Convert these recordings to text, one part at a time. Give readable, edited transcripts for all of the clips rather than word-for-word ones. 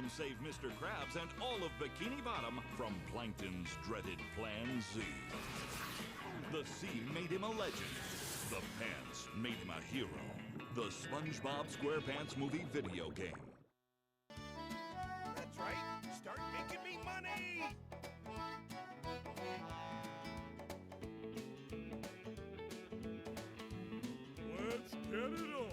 them save Mr. Krabs and all of Bikini Bottom from Plankton's dreaded Plan Z. The sea made him a legend. The pants made him a hero. The SpongeBob SquarePants movie video game. That's right. Start making me money. Let's get it on.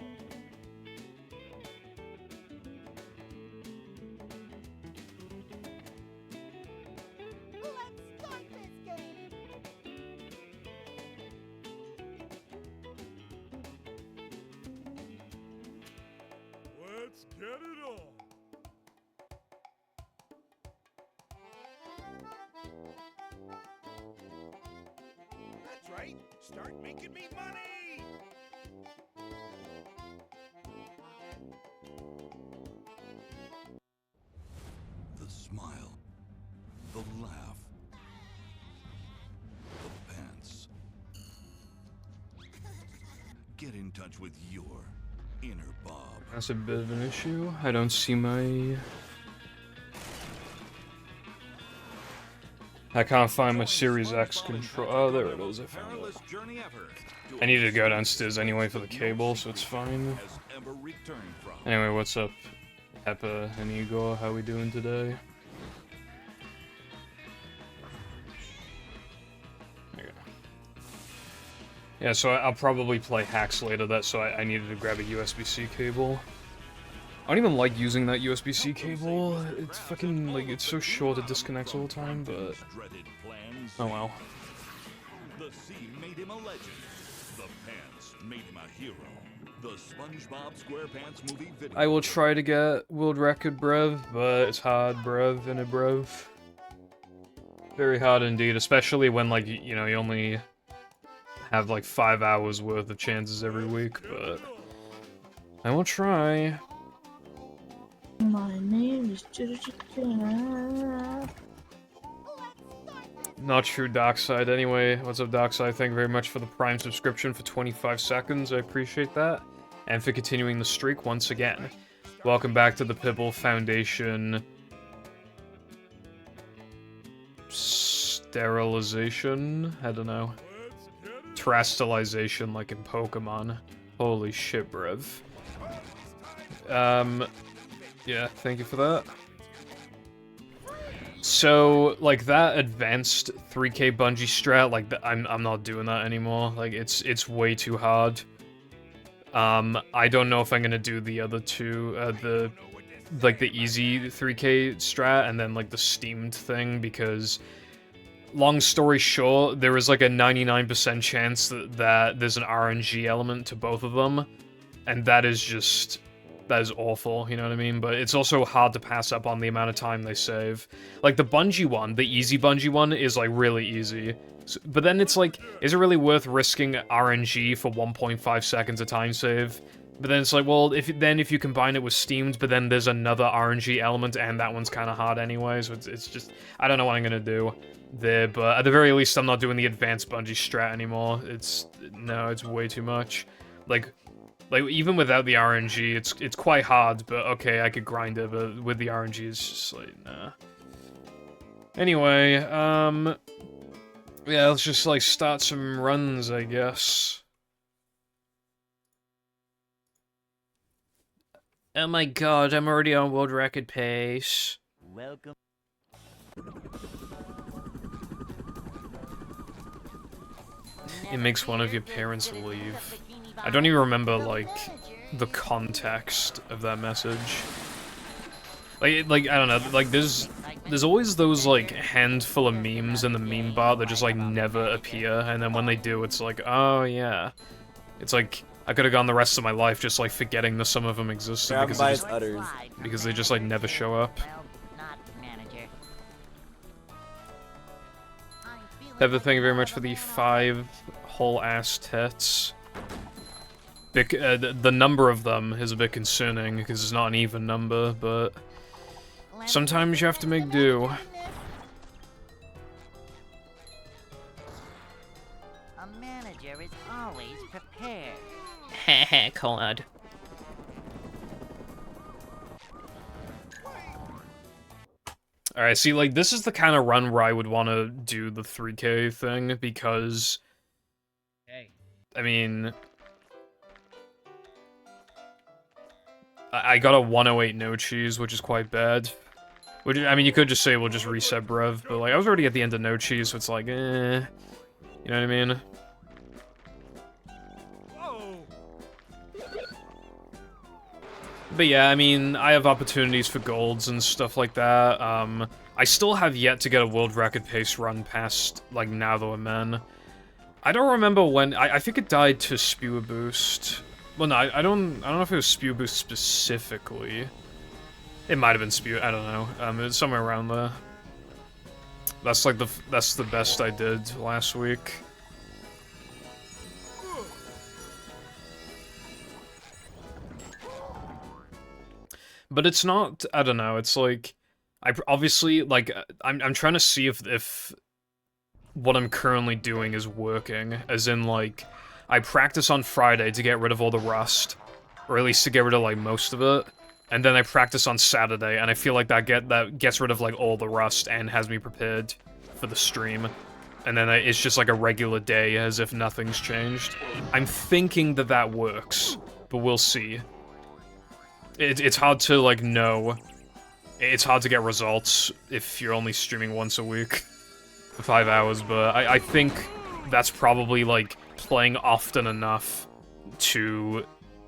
Let's start this game! Let's get it on. That's right. Start making me money. The smile. The laugh. The pants. Get in touch with your inner Bob. That's a bit of an issue. I don't see my... I can't find my Series X control. Oh, there it is. I found it. I needed to go downstairs anyway for the cable, so it's fine. Anyway, what's up, Peppa and Igor? How we doing today? There you go. Yeah, so I'll probably play Hacks later, so I needed to grab a USB-C cable. I don't even like using that USB-C cable. It's fucking, like, it's so short it disconnects all the time, but... Oh well. The sea made him a legend. The pants made him a hero. The SpongeBob SquarePants movie video. I will try to get world record brev, but it's hard brev in a brev. Very hard indeed, especially when, like, you know, you only have, like, 5 hours worth of chances every week, but... I will try. My name is Not true, Darkside. Anyway, what's up, Darkside? Thank you very much for the Prime subscription for 25 seconds. I appreciate that. And for continuing the streak once again. Welcome back to the Pibble Foundation... Sterilization? I don't know. Terastallization, like in Pokemon. Holy shit, bruv. Yeah, thank you for that. So, like, that advanced 3K Bungie strat, like, I'm not doing that anymore. Like, it's way too hard. I don't know if I'm gonna do the other two, the easy 3K strat and then, like, the steamed thing, because, long story short, there is, like, a 99% chance that there's an RNG element to both of them, and that is just... That is awful, you know what I mean? But it's also hard to pass up on the amount of time they save. Like, the Bungie one, the easy Bungie one, is, like, really easy. So, but then it's like, is it really worth risking RNG for 1.5 seconds a time save? But then it's like, well, if you combine it with Steamed, but then there's another RNG element, and that one's kind of hard anyway, so it's just... I don't know what I'm gonna do there, but at the very least, I'm not doing the advanced Bungie strat anymore. No, it's way too much. Like, even without the RNG, it's quite hard, but okay, I could grind it, but with the RNG, it's just like, nah. Anyway, yeah, let's just, like, start some runs, I guess. Oh my god, I'm already on world record pace. Welcome. It makes one of your parents leave. I don't even remember, like, the context of that message. Like, I don't know, like, there's always those, like, handful of memes in the meme bar that just, like, never appear, and then when they do, it's like, oh, yeah. It's like, I could've gone the rest of my life just, like, forgetting that some of them existed because they just, like, never show up. Pepper, thank you very much for the 5 whole-ass tits. The number of them is a bit concerning, because it's not an even number, but... sometimes you have to make do. A manager is always prepared. Heh Collard. Alright, see, like, this is the kind of run where I would want to do the 3K thing, because... Hey. I mean... I got a 108 no cheese, which is quite bad. Which, I mean, you could just say we'll just reset Brev, but, like, I was already at the end of no cheese, so it's like, eh... You know what I mean? Whoa! But yeah, I mean, I have opportunities for golds and stuff like that. I still have yet to get a world record pace run past, like, Nather Men. I don't remember when... I think it died to Spewer Boost. Well, no, I don't know if it was Spewer Boost specifically. It might have been Spew, I don't know. It was somewhere around there. That's like that's the best I did last week. But it's not, I don't know, it's like, obviously, like, I'm trying to see if what I'm currently doing is working, as in, like, I practice on Friday to get rid of all the rust, or at least to get rid of, like, most of it, and then I practice on Saturday, and I feel like that gets rid of, like, all the rust and has me prepared for the stream. And then it's just like a regular day, as if nothing's changed. I'm thinking that that works, but we'll see. It's hard to, like, know. It's hard to get results if you're only streaming once a week for 5 hours, but I think that's probably, like, playing often enough to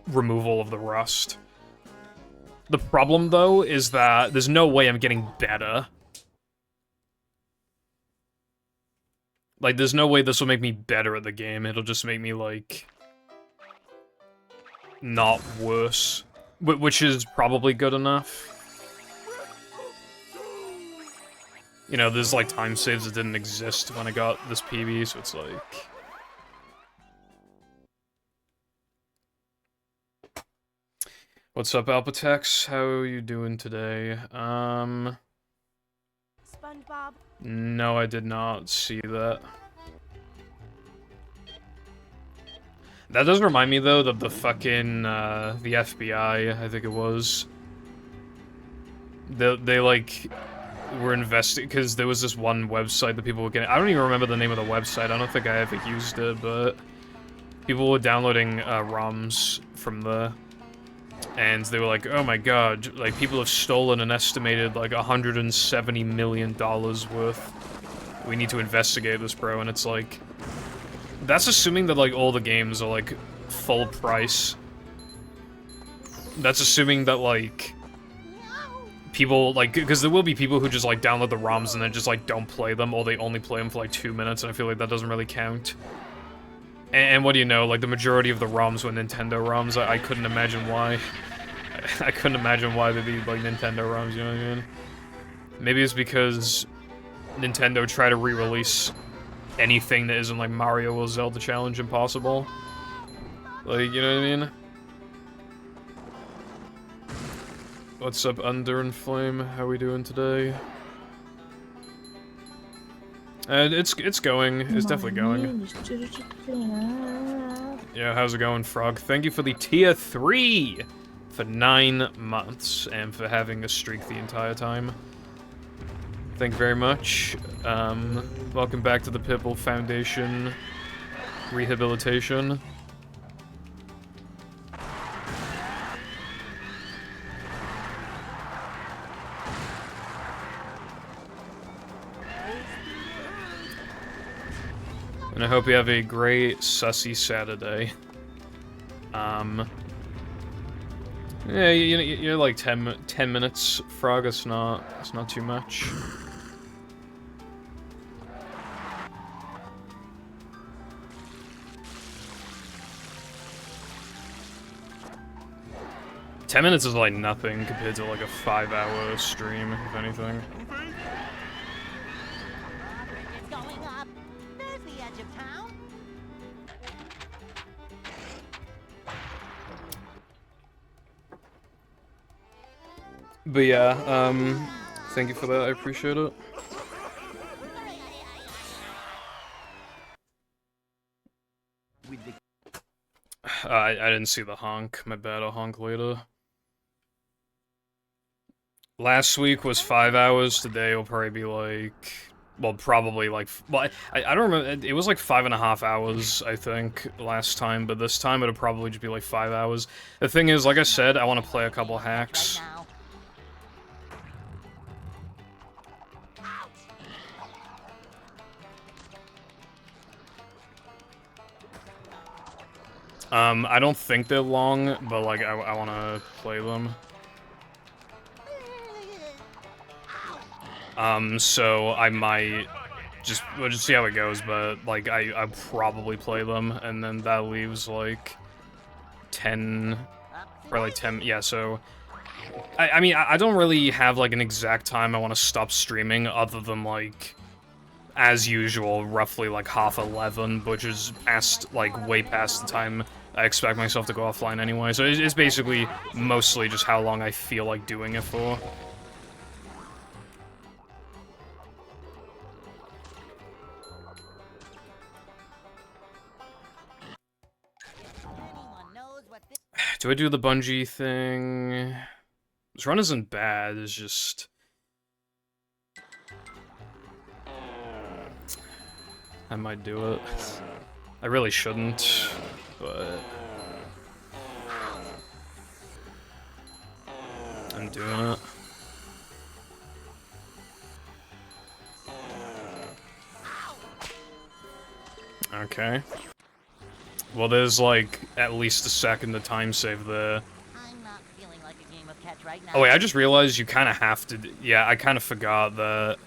remove all of the rust. The problem, though, is that there's no way I'm getting better. Like, there's no way this will make me better at the game. It'll just make me, like, not worse. Which is probably good enough. You know, there's, like, time saves that didn't exist when I got this PB, so it's like... What's up, Alpatex? How are you doing today? SpongeBob? No, I did not see that. That does remind me, though, that the fucking, the FBI, I think it was. They like, were investing, because there was this one website that people were getting, I don't even remember the name of the website, I don't think I ever used it, but people were downloading, ROMs from there, and they were like, oh my god, like, people have stolen an estimated, like, $170 million worth. We need to investigate this, bro, and it's like... That's assuming that, like, all the games are, like, full price. That's assuming that, like, people, like, because there will be people who just, like, download the ROMs and then just, like, don't play them, or they only play them for, like, 2 minutes, and I feel like that doesn't really count. And what do you know, like, the majority of the ROMs were Nintendo ROMs. I couldn't imagine why. I couldn't imagine why they'd be, like, Nintendo ROMs, you know what I mean? Maybe it's because Nintendo tried to re-release anything that isn't, like, Mario or Zelda Challenge Impossible. Like, you know what I mean? What's up, Under and Flame? How we doing today? It's going. It's definitely going. Yeah, how's it going, Frog? Thank you for the tier 3 for 9 months and for having a streak the entire time. Thank you very much. Welcome back to the Pipple Foundation Rehabilitation. And I hope you have a great sussy Saturday. Yeah, you're like 10 minutes, Frog. It's not too much. Ten minutes is like nothing compared to like a 5-hour stream, if anything. It's going up. There's the edge of town. But yeah, thank you for that, I appreciate it. I didn't see the honk, my bad, I'll honk later. Last week was 5 hours. Today will probably be like, well, probably like, well, I don't remember. It was like 5.5 hours, I think, last time. But this time it'll probably just be like 5 hours. The thing is, like I said, I want to play a couple hacks. Right now. I don't think they're long, but like I want to play them. So I might we'll just see how it goes, but like I probably play them, and then that leaves like 10, probably 10. Yeah, so I mean I don't really have like an exact time I want to stop streaming, other than like, as usual, roughly like 11:30, which is past, like, way past the time I expect myself to go offline anyway. So it's basically mostly just how long I feel like doing it for. Anyone knows what this Do I do the Bungie thing? This run isn't bad, it's just... I might do it. I really shouldn't, but... I'm doing it. Okay. Well, there's like at least a second to time save there. I'm not feeling like a game of catch right now. Oh wait, I just realized you kind of have to. Yeah, I kind of forgot that.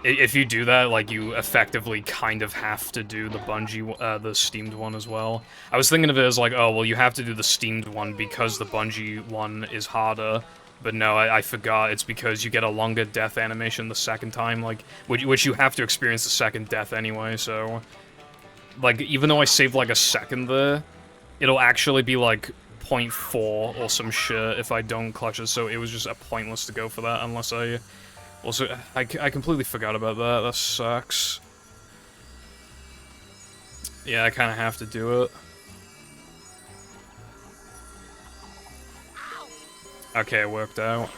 If you do that, like, you effectively kind of have to do the Bungie, the Steamed one as well. I was thinking of it as like, oh, well, you have to do the Steamed one because the Bungie one is harder. But no, I forgot. It's because you get a longer death animation the second time, like, which you have to experience the second death anyway, so... Like, even though I saved, like, a second there, it'll actually be, like, 0.4 or some shit if I don't clutch it, so it was just pointless to go for that unless I... Also, I completely forgot about that. That sucks. Yeah, I kind of have to do it. Okay, it worked out.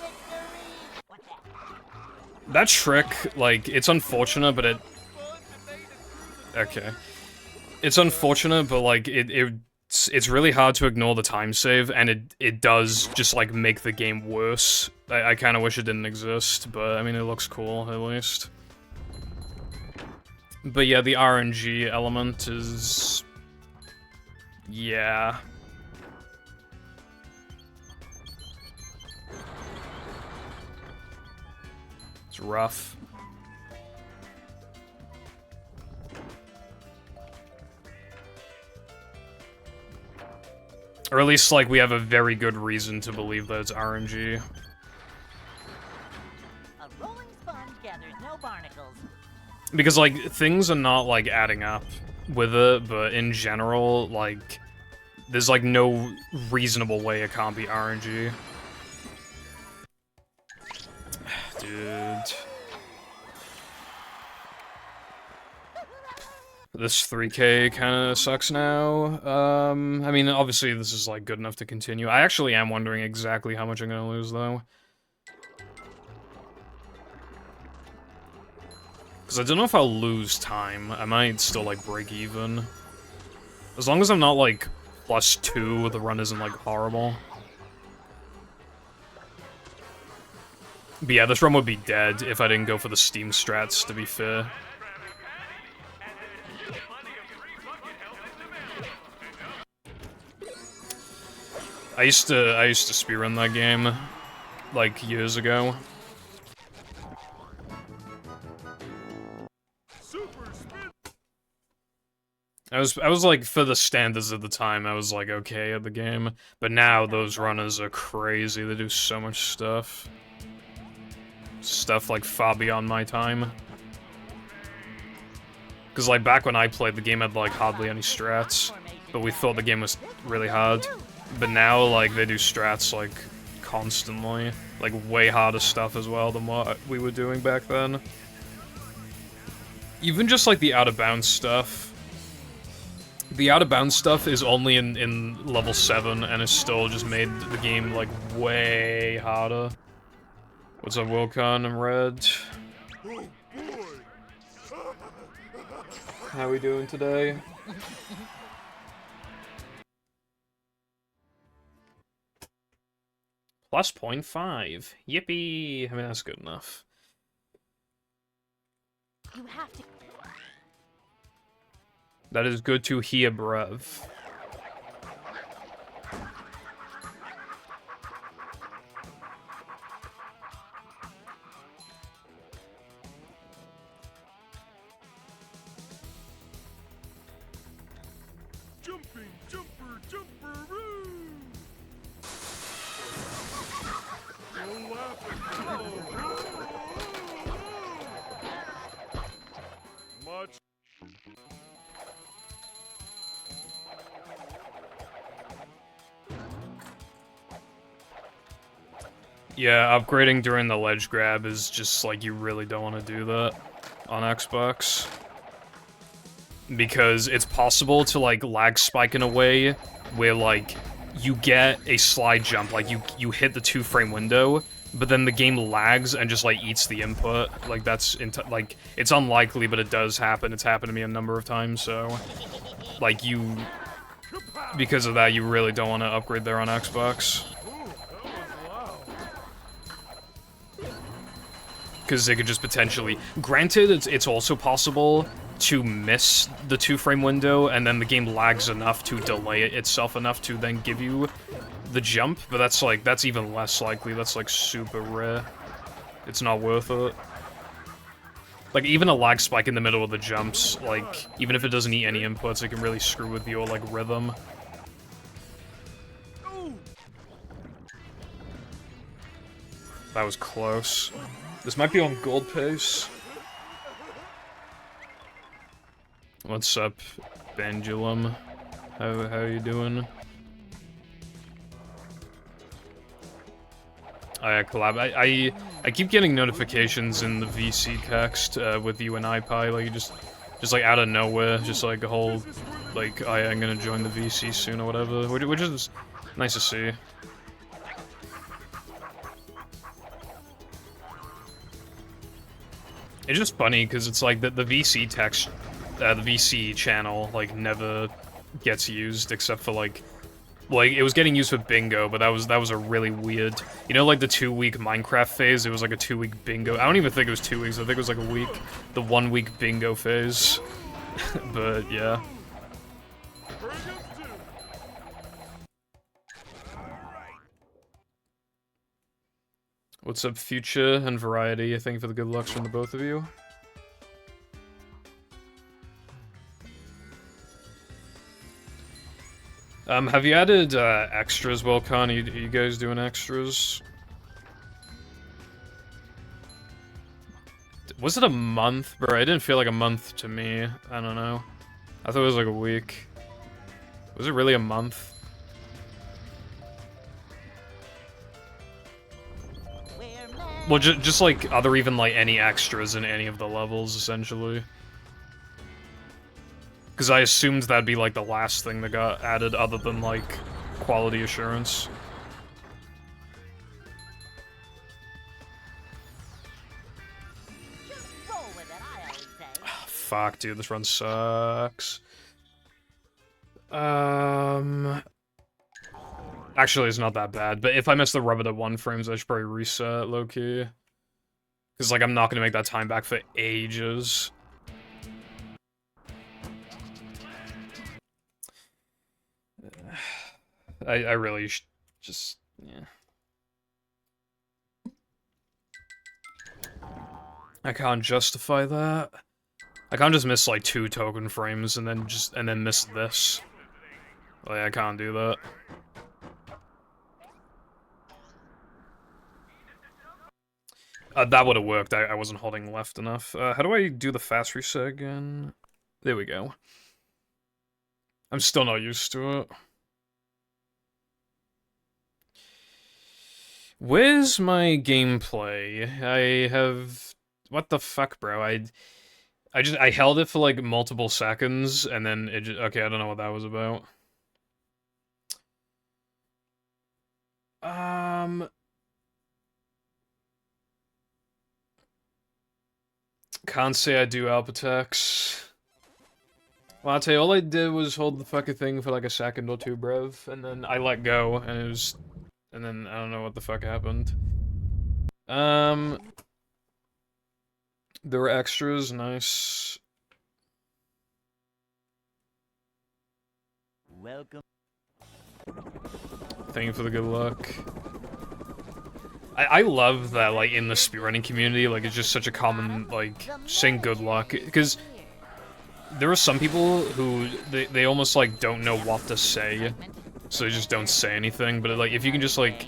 That trick, like, it's unfortunate, but it... Okay. It's unfortunate, but, like, it's really hard to ignore the time save, and it does just, like, make the game worse. I kind of wish it didn't exist, but, I mean, it looks cool, at least. But yeah, the RNG element is... Yeah. It's rough. Or at least, like, we have a very good reason to believe that it's RNG. A rolling sponge gathers no barnacles. Because, like, things are not, like, adding up with it, but in general, like, there's, like, no reasonable way it can't be RNG. Dude. This 3K kind of sucks now. I mean, obviously this is, like, good enough to continue. I actually am wondering exactly how much I'm gonna lose, though. Because I don't know if I'll lose time. I might still, like, break even. As long as I'm not, like, +2, the run isn't, like, horrible. But yeah, this run would be dead if I didn't go for the Steam strats, to be fair. I used to speedrun that game, like, years ago. I was like, for the standards of the time, I was like okay at the game, but now those runners are crazy. They do so much stuff. Stuff like far beyond my time. Because like back when I played, the game had like hardly any strats, but we thought the game was really hard. But now, like, they do strats, like, constantly. Like, way harder stuff as well than what we were doing back then. Even just, like, the out-of-bounds stuff. The out of bounds stuff is only in level 7 and it's still just made the game like way harder. What's up, Wilcon? I'm Red. How we doing today? Plus 0.5. Yippee! I mean, that's good enough. You have to. That is good to hear, bruv. Jumping, jumper, jumperoo! No laughing, much. Yeah, upgrading during the ledge grab is just like, you really don't want to do that on Xbox. Because it's possible to like lag spike in a way where like you get a slide jump, like you hit the 2-frame window, but then the game lags and just like eats the input. Like that's like it's unlikely, but it does happen. It's happened to me a number of times, so like because of that, you really don't want to upgrade there on Xbox. Because they could just potentially... Granted, it's also possible to miss the 2-frame window, and then the game lags enough to delay it itself enough to then give you the jump, but that's even less likely. That's, like, super rare. It's not worth it. Like, even a lag spike in the middle of the jumps, like, even if it doesn't eat any inputs, it can really screw with your, like, rhythm. That was close. This might be on gold pace. What's up, Pendulum? How you doing? Collab. I keep getting notifications in the VC text with you and iPie, like just like out of nowhere, just like a whole like I'm gonna join the VC soon or whatever, which is nice to see. It's just funny because it's like the VC text, the VC channel like never gets used except for like it was getting used for bingo, but that was a really weird, you know, like the 2-week Minecraft phase. It was like a 2-week bingo. I don't even think it was 2 weeks. I think it was like a week, the 1-week bingo phase. But yeah. What's up, Future and Variety? Thank you for the good lucks from the both of you. Have you added extras, Welcon? Are you guys doing extras? Was it a month? Bro, it didn't feel like a month to me. I don't know. I thought it was like a week. Was it really a month? Well, just like, are there even like any extras in any of the levels, essentially? Because I assumed that'd be like the last thing that got added other than like quality assurance. Just roll with it, I always say. Fuck, dude, this run sucks. Actually, it's not that bad, but if I miss the rubber to 1 frames, I should probably reset, low-key. Because, like, I'm not gonna make that time back for ages. I really just, yeah. I can't justify that. I can't just miss, like, 2 token frames and then miss this. Like, I can't do that. That would have worked. I wasn't holding left enough. How do I do the fast reset again? There we go. I'm still not used to it. Where's my gameplay? I have... What the fuck, bro? I held it for like multiple seconds, and then it just, okay, I don't know what that was about. Can't say I do Alphatex. Well, I'll tell you, all I did was hold the fucking thing for like a second or two, bruv, and then I let go, and it was... And then I don't know what the fuck happened. There were extras, nice. Welcome. Thank you for the good luck. I love that, like, in the speedrunning community, like, it's just such a common, like, saying good luck, because there are some people who, they almost, like, don't know what to say, so they just don't say anything, but, like, if you can just, like,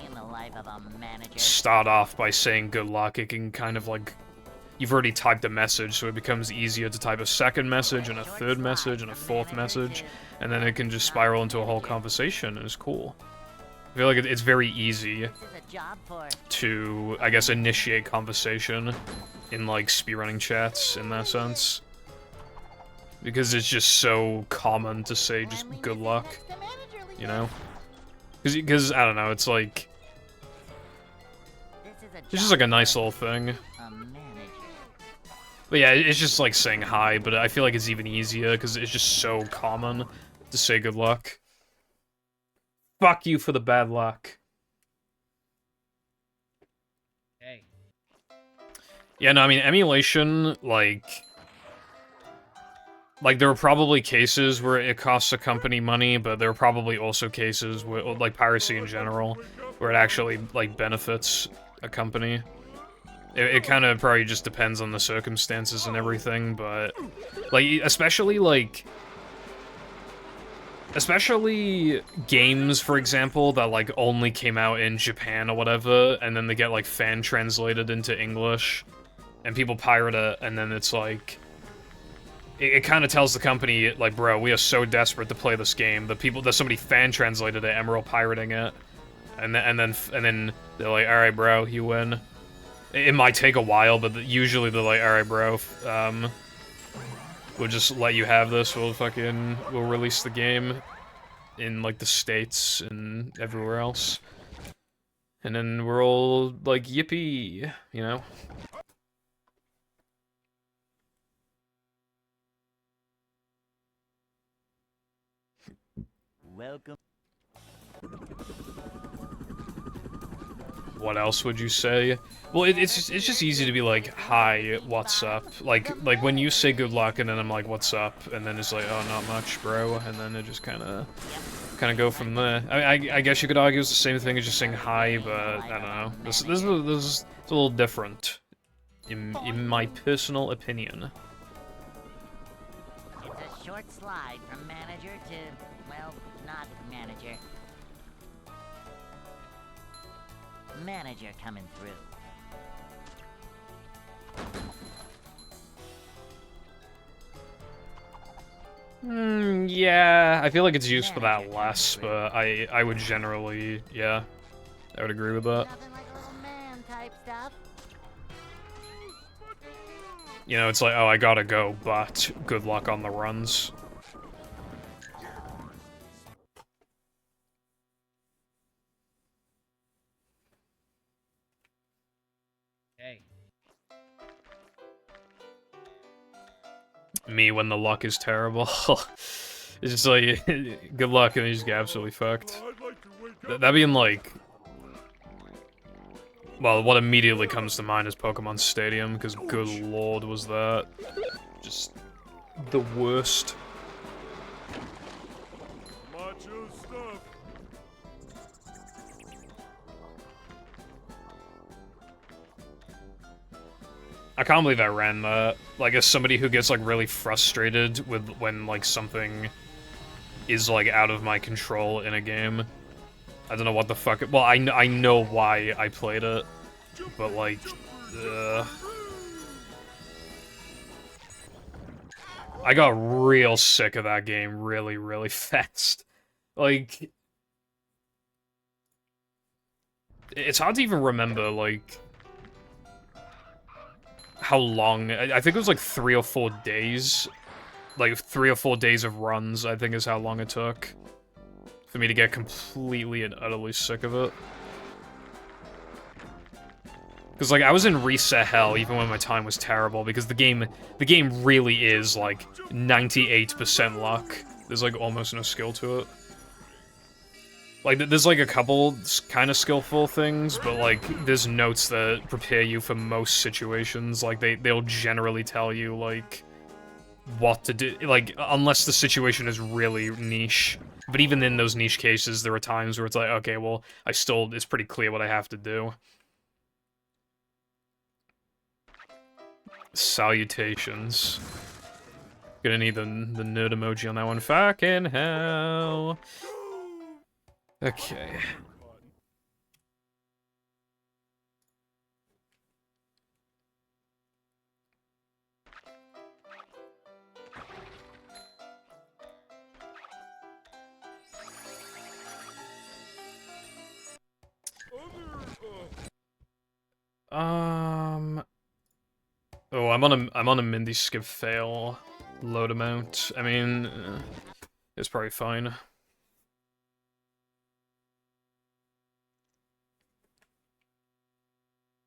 start off by saying good luck, it can kind of, like, you've already typed a message, so it becomes easier to type a second message, and a third message, and a fourth message, and then it can just spiral into a whole conversation, and it's cool. I feel like it's very easy to, I guess, initiate conversation in, like, speedrunning chats, in that sense. Because it's just so common to say just good luck, you know? Because, I don't know, it's like... It's just like a nice little thing. But yeah, it's just like saying hi, but I feel like it's even easier, because it's just so common to say good luck. Fuck you for the bad luck. Hey. Yeah, no, I mean, emulation, like, there are probably cases where it costs a company money, but there are probably also cases where, like, piracy in general, where it actually, like, benefits a company. It kind of probably just depends on the circumstances and everything, but, like, especially games, for example, that, like, only came out in Japan or whatever, and then they get, like, fan-translated into English, and people pirate it, and then it's, like... It kind of tells the company, like, bro, we are so desperate to play this game, that somebody fan-translated it, and we're all pirating it. And then they're like, alright, bro, you win. It might take a while, but usually they're like, alright, bro, we'll just let you have this, we'll release the game in, like, the States and everywhere else. And then we're all, like, yippee, you know? Welcome. What else would you say? Well, it's just easy to be like, hi, what's up? Like when you say good luck, and then I'm like, what's up? And then it's like, oh, not much, bro. And then it just kind of go from there. I guess you could argue it's the same thing as just saying hi, but I don't know. This is a little different, in my personal opinion. It's a short slide from manager to, well, not manager. Manager coming through. Yeah, I feel like it's used for that less, but I would generally, yeah, I would agree with that. Nothing like a little man type stuff. You know, it's like, oh, I gotta go, but good luck on the runs. Hey. Me when the luck is terrible. It's just like, good luck, and you just get absolutely fucked. That being like... Well, what immediately comes to mind is Pokemon Stadium, because good lord was that. Just... the worst. Macho stuff. I can't believe I ran that. Like, as somebody who gets, like, really frustrated with when, like, something is, like, out of my control in a game. I don't know what the fuck... Well, I know why I played it, but, like, I got real sick of that game really, really fast. Like... It's hard to even remember, like... how long. I think it was like 3 or 4 days. Like 3 or 4 days of runs, I think is how long it took for me to get completely and utterly sick of it. Because, like, I was in reset hell even when my time was terrible, because the game really is, like, 98% luck. There's, like, almost no skill to it. Like, there's, like, a couple kind of skillful things, but, like, there's notes that prepare you for most situations. Like, they'll generally tell you, like, what to do, like, unless the situation is really niche. But even in those niche cases, there are times where it's like, okay, well, it's pretty clear what I have to do. Salutations. Gonna need the nerd emoji on that one. Fucking hell. Okay. Oh, I'm on a Mindy skip fail load amount. I mean, it's probably fine.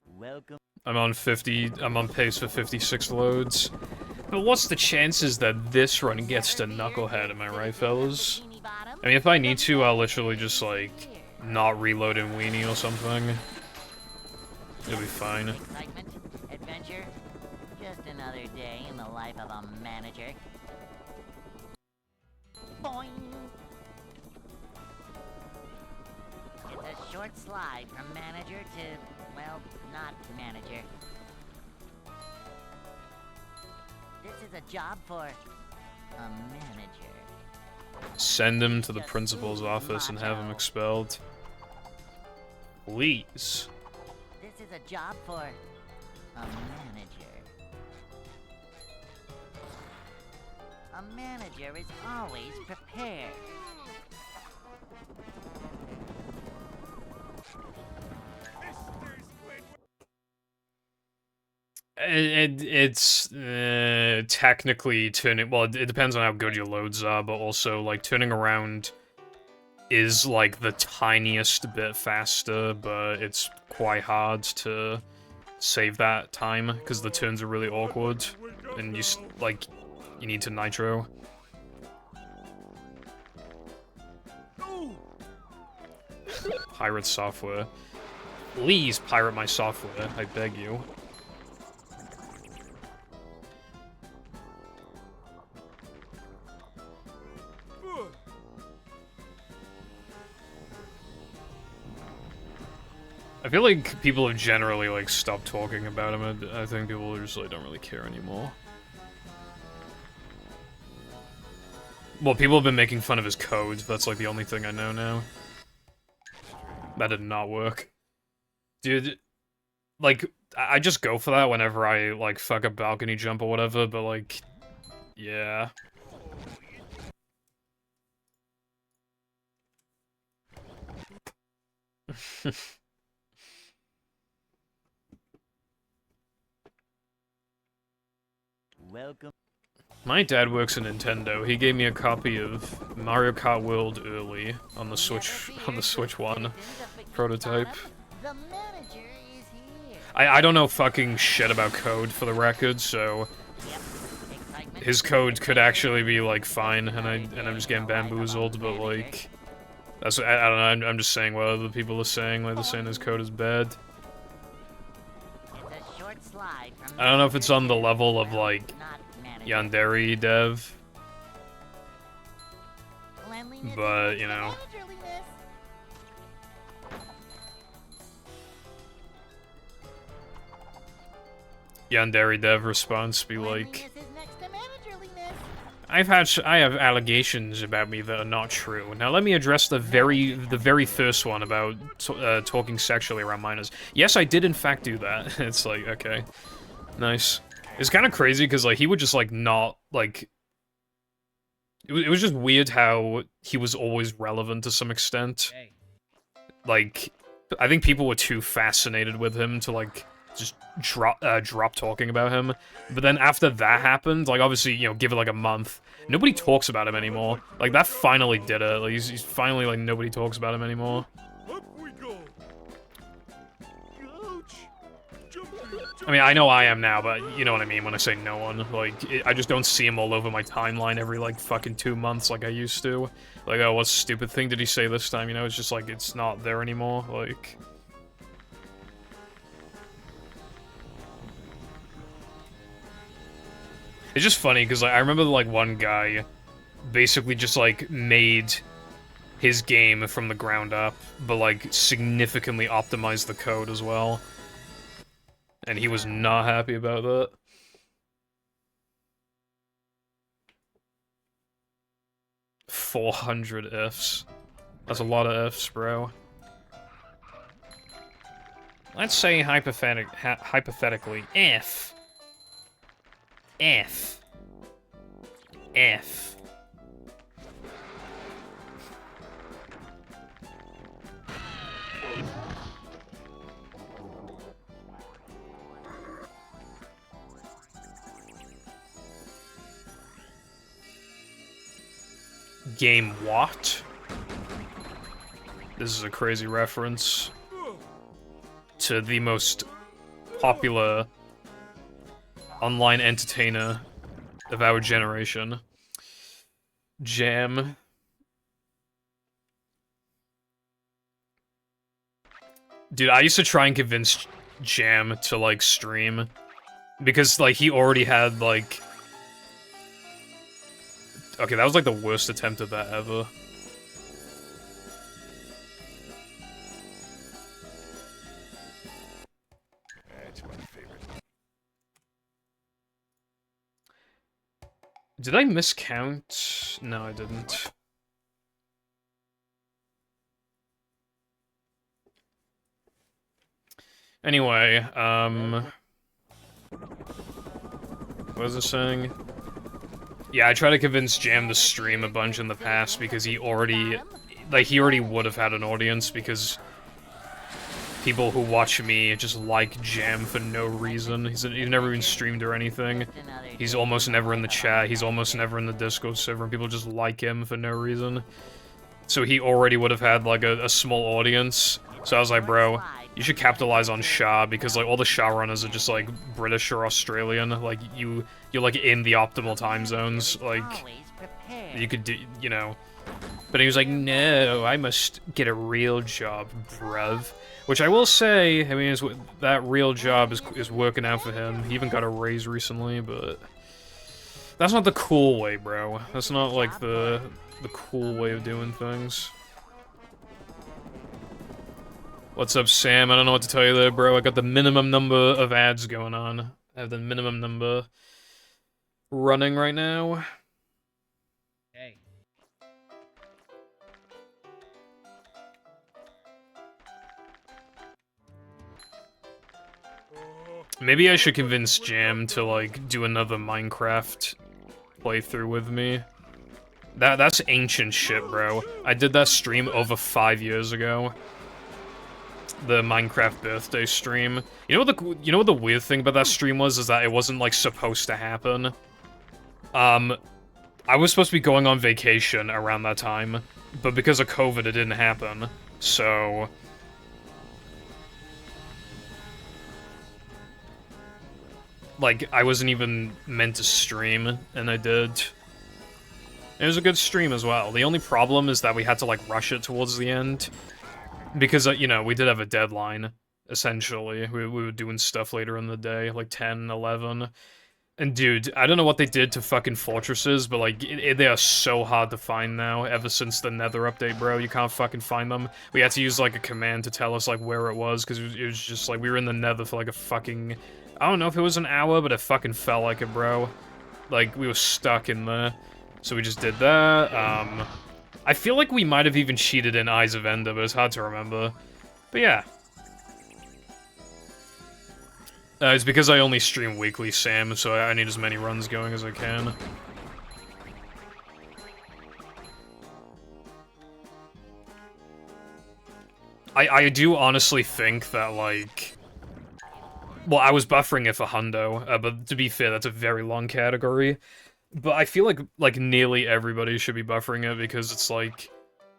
Welcome. I'm on pace for 56 loads. But what's the chances that this run gets to Knucklehead, am I right, fellas? I mean, if I need to, I'll literally just, like, not reload in Weenie or something. It'll be fine. Excitement, adventure, just another day in the life of a manager. Boing! It's a short slide from manager to, well, not manager. This is a job for a manager. Send him to the principal's office and have him expelled. Please. This is a job for a manager. A manager is always prepared. It's technically turning. Well, it depends on how good your loads are, but also like turning around is like the tiniest bit faster, but it's quite hard to save that time because the turns are really awkward, and you need to nitro. Pirate software. Please pirate my software, I beg you. I feel like people have generally, like, stopped talking about him. I think people just, like, don't really care anymore. Well, people have been making fun of his code. That's, like, the only thing I know now. That did not work. Dude, like, I just go for that whenever I, like, fuck a balcony jump or whatever, but, like, yeah. Welcome. My dad works at Nintendo. He gave me a copy of Mario Kart World early on the Switch 1 prototype. The manager is here. I don't know fucking shit about code, for the record, so Yep. Excitement. his code could actually be like fine, and I'm just getting bamboozled. But like, I don't know. I'm just saying what other people are saying. Like they're saying his code is bad. It's a short slide from I don't know if it's on the level of like not manager. Yandere dev, Cleanliness but is you know. managerliness. Yandere dev response be like, Cleanliness is next to managerliness. I have allegations about me that are not true. Now let me address the very first one about talking sexually around minors. Yes, I did in fact do that. It's like, okay, nice. It's kind of crazy because like he would just like not like. It was just weird how he was always relevant to some extent. Hey. Like, I think people were too fascinated with him to like just drop talking about him. But then after that happened, like, obviously, you know, give it like a month, nobody talks about him anymore. Like, that finally did it. Like, he's finally, like, nobody talks about him anymore. Up we go. Ouch. I mean, I know I am now, but you know what I mean when I say no one. Like, I just don't see him all over my timeline every, like, fucking 2 months like I used to. Like, oh, what stupid thing did he say this time? You know, it's just like, it's not there anymore. Like... It's just funny, because, like, I remember, like, one guy basically just, like, made his game from the ground up, but, like, significantly optimized the code as well. And he was not happy about that. $400 ifs. That's a lot of ifs, bro. Let's say hypothetically, if... Game what? This is a crazy reference to the most popular online entertainer of our generation. Jam. Dude, I used to try and convince Jam to, like, stream. Because, like, he already had, like... Okay, that was, like, the worst attempt at that ever. That's my favorite. Did I miscount? No, I didn't. Anyway, what was I saying? Yeah, I tried to convince Jam to stream a bunch in the past because he already would have had an audience because people who watch me just like Jam for no reason. He's never even streamed or anything. He's almost never in the chat. He's almost never in the Discord server. And people just like him for no reason. So he already would have had, like, a small audience. So I was like, bro, you should capitalize on Shah, because, like, all the Shah runners are just, like, British or Australian. Like, you're, like, in the optimal time zones. Like, you could do, you know. But he was like, no, I must get a real job, bruv. Which I will say, I mean, that real job is working out for him. He even got a raise recently, but... That's not the cool way, bro. That's not, like, the cool way of doing things. What's up, Sam? I don't know what to tell you there, bro. I got the minimum number of ads going on. I have the minimum number running right now. Hey. Maybe I should convince Jam to, like, do another Minecraft playthrough with me. That's ancient shit, bro. I did that stream over 5 years ago. The Minecraft birthday stream. You know what the weird thing about that stream was? Is that it wasn't, like, supposed to happen. I was supposed to be going on vacation around that time, but because of COVID, it didn't happen. So... like, I wasn't even meant to stream, and I did. It was a good stream as well. The only problem is that we had to, like, rush it towards the end. Because, you know, we did have a deadline, essentially. We were doing stuff later in the day, like 10, 11. And dude, I don't know what they did to fucking fortresses, but, like, they are so hard to find now, ever since the Nether update, bro. You can't fucking find them. We had to use, like, a command to tell us, like, where it was, because it was just, like, we were in the Nether for, like, a fucking... I don't know if it was an hour, but it fucking felt like it, bro. Like, we were stuck in there. So we just did that, I feel like we might have even cheated in Eyes of Ender, but it's hard to remember. But yeah. It's because I only stream weekly, Sam, so I need as many runs going as I can. I do honestly think that, like... well, I was buffering it for Hundo, but to be fair, that's a very long category. But I feel like nearly everybody should be buffering it because it's like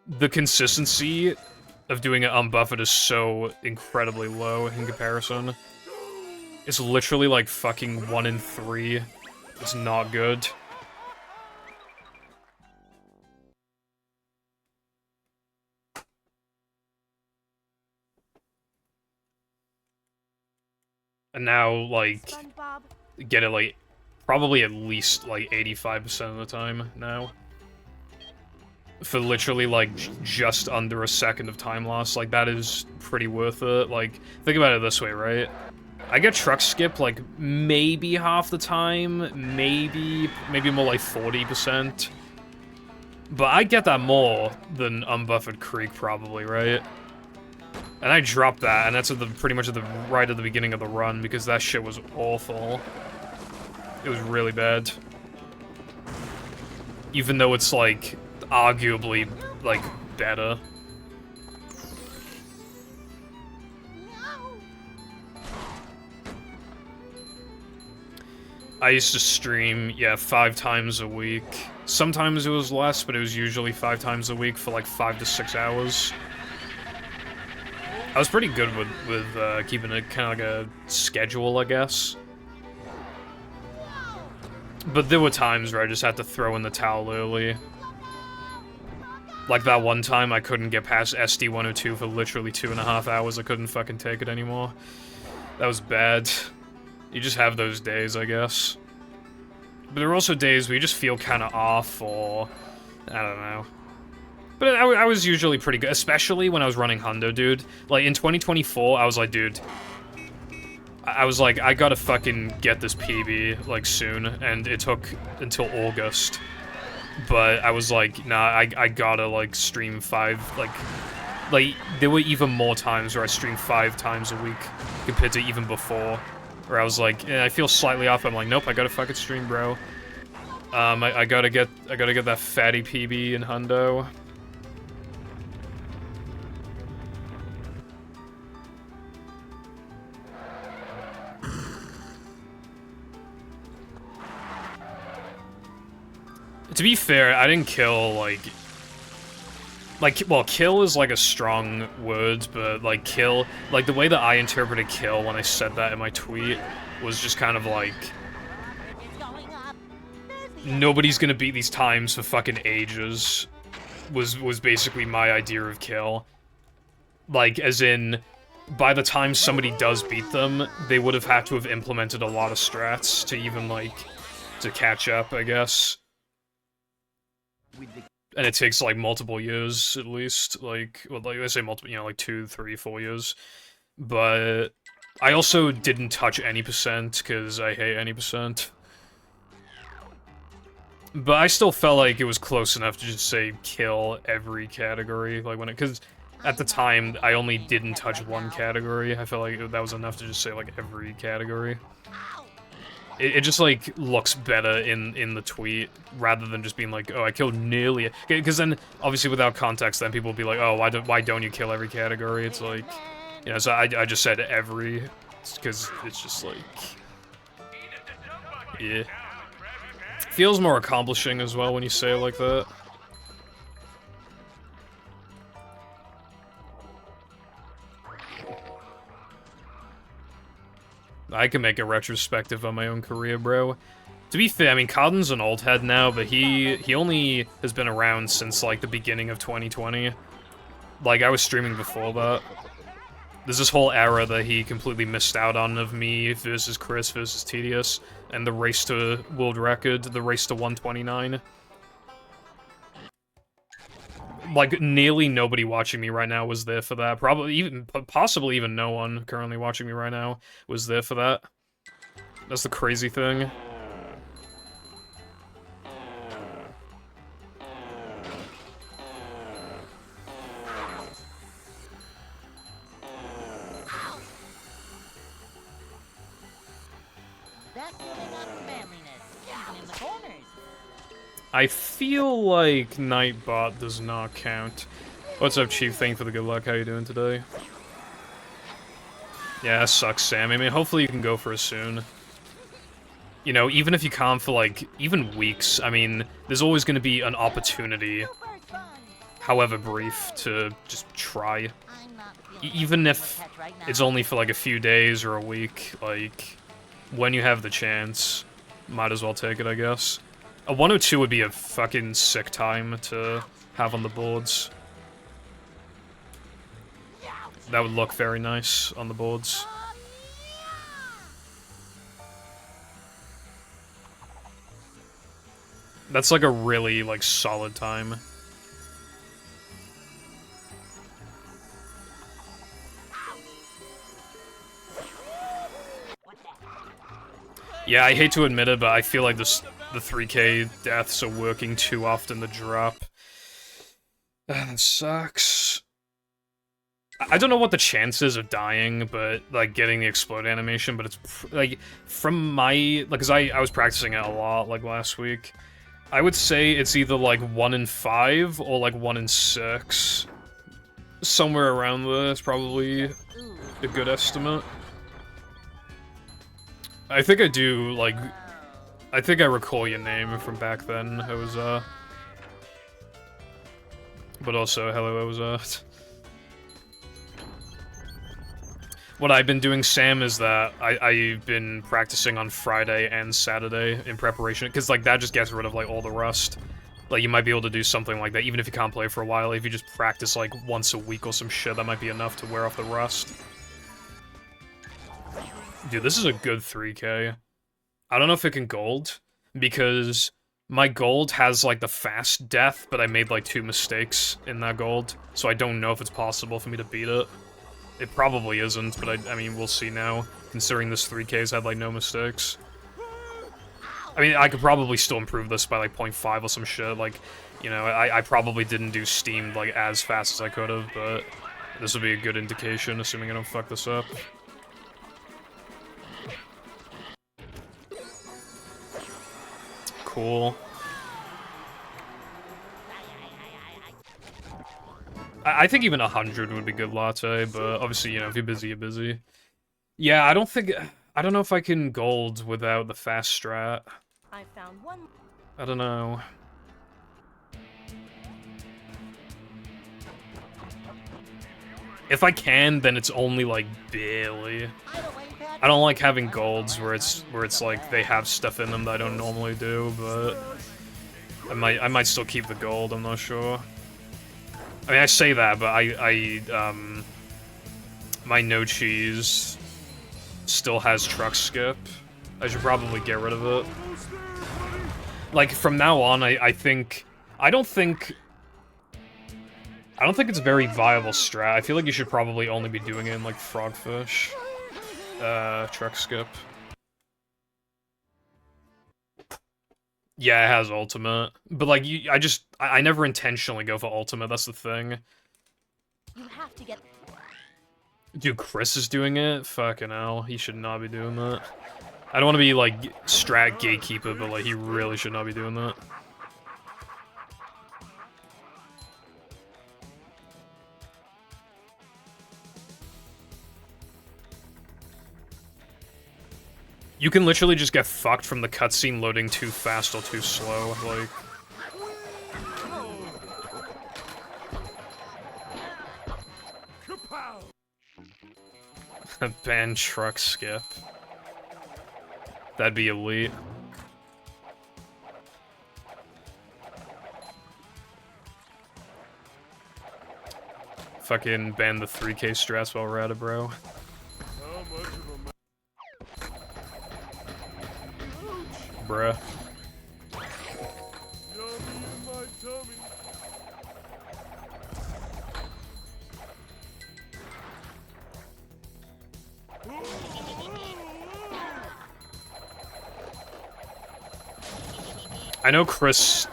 the consistency of doing it unbuffered is so incredibly low in comparison. It's literally like fucking 1 in 3. It's not good. And now, like, SpongeBob. get it, like, probably at least, like, 85% of the time now. For literally, like, just under a second of time loss. Like, that is pretty worth it. Like, think about it this way, right? I get truck skip, like, maybe half the time. Maybe more like 40%. But I get that more than unbuffered Creek, probably, right? And I dropped that, and that's at the pretty much at the right at the beginning of the run because that shit was awful. It was really bad. Even though it's like arguably like better. I used to stream, yeah, 5 times a week. Sometimes it was less, but it was usually 5 times a week for like 5 to 6 hours. I was pretty good with keeping it kind of like a schedule, I guess. But there were times where I just had to throw in the towel early. Like that one time I couldn't get past SD-102 for literally 2.5 hours. I couldn't fucking take it anymore. That was bad. You just have those days, I guess. But there are also days where you just feel kind of off, or I don't know. But I was usually pretty good, especially when I was running Hundo, dude. Like, in 2024, I was like, dude... I was like, I gotta fucking get this PB, like, soon, and it took until August. But I was like, nah, I gotta, like, stream 5, like, there were even more times where I streamed 5 times a week compared to even before. Where I was like, I feel slightly off, I'm like, nope, I gotta fucking stream, bro. I gotta get that fatty PB in Hundo. To be fair, I didn't kill, like, well, kill is, like, a strong word, but, like, kill, like, the way that I interpreted kill when I said that in my tweet was just kind of, like, nobody's gonna beat these times for fucking ages, was basically my idea of kill. Like, as in, by the time somebody does beat them, they would have had to have implemented a lot of strats to even, like, to catch up, I guess. And it takes, like, multiple years, at least, like, well, like, I say multiple, you know, like, 2, 3, 4 years. But I also didn't touch any percent, because I hate any percent. But I still felt like it was close enough to just say kill every category, like, when it, because at the time, I only didn't touch one category. I felt like that was enough to just say, like, every category. It just, like, looks better in the tweet, rather than just being like, oh, I killed nearly... Because then, obviously, without context, then people will be like, oh, why don't you kill every category? It's like... You know, so I just said every, because it's just, like... Yeah. Feels more accomplishing as well when you say it like that. I can make a retrospective on my own career, bro. To be fair, I mean, Cotton's an old head now, but he only has been around since, like, the beginning of 2020. Like, I was streaming before that. There's this whole era that he completely missed out on of me versus Chris versus Tedious, and the race to world record, the race to 129. Like, nearly nobody watching me right now was there for that. Possibly even no one currently watching me right now was there for that. That's the crazy thing. I feel like Nightbot does not count. What's up, Chief? Thank you for the good luck. How you doing today? Yeah, that sucks, Sam. I mean, hopefully you can go for it soon. You know, even if you can't for, like, even weeks, I mean, there's always going to be an opportunity, however brief, to just try. Even if it's only for, like, a few days or a week, like, when you have the chance, might as well take it, I guess. A 102 would be a fucking sick time to have on the boards. That would look very nice on the boards. That's like a really, like, solid time. Yeah, I hate to admit it, but I feel like the 3K deaths are working too often to drop. That sucks. I don't know what the chances of dying, but, like, getting the explode animation, but it's, like, from my, like, because I was practicing it a lot, like, last week. I would say it's either, like, 1 in 5 or, like, 1 in 6. Somewhere around there is probably a good estimate. I think I do, like, I think I recall your name from back then. It was, but also, hello, it was, What I've been doing, Sam, is that I've been practicing on Friday and Saturday in preparation, because, like, that just gets rid of, like, all the rust. Like, you might be able to do something like that, even if you can't play for a while. If you just practice, like, once a week or some shit, that might be enough to wear off the rust. Dude, this is a good 3K. I don't know if it can gold, because my gold has, like, the fast death, but I made, like, 2 mistakes in that gold, so I don't know if it's possible for me to beat it. It probably isn't, but I mean, we'll see now, considering this 3K's had, like, no mistakes. I mean, I could probably still improve this by, like, 0.5 or some shit, like, you know, I probably didn't do steamed, like, as fast as I could've, but this would be a good indication, assuming I don't fuck this up. Cool. I think even 100 would be good latte, but obviously, you know, if you're busy, you're busy. Yeah, I don't know if I can gold without the fast strat. I found one. I don't know. If I can, then it's only, like, barely. I don't like having golds where it's like they have stuff in them that I don't normally do, but I might still keep the gold, I'm not sure. I mean, I say that, but my no cheese still has truck skip. I should probably get rid of it. Like, from now on, I don't think it's a very viable strat. I feel like you should probably only be doing it in, like, Frogfish. Truck skip. Yeah, it has ultimate. But, like, I never intentionally go for ultimate, that's the thing. You have to get. Dude, Chris is doing it? Fucking hell, he should not be doing that. I don't want to be, like, strat gatekeeper, but, like, he really should not be doing that. You can literally just get fucked from the cutscene loading too fast or too slow, like... Ban truck skip. That'd be elite. Fucking ban the 3K strats while we're at it, bro. Bruh. I know Chris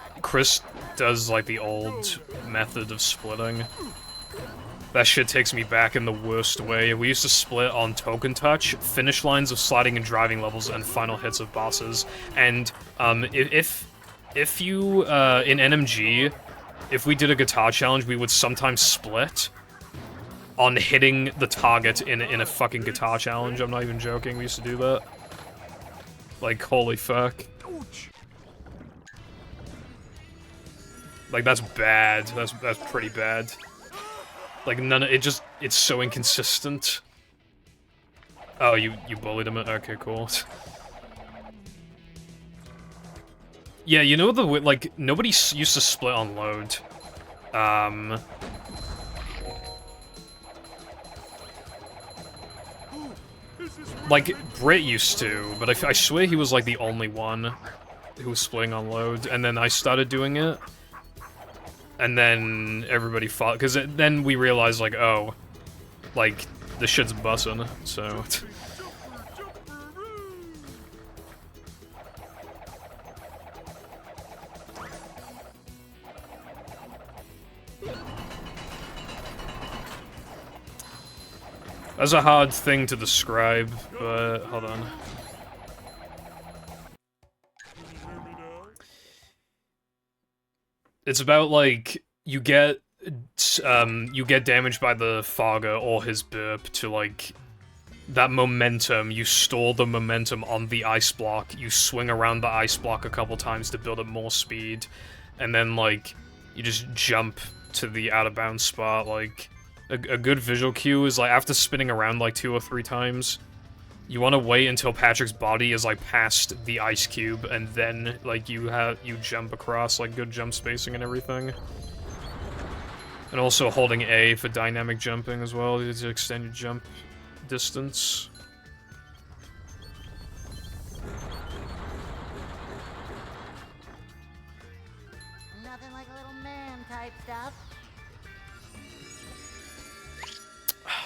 does, like, the old method of splitting. That shit takes me back in the worst way. We used to split on token touch, finish lines of sliding and driving levels, and final hits of bosses. And, if you, in NMG, if we did a guitar challenge, we would sometimes split. on hitting the target in a fucking guitar challenge. I'm not even joking. We used to do that. Like, holy fuck. Like, that's bad. That's pretty bad. Like, it's so inconsistent. Oh, you bullied him? Okay, cool. Yeah, you know like, nobody used to split on load. Like, Brit used to, but I swear he was, like, the only one who was splitting on load, and then I started doing it. And then everybody fought, because then we realized, like, oh, like, this shit's bussin', so... That's a hard thing to describe, but hold on. It's about, like, you get damaged by the Faga or his burp to, like, that momentum. You store the momentum on the ice block, you swing around the ice block a couple times to build up more speed, and then, like, you just jump to the out-of-bounds spot, like... A good visual cue is, like, after spinning around, like, 2 or 3 times, you want to wait until Patrick's body is, like, past the ice cube, and then, like, you jump across, like, good jump spacing and everything. And also holding A for dynamic jumping as well, to extend your jump distance. Nothing like a little man type stuff.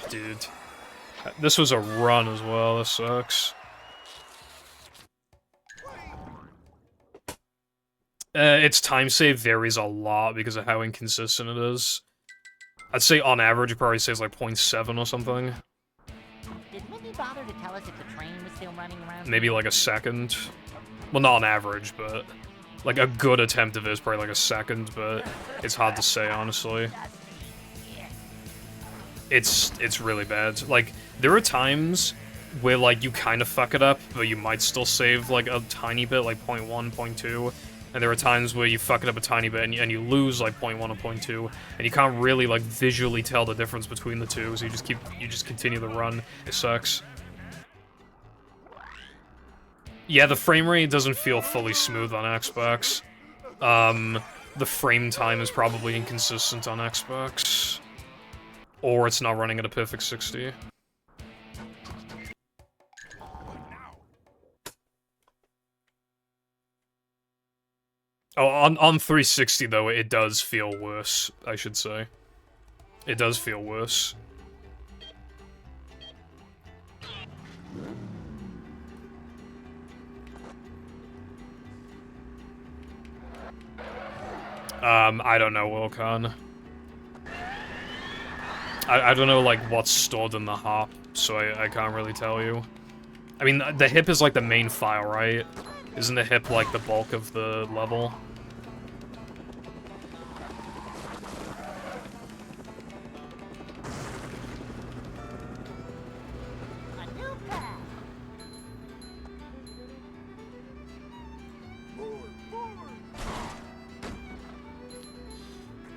Dude. This was a run as well, this sucks. Its time save varies a lot because of how inconsistent it is. I'd say on average it probably saves like 0.7 or something. Did Mindy bother to tell us if the train was still running around? Maybe like a second. Well, not on average, but... Like a good attempt of it is probably like a second, but it's hard to say, honestly. It's really bad. Like, there are times where, like, you kind of fuck it up, but you might still save, like, a tiny bit, like 0.1, 0.2. And there are times where you fuck it up a tiny bit and you lose, like, 0.1 or 0.2. And you can't really, like, visually tell the difference between the two, so you just continue the run. It sucks. Yeah, the frame rate doesn't feel fully smooth on Xbox. The frame time is probably inconsistent on Xbox. Or it's not running at a perfect 60. Oh, on 360 though, it does feel worse, I should say. It does feel worse. I don't know, Wilcon. I don't know, like, what's stored in the hop, so I can't really tell you. I mean, the hip is, like, the main file, right? Isn't the hip, like, the bulk of the level?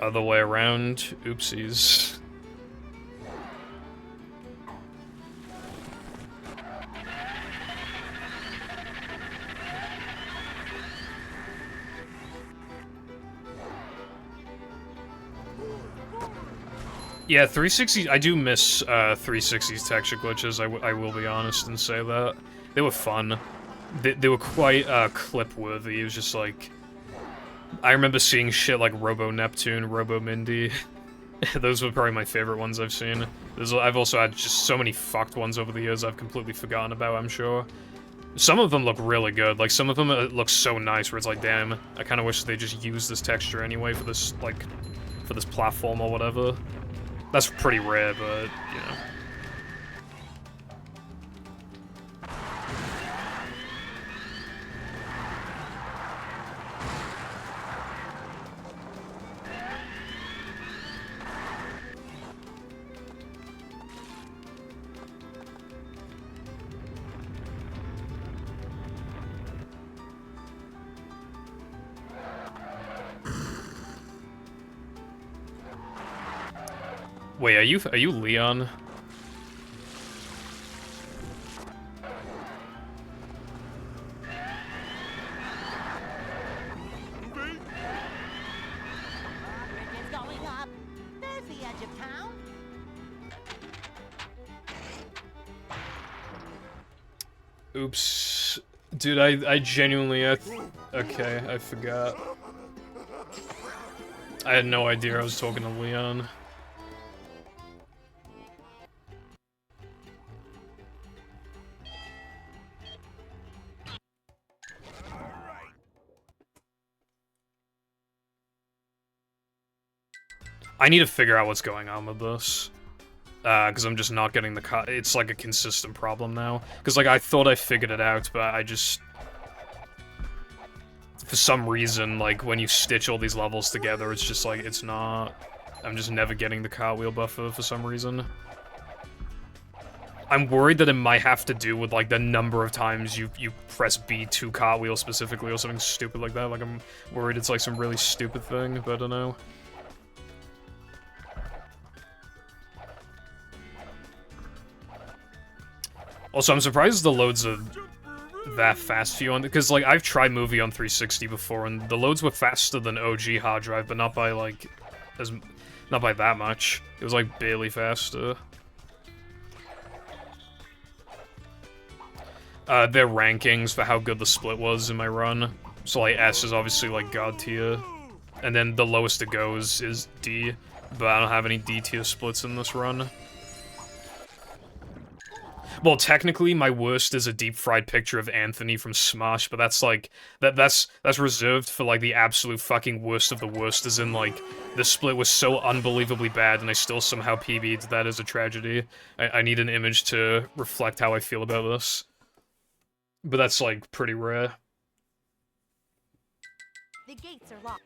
Other way around. Oopsies. Yeah, 360, I do miss 360's texture glitches, I will be honest and say that. They were fun. They were quite clip-worthy. It was just like... I remember seeing shit like Robo Neptune, Robo Mindy. Those were probably my favorite ones I've seen. I've also had just so many fucked ones over the years I've completely forgotten about, I'm sure. Some of them look really good. Like, some of them look so nice where it's like, damn, I kind of wish they just used this texture anyway for this, like, for this platform or whatever. That's pretty rare, but, you know. Wait, are you Leon? Bridge is going up. There's the edge of town. Oops. Dude, I genuinely, okay, I forgot. I had no idea I was talking to Leon. I need to figure out what's going on with this. Because I'm just not getting the it's like a consistent problem now. Because, like, I thought I figured it out, but I just... For some reason, like, when you stitch all these levels together, it's just like, it's not... I'm just never getting the cartwheel buffer for some reason. I'm worried that it might have to do with, like, the number of times you press B to cartwheel specifically, or something stupid like that. Like, I'm worried it's, like, some really stupid thing, but I don't know. Also, I'm surprised the loads are that fast for you on, because, like, I've tried Movie on 360 before, and the loads were faster than OG hard drive, but not by, like, not by that much. It was, like, barely faster. Their rankings for how good the split was in my run. So, like, S is obviously, like, God tier, and then the lowest it goes is D, but I don't have any D tier splits in this run. Well, technically, my worst is a deep-fried picture of Anthony from Smosh, but that's, like, that's reserved for, like, the absolute fucking worst of the worst, as in, like, the split was so unbelievably bad, and I still somehow PB'd. That is a tragedy. I need an image to reflect how I feel about this. But that's, like, pretty rare. The gates are locked.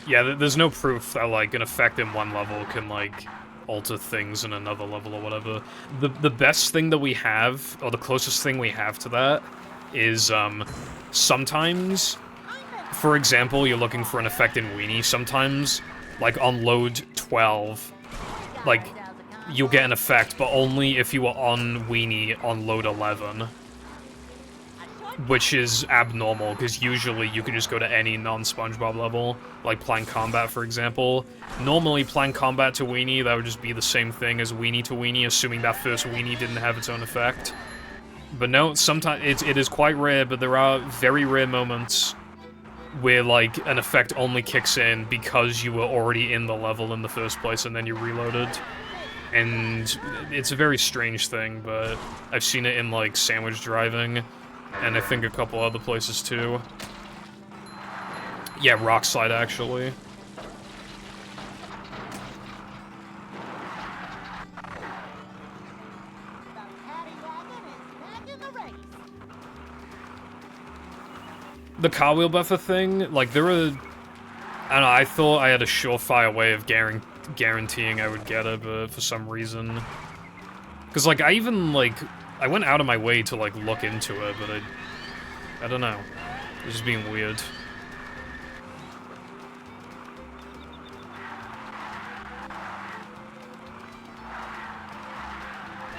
Yeah, there's no proof that, like, an effect in one level can, like, alter things in another level or whatever. The best thing that we have, or the closest thing we have to that, is, sometimes, for example, you're looking for an effect in Weenie, sometimes, like, on load 12, like, you'll get an effect, but only if you are on Weenie on load 11. Which is abnormal, because usually you can just go to any non-SpongeBob level, like Plank Combat, for example. Normally, Plank Combat to Weenie, that would just be the same thing as Weenie to Weenie, assuming that first Weenie didn't have its own effect. But no, sometimes it is quite rare, but there are very rare moments where, like, an effect only kicks in because you were already in the level in the first place, and then you reloaded. And it's a very strange thing, but I've seen it in, like, Sandwich Driving, and I think a couple other places too. Yeah, Rock Slide, actually. The cartwheel buffer thing, like, there are... I don't know, I thought I had a surefire way of guaranteeing I would get it, but for some reason... Because, like, I even, like... I went out of my way to, like, look into it, but I don't know. It's just being weird.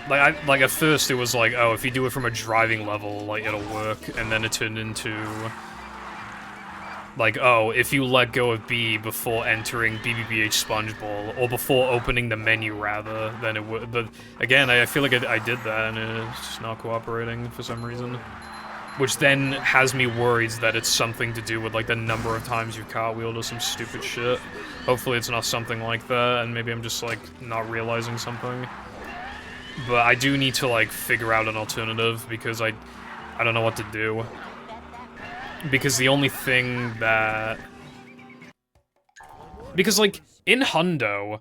Like, at first it was like, oh, if you do it from a driving level, like, it'll work, and then it turned into... Like, oh, if you let go of B before entering BBBH Sponge Ball, or before opening the menu, rather, then it would. But, again, I feel like I did that, and it's just not cooperating for some reason. Which then has me worried that it's something to do with, like, the number of times you've cartwheeled or some stupid shit. Hopefully it's not something like that, and maybe I'm just, like, not realizing something. But I do need to, like, figure out an alternative, because I don't know what to do. Because the only thing that... Because, like, in Hundo,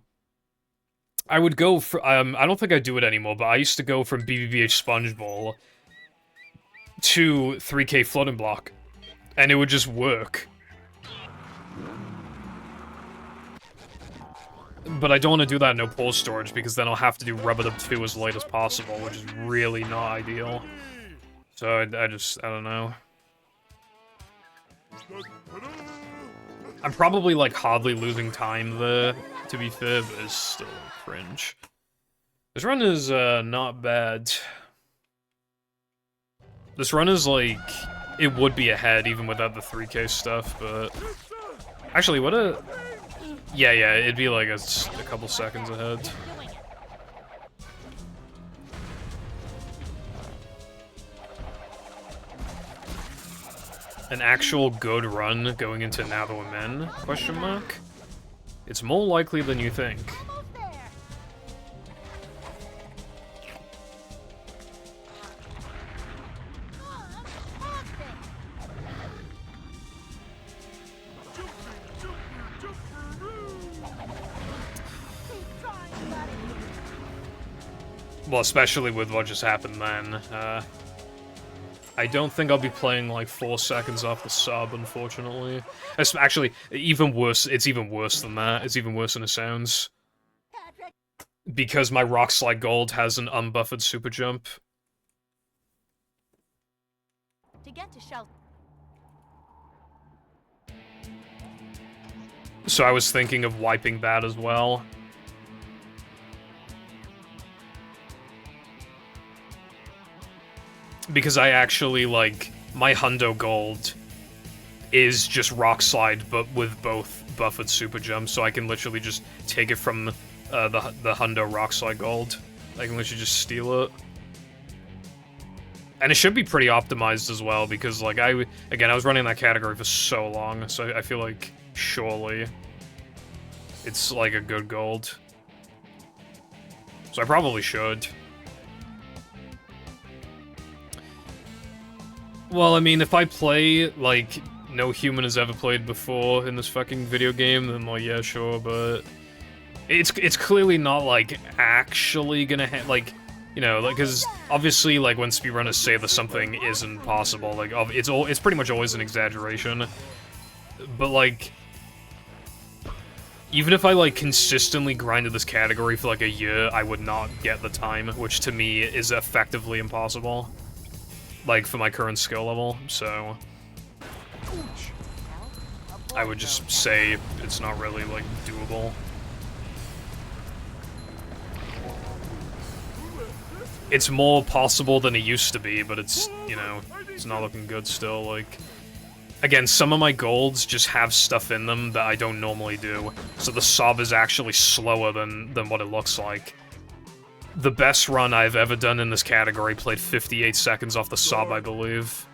I would go for... I don't think I do it anymore, but I used to go from BBBH Sponge Ball to 3K Floating Block, and it would just work. But I don't want to do that in no pause storage, because then I'll have to do Rub-a-Dub 2 as late as possible, which is really not ideal. So I don't know. I'm probably, like, hardly losing time there, to be fair, but it's still cringe. This run is, not bad. This run is, like, it would be ahead, even without the 3K stuff, but... Actually, what a... Yeah, it'd be, like, a couple seconds ahead. An actual good run going into Now That We're Men? Question mark? It's more likely than you think. Well, especially with what just happened then. I don't think I'll be playing like 4 seconds off the sub, unfortunately. It's actually, even worse, it's even worse than that. It's even worse than it sounds. Because my Rock Slide Gold has an unbuffered super jump. To get to shelter. So I was thinking of wiping that as well. Because I actually, like, my Hundo Gold is just Rock Slide, but with both buffered super jumps, so I can literally just take it from the Hundo Rock Slide Gold. I can literally just steal it. And it should be pretty optimized as well, because, like, I was running that category for so long, so I feel like, surely, it's, like, a good gold. So I probably should. Well, I mean, if I play, like, no human has ever played before in this fucking video game, then, like, yeah, sure, but... It's clearly not, like, actually gonna like, you know, like, because obviously, like, when speedrunners say that something isn't possible, like, it's pretty much always an exaggeration. But, like... Even if I, like, consistently grinded this category for, like, a year, I would not get the time, which to me is effectively impossible. Like, for my current skill level, so... I would just say it's not really, like, doable. It's more possible than it used to be, but it's, you know, it's not looking good still, like... Again, some of my golds just have stuff in them that I don't normally do, so the sob is actually slower than what it looks like. The best run I've ever done in this category played 58 seconds off the sub, I believe.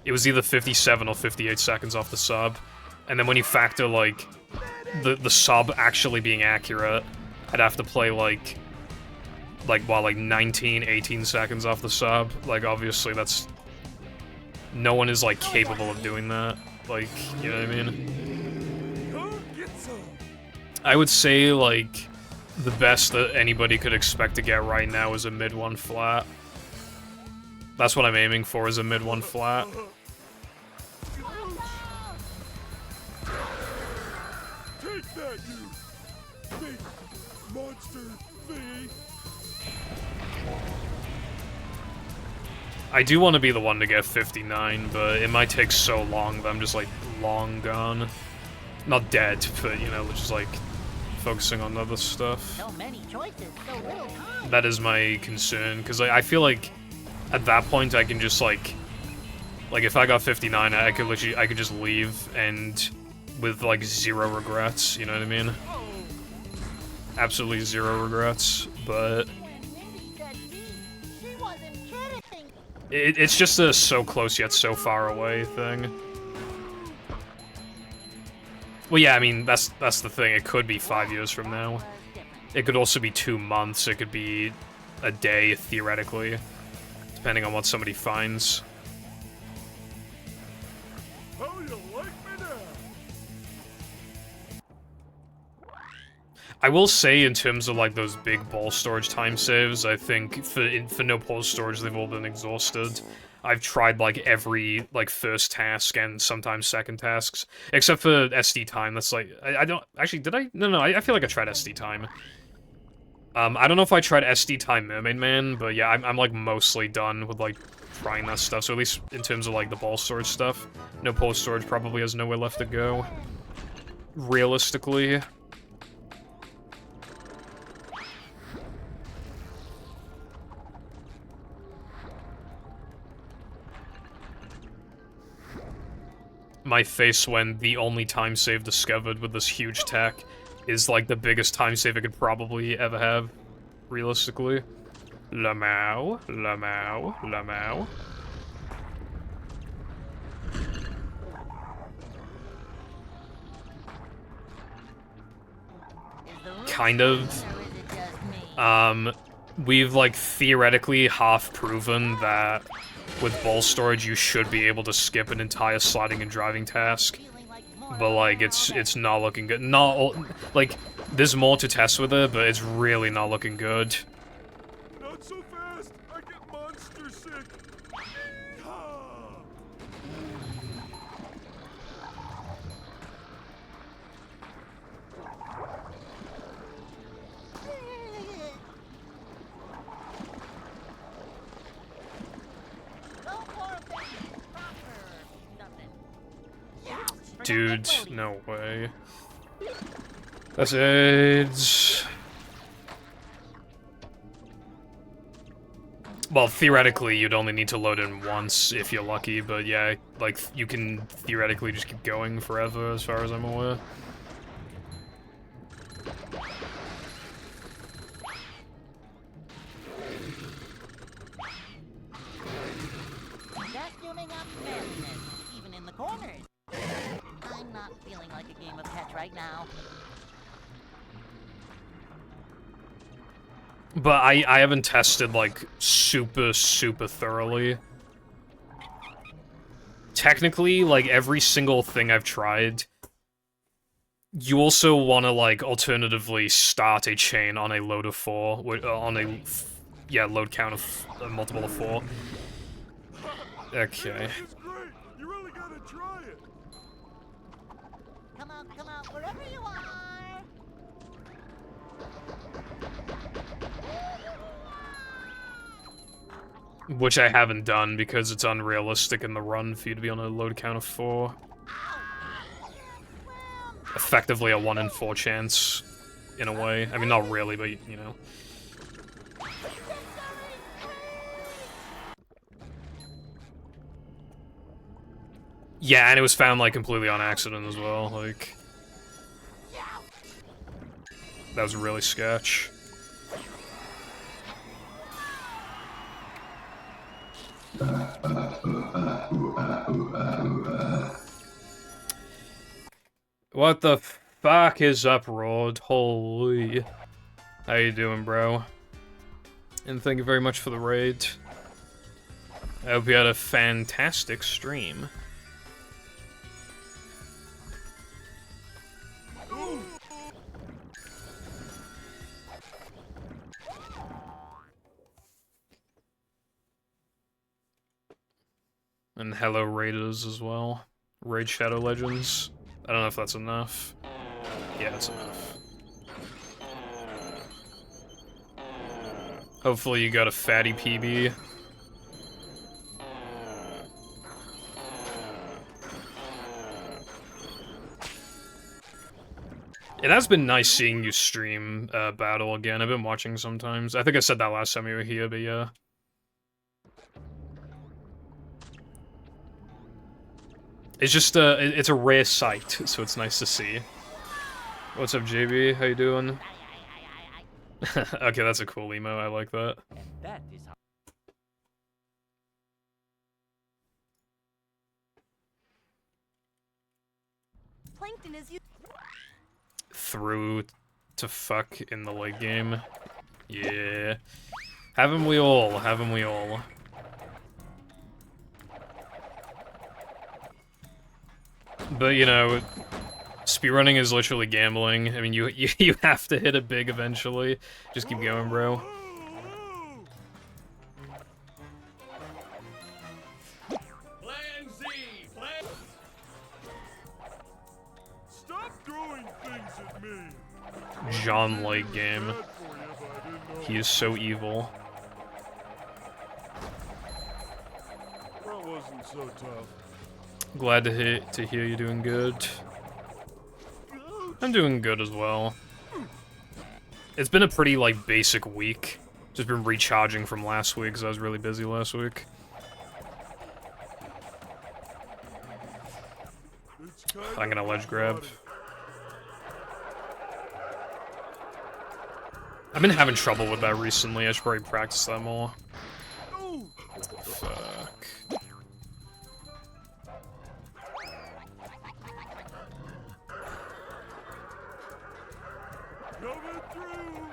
It was either 57 or 58 seconds off the sub. And then when you factor, like, the sub actually being accurate, I'd have to play, like 19, 18 seconds off the sub. Like, obviously, that's... No one is, like, capable of doing that. Like, you know what I mean? I would say, like... The best that anybody could expect to get right now is a mid-1 flat. That's what I'm aiming for, is a mid-1 flat. Take that, you big monster thing. I do want to be the one to get 59, but it might take so long that I'm just, like, long gone. Not dead, but, you know, just, like... focusing on other stuff. So many choices, so little time. That is my concern, because I feel like at that point I can just like if I got 59, I could just leave and with like 0 regrets, you know what I mean? Absolutely 0 regrets, but it's just a so close yet so far away thing. Well, yeah, I mean, that's the thing. It could be 5 years from now. It could also be 2 months. It could be a day, theoretically. Depending on what somebody finds. How you like me now? I will say, in terms of, like, those big ball storage time saves, I think for no pause storage, they've all been exhausted. I've tried like every like first task and sometimes second tasks, except for SD time. That's like I don't actually did I? No, I feel like I tried SD time. I don't know if I tried SD time Mermaid Man, but yeah, I'm like mostly done with like trying that stuff. So at least in terms of like the ball storage stuff, no ball storage probably has nowhere left to go. Realistically. My face when the only time save discovered with this huge tech is like the biggest time save I could probably ever have, realistically. Lamau, Lamau, Lamau. Kind of. We've like theoretically half proven that with ball storage you should be able to skip an entire sliding and driving task. But like it's not looking good. Not like there's more to test with it, but it's really not looking good. Not so fast! I get monster sick! Dude, no way. That's AIDS. Well, theoretically, you'd only need to load in once if you're lucky, but yeah, like, you can theoretically just keep going forever, as far as I'm aware. Vacuuming up madness, even in the corners. I'm not feeling like a game of catch right now. But I haven't tested, like, super thoroughly. Technically, like, every single thing I've tried, you also want to, like, alternatively start a chain on a load of 4, on a, yeah, load count of a multiple of 4. Okay. It's great! You really gotta try it! Come out, wherever you are! Which I haven't done because it's unrealistic in the run for you to be on a load count of 4. Effectively a 1 in 4 chance, in a way. I mean, not really, but, you know. Yeah, and it was found, like, completely on accident as well, like... That was really sketch. What the fuck is up, Rod? Holy. How you doing, bro? And thank you very much for the raid. I hope you had a fantastic stream. And hello, Raiders, as well. Raid Shadow Legends. I don't know if that's enough. Yeah, that's enough. Hopefully you got a fatty PB. It has been nice seeing you stream Battle again. I've been watching sometimes. I think I said that last time you were here, but yeah. It's just it's a rare sight, so it's nice to see. What's up, JB? How you doing? Okay, that's a cool emo. I like that. That is how Plankton is Through to fuck in the late game. Yeah. Haven't we all? Haven't we all? But, you know, speedrunning is literally gambling. I mean, you have to hit it big eventually. Just keep going, bro. John like game. He is so evil. That wasn't so tough. Glad to hear you're doing good. I'm doing good as well. It's been a pretty, like, basic week. Just been recharging from last week, because I was really busy last week. I'm gonna ledge grab. I've been having trouble with that recently. I should probably practice that more. Fuck. Coming through.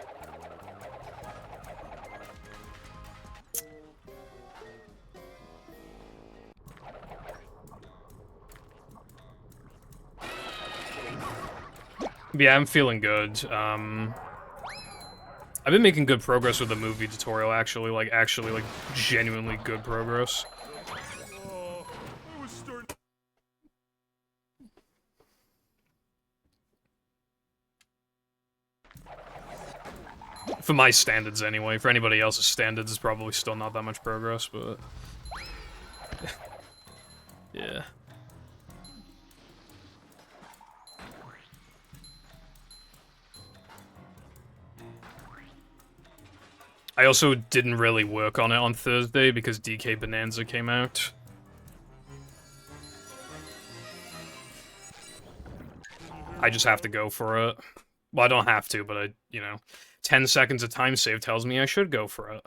Yeah, I'm feeling good. I've been making good progress with the movie tutorial, actually, like, genuinely good progress. Oh, I was starting. For my standards, anyway. For anybody else's standards, it's probably still not that much progress, but... yeah. I also didn't really work on it on Thursday because DK Bonanza came out. I just have to go for it. Well, I don't have to, but I, you know, 10 seconds of time save tells me I should go for it.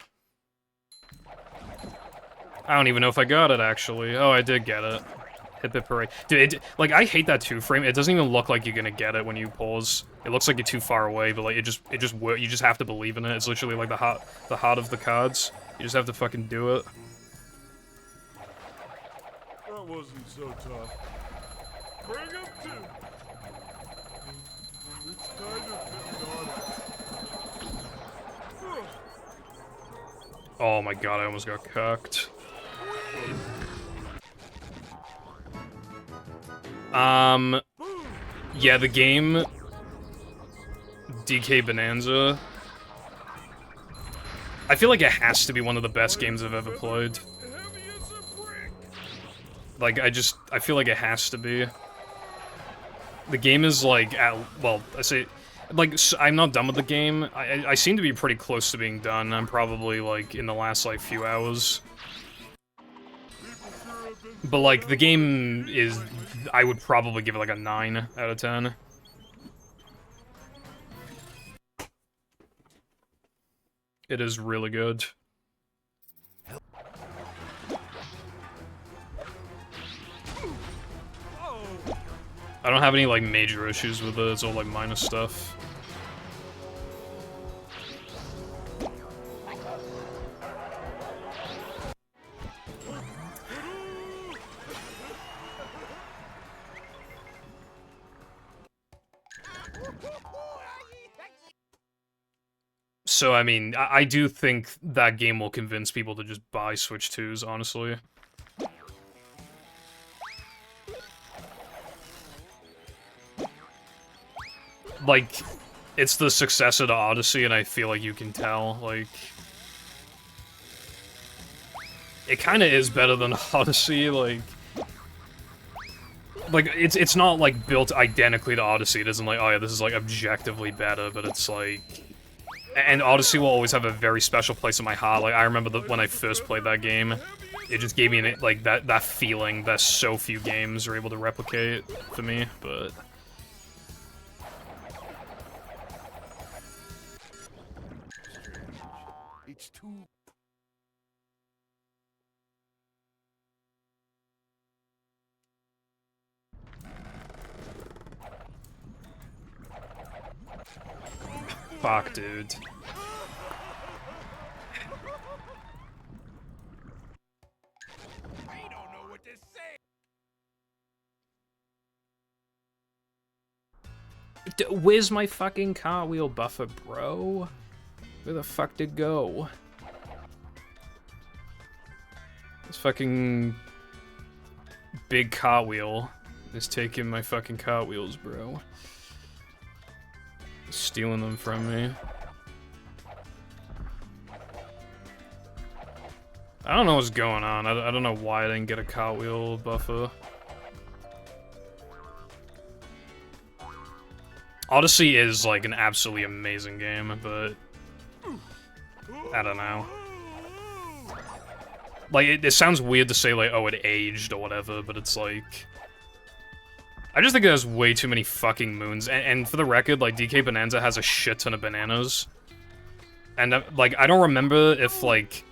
I don't even know if I got it, actually. Oh, I did get it. Hit the parade. Dude, like, I hate that 2-frame. It doesn't even look like you're gonna get it when you pause. It looks like you're too far away, but, like, you just have to believe in it. It's literally like the heart of the cards. You just have to fucking do it. That wasn't so tough. Bring him to. It's kind of hypnotic. Oh my god, I almost got cucked. Yeah, the game DK Bonanza, I feel like it has to be one of the best games I've ever played. Like, I feel like it has to be. The game is, like, well, I say, like, I'm not done with the game. I seem to be pretty close to being done. I'm probably, like, in the last, like, few hours. But, like, the game is, I would probably give it, like, a 9 out of 10. It is really good. I don't have any, like, major issues with it. It's all, like, minor stuff. So, I mean, I do think that game will convince people to just buy Switch 2s, honestly. Like, it's the successor to Odyssey, and I feel like you can tell, like... It kinda is better than Odyssey, like... Like, it's not, like, built identically to Odyssey. It isn't like, oh yeah, this is, like, objectively better, but it's, like... And Odyssey will always have a very special place in my heart. Like, I remember when I first played that game, it just gave me, like, that feeling that so few games are able to replicate for me, but... It's too. Fuck, dude. I don't know what to say. Where's my fucking cartwheel buffer, bro? Where the fuck did it go? This fucking big cartwheel is taking my fucking cartwheels, bro. stealing them from me. I don't know what's going on. I don't know why I didn't get a cartwheel buffer. Odyssey is like an absolutely amazing game, but I don't know. Like, it sounds weird to say, like, oh, it aged or whatever, but it's like... I just think it has way too many fucking moons, and for the record, like, DK Bonanza has a shit ton of bananas. And, like, I don't remember if, like,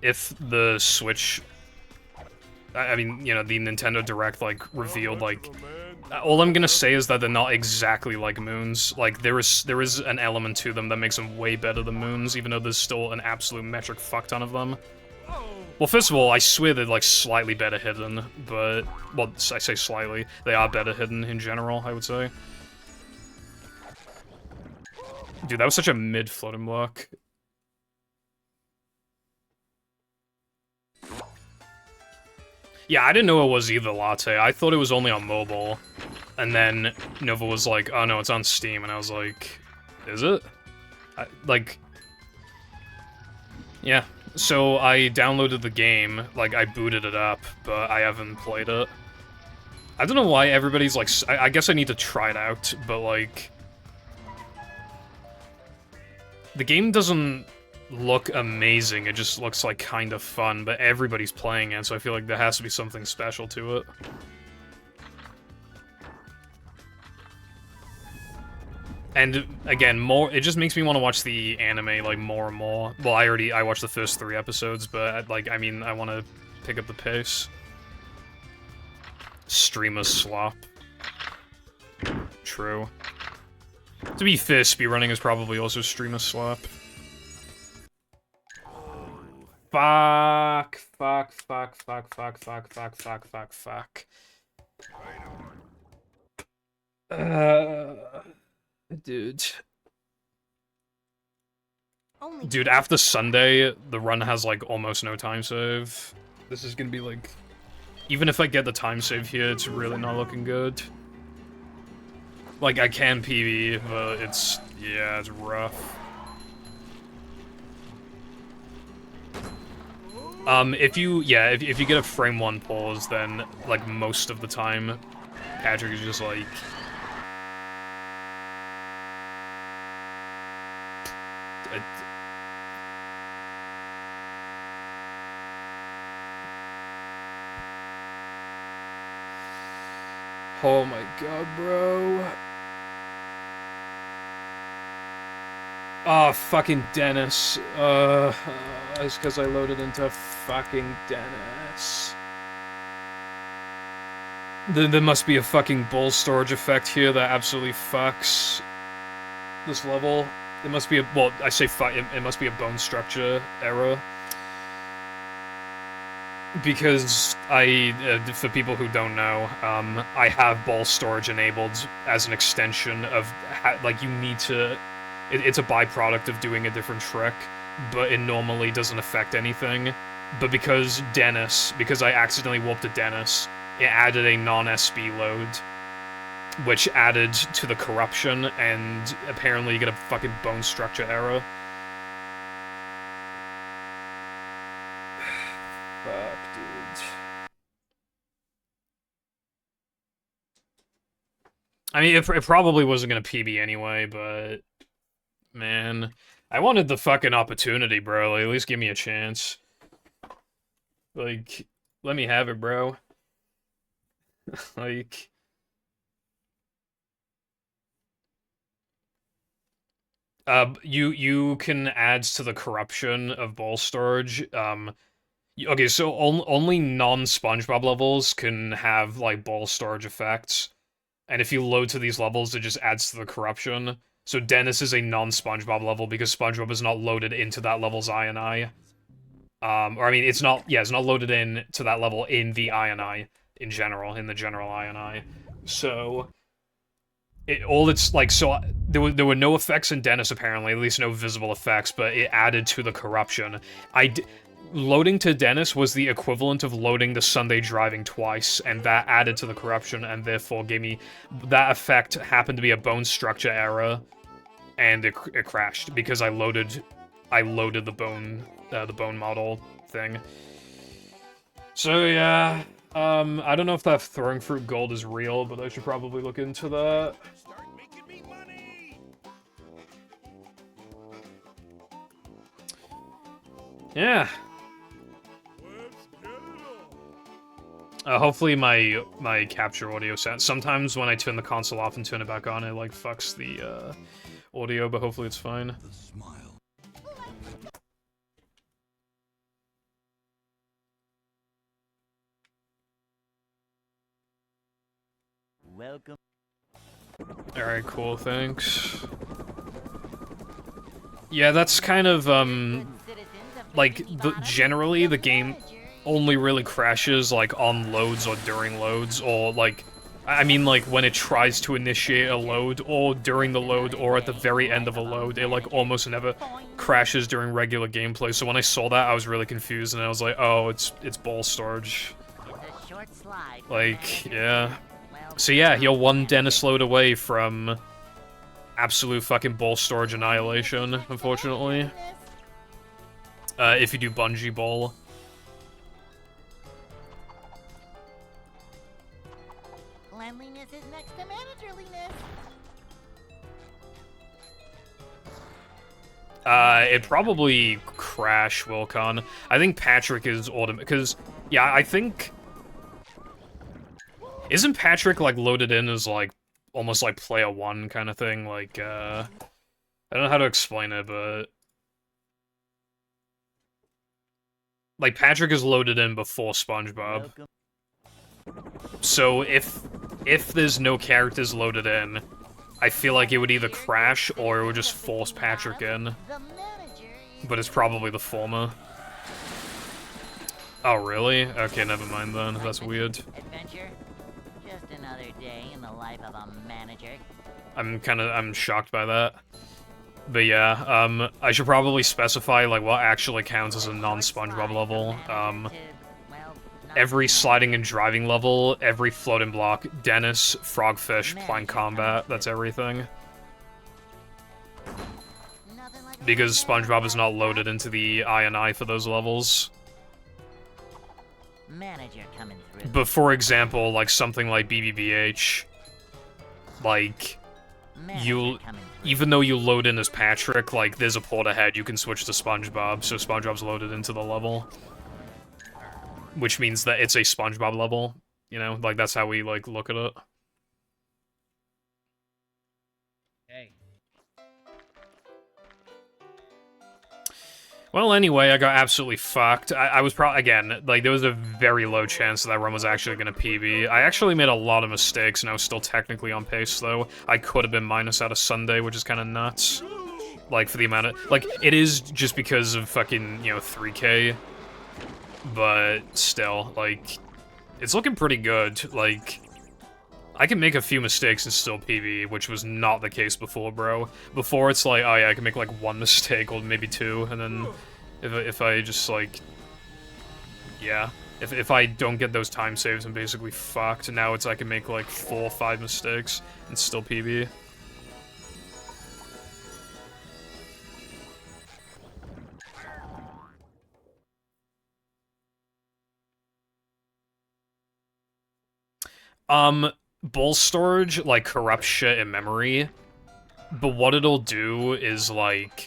if the Switch... I mean, you know, the Nintendo Direct, like, revealed, like... All I'm gonna say is that they're not exactly like moons. Like, there is an element to them that makes them way better than moons, even though there's still an absolute metric fuck ton of them. Well, first of all, I swear they're, like, slightly better hidden, but... Well, I say slightly. They are better hidden in general, I would say. Dude, that was such a mid-floating block. Yeah, I didn't know it was either, Latte. I thought it was only on mobile. And then Nova was like, oh no, it's on Steam. And I was like, is it? Yeah. So I downloaded the game, like, I booted it up, but I haven't played it. I don't know why everybody's like, I guess I need to try it out, but like... The game doesn't look amazing, it just looks like kind of fun, but everybody's playing it, so I feel like there has to be something special to it. And again, it just makes me want to watch the anime, like, more and more. Well, I watched the first 3 episodes, but, like, I mean, I want to pick up the pace. Streamer slop. True. To be fair, speedrunning is probably also streamer slop. Fuck. Dude, after Sunday, the run has, like, almost no time save. This is gonna be, like... Even if I get the time save here, it's really not looking good. Like, I can PB, but it's... yeah, it's rough. If you get a frame 1 pause, then, like, most of the time, Patrick is just, like... Oh my god, bro. Oh, fucking Dennis. It's because I loaded into fucking Dennis. There must be a fucking bull storage effect here that absolutely fucks this level. It must be a, well, I say fuck, it must be a bone structure error. Because for people who don't know, I have ball storage enabled as an extension of, like, you need to, it's a byproduct of doing a different trick, but it normally doesn't affect anything. But because I accidentally warped to Dennis, it added a non-SB load, which added to the corruption, and apparently you get a fucking bone structure error. Fuck, dude. I mean, it probably wasn't gonna PB anyway, but... Man, I wanted the fucking opportunity, bro. Like, at least give me a chance. Like, let me have it, bro. Like... You can add to the corruption of ball storage, okay, so only non-SpongeBob levels can have, like, ball storage effects. And if you load to these levels, it just adds to the corruption. So Dennis is a non-SpongeBob level because SpongeBob is not loaded into that level's INI. Or I mean, it's not loaded in to that level in the INI, in the general INI. So... there were no effects in Dennis, apparently, at least no visible effects, but it added to the corruption. Loading to Dennis was the equivalent of loading the Sunday driving twice, and that added to the corruption, and therefore gave me... That effect happened to be a bone structure error, and it crashed because I loaded the bone model thing. So yeah, I don't know if that throwing fruit gold is real, but I should probably look into that. Start making me money! Yeah. Let's get it on! Hopefully my capture audio sound. Sometimes when I turn the console off and turn it back on, it like fucks the audio, but hopefully it's fine. The smile. Welcome. Alright, cool, thanks. Yeah, that's kind of, like, generally the game only really crashes, like, on loads or during loads, or, like, I mean, like, when it tries to initiate a load, or during the load, or at the very end of a load, it, like, almost never crashes during regular gameplay, so when I saw that, I was really confused, and I was like, oh, it's ball storage. It's a short slide. Like, yeah. So yeah, you're one Dennis load away from absolute fucking ball storage annihilation, unfortunately. If you do Bungee Ball. Cleanliness is next to managerliness. It'd probably crash Wilcon. I think Patrick is automatic, because, yeah, I think... Isn't Patrick, like, loaded in as, like, almost like player one kind of thing? Like, I don't know how to explain it, but... Like, Patrick is loaded in before SpongeBob. So, if there's no characters loaded in, I feel like it would either crash or it would just force Patrick in. But it's probably the former. Oh, really? Okay, never mind then. That's weird. Adventure? Just another day in the life of a manager. I'm shocked by that. But yeah, I should probably specify, like, what actually counts as a non-SpongeBob level. Every sliding and driving level, every floating block, Dennis, Frogfish, Plank Combat, that's everything. Because SpongeBob is not loaded into the I for those levels. Manager coming through. But for example, like something like BBBH, like, even though you load in as Patrick, like, there's a port ahead, you can switch to SpongeBob, so SpongeBob's loaded into the level. Which means that it's a SpongeBob level, you know? Like, that's how we, like, look at it. Hey. Well, anyway, I got absolutely fucked. I was probably, again, like, there was a very low chance that run was actually gonna PB. I actually made a lot of mistakes, and I was still technically on pace, though. I could have been minus out of Sunday, which is kind of nuts. Like, for the amount of, like, it is just because of fucking, you know, 3K. But still, like, it's looking pretty good. Like, I can make a few mistakes and still PB, which was not the case before, bro. Before, it's like, oh yeah, I can make, like, one mistake, or maybe two, and then if I just, like, yeah. If I don't get those time saves, I'm basically fucked. Now it's I can make, like, 4 or 5 mistakes and still PB. Ball storage, like, corrupts shit in memory, but what it'll do is, like,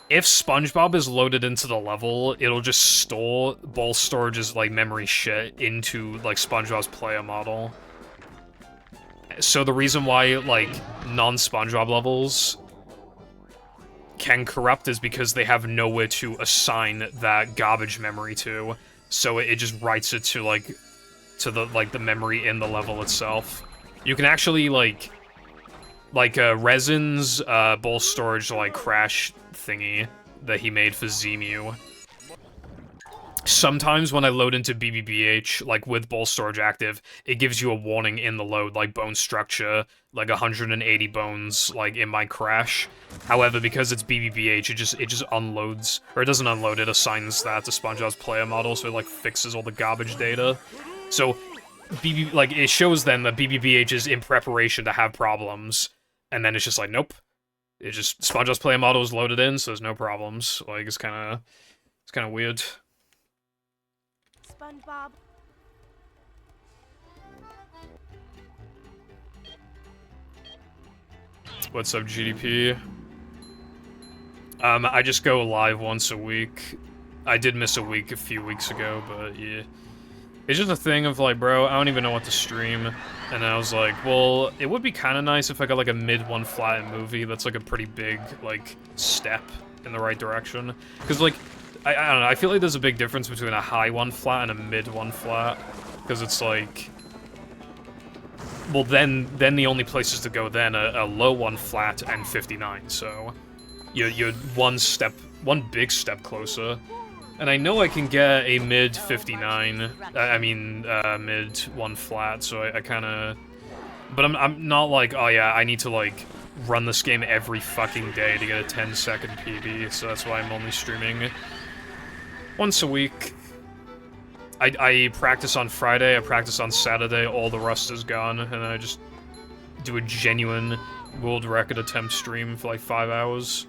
if SpongeBob is loaded into the level, it'll just store ball storage's, like, memory shit into, like, SpongeBob's player model. So the reason why, like, non-SpongeBob levels can corrupt is because they have nowhere to assign that garbage memory to, so it just writes it to, like, to the, like, the memory in the level itself. You can actually, like Resin's, ball storage, like, crash thingy that he made for Zemu. Sometimes when I load into BBBH, like, with ball storage active, it gives you a warning in the load, like, bone structure, like, 180 bones, like, in my crash. However, because it's BBBH, it just unloads, or it doesn't unload, it assigns that to SpongeBob's player model, so it, like, fixes all the garbage data. So, it shows then that BBBH is in preparation to have problems, And then it's just like, nope. It's just SpongeBob's player model is loaded in, so there's no problems. Like, it's kind of weird. SpongeBob. What's up, GDP? I just go live once a week. I did miss a week a few weeks ago, but yeah. It's just a thing of like, bro, I don't even know what to stream. And I was like, well, it would be kind of nice if I got like a mid-1 flat movie that's like a pretty big, like, step in the right direction. Because like, I don't know, I feel like there's a big difference between a high 1 flat and a mid-1 flat. Because it's like, well, then the only places to go then are a low 1 flat and 59, so you're one big step closer. And I know I can get a mid 59, mid 1 flat, so I kind of, but I'm not like, oh yeah, I need to like run this game every fucking day to get a 10-second PB, so that's why I'm only streaming once a week. I practice on Friday, I practice on Saturday, all the rust is gone, and I just do a genuine world record attempt stream for like 5 hours.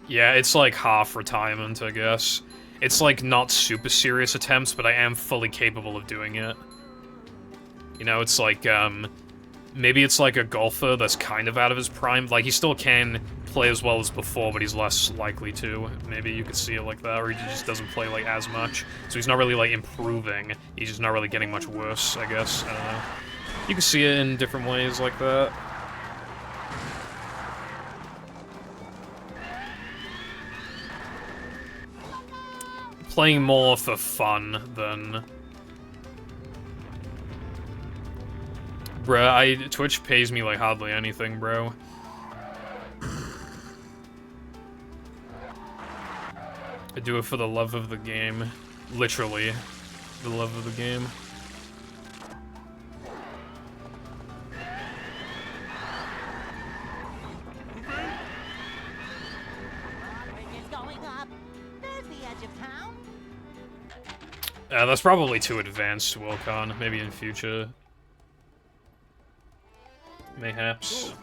Yeah, it's like half retirement, I guess. It's like not super serious attempts, but I am fully capable of doing it. You know, it's like, maybe it's like a golfer that's kind of out of his prime. Like, he still can play as well as before, but he's less likely to. Maybe you could see it like that, or he just doesn't play, like, as much. So he's not really, like, improving. He's just not really getting much worse, I guess. I don't know. You can see it in different ways like that. Playing more for fun than... Bruh, Twitch pays me like hardly anything, bro. I do it for the love of the game. Literally. The love of the game. That's probably too advanced, Wilcon. Maybe in future. Mayhaps.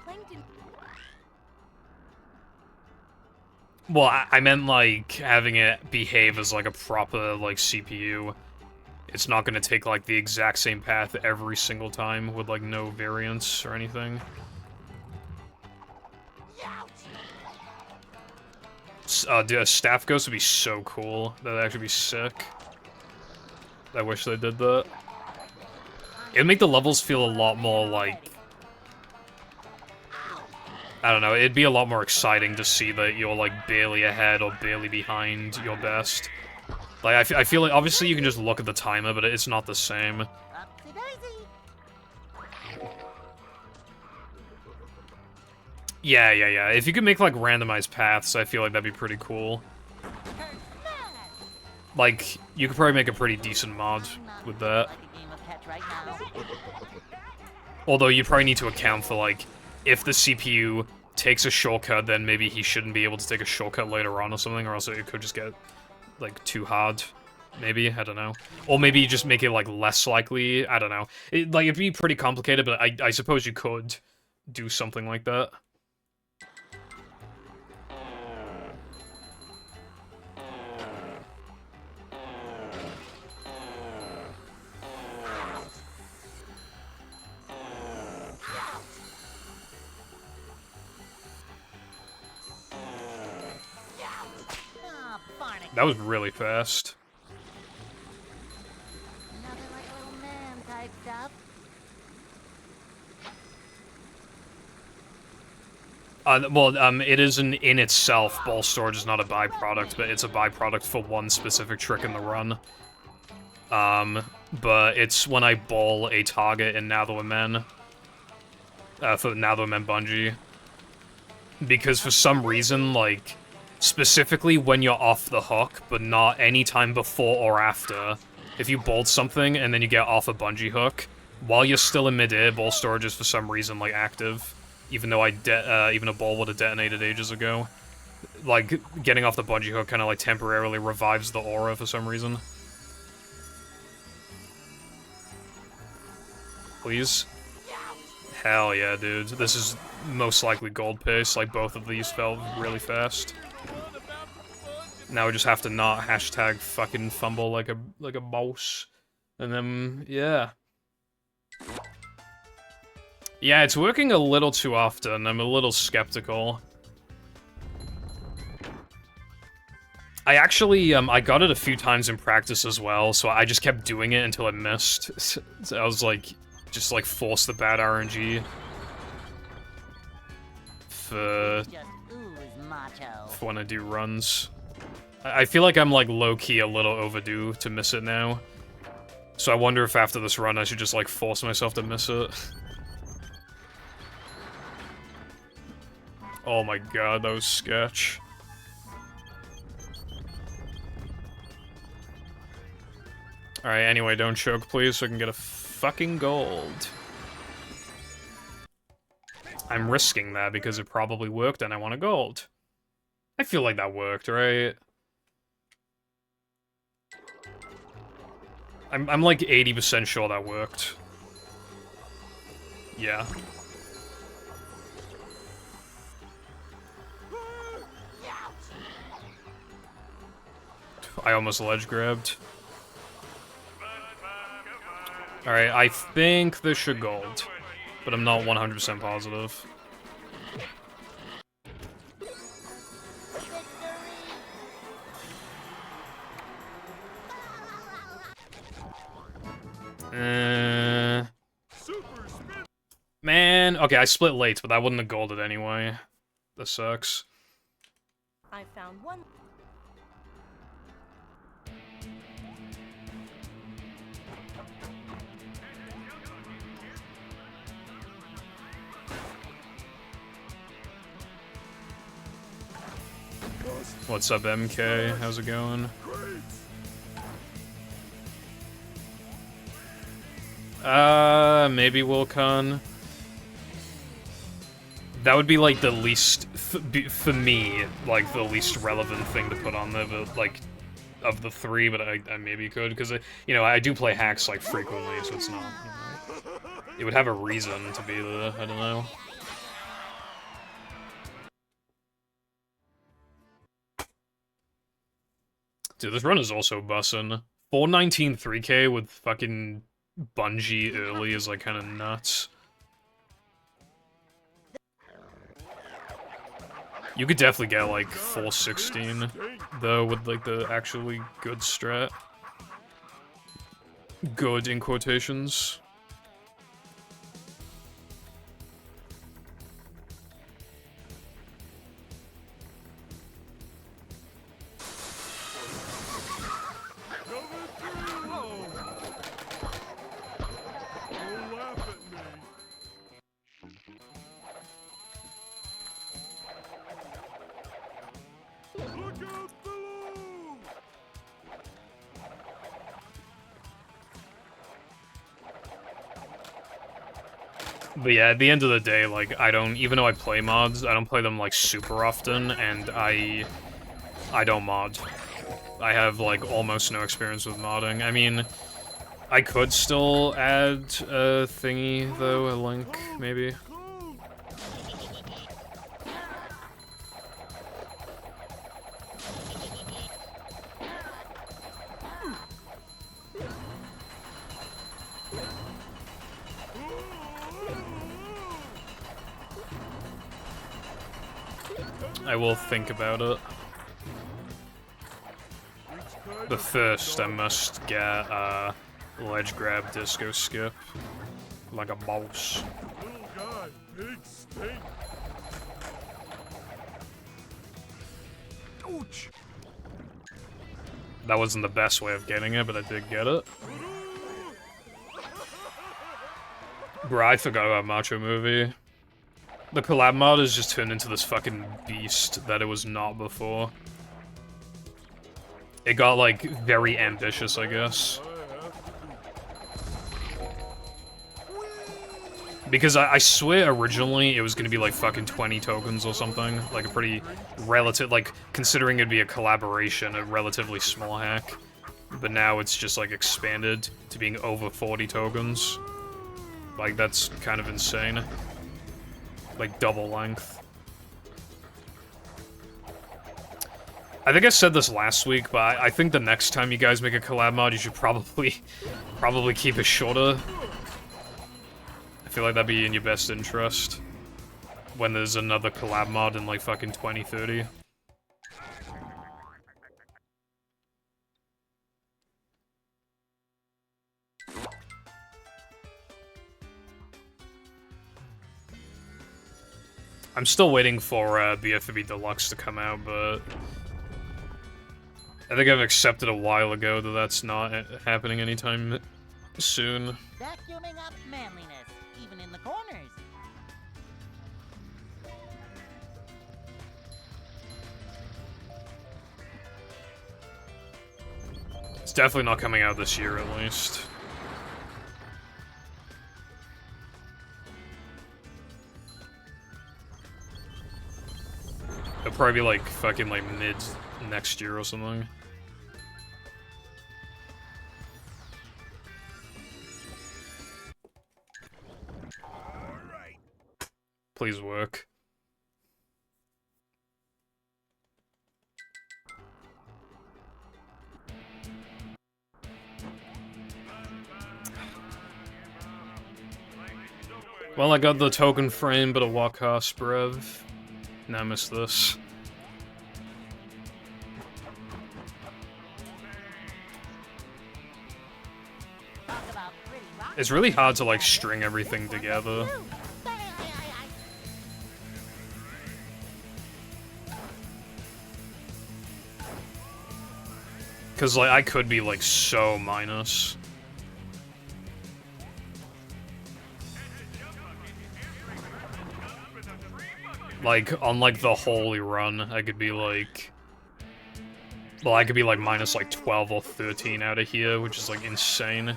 Plankton. Well, I meant, like, having it behave as, like, a proper, like, CPU. It's not gonna take, like, the exact same path every single time with, like, no variance or anything. Dude, a staff ghost would be so cool. That'd actually be sick. I wish they did that. It'd make the levels feel a lot more, like... I don't know, it'd be a lot more exciting to see that you're, like, barely ahead or barely behind your best. Like, I feel like, obviously you can just look at the timer, but it's not the same. Yeah. If you could make, like, randomized paths, I feel like that'd be pretty cool. Like, you could probably make a pretty decent mod with that. Although you probably need to account for, like, if the CPU takes a shortcut, then maybe he shouldn't be able to take a shortcut later on or something, or else it could just get, like, too hard. Maybe, I don't know. Or maybe you just make it, like, less likely, I don't know. It'd be pretty complicated, but I suppose you could do something like that. That was really fast. Nothing like a little man type stuff. It isn't in itself. Ball storage is not a byproduct, but it's a byproduct for one specific trick in the run. But it's when I ball a target in Now That We're Men. For Now That We're Men Bungie. Because for some reason, like... Specifically when you're off the hook, but not any time before or after, if you bolt something and then you get off a bungee hook, while you're still in midair, ball storage is for some reason, like, active. Even though even a ball would have detonated ages ago. Like, getting off the bungee hook kind of, like, temporarily revives the aura for some reason. Please? Hell yeah, dude. This is most likely gold pace, like, both of these fell really fast. Now we just have to not hashtag fucking fumble like a mouse. And then, yeah. Yeah, it's working a little too often. I'm a little skeptical. I actually, I got it a few times in practice as well, so I just kept doing it until I missed. So I was like, just like force the bad RNG. For when I do runs. I feel like I'm like low-key a little overdue to miss it now. So I wonder if after this run I should just like force myself to miss it. Oh my god, that was sketch. Alright, anyway, don't choke please so I can get a fucking gold. I'm risking that because it probably worked and I want a gold. I feel like that worked, right? I'm like 80% sure that worked. Yeah. I almost ledge grabbed. Alright, I think this should gold, but I'm not 100% positive. Man, okay, I split late, but I wouldn't have golded anyway. This sucks. I found one. What's up, MK? How's it going? Maybe Wilcon. That would be, like, the least, for me, like, the least relevant thing to put on there, but, like, of the three, but I maybe could, because, you know, I do play hacks, like, frequently, so it's not, you know, it would have a reason to be there, I don't know. Dude, this run is also bussin'. 419 3K with fucking Bungie early is, like, kinda nuts. You could definitely get, like, 416, though, with, like, the actually good strat. Good, in quotations. But yeah, at the end of the day, like, I don't, even though I play mods, I don't play them, like, super often, and I don't mod. I have, like, almost no experience with modding. I mean, I could still add a thingy, though, a link, maybe. I will think about it. But first, I must get ledge grab disco skip like a boss. Little guy, big stink. Ouch. That wasn't the best way of getting it, but I did get it. Bro, I forgot about Macho Movie. The collab mod has just turned into this fucking beast that it was not before. It got, like, very ambitious, I guess. Because I swear originally it was gonna be like fucking 20 tokens or something. Like a pretty relative, like, considering it'd be a collaboration, a relatively small hack. But now it's just like expanded to being over 40 tokens. Like, that's kind of insane. Like, double length. I think I said this last week, but I think the next time you guys make a collab mod, you should probably keep it shorter. I feel like that'd be in your best interest when there's another collab mod in like fucking 2030. I'm still waiting for BFB Deluxe to come out, but I think I've accepted a while ago that that's not happening anytime soon. Vacuuming up manliness, even in the corners. It's definitely not coming out this year, at least. It'll probably be like fucking like mid next year or something. Please work. Well, I got the token frame, but a Wakas Brev. Now I miss this. It's really hard to, like, string everything together. Because, like, I could be, like, so minus. Like, on, like, the holy run, I could be, like... Well, I could be, like, minus, like, 12 or 13 out of here, which is, like, insane.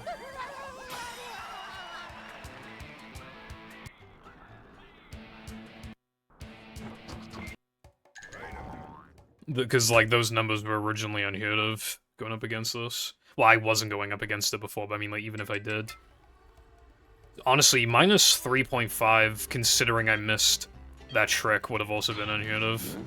Because, like, those numbers were originally unheard of, going up against this. Well, I wasn't going up against it before, but I mean, like, even if I did. Honestly, minus 3.5, considering I missed that trick, would have also been unheard of.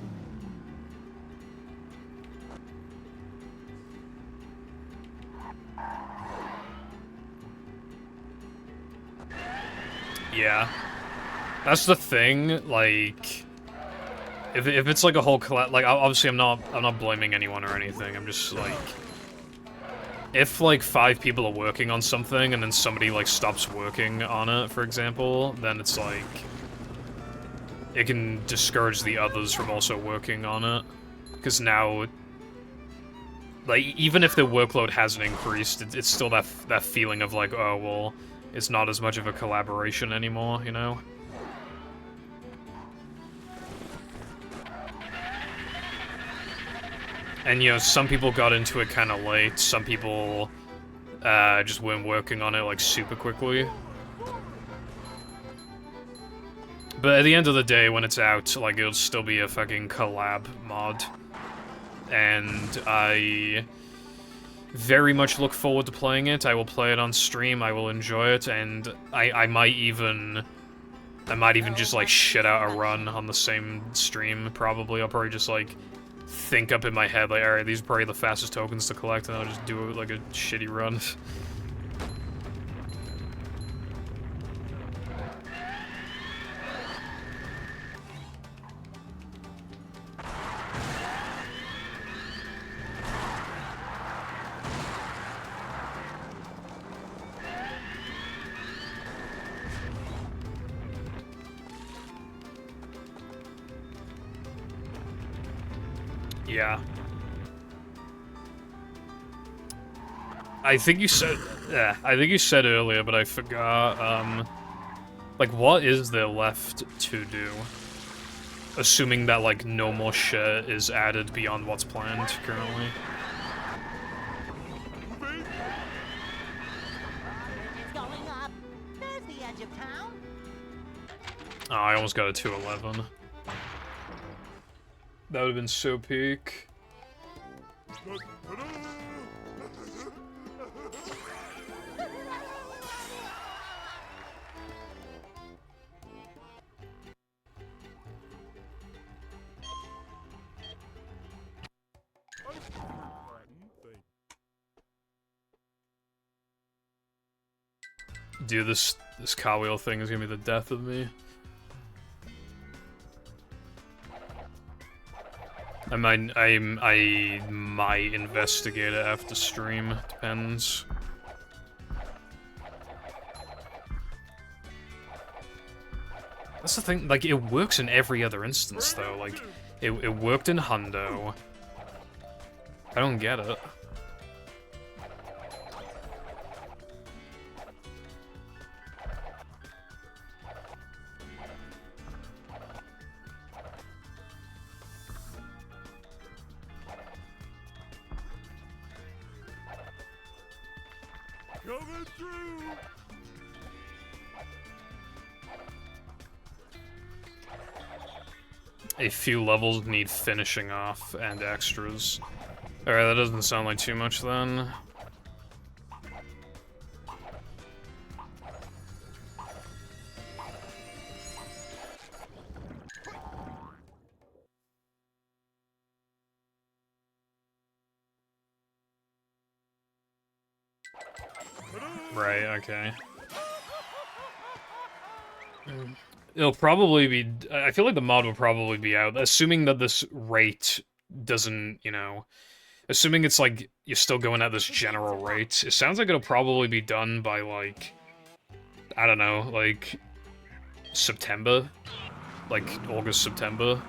Yeah. That's the thing, like... If it's like a whole collab, like obviously I'm not blaming anyone or anything. I'm just like, if like 5 people are working on something and then somebody like stops working on it, for example, then it's like it can discourage the others from also working on it, because now, like, even if the workload hasn't increased, it's still that feeling of like, oh well, it's not as much of a collaboration anymore, you know. And, you know, some people got into it kind of late, some people just weren't working on it, like, super quickly. But at the end of the day, when it's out, like, it'll still be a fucking collab mod. And I very much look forward to playing it. I will play it on stream, I will enjoy it, and I might even just, like, shit out a run on the same stream, probably. I'll probably just, like, think up in my head, like, alright, these are probably the fastest tokens to collect, and I'll just do it like a shitty run. Yeah. I think you said earlier, but I forgot, like, what is there left to do? Assuming that, like, no more shit is added beyond what's planned currently. It's going up. There's the edge of town. Oh, I almost got a 211. That would have been so peak. Dude, this car wheel thing is gonna be the death of me. I might investigate it after stream. Depends. That's the thing. Like, it works in every other instance, though. Like, it worked in Hundo. I don't get it. Coming through! A few levels need finishing off and extras. Alright, that doesn't sound like too much then. Right, okay. It'll probably be... I feel like the mod will probably be out, assuming that this rate doesn't, you know... Assuming it's like, you're still going at this general rate, it sounds like it'll probably be done by, like... I don't know, like... September? Like, August, September?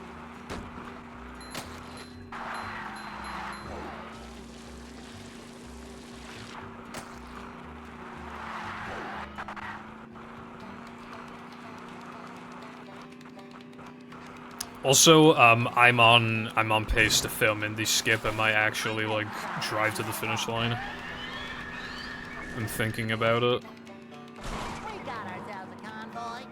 Also, I'm on pace to film Indie Skip. I might actually, like, drive to the finish line. I'm thinking about it. We got ourselves a convoy.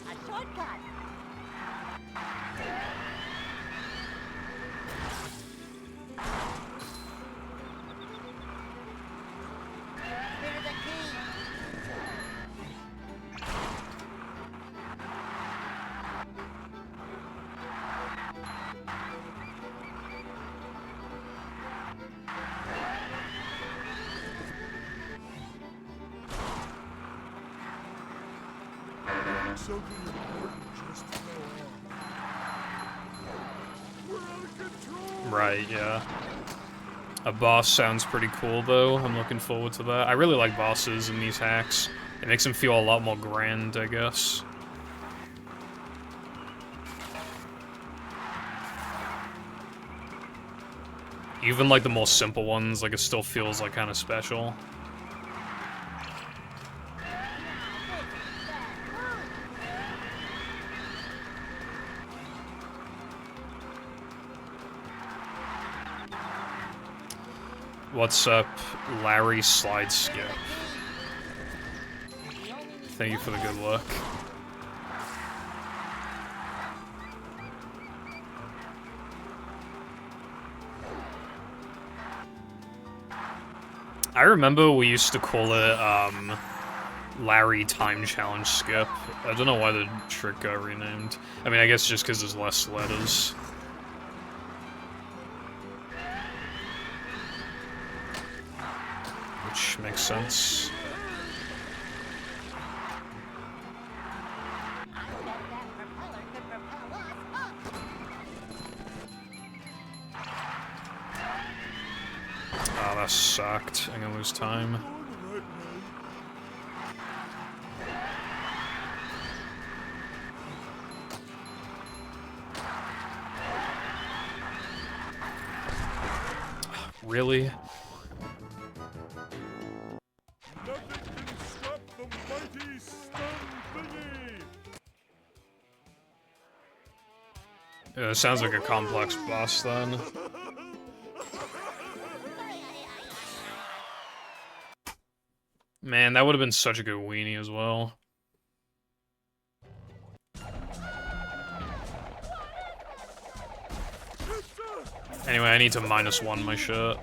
A shortcut. Here's the key. Something important just to know of. We're out of control! Right, yeah. A boss sounds pretty cool, though. I'm looking forward to that. I really like bosses in these hacks. It makes them feel a lot more grand, I guess. Even, like, the more simple ones, like, it still feels, like, kind of special. What's up, Larry Slide Skip? Thank you for the good luck. I remember we used to call it, Larry Time Challenge Skip. I don't know why the trick got renamed. I mean, I guess just because there's less letters. Which makes sense. I bet that propeller could propel us up. Oh, that sucked. I'm gonna lose time. Going the right way. Really? Nothing can stop the mighty stun thingy! Yeah, it sounds like a complex boss then. Man, that would have been such a good weenie as well. Anyway, I need to -1 my shirt.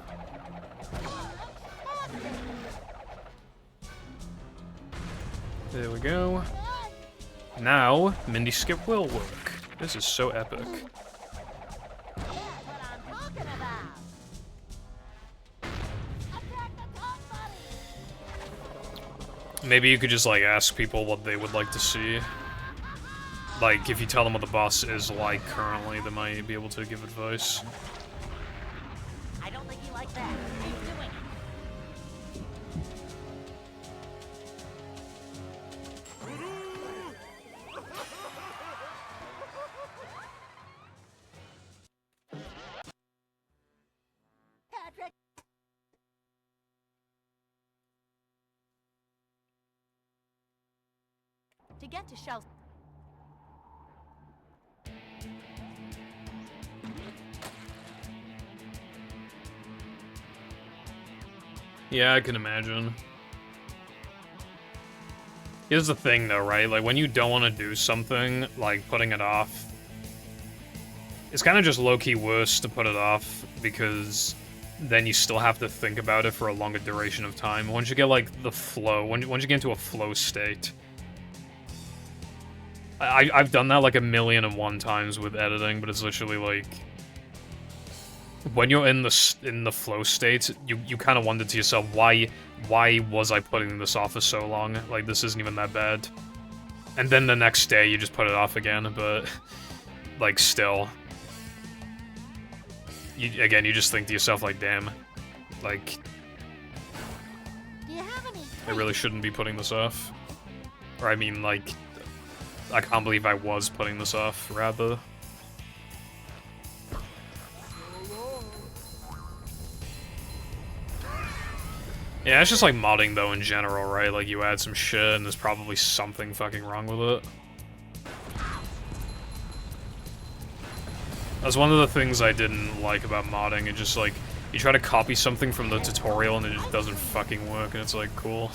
There we go. Now, Mindy Skip will work. This is so epic. That's what I'm talking about. Attack the top buddy. Maybe you could just, like, ask people what they would like to see. Like, if you tell them what the boss is like currently, they might be able to give advice. I don't think you like that. Keep doing it. Patrick. To get to Shell. Yeah, I can imagine. Here's the thing, though, right? Like, when you don't want to do something, like putting it off, it's kind of just low-key worse to put it off, because then you still have to think about it for a longer duration of time. Once you get, like, the flow, once you get into a flow state... I've done that, like, 1,000,001 times with editing, but it's literally, like... When you're in the flow state, you kind of wonder to yourself, why was I putting this off for so long? Like, this isn't even that bad. And then the next day, you just put it off again, but... Like, still... Again, you just think to yourself, like, damn. Like... Do you have any? I really shouldn't be putting this off. Or, I mean, like... I can't believe I was putting this off, rather. Yeah, it's just like modding, though, in general, right? Like, you add some shit, and there's probably something fucking wrong with it. That's one of the things I didn't like about modding. It just, like, you try to copy something from the tutorial, and it just doesn't fucking work, and it's like, cool.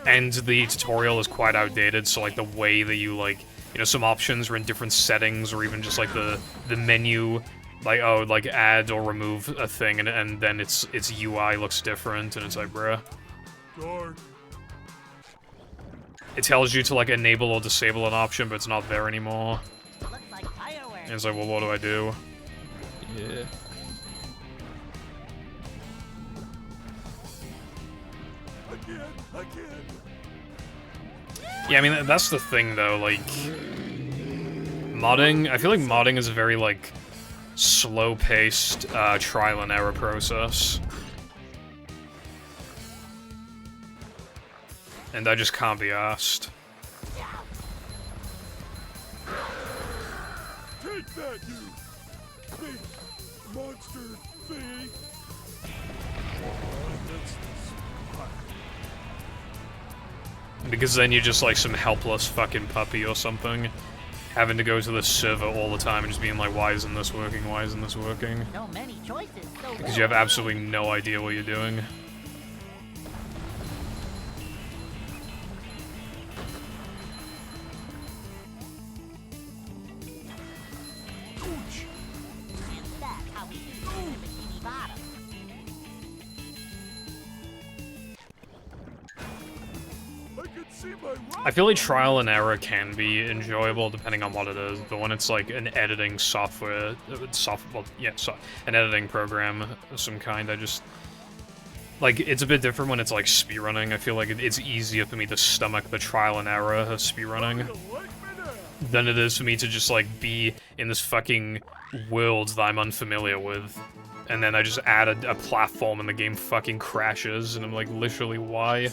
And the tutorial is quite outdated, so, like, the way that you, like, you know, some options are in different settings, or even just, like, the menu... Like, oh, like, add or remove a thing, and then its UI looks different, and it's like, bruh. It tells you to, like, enable or disable an option, but it's not there anymore. Looks like fireworks. And it's like, well, what do I do? Yeah. Yeah, I mean, that's the thing, though, like... Modding, I feel like modding is a very, like... slow-paced trial and error process. And I just can't be asked. Take that, you big monster thing! Because then you're just like some helpless fucking puppy or something. Having to go to the server all the time and just being like, why isn't this working? Why isn't this working? So many choices. So Because you have absolutely no idea what you're doing. And that's how we do it in Bikini Bottom. I can see my I feel like trial and error can be enjoyable depending on what it is, but when it's like an editing software, an editing program of some kind, I just... Like, it's a bit different when it's like speedrunning. I feel like it's easier for me to stomach the trial and error of speedrunning than it is for me to just like be in this fucking world that I'm unfamiliar with. And then I just add a platform and the game fucking crashes, and I'm like, literally, why?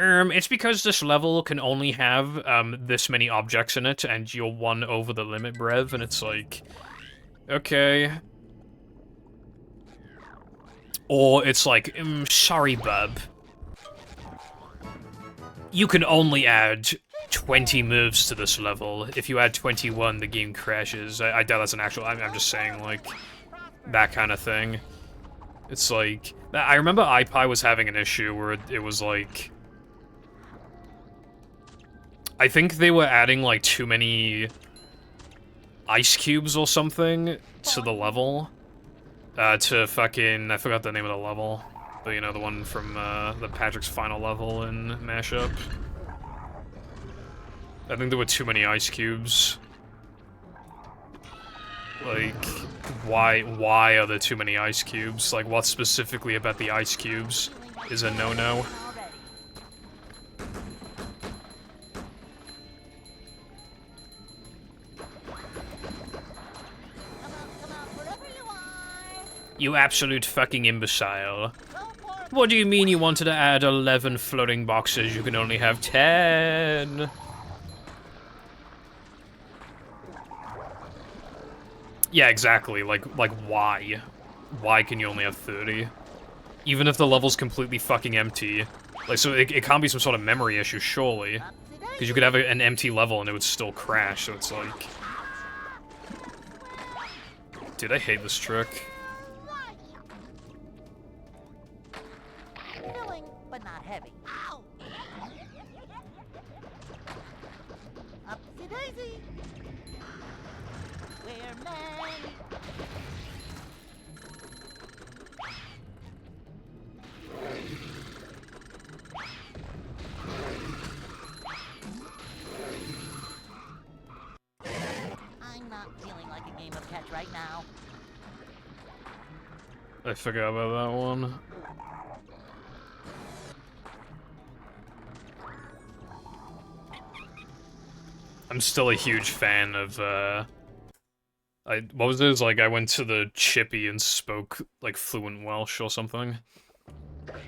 It's because this level can only have, this many objects in it, and you're one over the limit, Brev, and it's like... Okay. Or it's like, sorry, bub. You can only add 20 moves to this level. If you add 21, the game crashes. I doubt that's an actual... I'm just saying, like, that kind of thing. It's like... I remember iPie was having an issue where it was like... I think they were adding, like, too many ice cubes or something to the level. To fucking... I forgot the name of the level. But, you know, the one from, the Patrick's final level in Mashup. I think there were too many ice cubes. Like, why are there too many ice cubes? Like, what specifically about the ice cubes is a no-no? You absolute fucking imbecile. What do you mean you wanted to add 11 floating boxes? You can only have 10. Yeah, exactly. Like why? Why can you only have 30? Even if the level's completely fucking empty. Like, so it can't be some sort of memory issue, surely. Because you could have an empty level and it would still crash, so it's like... Dude, I hate this trick. Filling, but not heavy. Ow! Upsy daisy. We're men. I'm not feeling like a game of catch right now. I forgot about that one. I'm still a huge fan of, what was this? Like, I went to the Chippy and spoke, like, fluent Welsh or something. Hey,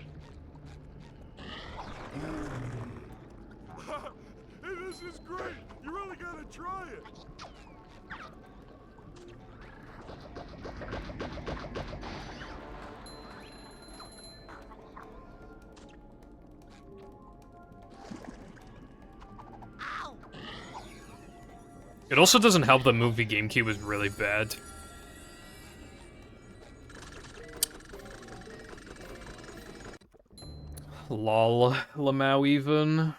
this is great. You really gotta try it. It also doesn't help that movie GameCube was really bad. Lol, Lamau even.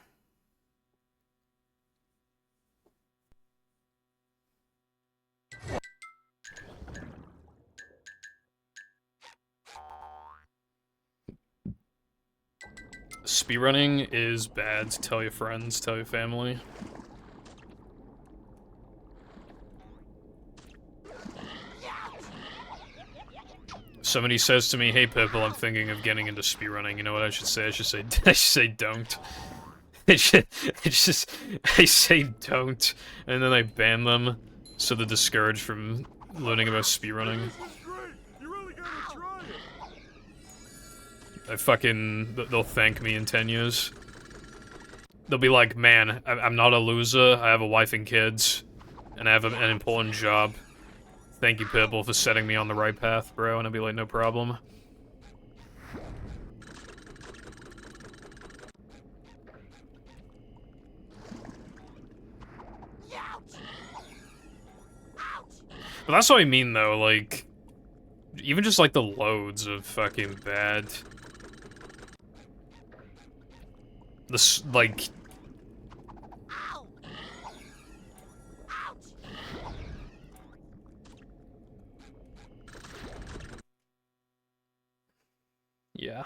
Speedrunning is bad. Tell your friends, tell your family. Somebody says to me, "Hey Purple, I'm thinking of getting into speedrunning." You know what I should say? I should say don't. I say don't, and then I ban them, so they're discouraged from learning about speedrunning. This is great. You really gotta try it. They'll thank me in 10 years. They'll be like, "Man, I'm not a loser. I have a wife and kids, and I have an important job. Thank you, Purple, for setting me on the right path, bro." And I'll be like, "No problem." But that's what I mean, though, like... Even just, like, the loads of fucking bad... This, like... Yeah.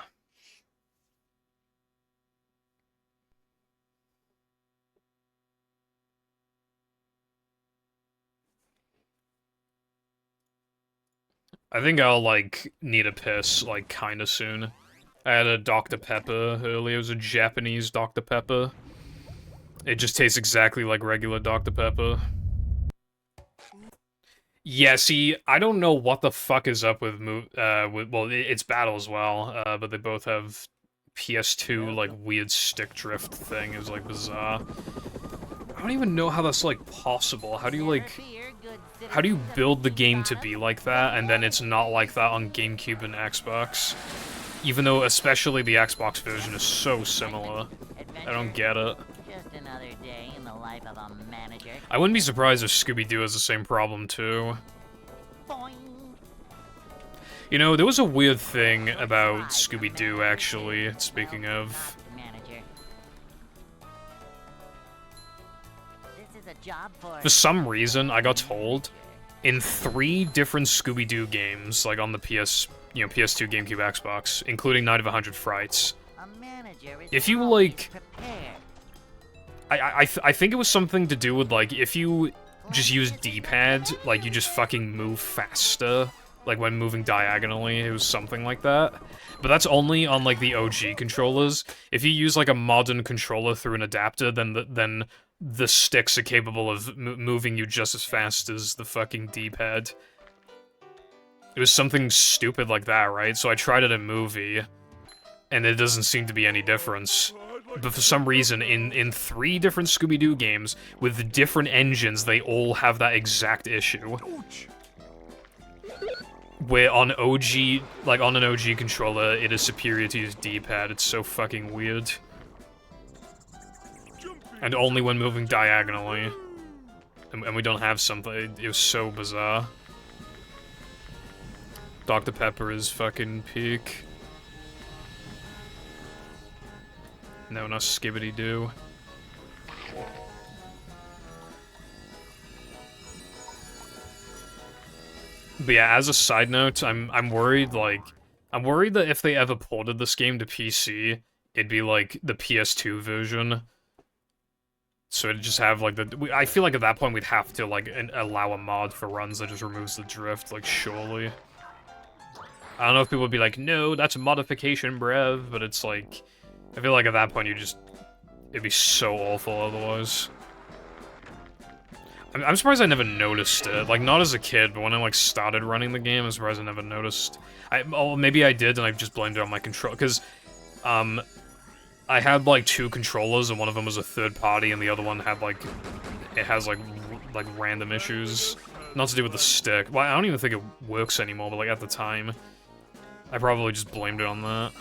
I think I'll, like, need a piss, like, kinda soon. I had a Dr. Pepper earlier. It was a Japanese Dr. Pepper. It just tastes exactly like regular Dr. Pepper. Yeah, see, I don't know what the fuck is up with well, it's Battle as well, but they both have PS2, like, weird stick drift thing. Is like, bizarre. I don't even know how that's, like, possible. How do you, like... How do you build the game to be like that, and then it's not like that on GameCube and Xbox? Even though, especially the Xbox version is so similar. I don't get it. Just another day in the life of a manager. I wouldn't be surprised if Scooby-Doo has the same problem, too. Boing. You know, there was a weird thing about Scooby-Doo, actually, speaking of. Manager. This is a job For some reason, I got told, in 3 different Scooby-Doo games, like on the PS2, GameCube, Xbox, including Night of 100 Frights, a manager is if you, always like... prepared. I think it was something to do with, like, if you just use D-pad, like, you just fucking move faster, like, when moving diagonally, it was something like that. But that's only on, like, the OG controllers. If you use, like, a modern controller through an adapter, then the sticks are capable of moving you just as fast as the fucking D-pad. It was something stupid like that, right? So I tried it in movie, and it doesn't seem to be any difference. But for some reason, in 3 different Scooby-Doo games, with different engines, they all have that exact issue. Where on OG, like on an OG controller, it is superior to use D-pad. It's so fucking weird. And only when moving diagonally. And we don't have something. It was so bizarre. Dr. Pepper is fucking peak. No, not Skibbity-Doo. But yeah, as a side note, I'm worried, like... I'm worried that if they ever ported this game to PC, it'd be like the PS2 version. So it'd just have, like, I feel like at that point we'd have to, like, allow a mod for runs that just removes the drift, like, surely. I don't know if people would be like, no, that's a modification, bruv, but it's like... I feel like at that point it'd be so awful otherwise. I'm surprised I never noticed it. Like, not as a kid, but when I, like, started running the game, I'm surprised I never noticed. Oh, maybe I did, and I just blamed it on my control, because, I had, like, 2 controllers, and one of them was a third party, and the other one had, like, it has, like random issues. Not to do with the stick. Well, I don't even think it works anymore, but, like, at the time, I probably just blamed it on that.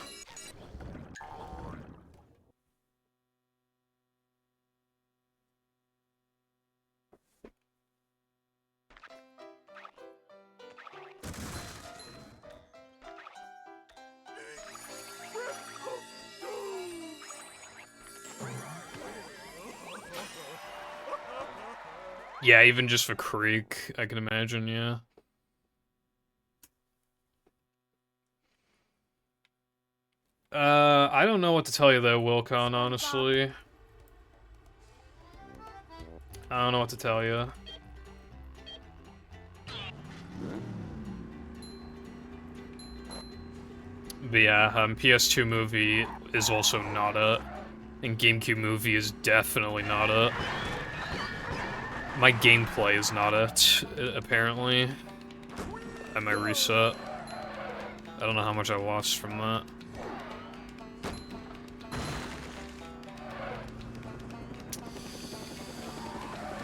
Yeah, even just for Creek, I can imagine, yeah. I don't know what to tell you there, Wilcon, honestly. I don't know what to tell you. But yeah, PS2 movie is also not it. And GameCube movie is definitely not it. My gameplay is not it, apparently. At my reset. I don't know how much I lost from that.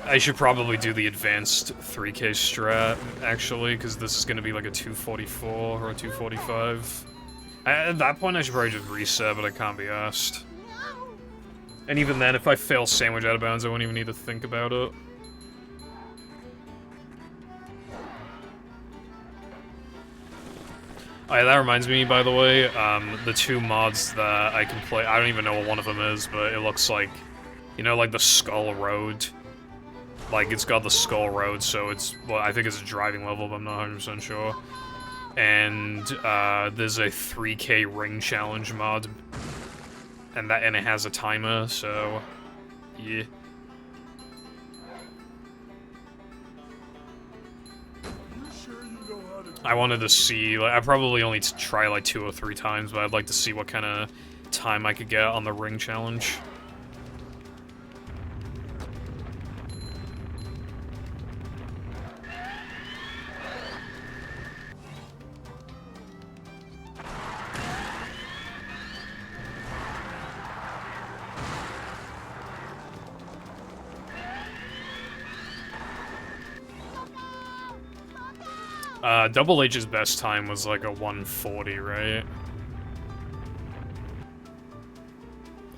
I should probably do the advanced 3K strat, actually, because this is going to be like a 244 or a 245. At that point, I should probably just reset, but I can't be asked. And even then, if I fail sandwich out of bounds, I won't even need to think about it. Oh yeah, that reminds me, by the way, the 2 mods that I can play, I don't even know what one of them is, but it looks like, you know, like the Skull Road. Like, it's got the Skull Road, so it's, well, I think it's a driving level, but I'm not 100% sure. And, there's a 3K ring challenge mod. And it has a timer, so, yeah. I wanted to see, like, I probably only try like 2 or 3 times, but I'd like to see what kind of time I could get on the ring challenge. Double H's best time was like a 140, right?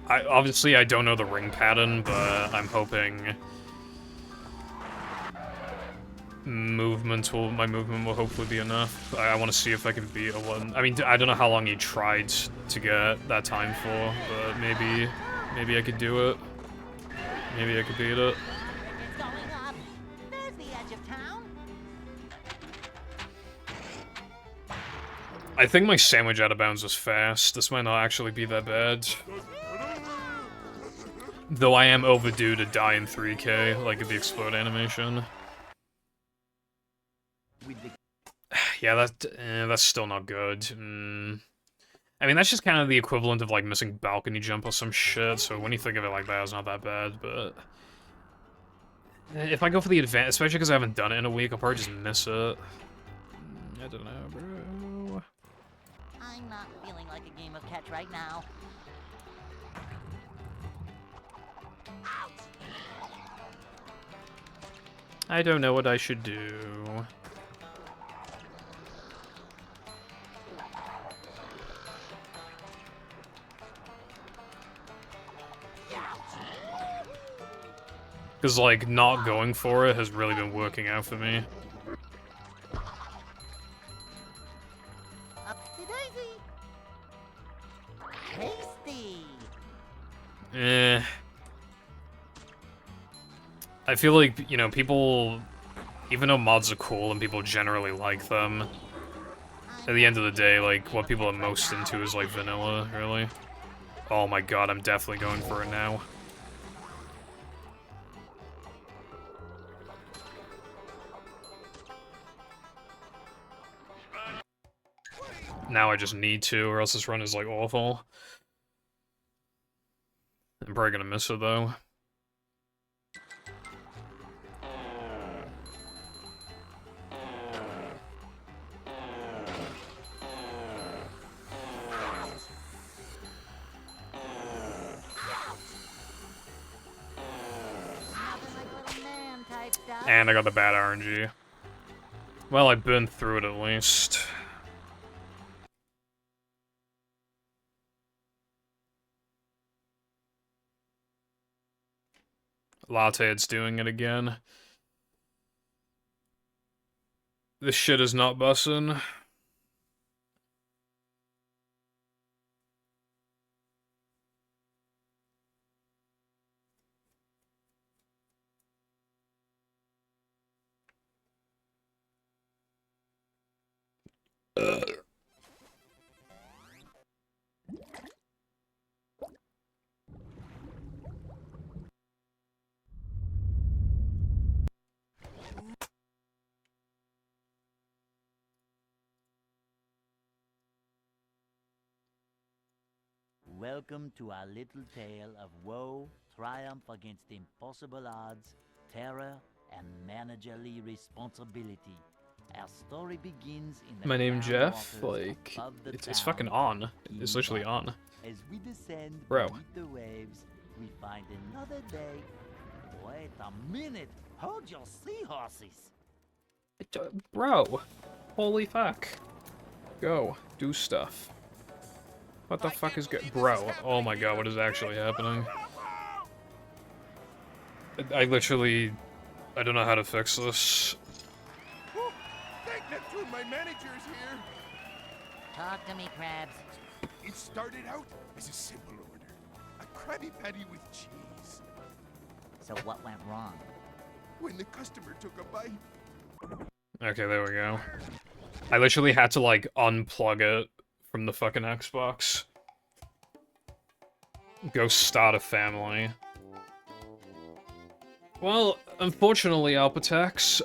Obviously I don't know the ring pattern, but I'm hoping... my movement will hopefully be enough. I want to see if I can beat a one. I mean, I don't know how long he tried to get that time for, but maybe I could do it. Maybe I could beat it. It's going up. There's the edge of town. I think my sandwich out of bounds was fast. This might not actually be that bad. Though I am overdue to die in 3K, like at the explode animation. Yeah, that's still not good. I mean, that's just kind of the equivalent of, like, missing balcony jump or some shit, so when you think of it like that, it's not that bad, but... If I go for the advance, especially because I haven't done it in a week, I'll probably just miss it. I don't know, bro. I'm not feeling like a game of catch right now. I don't know what I should do. Because, like, not going for it has really been working out for me. Upsy daisy. Tasty. I feel like, you know, people, even though mods are cool and people generally like them, at the end of the day, like, what people are most into is, like, vanilla, really. Oh my god, I'm definitely going for it now. Now I just need to, or else this run is, like, awful. I'm probably gonna miss it, though. And I got the bad RNG. Well, I burned through it at least. Latte, it's doing it again. This shit is not bussin'. Welcome to our little tale of woe, triumph against impossible odds, terror, and managerly responsibility. Our story begins in the My name groundwaters Jeff, like, above the it's town. fucking on. It's literally on. As we descend Bro. beneath the waves, we find another day. Wait a minute! Hold your seahorses! Bro, holy fuck. Go, do stuff. What the fuck is bro, oh my god, what is actually happening? I don't know how to fix this. Oh, thank Neptune, my manager's here. Talk to me, Krabs. It started out as a simple order. A Krabby Patty with cheese. So what went wrong? When the customer took a bite, Okay, there we go. I literally had to, like, unplug it from the fucking Xbox. Go start a family. Well, unfortunately, Alpatex,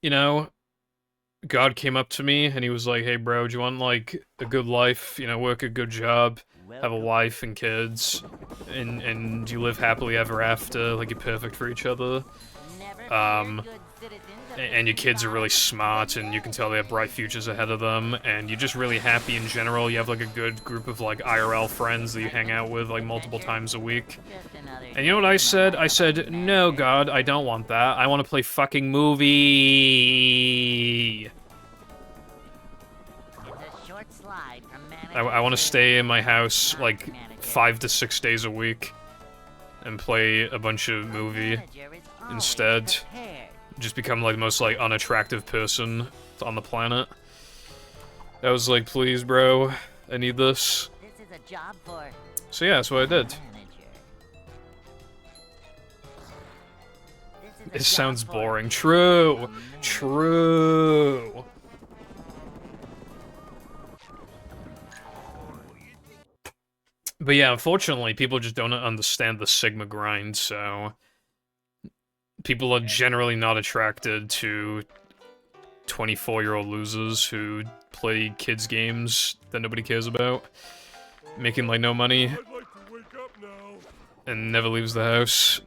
you know, God came up to me and he was like, hey bro, do you want, like, a good life, you know, work a good job, have a wife and kids, and you live happily ever after, like, you're perfect for each other. And your kids are really smart, and you can tell they have bright futures ahead of them, and you're just really happy in general. You have, like, a good group of, like, IRL friends that you hang out with, like, multiple times a week. And you know what I said? I said, no, God, I don't want that. I want to play fucking movie. I want to stay in my house, like, 5 to 6 days a week. and play a bunch of movie Manager is always instead. prepared. Just become like the most like unattractive person on the planet. I was like, please, bro, I need this. This is a job for So yeah, that's what I did. manager. This is a It job sounds for boring. True. manager. True. But yeah, unfortunately, people just don't understand the Sigma grind, so people are generally not attracted to 24-year-old losers who play kids games that nobody cares about, making like no money, I'd like to wake up now. and never leaves the house.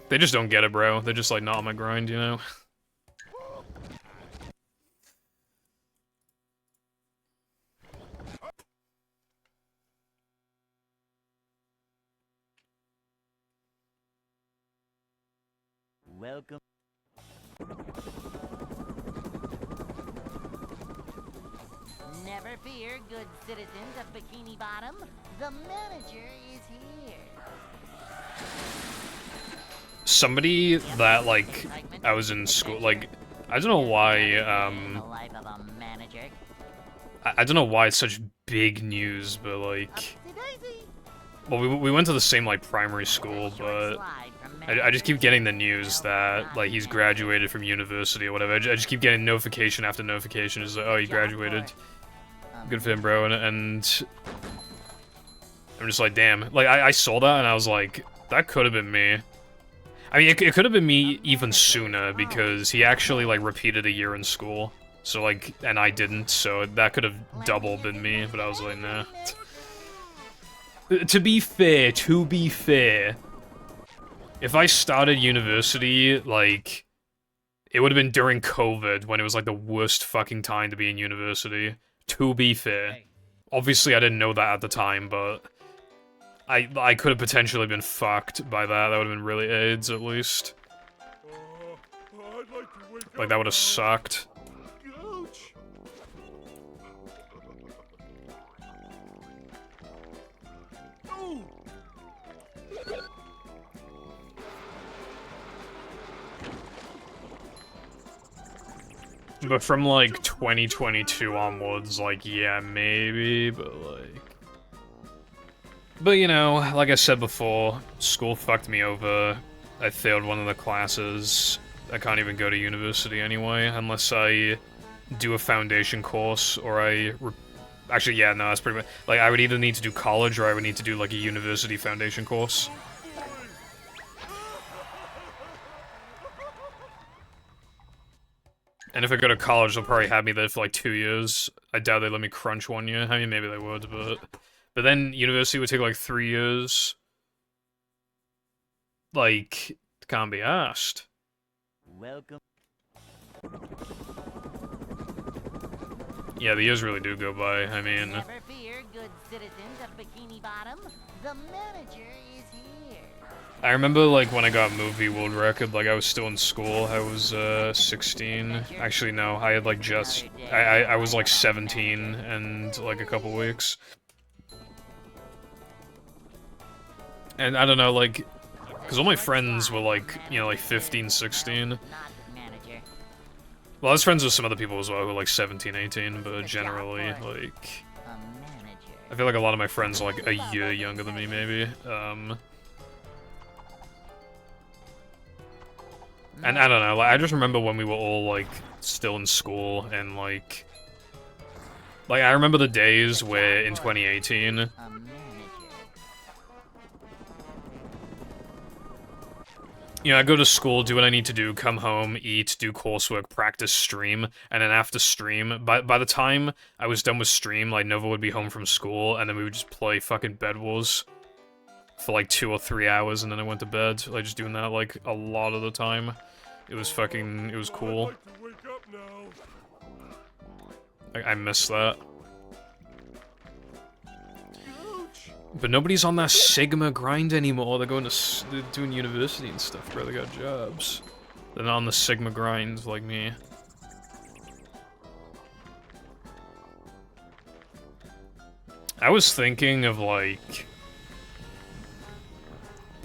They just don't get it, bro. They're just like not on my grind, you know? Welcome. Never fear, good citizens of Bikini Bottom. The manager is here. Somebody that, like, I was in school, like, I don't know why, The life of a manager. I don't know why it's such big news, but, like, Upsy-daisy. well, we went to the same, like, primary school, Short but slide from I just keep manager getting the to, news well, that, not like, he's manager. graduated from university or whatever. I just keep getting notification after notification. It's like, oh, he graduated. Good for him, bro. And I'm just like, damn. Like, I saw that and I was like, that could have been me. I mean, it could have been me even sooner because he actually, like, repeated a year in school. So, like, and I didn't, so that could have double been me, but I was like, nah. To be fair, if I started university, like, it would have been during COVID when it was, like, the worst fucking time to be in university. To be fair. Hey, Obviously, I didn't know that at the time, but I could have potentially been fucked by that. That would have been really AIDS, at least. I'd like to wake Like, up that would have now. sucked. Ouch. Ooh. But from, like, 2022 onwards, like, yeah, maybe, but, like... But, you know, like I said before, school fucked me over. I failed one of the classes. I can't even go to university anyway, unless I do a foundation course, or actually, yeah, no, that's pretty much... Like, I would either need to do college, or I would need to do, like, a university foundation course. And if I go to college, they'll probably have me there for like 2 years. I doubt they let me crunch 1 year. I mean, maybe they would, but then university would take like 3 years. Like, can't be asked. Welcome. Yeah, the years really do go by. I mean, Never fear, good citizens of Bikini Bottom. The manager is here. I remember like when I got movie world record, like I was still in school. I was 16. Actually, no, I had like just I was like 17 and like a couple weeks. And I don't know, like, because all my friends were like, you know, like 15, 16. Not manager. Well, I was friends with some other people as well who were like 17, 18, but generally, like, A manager. I feel like a lot of my friends are like a year younger than me, maybe. And I don't know, like, I just remember when we were all, like, still in school, and, like, I remember the days where, in 2018, A manager. you know, I go to school, do what I need to do, come home, eat, do coursework, practice, stream, and then after stream, by the time I was done with stream, like, Nova would be home from school, and then we would just play fucking Bed Wars for, like, 2 or 3 hours, and then I went to bed, like, just doing that, like, a lot of the time. It was fucking, it was cool. I'd like to wake up now. I miss that. Ouch. But nobody's on that Sigma grind anymore. They're going to, they're doing university and stuff, bro. They got jobs. They're not on the Sigma grind like me. I was thinking of, like,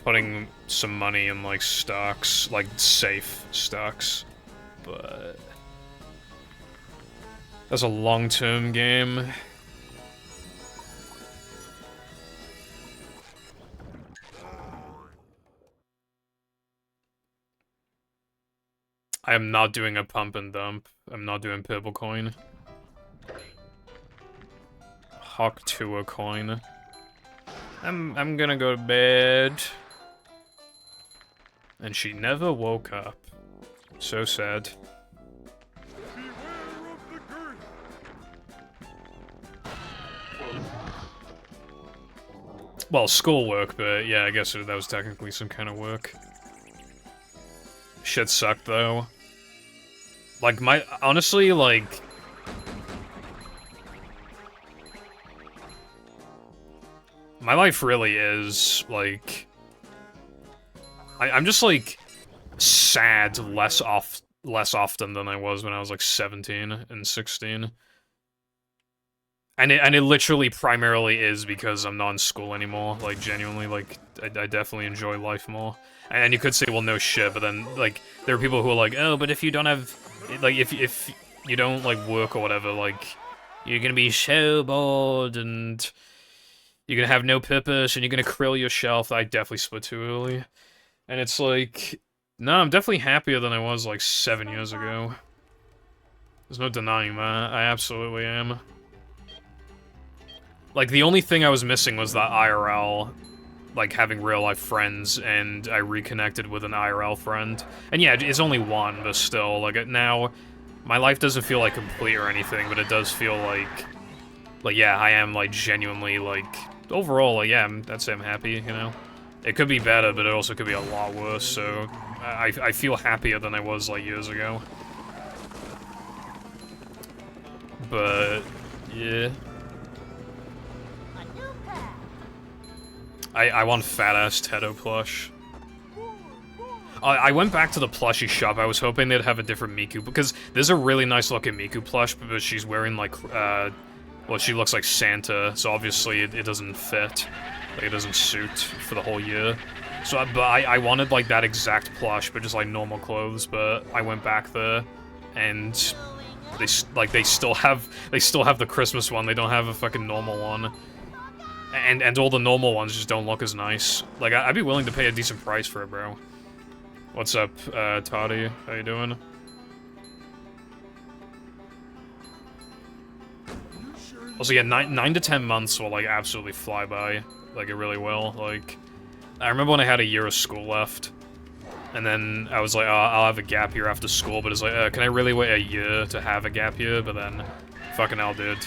putting some money in, like, stocks, like, safe stocks, but that's a long-term game. I am not doing a pump and dump. I'm not doing purple coin. Hawk to a coin. I'm gonna go to bed. And she never woke up. So sad. Well, schoolwork, but yeah, I guess that was technically some kind of work. Shit sucked, though. Like, honestly, like... my life really is, like... I'm just, like, sad less often than I was when I was, like, 17 and 16. And it literally primarily is because I'm not in school anymore, like, genuinely, like, I definitely enjoy life more. And you could say, well, no shit, but then, like, there are people who are like, oh, but if you don't have, like, if you don't, like, work or whatever, like, you're gonna be so bored, and you're gonna have no purpose, and you're gonna krill yourself. I definitely split too early. And it's like, no, I'm definitely happier than I was, like, 7 years ago. There's no denying that. I absolutely am. Like, the only thing I was missing was that IRL, like, having real-life friends, and I reconnected with an IRL friend. And yeah, it's only one, but still, like, now, my life doesn't feel, like, complete or anything, but it does feel like, yeah, I am, like, genuinely, like, overall, like, yeah, I'd say I'm happy, you know? It could be better, but it also could be a lot worse, so I feel happier than I was, like, years ago. But, yeah. I want fat-ass Teto plush. I went back to the plushie shop. I was hoping they'd have a different Miku, because there's a really nice looking Miku plush, but she's wearing, like, well, she looks like Santa, so obviously it doesn't fit. Like, it doesn't suit for the whole year. So, but I wanted, like, that exact plush, but just, like, normal clothes, but I went back there, and they still have the Christmas one. They don't have a fucking normal one. And all the normal ones just don't look as nice. Like, I'd be willing to pay a decent price for it, bro. What's up, Toddy? How you doing? Also, yeah, 9 to 10 months will, like, absolutely fly by. Like, it really will. Like, I remember when I had a year of school left. And then I was like, oh, I'll have a gap year after school. But it's like, can I really wait a year to have a gap year? But then, fucking hell, dude.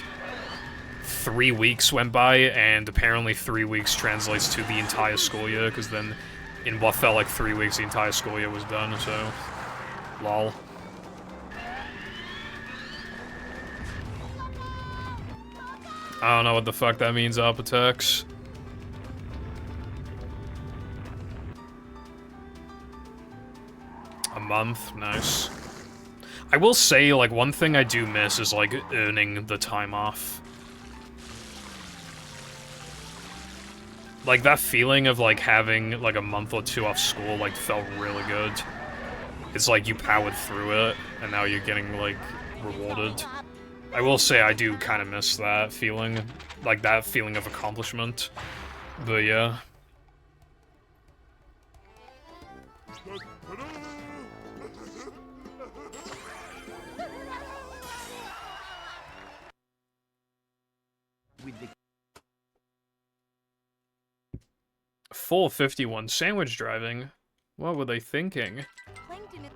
3 weeks went by, and apparently 3 weeks translates to the entire school year, because then in what felt like 3 weeks, the entire school year was done, so... lol. I don't know what the fuck that means, Apotex. A month, nice. I will say, like, one thing I do miss is, like, earning the time off. Like, that feeling of, like, having, like, a month or two off school, like, felt really good. It's like you powered through it, and now you're getting, like, rewarded. I will say I do kind of miss that feeling. Like, that feeling of accomplishment. But, yeah. With the 451 sandwich driving. What were they thinking? Plankton is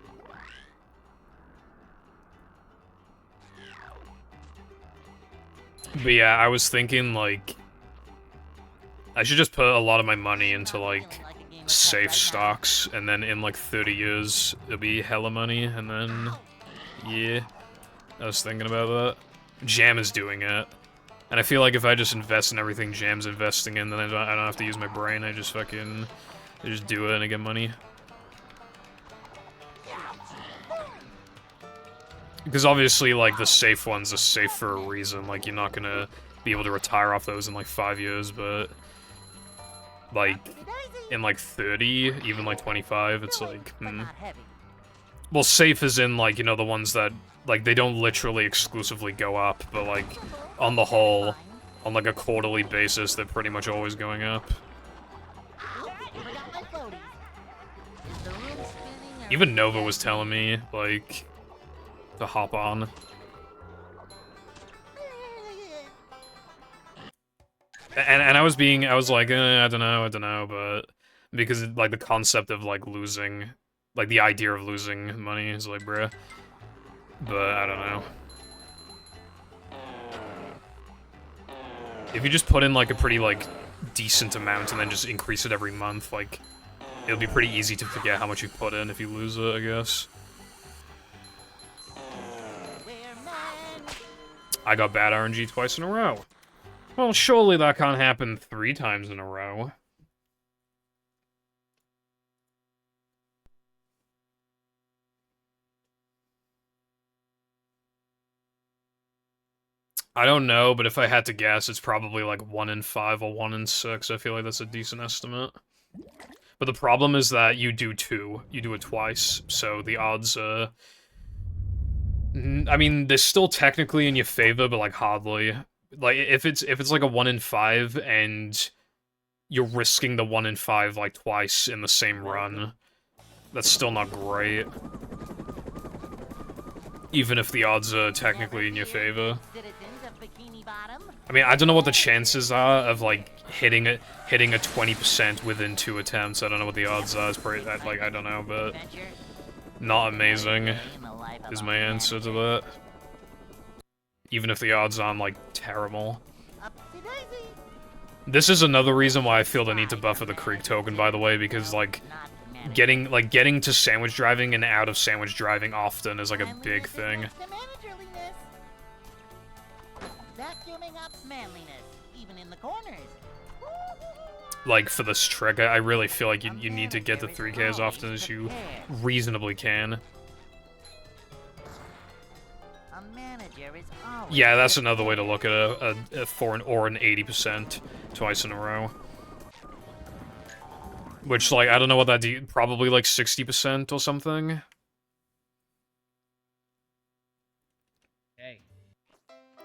But yeah, I was thinking, like, I should just put a lot of my money into, like, safe stocks, and then in, like, 30 years, it'll be hella money, and then, yeah. I was thinking about that. Jam is doing it. And I feel like if I just invest in everything Jam's investing in, then I don't have to use my brain, I just fucking, I just do it and I get money. Because obviously, like, the safe ones are safe for a reason, like, you're not gonna be able to retire off those in like 5 years, but like in like 30, even like 25, it's like, Well, safe as in like, you know, the ones that like they don't literally exclusively go up, but like on the whole, on like a quarterly basis, they're pretty much always going up. Even Nova was telling me like to hop on. And I was like, I don't know, but because like the concept of like losing, like the idea of losing money is like, bruh. But I don't know. If you just put in like a pretty like decent amount and then just increase it every month, like it'll be pretty easy to forget how much you put in if you lose it, I guess. I got bad RNG twice in a row. Well, surely that can't happen 3 times in a row. I don't know, but if I had to guess, it's probably like 1 in 5 or 1 in 6. I feel like that's a decent estimate. But the problem is that you do 2. You do it twice, so the odds, I mean, they're still technically in your favor, but like hardly. Like if it's like a 1 in 5 and you're risking the 1 in 5 like twice in the same run, that's still not great. Even if the odds are technically in your favor. I mean, I don't know what the chances are of like hitting a 20% within 2 attempts. I don't know what the odds are. It's pretty, like, I don't know, but not amazing is my answer to that. Even if the odds aren't like terrible. This is another reason why I feel the need to buffer the Creek token, by the way, because like getting to sandwich driving and out of sandwich driving often is like a big thing. Like for this trick, I really feel like you need to get to 3K as often as you reasonably can. Yeah, that's another way to look at a 4 or an 80% twice in a row. Which, like, I don't know what that probably like 60% or something.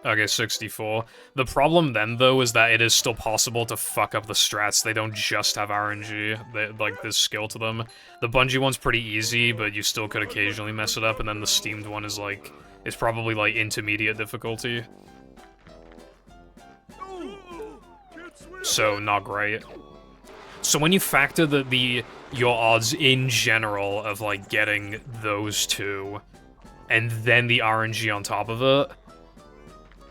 Okay, 64. The problem then, though, is that it is still possible to fuck up the strats. They don't just have RNG. Like, there's skill to them. The Bungie one's pretty easy, but you still could occasionally mess it up, and then the Steamed one is, like, it's probably, like, intermediate difficulty. So, not great. So when you factor your odds in general of, like, getting those 2, and then the RNG on top of it,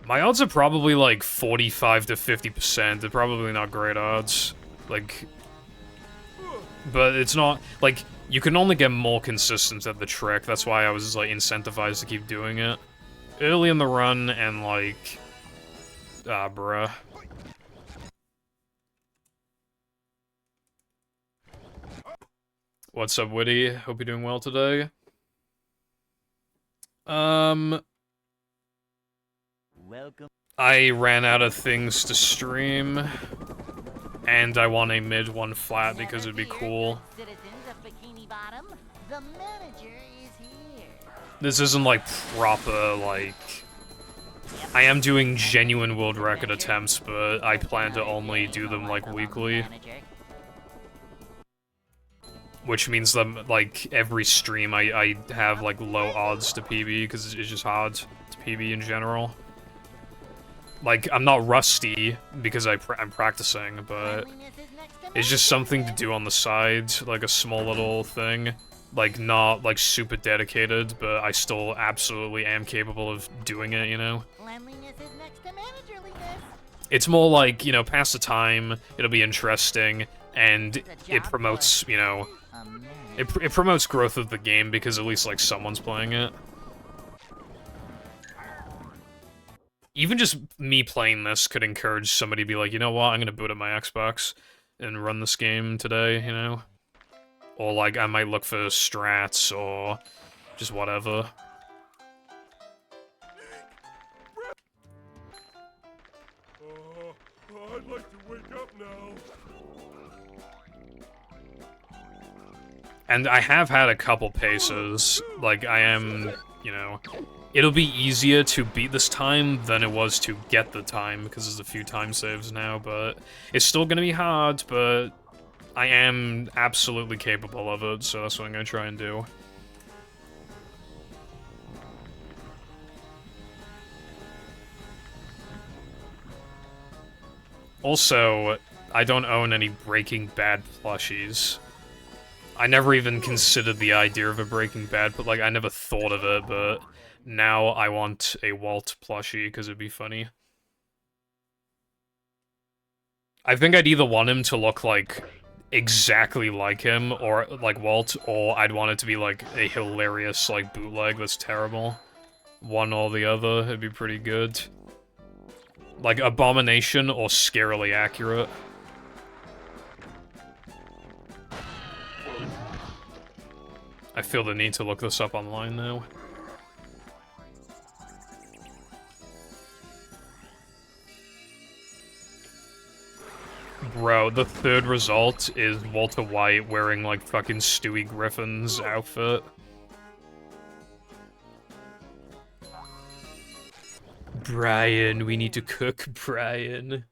my odds are probably like 45 to 50%. They're probably not great odds. Like, but it's not, like, you can only get more consistent at the trick. That's why I was, like, incentivized to keep doing it. Early in the run and, like, bruh. What's up, Witty? Hope you're doing well today. Welcome. I ran out of things to stream, and I want a mid one flat because it'd be cool. This isn't like proper, like... I am doing genuine world record attempts, but I plan to only do them like weekly. Which means that, like, every stream I have, like, low odds to PB, because it's just hard to PB in general. Like, I'm not rusty, because I'm practicing, but it's just something to do on the side, like a small little thing. Like, not, like, super dedicated, but I still absolutely am capable of doing it, you know? It's more like, you know, pass the time, it'll be interesting, and it promotes, you know... It promotes growth of the game because at least, like, someone's playing it. Even just me playing this could encourage somebody to be like, you know what, I'm gonna boot up my Xbox and run this game today, you know? Or, like, I might look for strats or just whatever. And I have had a couple paces. Like, I am, you know... It'll be easier to beat this time than it was to get the time, because there's a few time saves now, but... It's still gonna be hard, but... I am absolutely capable of it, so that's what I'm gonna try and do. Also, I don't own any Breaking Bad plushies. I never even considered the idea of a Breaking Bad, but like, I never thought of it, but now I want a Walt plushie, because it'd be funny. I think I'd either want him to look like exactly like him, or like Walt, or I'd want it to be like a hilarious like bootleg that's terrible. One or the other, it'd be pretty good. Like Abomination or scarily accurate. I feel the need to look this up online now. Bro, the third result is Walter White wearing, like, fucking Stewie Griffin's outfit. Brian, we need to cook, Brian.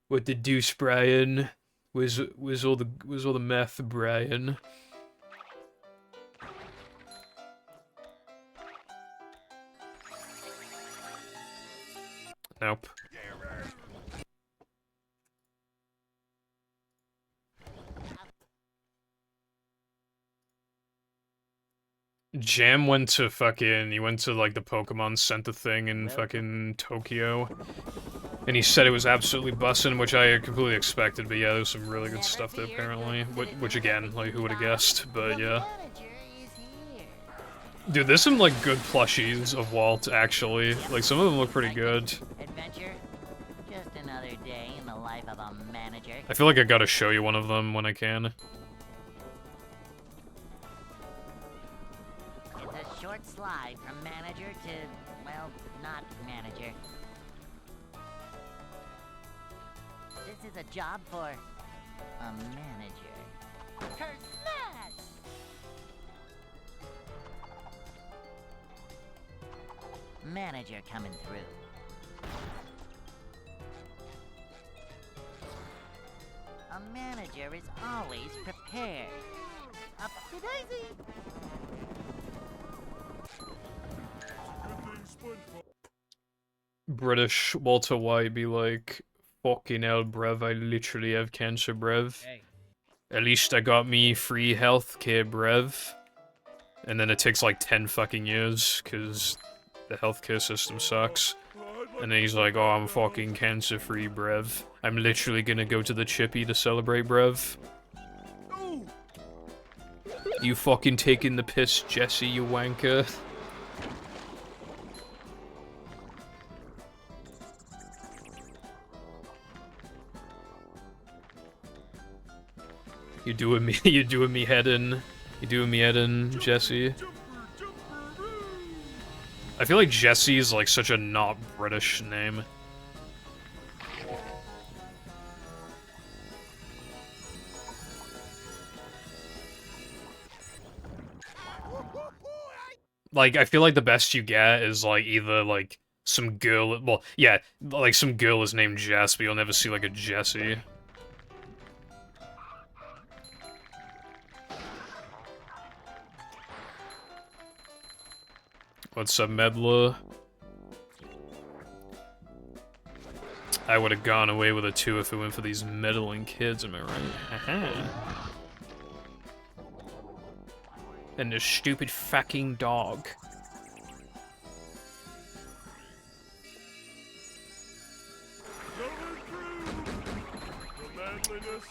What the deuce, Brian? Where's all the meth, Brian? Nope. Jam went to fucking, he went to like the Pokemon Center thing in fucking Tokyo. And he said it was absolutely bussin', which I completely expected, but yeah, there's some really good stuff there apparently. Which again, like who would've guessed, but yeah. Dude, there's some like good plushies of Walt actually. Like some of them look pretty good. Adventure? Just another day in the life of a manager. I feel like I gotta show you one of them when I can. It's a short slide from manager to, well, not manager. This is a job for a manager. Curse smash! Manager coming through. A manager is always prepared. Up to daisy! British Walter White be like, fucking hell, bruv, I literally have cancer, bruv. Hey. At least I got me free healthcare, bruv. And then it takes like 10 fucking years, cause the healthcare system sucks. And then he's like, oh, I'm fucking cancer-free, bruv. I'm literally gonna go to the Chippy to celebrate, bruv. You fucking taking the piss, Jesse, you wanker. You doing me head in. You doing me head in, Jesse. I feel like Jesse is like such a not British name. Like, I feel like the best you get is like either like some girl, well, yeah, like some girl is named Jess, but you'll never see like a Jessie. What's up, Medla? I would have gone away with a 2 if it went for these meddling kids, am I right? Haha. And this stupid fucking dog.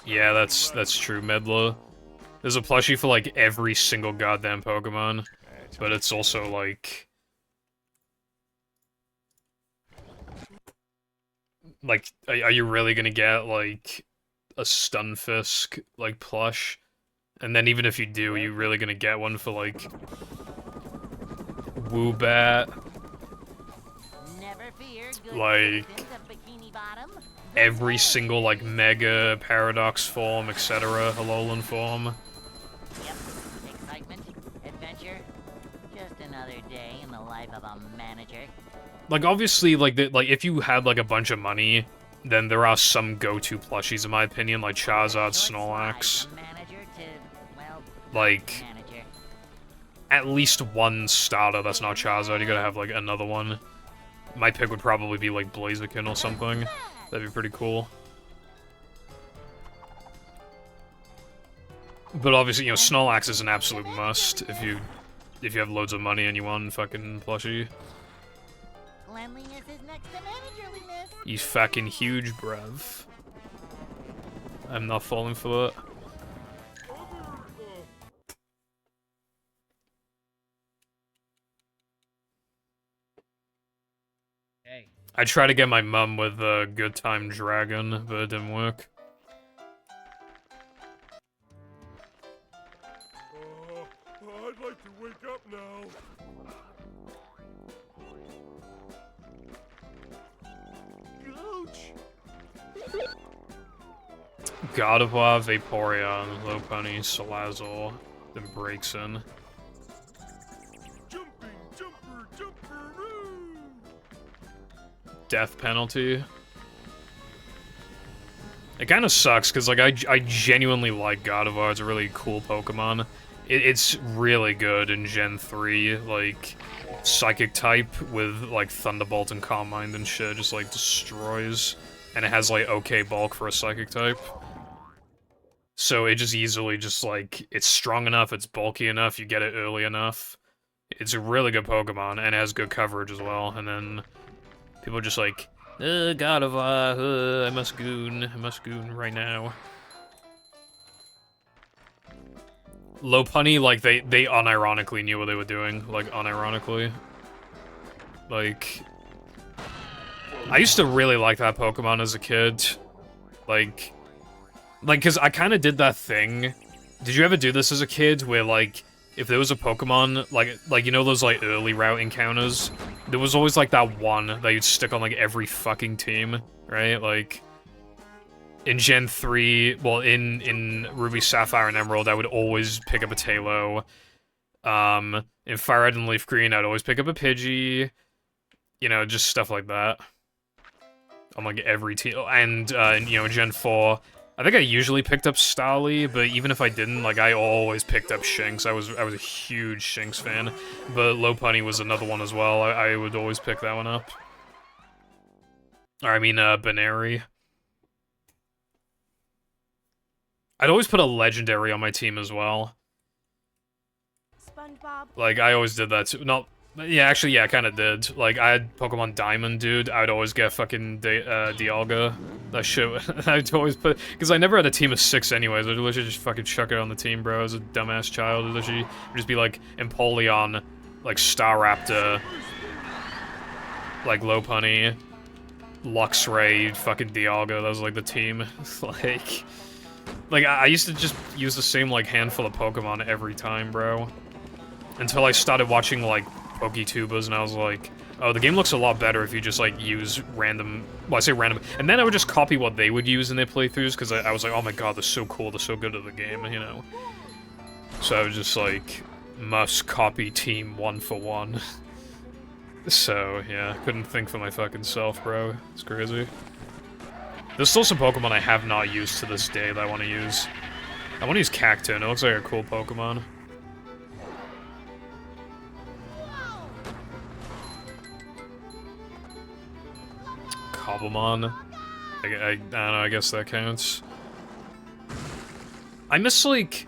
Yeah, that's true, Medla. There's a plushie for like every single goddamn Pokemon, but it's also like... Like, are you really gonna get, like, a Stunfisk, like, plush? And then even if you do, are you really gonna get one for, like, Woobat? Never fear, good Like... citizens of Bikini Bottom. every single, like, Mega, Paradox form, etc., Alolan form. Yep. Excitement, adventure, just another day in the life of a manager. Like, obviously, like, if you had, like, a bunch of money, then there are some go-to plushies, in my opinion, like Charizard, Snorlax. From manager to, well, Like, manager. at least one starter that's not Charizard, you gotta have, like, another one. My pick would probably be, like, Blaziken or something. That'd be pretty cool. But obviously, you know, Snorlax is an absolute must if you have loads of money and you want fucking plushie. Cleanliness is next to managerliness. You fucking huge, bruv. I'm not falling for it. Hey. I tried to get my mum with a Good Time Dragon, but it didn't work. I'd like to wake up now. Ouch! Gardevoir, Vaporeon, Lopunny, Salazzle, then Braixen. Jumping, jumper, jumperoo! Death penalty. It kind of sucks, because, like, I genuinely like Gardevoir. It's a really cool Pokemon. It's really good in Gen 3, like, Psychic type with, like, Thunderbolt and Calm Mind and shit, just, like, destroys. And it has, like, okay bulk for a Psychic type. So it just easily just, like, it's strong enough, it's bulky enough, you get it early enough. It's a really good Pokemon, and it has good coverage as well, and then people are just like, Gardevoir, I must goon right now. Lopunny, like, they unironically knew what they were doing, like, unironically. Like, I used to really like that Pokemon as a kid. Like, cause I kinda did that thing. Did you ever do this as a kid, where, like, if there was a Pokemon, like, you know those, like, early route encounters? There was always, like, that one that you'd stick on, like, every fucking team, right? Like, in Gen 3, well, in Ruby, Sapphire, and Emerald, I would always pick up a Tailo. In Fire Red and Leaf Green, I'd always pick up a Pidgey. You know, just stuff like that. On, like, every team. And, you know, in Gen 4, I think I usually picked up Starly, but even if I didn't, like, I always picked up Shinx. I was a huge Shinx fan. But Lopunny was another one as well. I would always pick that one up. Or, I mean, Baneri. I'd always put a Legendary on my team as well. SpongeBob. Like, I always did that too. Not... Yeah, actually, yeah, I kind of did. Like, I had Pokemon Diamond, dude. I would always get fucking Dialga. That shit, I'd always put... Because I never had a team of 6 anyways. I'd literally just fucking chuck it on the team, bro. I was a dumbass child. I'd literally just be like, Empoleon, like, Staraptor, like, Lopunny, Luxray, fucking Dialga. That was, like, the team. Like, I used to just use the same, like, handful of Pokemon every time, bro. Until I started watching, like, PokeTubers, and I was like, oh, the game looks a lot better if you just, like, use random... Well, I say random... And then I would just copy what they would use in their playthroughs, because I was like, oh my god, they're so cool, they're so good at the game, you know? So I was just like, must copy team 1 for 1. So, yeah, couldn't think for my fucking self, bro. It's crazy. There's still some Pokemon I have not used to this day that I want to use. I want to use Cacturne, it looks like a cool Pokemon. Cobblemon. I don't know, I guess that counts. I miss, like,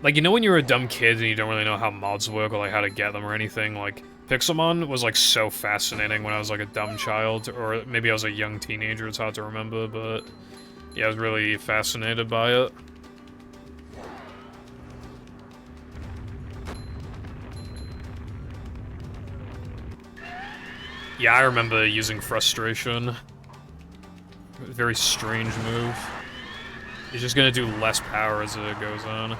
you know when you were a dumb kid and you don't really know how mods work or, like, how to get them or anything? Like, Pixelmon was, like, so fascinating when I was, like, a dumb child, or maybe I was a young teenager, it's hard to remember, but yeah, I was really fascinated by it. Yeah, I remember using Frustration. Very strange move. It's just gonna do less power as it goes on.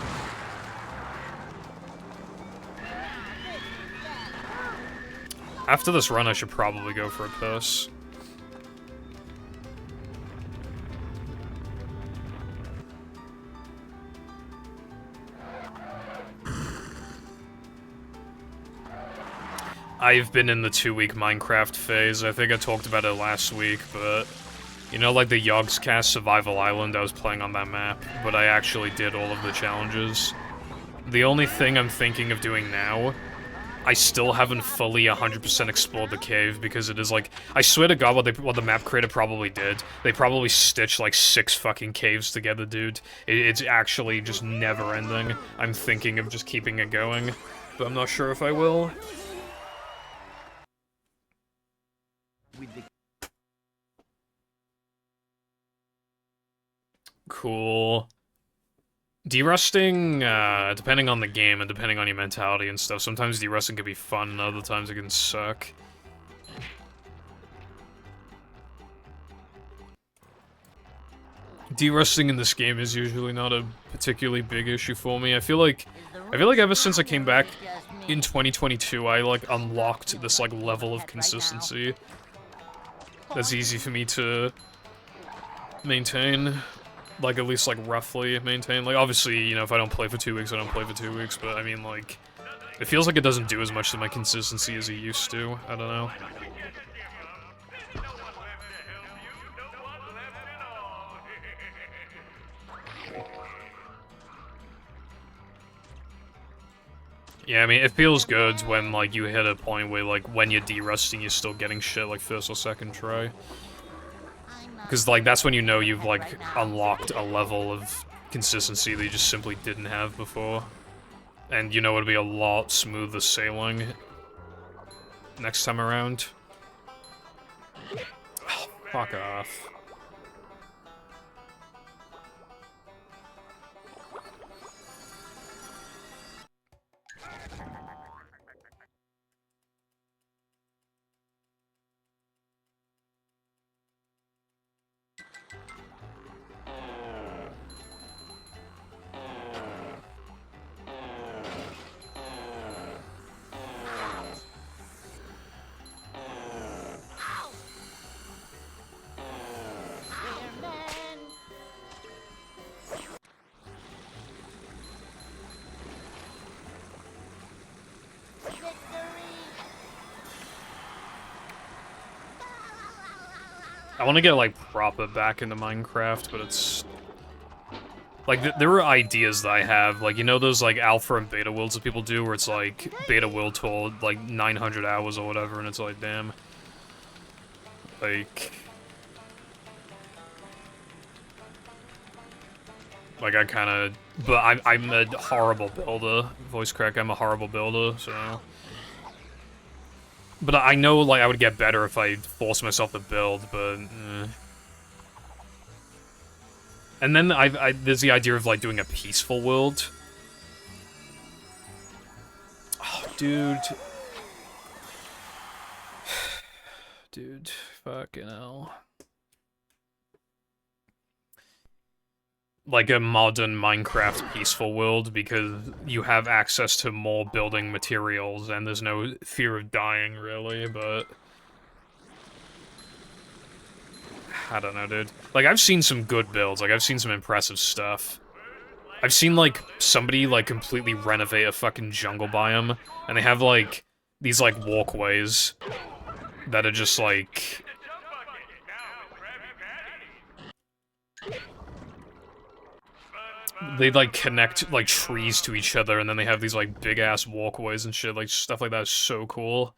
After this run, I should probably go for a piss. I've been in the 2-week Minecraft phase. I think I talked about it last week, but... You know, like the Yogscast Survival Island, I was playing on that map, but I actually did all of the challenges. The only thing I'm thinking of doing now, I still haven't fully 100% explored the cave, because it is like... I swear to God what the map creator probably did. They probably stitched like 6 fucking caves together, dude. It's actually just never-ending. I'm thinking of just keeping it going, but I'm not sure if I will. Cool. Derusting, depending on the game and depending on your mentality and stuff, sometimes derusting can be fun and other times it can suck. Derusting in this game is usually not a particularly big issue for me. I feel like ever since I came back in 2022, I like unlocked this like level of consistency that's easy for me to maintain. Like, at least, like, roughly maintain. Like, obviously, you know, if I don't play for 2 weeks, I don't play for 2 weeks, but I mean, like, it feels like it doesn't do as much to my consistency as it used to. I don't know. Yeah, I mean, it feels good when, like, you hit a point where, like, when you're derusting, you're still getting shit, like, first or second try. Because, like, that's when you know you've, like, unlocked a level of consistency that you just simply didn't have before. And you know it'll be a lot smoother sailing next time around. Oh, fuck off. I want to get, like, proper back into Minecraft, but it's... Like, there are ideas that I have, like, you know those, like, alpha and beta worlds that people do, where it's, like, beta world tour, like, 900 hours or whatever, and it's like, damn. Like... Like, I kinda... But I'm a horrible builder. Voice crack, I'm a horrible builder, so... But I know, like, I would get better if I forced myself to build, but... And then there's the idea of, like, doing a peaceful world. Oh, dude. Dude, fucking hell. Like a modern Minecraft peaceful world, because you have access to more building materials and there's no fear of dying, really, but... I don't know, dude. Like, I've seen some good builds, like, I've seen some impressive stuff. I've seen, like, somebody, like, completely renovate a fucking jungle biome, and they have, like, these, like, walkways that are just, like... They, like, connect, like, trees to each other, and then they have these, like, big-ass walkways and shit, like, stuff like that is so cool.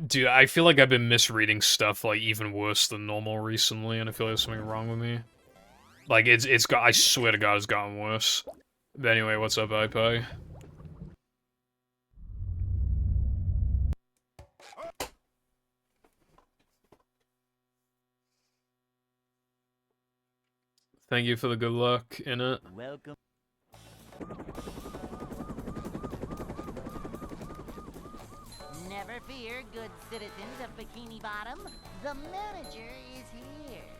Dude, I feel like I've been misreading stuff, like, even worse than normal recently, and I feel like there's something wrong with me. Like, it's got- I swear to God, it's gotten worse. But anyway, what's up, iPie? Thank you for the good luck in it. Welcome. Never fear, good citizens of Bikini Bottom. The manager is here.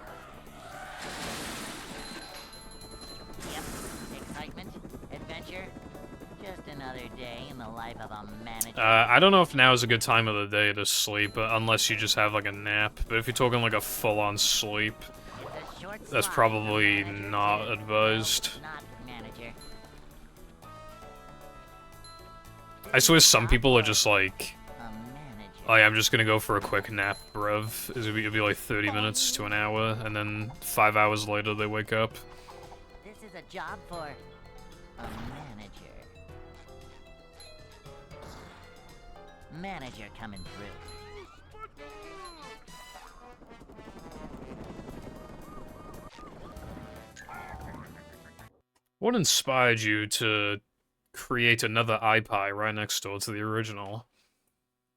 manager. Just another day in the life of a manager. I don't know if now is a good time of the day to sleep, unless you just have like a nap. But if you're talking like a full-on sleep, It's a short that's slide probably from manager not to, advised. well, not manager. I swear some people are just like, A manager. oh yeah, I'm just gonna go for a quick nap, bruv. It'll be like 30 minutes to an hour, and then 5 hours later they wake up. This is a job for a manager. Manager coming through. What inspired you to create another iPie right next door to the original?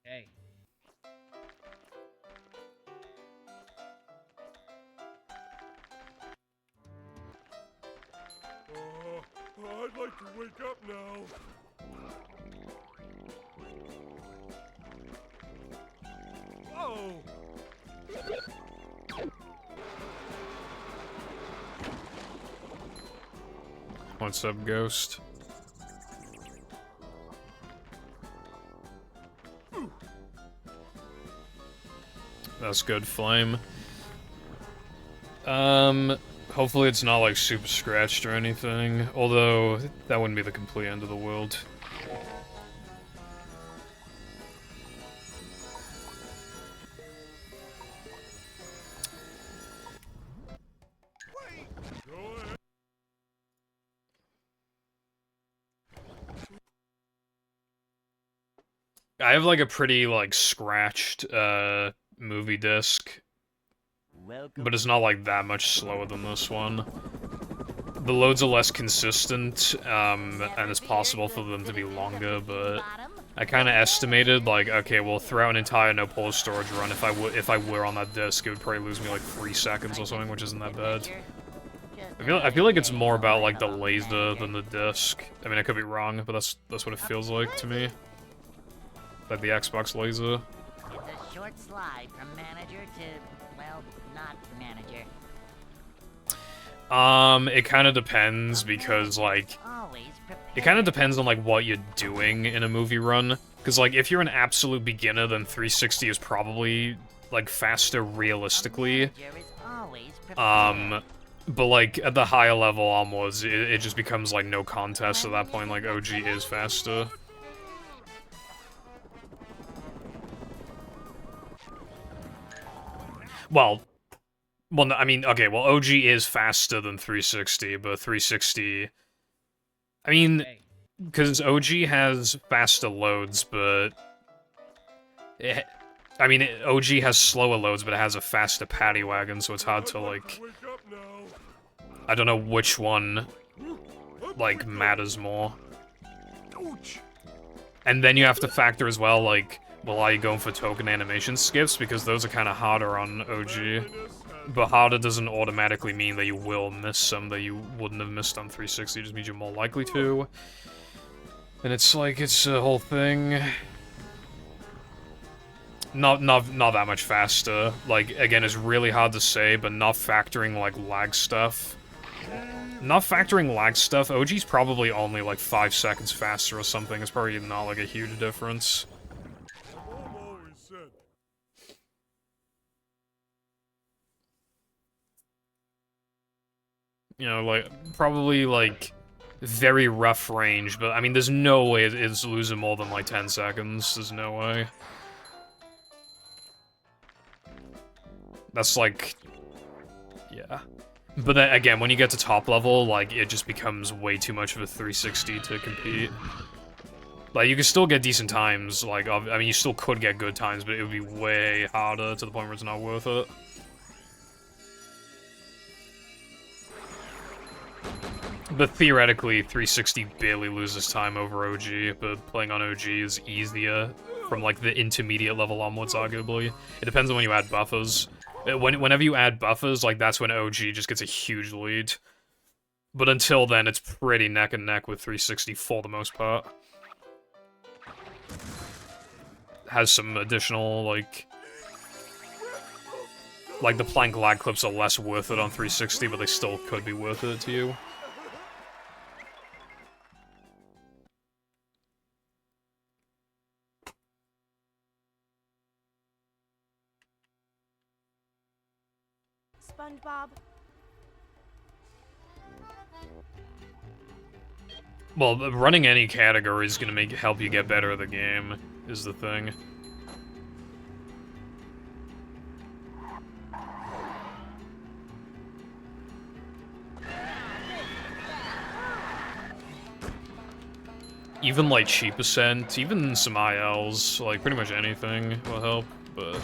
Hey. I'd like to wake up now. Oh! What's up, Ghost? That's good, Flame. Hopefully it's not, like, super scratched or anything. Although, that wouldn't be the complete end of the world. I have, like, a pretty, like, scratched, movie disc. Welcome. But it's not, like, that much slower than this one. The loads are less consistent, and it's possible for them to be longer, but I kind of estimated, like, okay, well, throughout an entire no-pause storage run, if I were on that disc, it would probably lose me, like, 3 seconds or something, which isn't that bad. I feel like it's more about, like, the laser than the disc. I mean, I could be wrong, but that's what it feels like to me. Like the Xbox laser. It's a short slide from manager to, well, not manager. It kind of depends, because, like, Always it kind of depends on, like, what you're doing in a movie run. Because, like, if you're an absolute beginner, then 360 is probably, like, faster realistically. But, like, at the higher level onwards, it just becomes, like, no contest at that point. Like, OG is faster. Well, no, I mean, okay, well, OG is faster than 360, but 360... I mean, Hey. because OG has faster loads, but... I mean, OG has slower loads, but it has a faster paddy wagon, so it's hard to, like... Wake up now. I don't know which one, like, matters more. Ouch! And then you have to factor as well, like, well, are you going for token animation skips? Because those are kind of harder on OG. But harder doesn't automatically mean that you will miss some that you wouldn't have missed on 360, it just means you're more likely to. And it's like, it's a whole thing. Not that much faster. Like, again, it's really hard to say, but not factoring, like, lag stuff. Not factoring lag stuff, OG's probably only, like, 5 seconds faster or something. It's probably not, like, a huge difference. Mom always said. You know, like, probably, like, very rough range, but, I mean, there's no way it's losing more than, like, 10 seconds. There's no way. That's, like... yeah. But then, again, when you get to top level, like, it just becomes way too much of a 360 to compete. Like, you can still get decent times, like, I mean, you still could get good times, but it would be way harder to the point where it's not worth it. But theoretically, 360 barely loses time over OG, but playing on OG is easier from, like, the intermediate level onwards, arguably. It depends on when you add buffers. Whenever you add buffers, like, that's when OG just gets a huge lead. But until then, it's pretty neck and neck with 360 for the most part. Has some additional, like, the plank lag clips are less worth it on 360, but they still could be worth it to you. SpongeBob. Well, running any category is gonna help you get better at the game, is the thing. Even, like, cheap Ascent, even some ILs, like, pretty much anything will help, but...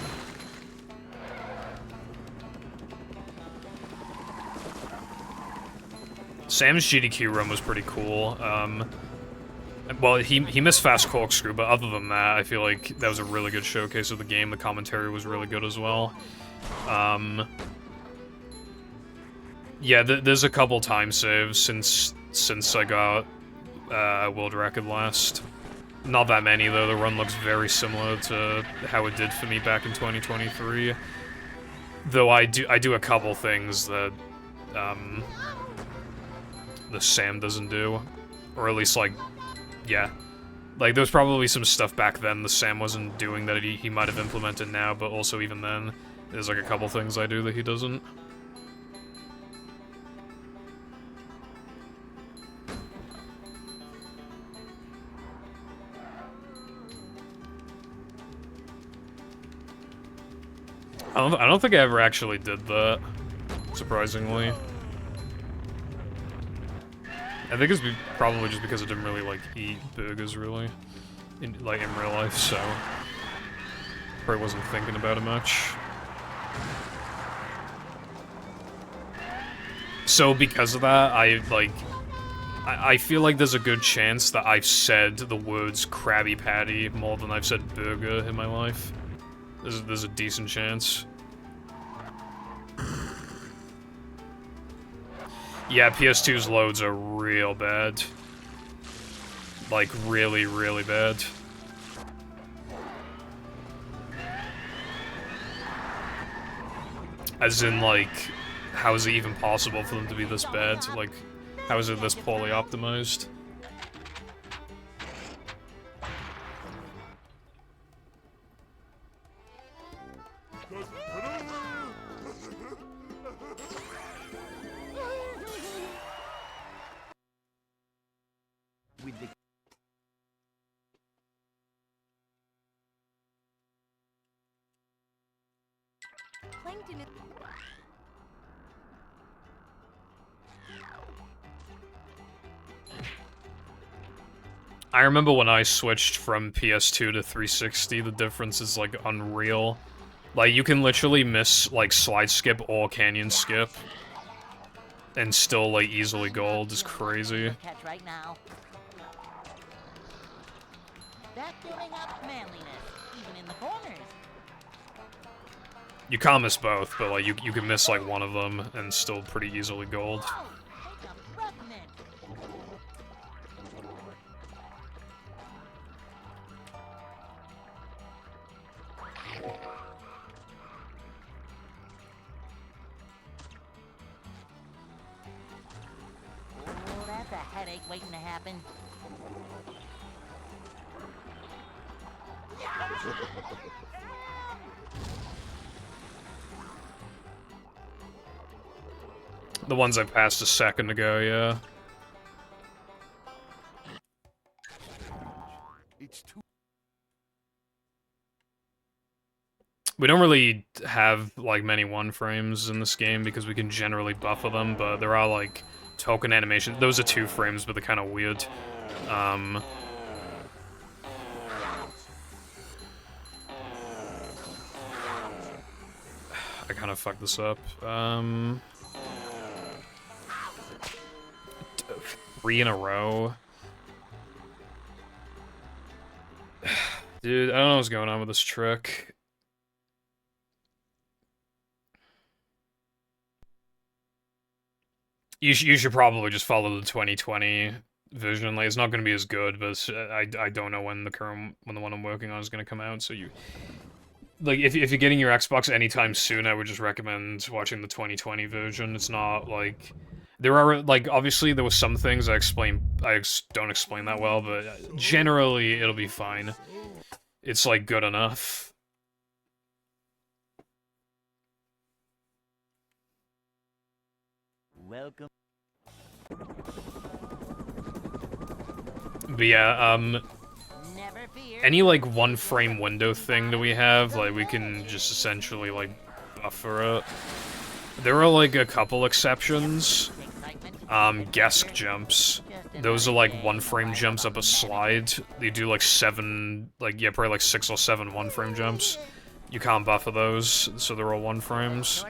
Sam's GDQ run was pretty cool. Well, he missed Fast Corkscrew, but other than that, I feel like that was a really good showcase of the game. The commentary was really good as well. Yeah, there's a couple time saves since I got world record last. Not that many though. The run looks very similar to how it did for me back in 2023. Though I do a couple things that the Sam doesn't do, or at least like, yeah, like there's probably some stuff back then the Sam wasn't doing that he might have implemented now, but also even then, there's like a couple things I do that he doesn't. I don't think I ever actually did that, surprisingly. I think it's probably just because I didn't really, like, eat burgers, really, in real life, so probably wasn't thinking about it much. So because of that, I feel like there's a good chance that I've said the words Krabby Patty more than I've said burger in my life. There's a decent chance. Yeah, PS2's loads are real bad. Like, really, really bad. As in, like, how is it even possible for them to be this bad? Like, how is it this poorly optimized? With the Plankton is... I remember when I switched from PS2 to 360, the difference is, like, unreal. Like, you can literally miss, like, slide skip or canyon skip, and still, like, easily gold. Is crazy. Catch right now. That's building up manliness, even in the corners. You can't miss both, but, like, you can miss, like, one of them, and still pretty easily gold. Whoa, take a breath mint. Oh, that's a headache waiting to happen. The ones I passed a second ago, yeah. It's too. We don't really have, like, many one-frames in this game because we can generally buffer them, but there are, like, token animations. Those are 2 frames, but they're kind of weird. I kind of fucked this up. 3 in a row. Dude, I don't know what's going on with this trick. You should probably just follow the 2020 version. Like, it's not going to be as good, but I don't know when the one I'm working on is going to come out. So you, like, if you're getting your Xbox anytime soon, I would just recommend watching the 2020 version. It's not like there are, like, obviously there was some things I don't explain that well, but generally it'll be fine. It's, like, good enough. Welcome. But yeah, Never fear. any like one frame window thing that we have, like we can just essentially like buffer it. There are like a couple exceptions. Gesk jumps. Those are like one frame jumps up a slide. They do like probably like 6 or 7 one frame jumps. You can't buffer those, so they're all one frames.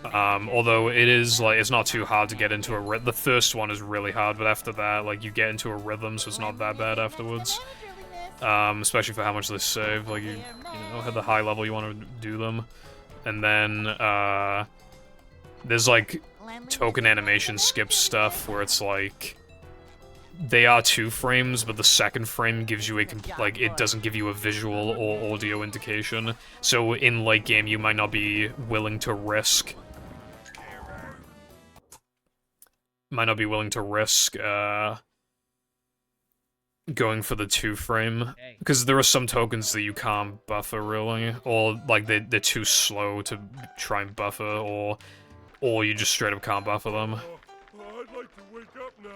Although it is like, it's not too hard to get into a the first one is really hard, but after that, like you get into a rhythm, so it's not that bad afterwards. Especially for how much they save, like you know, at the high level you want to do them. And then, there's like token animation skip stuff where it's like they are 2 frames, but the second frame gives you it doesn't give you a visual or audio indication. So in late game, you might not be willing to risk. Going for the 2 frame, because there are some tokens that you can't buffer really, or like they're too slow to try and buffer, or you just straight up can't buffer them. I'd like to wake up now.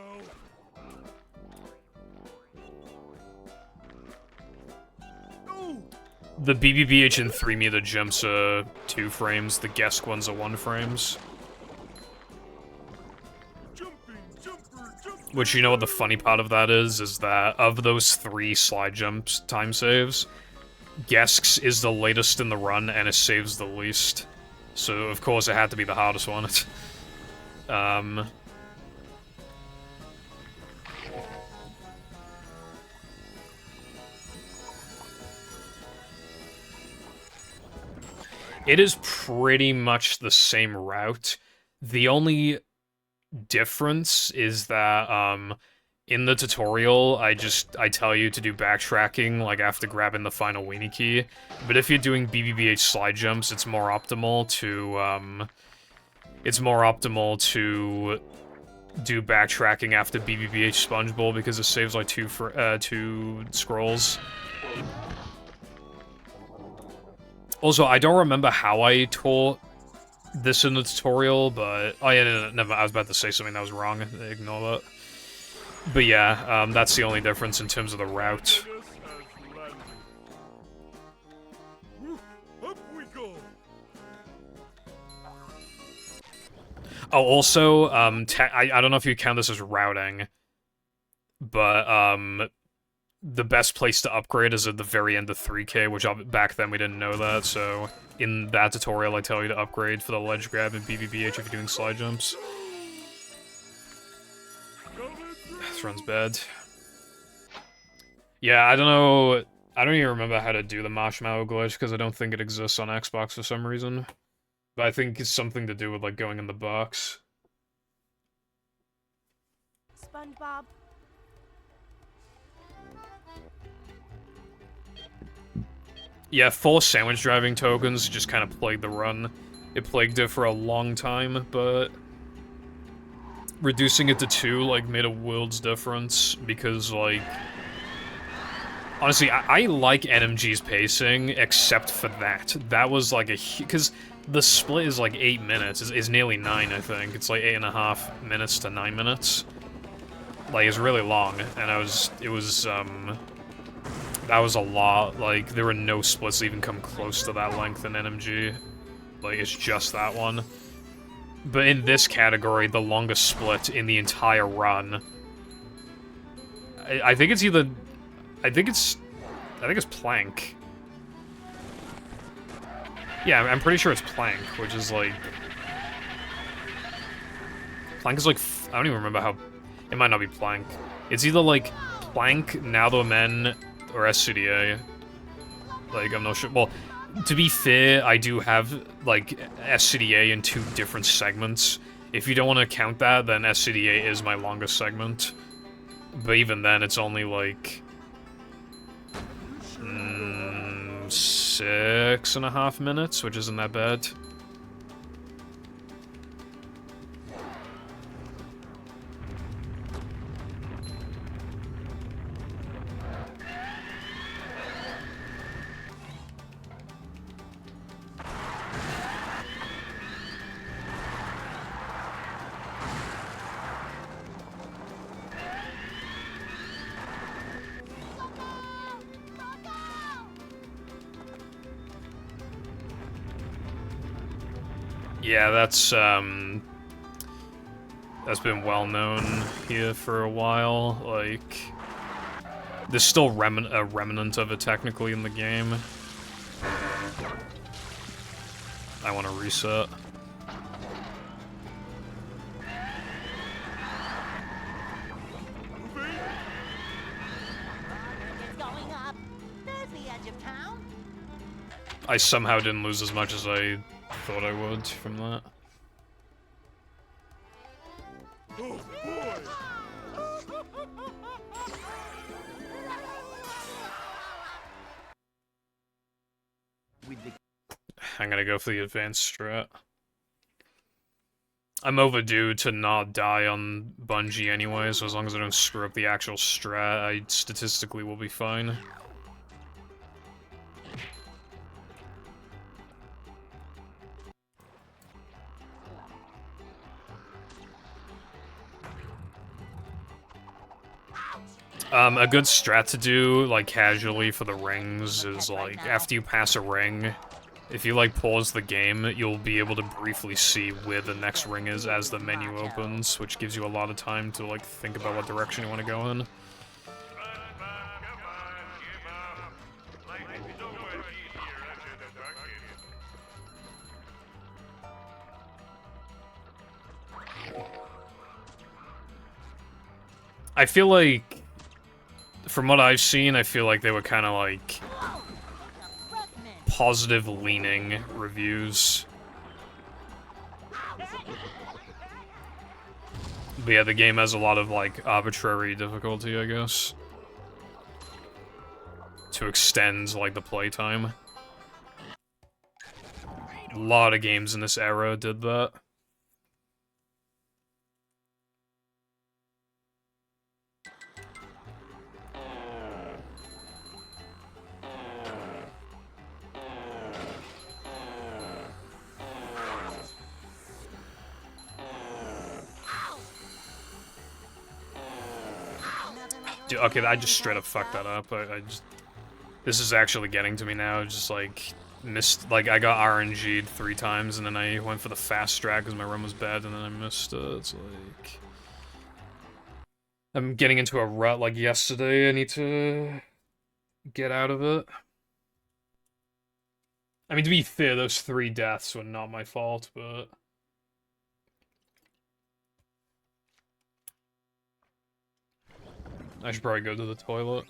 The BBBH and 3-meter jumps are 2 frames, the Gesk ones are 1 frames. Which, you know what the funny part of that is that of those 3 slide jumps time saves, Gesk's is the latest in the run and it saves the least. So, of course, it had to be the hardest one. It is pretty much the same route. The only difference is that, in the tutorial, I tell you to do backtracking, like, after grabbing the final weenie key. But if you're doing BBBH slide jumps, it's more optimal to do backtracking after BBBH Sponge Bowl, because it saves, like, 2 scrolls. Also, I don't remember how I taught this in the tutorial, but... Oh yeah, no, never. I was about to say something that was wrong. Ignore that. But yeah, that's the only difference in terms of the route. Oh, also, I don't know if you count this as routing, but, the best place to upgrade is at the very end of 3K, which back then we didn't know that, so in that tutorial I tell you to upgrade for the ledge grab and BBBH if you're doing slide jumps. This run's bad. Yeah, I don't know, I don't even remember how to do the marshmallow glitch, because I don't think it exists on Xbox for some reason. But I think it's something to do with, like, going in the box. SpongeBob. Yeah, 4 sandwich driving tokens just kind of plagued the run. It plagued it for a long time, but reducing it to 2, like, made a world's difference, because, like... Honestly, I like NMG's pacing, except for that. That was, like, because the split is, like, 8 minutes. It's nearly 9, I think. It's, like, 8.5 minutes to 9 minutes. Like, it's really long, and that was a lot. Like, there were no splits that even come close to that length in NMG. Like, it's just that one. But in this category, the longest split in the entire run... I think it's either... I think it's Plank. Yeah, I'm pretty sure it's Plank, which is, like... Plank is, like... I don't even remember how... It might not be Plank. It's either, like, Plank, Now the Men... or SCDA. Like, I'm not sure. Well, to be fair, I do have, like, SCDA in 2 different segments. If you don't want to count that, then SCDA is my longest segment. But even then, it's only, like... 6.5 minutes, which isn't that bad. Yeah, that's been well known here for a while. Like, there's still a remnant of it technically in the game. I want to reset. It's going up. There's the edge of town. I somehow didn't lose as much as I thought I would from that. Oh boy! With the I'm gonna go for the advanced strat. I'm overdue to not die on Bungie anyway, so as long as I don't screw up the actual strat, I statistically will be fine. A good strat to do, like, casually for the rings is, like, after you pass a ring, if you, like, pause the game, you'll be able to briefly see where the next ring is as the menu opens, which gives you a lot of time to, like, think about what direction you want to go in. I feel like, from what I've seen, I feel like they were kind of, like, positive-leaning reviews. But yeah, the game has a lot of, like, arbitrary difficulty, I guess. To extend, like, the playtime. A lot of games in this era did that. Dude, okay, I just straight up fucked that up. I just... This is actually getting to me now, just like... Missed... Like, I got RNG'd 3 times, and then I went for the fast strat because my run was bad, and then I missed it. It's like... I'm getting into a rut like yesterday. I need to... get out of it. I mean, to be fair, those 3 deaths were not my fault, but... I should probably go to the toilet.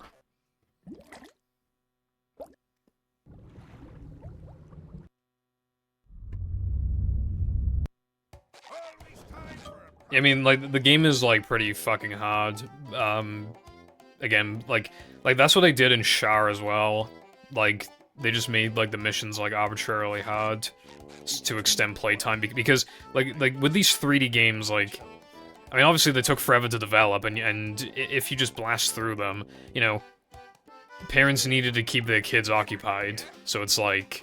I mean, like, the game is, like, pretty fucking hard. Again, like that's what they did in Shar as well. Like, they just made, like, the missions, like, arbitrarily hard to extend playtime, because, like, with these 3D games, like... I mean, obviously they took forever to develop, and if you just blast through them, you know, parents needed to keep their kids occupied, so it's like,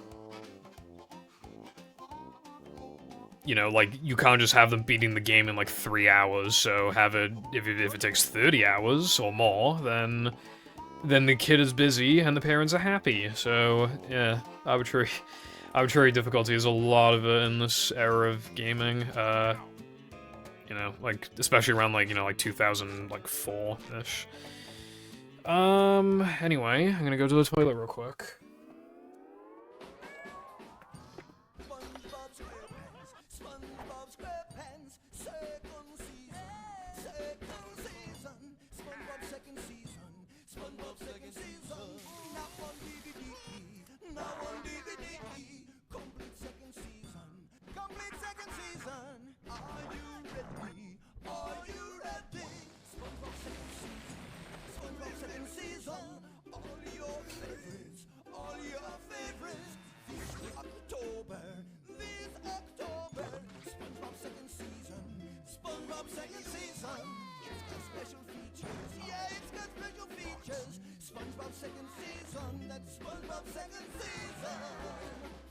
you know, like, you can't just have them beating the game in, like, 3 hours, so have it, if it takes 30 hours or more, then the kid is busy and the parents are happy, so, yeah, arbitrary difficulty is a lot of it in this era of gaming, you know, like, especially around, like, you know, like 2004-ish. Anyway, I'm gonna go to the toilet real quick. Second season, it's got special features. Yeah, it's got special features. SpongeBob second season, that's SpongeBob second season.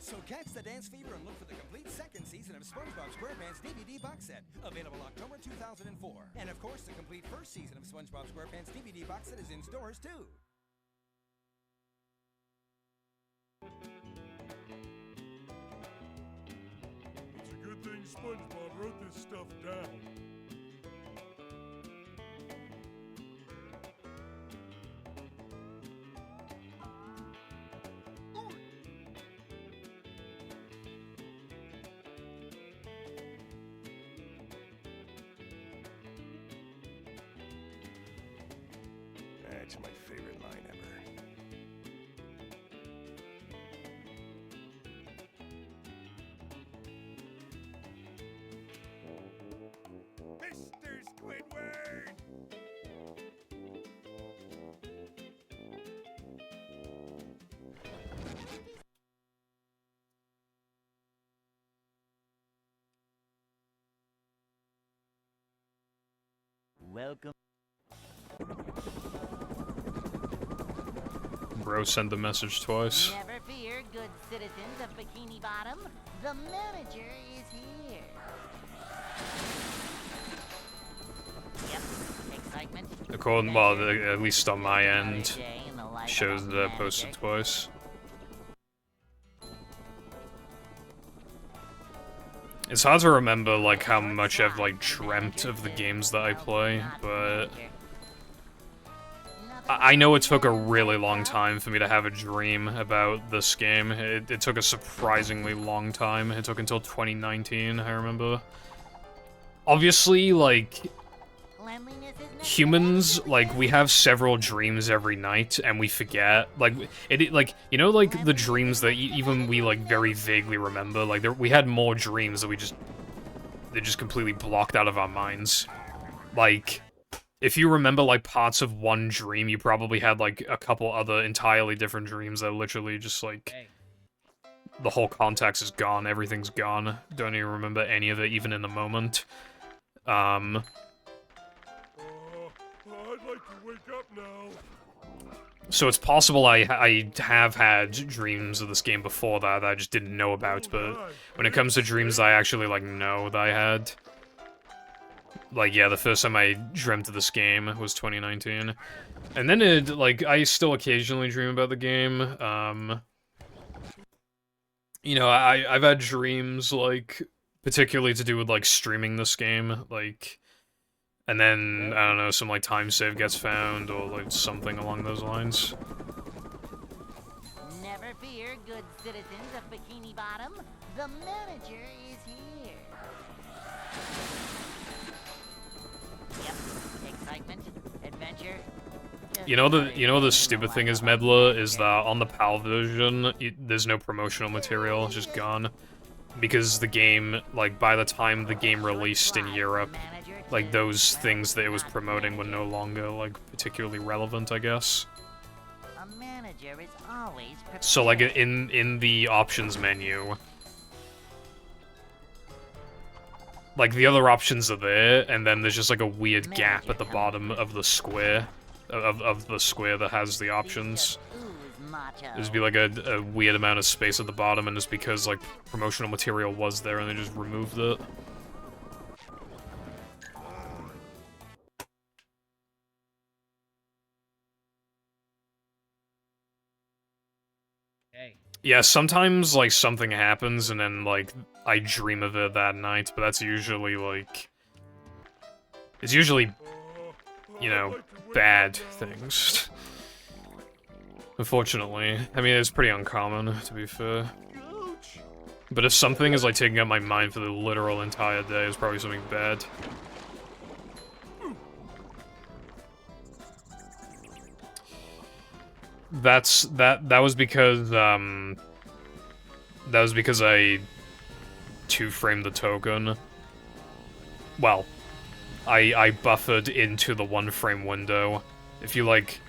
So catch the dance fever and look for the complete second season of SpongeBob SquarePants DVD box set, available October 2004. And of course, the complete first season of SpongeBob SquarePants DVD box set is in stores too. It's a good SpongeBob wrote this stuff down. That's my favorite line ever. Mr. Squidward! Welcome. Bro sent the message twice. Never fear, good citizens of Bikini Bottom. The manager is here. Yep, excitement. According, well, at least on my Another end, day in the life of shows a that posted manager. twice. It's hard to remember, like, how much I've, like, dreamt of the games that I play, but I know it took a really long time for me to have a dream about this game. It took a surprisingly long time. It took until 2019, I remember. Obviously, like, humans, like, we have several dreams every night, and we forget. Like, like, you know, like, the dreams that even we, like, very vaguely remember? Like, we had more dreams that they just completely blocked out of our minds. Like, if you remember, like, parts of one dream, you probably had, like, a couple other entirely different dreams that literally just, like, Hey. the whole context is gone, everything's gone. Don't even remember any of it, even in the moment. I'd like to wake up now. So it's possible I have had dreams of this game before that I just didn't know about, but when it comes to dreams I actually, like, know that I had. Like, yeah, the first time I dreamt of this game was 2019. And then like, I still occasionally dream about the game. You know, I've had dreams, like, particularly to do with, like, streaming this game, like, and then, I don't know, some, like, time save gets found, or, like, something along those lines. Never fear, good citizens of Bikini Bottom. The manager is here. Yep, excitement, adventure. You know the stupid thing is, Medla, is that on the PAL version, there's no promotional material, it's just gone. Because the game, like, by the time the game released in Europe, like, those things that it was promoting were no longer, like, particularly relevant, I guess. A manager is always prepared. So, like, in the options menu, like, the other options are there, and then there's just, like, a weird gap at the bottom of the square, of the square that has the options. There's be, like, a weird amount of space at the bottom, and it's because, like, promotional material was there, and they just removed it. Hey. Yeah, sometimes, like, something happens, and then, like, I dream of it that night, but that's usually, like... It's usually, you know, bad things. Unfortunately. I mean, it's pretty uncommon, to be fair. But if something is, like, taking up my mind for the literal entire day, it's probably something bad. That was because I two-framed the token. Well, I buffered into the one-frame window. If you, like,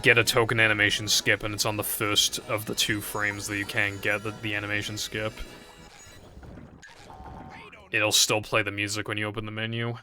get a token animation skip and it's on the first of the 2 frames that you can get the animation skip, it'll still play the music when you open the menu.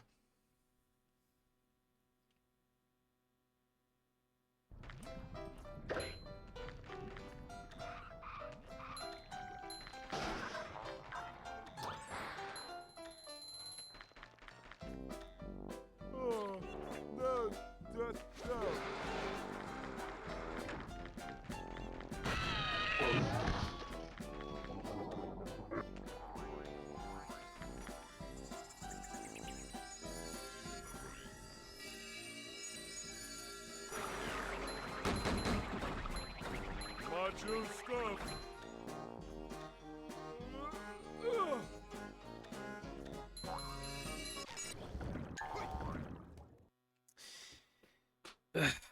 Watch your stuff.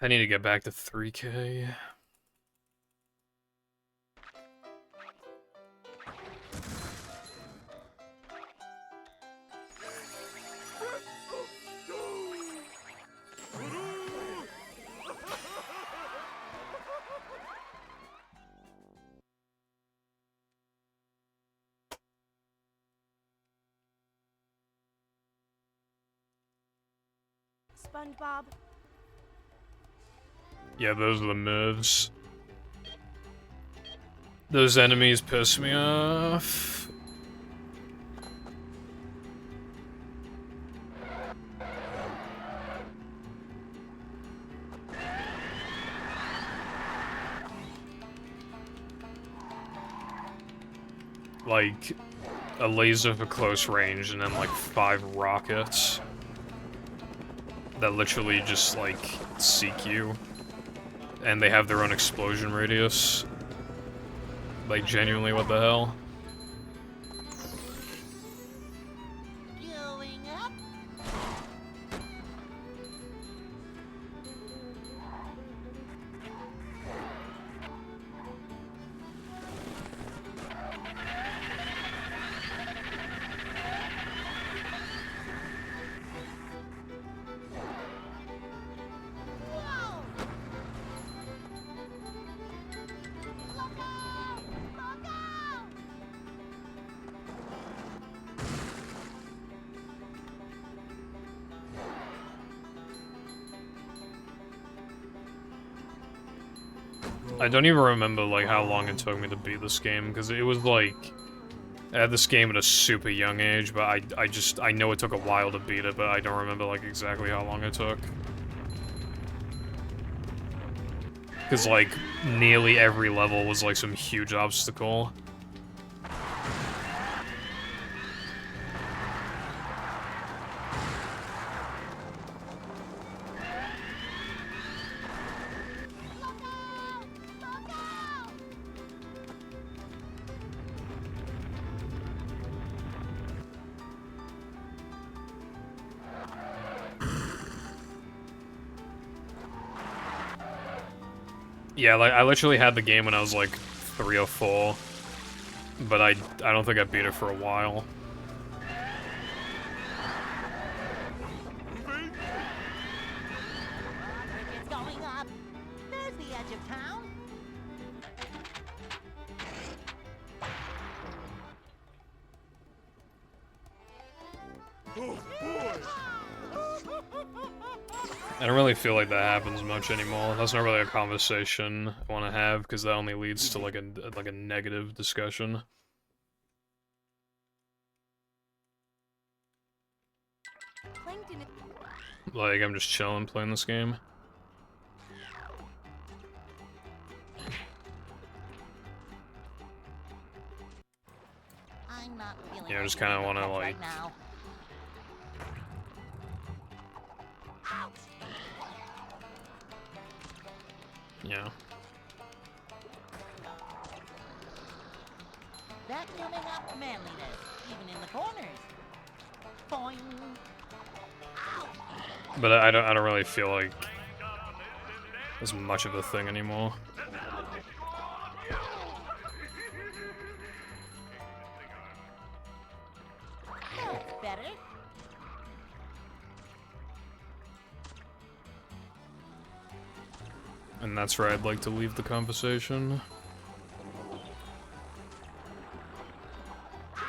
I need to get back to 3K. SpongeBob. Yeah, those are the moves. Those enemies piss me off. Like, a laser for close range and then like 5 rockets that literally just like seek you. And they have their own explosion radius. Like, genuinely, what the hell? Going up. Whoa! Look out! Look out! I don't even remember, like, how long it took me to beat this game, because it was, like... I had this game at a super young age, but I know it took a while to beat it, but I don't remember, like, exactly how long it took. Because, like, nearly every level was, like, some huge obstacle. Look out! Look out! Yeah, like, I literally had the game when I was, like, 3 or 4. But I don't think I beat it for a while. It's going up. There's the edge of town. I don't really feel like that happens much anymore. That's not really a conversation I want to have, because that only leads to, like a negative discussion. Plankton. Like, I'm just chilling playing this game. I'm not feeling Yeah, I like just kinda doing wanna, much like- right now. Yeah. Vacuuming up manliness, even in the corners. Boing. But I don't really feel like there's much of a thing anymore. That's better. And that's where I'd like to leave the conversation.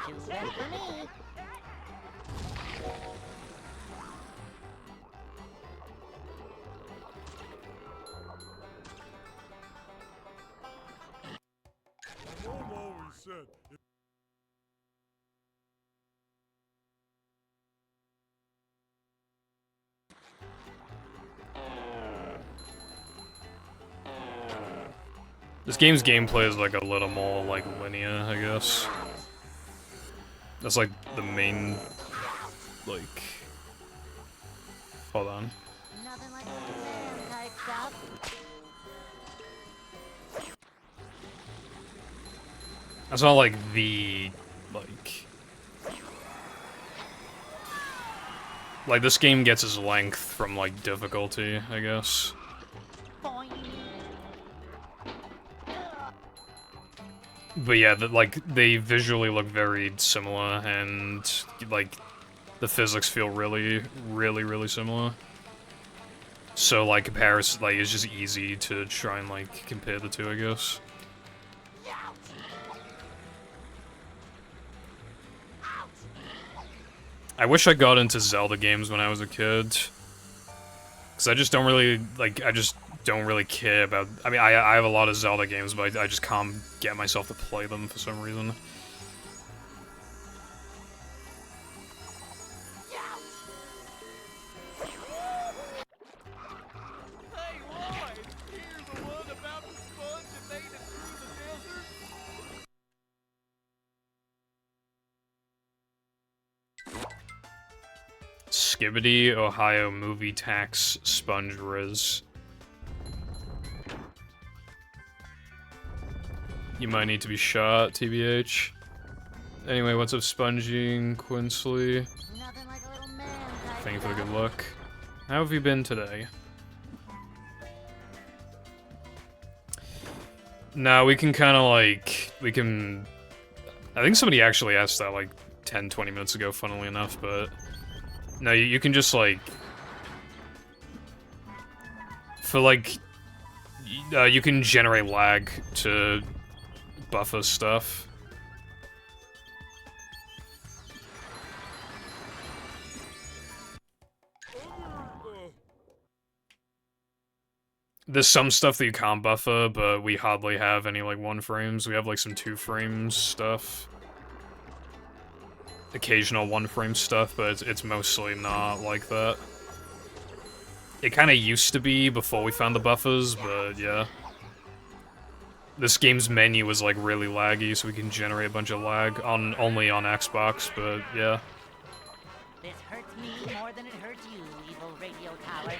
Too wet for me. Mom always said, This game's gameplay is like a little more like linear, I guess. That's like the main, like... Hold on. Nothing like sand type stuff. That's not like the, like this game gets its length from, like, difficulty, I guess. But yeah, they visually look very similar, and, like, the physics feel really, really, really similar. So, like, comparison, like, it's just easy to try and, like, compare the two, I guess. I wish I got into Zelda games when I was a kid. Because I just don't really, like, I just don't really care about... I mean, I have a lot of Zelda games, but I just can't get myself to play them for some reason. Hey, Lloyd! Here's the one about the sponge that made it through the desert. Skibidi, Ohio Movie Tax Sponge Riz. You might need to be shot, TBH. Anyway, what's up, Spongy Quinsley? Nothing like a little man type Thank you for the stuff. good luck. How have you been today? No, we can kind of like... We can... I think somebody actually asked that like 10-20 minutes ago, funnily enough, but... No, you can just like... For like... you can generate lag to buffer stuff. There's some stuff that you can't buffer, but we hardly have any, like, 1 frames. We have, like, some 2 frames stuff. Occasional 1 frame stuff, but it's mostly not like that. It kind of used to be before we found the buffers, but yeah. This game's menu was, like, really laggy, so we can generate a bunch of lag only on Xbox, but yeah. This hurts me more than it hurts you, evil radio tower.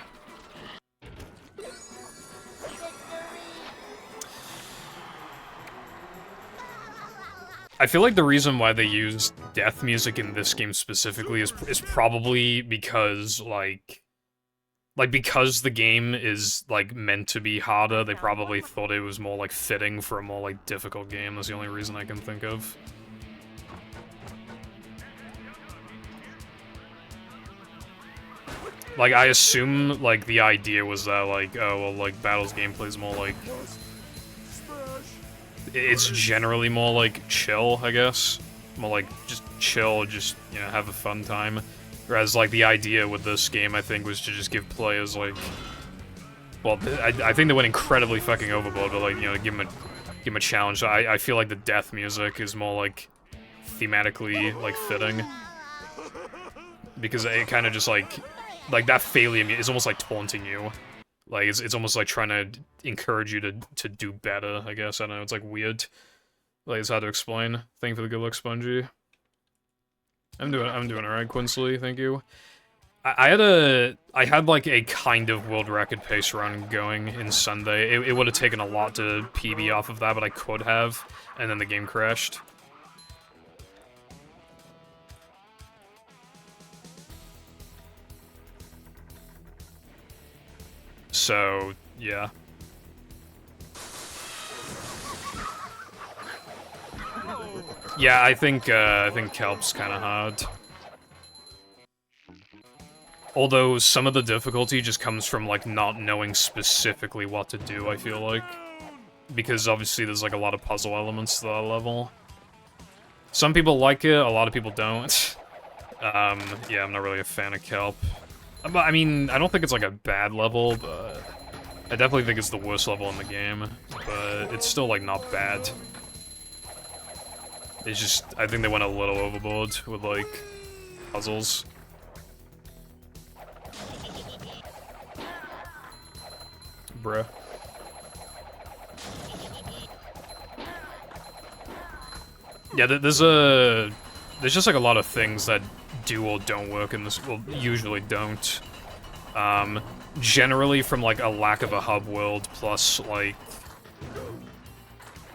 I feel like the reason why they use death music in this game specifically is probably because, like, because the game is, like, meant to be harder, they probably thought it was more, like, fitting for a more, like, difficult game. That's the only reason I can think of. Like, I assume, like, the idea was that, like, oh, well, like, Battle's gameplay is more, like... It's generally more, like, chill, I guess. More, like, just chill, just, you know, have a fun time. Whereas, like, the idea with this game, I think, was to just give players, like... Well, I think they went incredibly fucking overboard, but, like, you know, give them a challenge. I feel like the death music is more, like, thematically, like, fitting. Because it kind of just, like, that failure is almost, like, taunting you. Like, it's almost like trying to encourage you to do better, I guess. I don't know, it's, like, weird. Like, it's hard to explain. Thank you for the good luck, Spongy. I'm doing alright, Quinsley, thank you. I had, like, a kind of world record pace run going in Sunday. It would have taken a lot to PB off of that, but I could have, and then the game crashed. So, yeah. Yeah, I think Kelp's kind of hard. Although some of the difficulty just comes from, like, not knowing specifically what to do, I feel like. Because obviously there's, like, a lot of puzzle elements to that level. Some people like it, a lot of people don't. Yeah, I'm not really a fan of Kelp. But, I mean, I don't think it's, like, a bad level, but... I definitely think it's the worst level in the game. But it's still, like, not bad. It's just, I think they went a little overboard with, like, puzzles. Bruh. Yeah, there's just, like, a lot of things that do or don't work in this, well, usually don't. Generally from, like, a lack of a hub world, plus, like,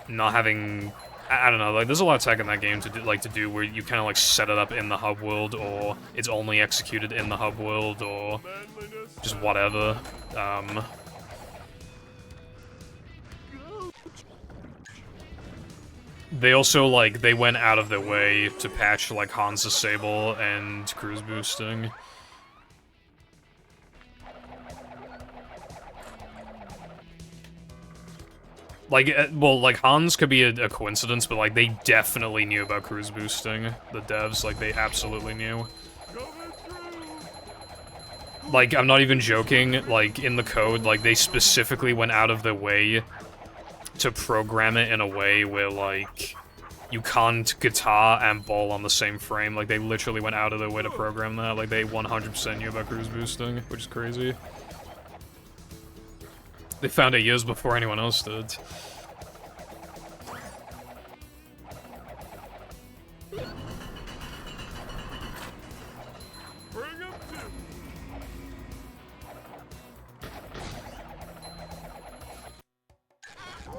not having I don't know, like, there's a lot of tech in that game to do where you kind of, like, set it up in the hub world, or it's only executed in the hub world, or just whatever. They also, like, they went out of their way to patch, like, Hans Disable and cruise boosting. Like, well, like, Hans could be a coincidence, but, like, they definitely knew about cruise boosting. The devs, like, they absolutely knew. Like, I'm not even joking, like, in the code, like, they specifically went out of their way to program it in a way where, like, you can't guitar and ball on the same frame. Like, they literally went out of their way to program that. Like, they 100% knew about cruise boosting, which is crazy. They found it years before anyone else did.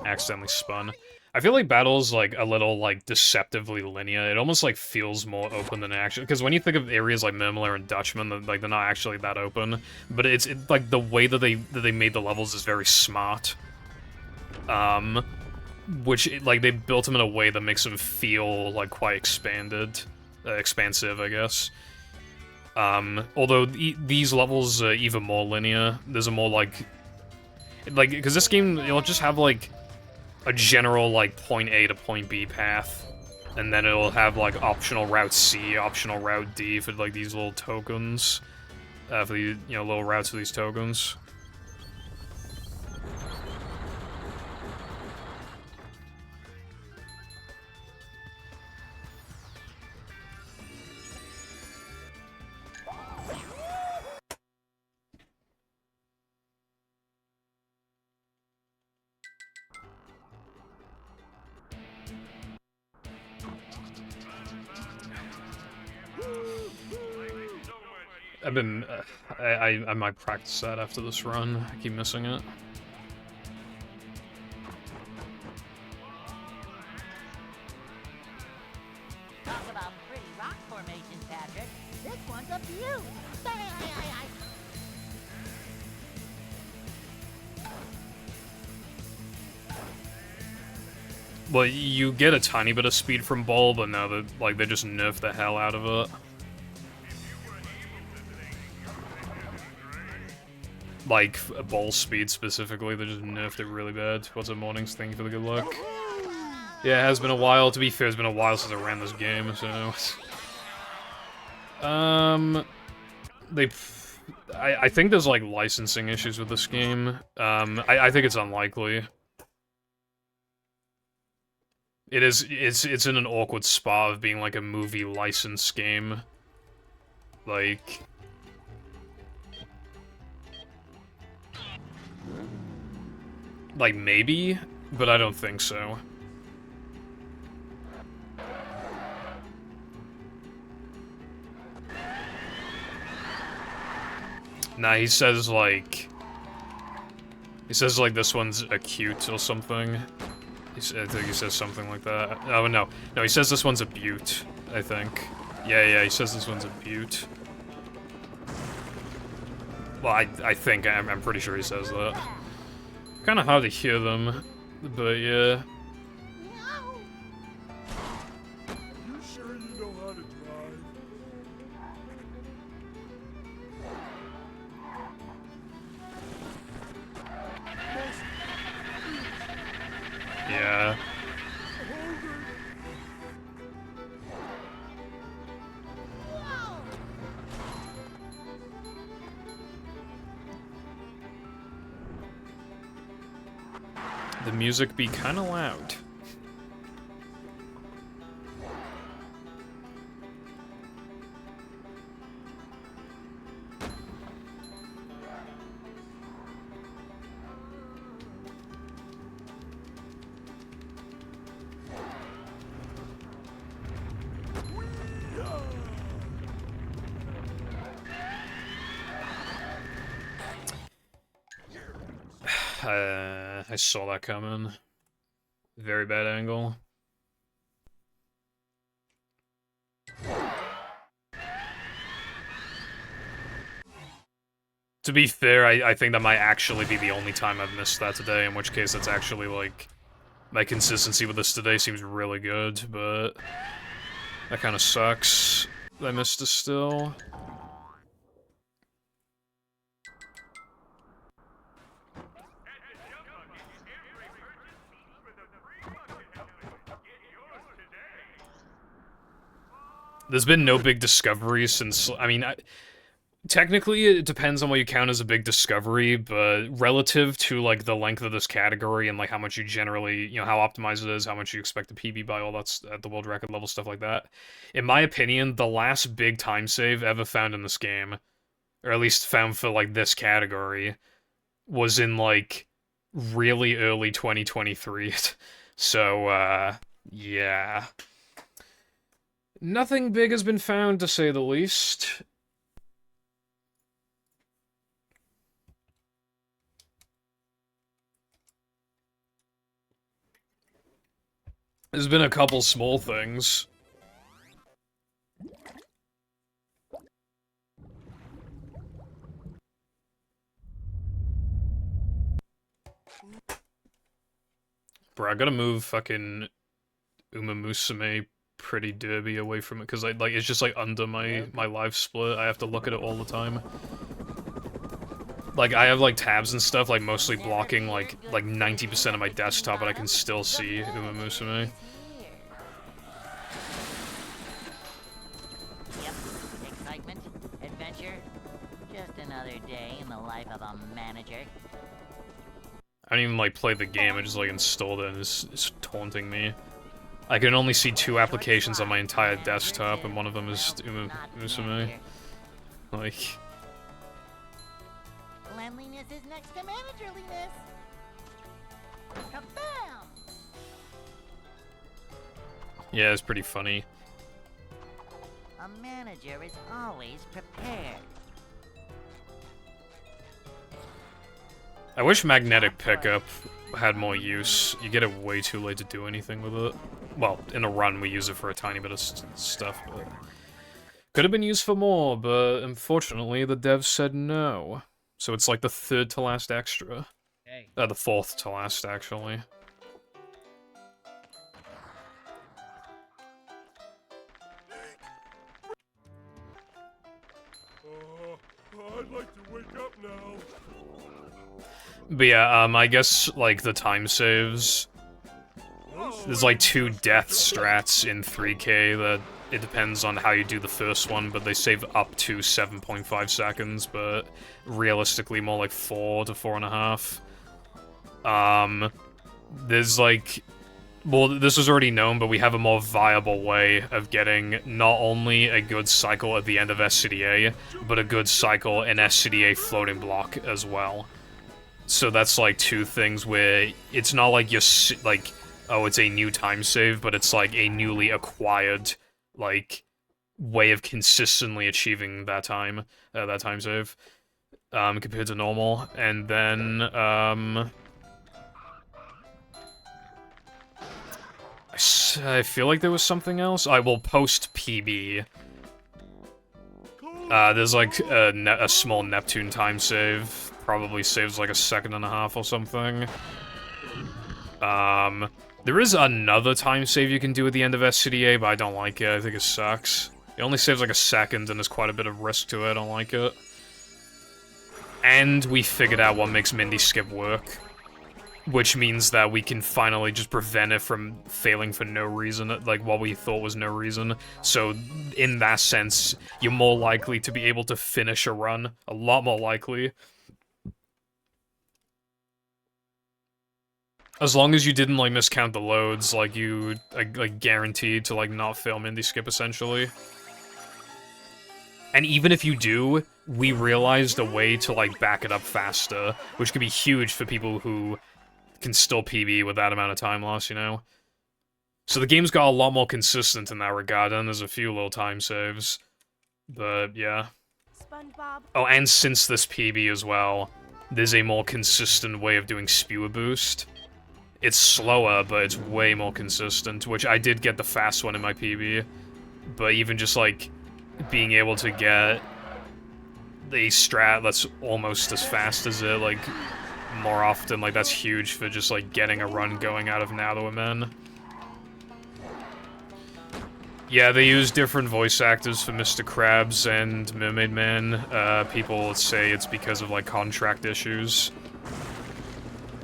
Accidentally spun. I feel like battle's, like, a little, like, deceptively linear. It almost, like, feels more open than it actually... Because when you think of areas like Murmler and Dutchman, like, they're not actually that open. But it's like, the way that they made the levels is very smart. Which, like, they built them in a way that makes them feel, like, quite expansive, I guess. Although, these levels are even more linear. There's a more, like, because this game, you'll just have, like, a general, like, point A to point B path, and then it'll have, like, optional route C, optional route D for, like, these little tokens, for the, you know, little routes for these tokens. I've been, I might practice that after this run. I keep missing it. Talk about pretty rock formations, Patrick. This one's a beaut. Well, you get a tiny bit of speed from Ball, but now that, like, they just nerf the hell out of it. Like, ball speed specifically, they just nerfed it really bad. What's up, Mornings? Thank you for the good luck. Yeah, it has been a while. To be fair, it's been a while since I ran this game, so... I think there's, like, licensing issues with this game. I think it's unlikely. It's in an awkward spot of being, like, a movie license game. Like... Like, maybe, but I don't think so. Nah, he says, like, this one's acute or something. I think he says something like that. Oh, no. No, he says this one's a beaut, I think. Yeah, he says this one's a beaut. Well, I think, I'm pretty sure he says that. Kind of hard to hear them, but yeah. You sure you know how to drive? Yeah. The music be kinda loud. I saw that coming. Very bad angle. To be fair, I think that might actually be the only time I've missed that today, in which case it's actually, like, my consistency with this today seems really good, but that kind of sucks. I missed it still. There's been no big discoveries since, I mean, technically it depends on what you count as a big discovery, but relative to, like, the length of this category and, like, how much you generally, you know, how optimized it is, how much you expect the PB by, all that's at the world record level, stuff like that. In my opinion, the last big time save ever found in this game, or at least found for, like, this category, was in, like, really early 2023. So, yeah. Nothing big has been found, to say the least. There's been a couple small things. Bro, I gotta move fucking Uma Musume Pretty Derby away from it, because it's just, like, under my live split. I have to look at it all the time. Like, I have, like, tabs and stuff, like, mostly blocking, like 90% of my desktop, but I can still see Uma Musume. Yep, excitement, adventure, just another day in the life of a manager. I don't even, like, play the game, I just, like, installed it and it's taunting me. I can only see 2 applications on my entire desktop, and one of them is Uma Musume. Like... Cleanliness is next to managerliness. Kabam! Yeah, it's pretty funny. A manager is always prepared. I wish magnetic pickup had more use. You get it way too late to do anything with it. Well, in a run we use it for a tiny bit of stuff, but... Could have been used for more, but unfortunately the devs said no. So it's like the 3rd to last extra. Hey. The 4th to last, actually. I'd like to wake up now. But yeah, I guess, like, the time saves... There's, like, 2 death strats in 3K that it depends on how you do the first one, but they save up to 7.5 seconds, but realistically more like 4 to 4.5. There's, like... Well, this was already known, but we have a more viable way of getting not only a good cycle at the end of SCDA, but a good cycle in SCDA floating block as well. So that's, like, 2 things where it's not like you're, like, oh, it's a new time save, but it's, like, a newly acquired, like, way of consistently achieving that time save, compared to normal. And then, I feel like there was something else. I will post PB. There's, like, a small Neptune time save. Probably saves, like, 1.5 seconds or something. There is another time save you can do at the end of SCDA, but I don't like it. I think it sucks. It only saves, like, 1 second, and there's quite a bit of risk to it. I don't like it. And we figured out what makes Mindy Skip work. Which means that we can finally just prevent it from failing for no reason, like what we thought was no reason. So, in that sense, you're more likely to be able to finish a run. A lot more likely. As long as you didn't, like, miscount the loads, like, you, like, guaranteed to, like, not fail Mindy Skip, essentially. And even if you do, we realized a way to, like, back it up faster, which could be huge for people who can still PB with that amount of time loss, you know? So the game's got a lot more consistent in that regard, and there's a few little time saves. But, yeah. SpongeBob. Oh, and since this PB as well, there's a more consistent way of doing Spewer Boost. It's slower, but it's way more consistent, which I did get the fast one in my PB. but even just, like, being able to get the strat that's almost as fast as it, like, more often, like, that's huge for just, like, getting a run going out of Now That We're Men. Yeah, they use different voice actors for Mr. Krabs and Mermaid Man. People say it's because of, like, contract issues.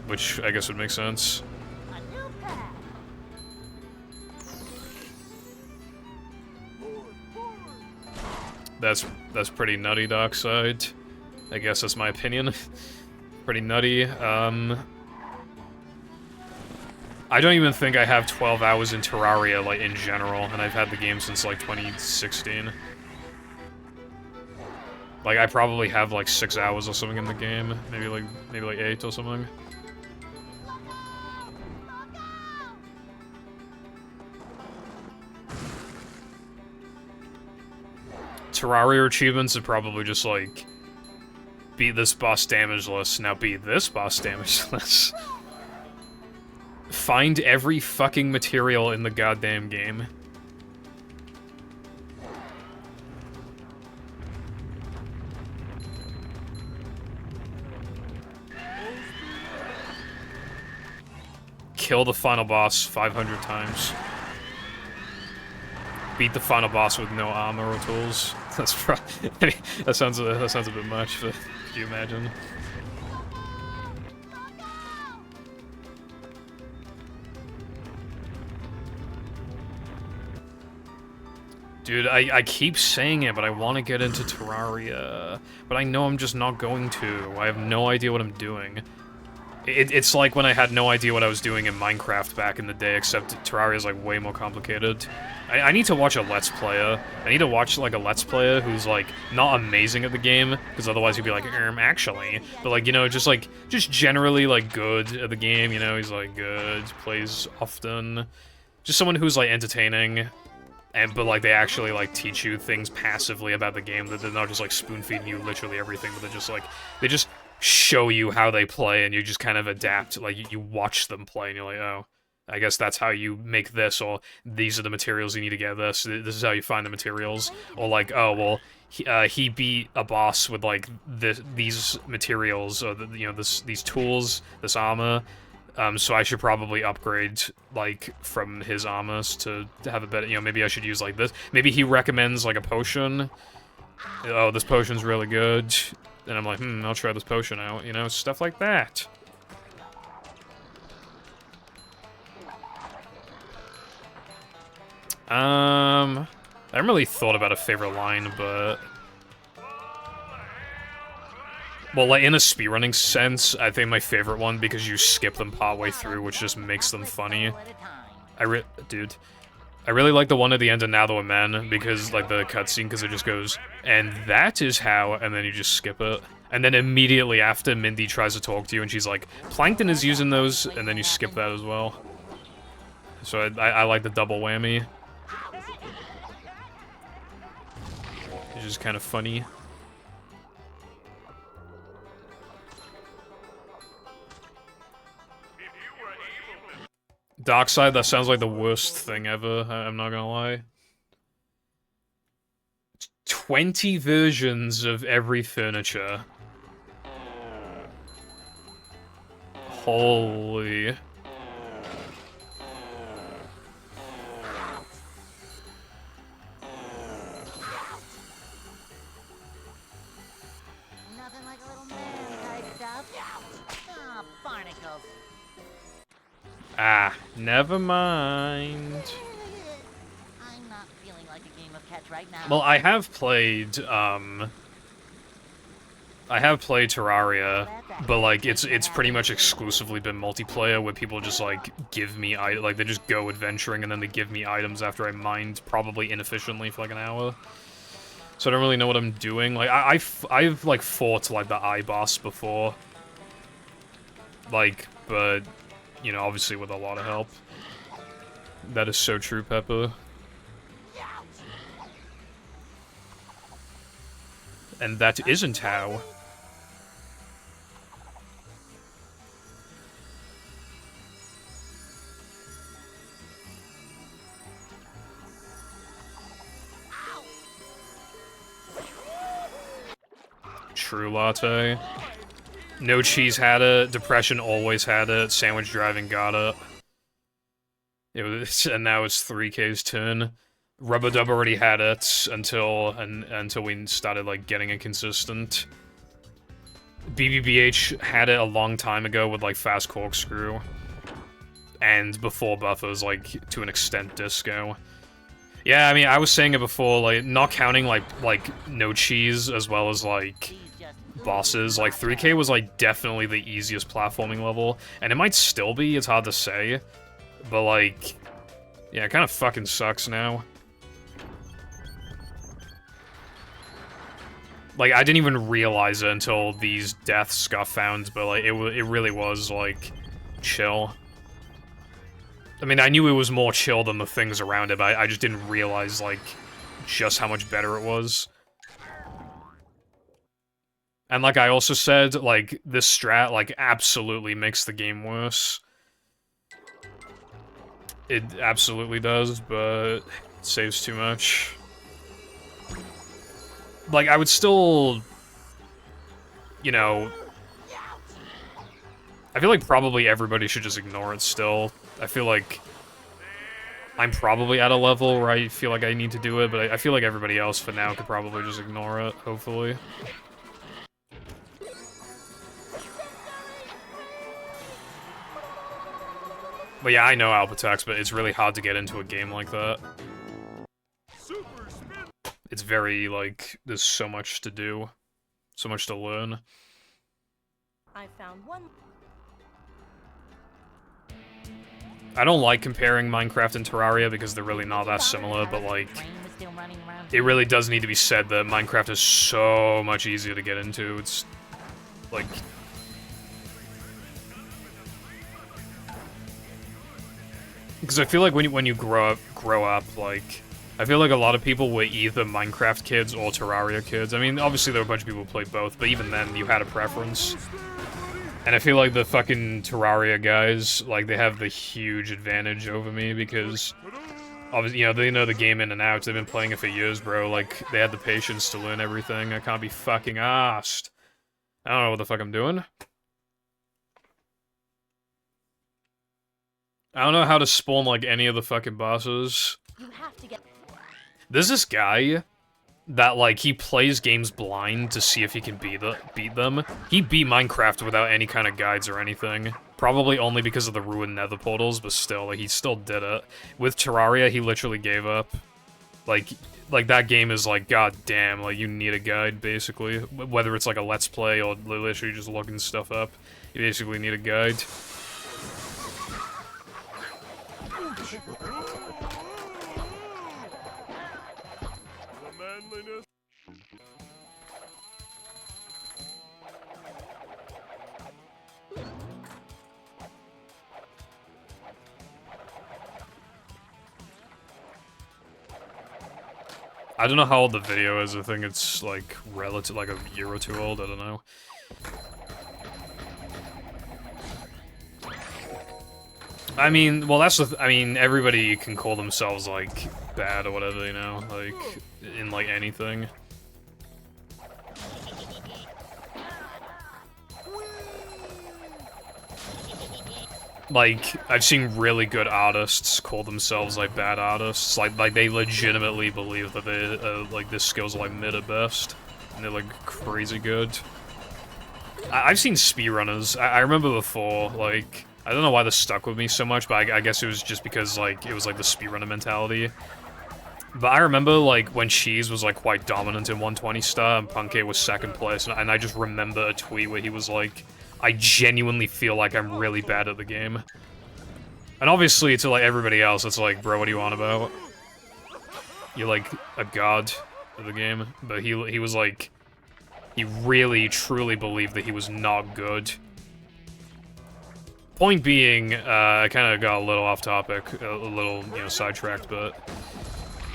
Which, I guess would make sense. That's pretty nutty, Darkside. I guess that's my opinion. Pretty nutty. I don't even think I have 12 hours in Terraria, like, in general, and I've had the game since, like, 2016. Like, I probably have, like, 6 hours or something in the game. Maybe, like 8 or something. Terraria achievements are probably just, like, beat this boss damageless, now beat this boss damageless. Find every fucking material in the goddamn game. Kill the final boss 500 times. Beat the final boss with no armor or tools. That's probably that sounds a bit much. But could you imagine? Dude, I keep saying it, but I want to get into Terraria. But I know I'm just not going to. I have no idea what I'm doing. It's like when I had no idea what I was doing in Minecraft back in the day, except Terraria is, like, way more complicated. I need to watch a Let's Player. I need to watch, like, a Let's Player who's, like, not amazing at the game, because otherwise he'd be like, actually. But, like, you know, just generally, like, good at the game, you know? He's, like, good, plays often. Just someone who's, like, entertaining. But, like, they actually, like, teach you things passively about the game, that they're not just, like, spoon-feeding you literally everything, but they're just, like, they just show you how they play, and you just kind of adapt, like, you watch them play, and you're like, oh, I guess that's how you make this, or these are the materials you need to get this is how you find the materials, or, like, oh, well, he beat a boss with, like, these materials, or, you know, these tools, this armor, so I should probably upgrade, like, from his armors to have a better, you know, maybe I should use, like, this. Maybe he recommends, like, a potion. Oh, this potion's really good. And I'm like, I'll try this potion out, you know, stuff like that. I haven't really thought about a favorite line, but... Well, like, in a speedrunning sense, I think my favorite one, because you skip them partway through, which just makes them funny. Dude. I really like the one at the end of Now That We're Men, because, like, the cutscene, because it just goes, and that is how, and then you just skip it. And then immediately after, Mindy tries to talk to you, and she's like, Plankton is using those, and then you skip that as well. So I like the double whammy. It's just kind of funny. Darkside, that sounds like the worst thing ever, I'm not gonna lie. 20 versions of every furniture. Holy... Nothing like a little man type stuff. Ah, barnacles. Ah, never mind. I'm not feeling like a game of catch right now. Well, I have played Terraria, but, like, it's pretty much exclusively been multiplayer, where people just, like, give me, like, they just go adventuring, and then they give me items after I mined, probably inefficiently, for, like, an hour. So I don't really know what I'm doing. Like, I've like, fought, like, the I-boss before. Like, but... You know, obviously with a lot of help. That is so true, Pepper. And that isn't how. True Latte. No Cheese had it. Depression always had it. Sandwich Driving got it. It was, and now it's 3K's turn. Rubber Dub already had it until we started like getting it consistent. BBBH had it a long time ago with like Fast Corkscrew, and before buffers, like to an extent Disco. Yeah, I mean, I was saying it before, like not counting like No Cheese as well as like bosses. Like 3K was like definitely the easiest platforming level, and it might still be. It's hard to say, but like, yeah, it kind of fucking sucks now. Like, I didn't even realize it until these deaths got found, but, like, it really was, like, chill. I mean, I knew it was more chill than the things around it, but I just didn't realize, like, just how much better it was. And like I also said, like, this strat, like, absolutely makes the game worse. It absolutely does, but it saves too much. Like, I would still, you know, I feel like probably everybody should just ignore it still. I feel like I'm probably at a level where I feel like I need to do it, but I feel like everybody else for now could probably just ignore it, hopefully. But yeah, I know Alphatex, but it's really hard to get into a game like that. It's very, like, there's so much to do. So much to learn. I found one. I don't like comparing Minecraft and Terraria because they're really not that similar, but, like, it really does need to be said that Minecraft is so much easier to get into. It's, like... Because I feel like when you grow up, like... I feel like a lot of people were either Minecraft kids or Terraria kids. I mean, obviously there were a bunch of people who played both, but even then, you had a preference. And I feel like the fucking Terraria guys, like, they have the huge advantage over me because, obviously, you know, they know the game in and out. They've been playing it for years, bro. Like, they had the patience to learn everything. I can't be fucking arsed. I don't know what the fuck I'm doing. I don't know how to spawn, like, any of the fucking bosses. You have to get. There's this guy that, like, he plays games blind to see if he can beat them. He beat Minecraft without any kind of guides or anything. Probably only because of the ruined nether portals, but still, like, he still did it. With Terraria, he literally gave up. Like that game is like, god damn, like, you need a guide, basically. Whether it's like a let's play or literally just looking stuff up, you basically need a guide. I don't know how old the video is. I think it's like relative, like a year or two old. I don't know. I mean, well, that's the. I mean, everybody can call themselves like bad or whatever, you know, like in like anything. Like, I've seen really good artists call themselves, like, bad artists. Like they legitimately believe that they, like, this skill's, like, mid at best. And they're, like, crazy good. I've seen speedrunners. I remember before, like, I don't know why this stuck with me so much, but I guess it was just because, like, it was, like, the speedrunner mentality. But I remember, like, when Cheese was, like, quite dominant in 120 star, and Punkay was second place, and I just remember a tweet where he was, like, I genuinely feel like I'm really bad at the game. And obviously, to, like, everybody else, it's like, bro, what do you want about? You're, like, a god of the game. But he was, like, he really, truly believed that he was not good. Point being, I kind of got a little off topic, a little, you know, sidetracked, but...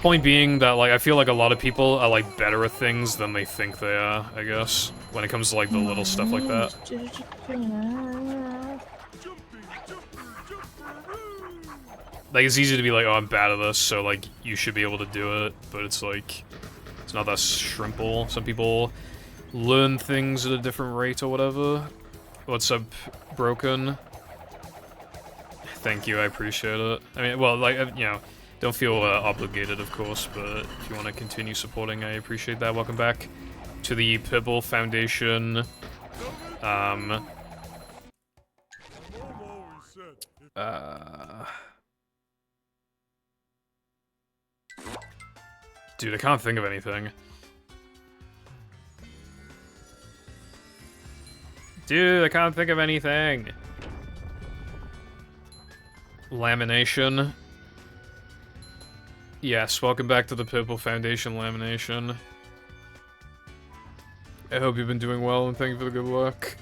Point being that, like, I feel like a lot of people are, like, better at things than they think they are, I guess. When it comes to, like, the little stuff like that. Like, it's easy to be like, oh, I'm bad at this, so, like, you should be able to do it. But it's, like, it's not that simple. Some people learn things at a different rate or whatever. What's up, Broken? Thank you, I appreciate it. I mean, well, like, you know, don't feel obligated, of course, but if you want to continue supporting, I appreciate that. Welcome back to the Pibble Foundation. Dude, I can't think of anything. Dude, I can't think of anything. Lamination. Yes, welcome back to the Pibble Foundation Lamination. I hope you've been doing well and thank you for the good luck.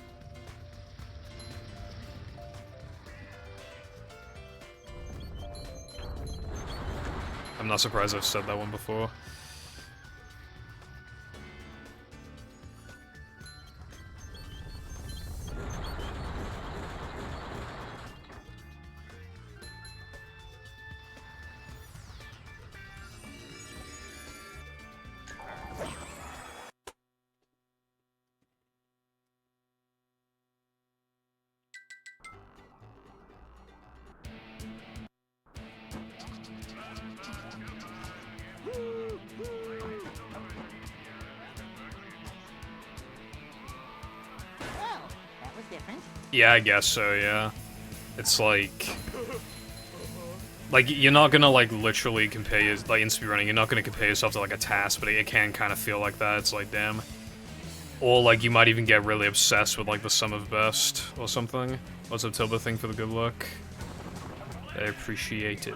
I'm not surprised I've said that one before. Yeah, I guess so, yeah. It's like, you're not gonna, like, literally compare your, like, in speedrunning, you're not gonna compare yourself to, like, a task, but it can kind of feel like that. It's like, damn. Or, like, you might even get really obsessed with, like, the sum of best or something. What's up, Tilba? Thank you for the good luck. I appreciate it,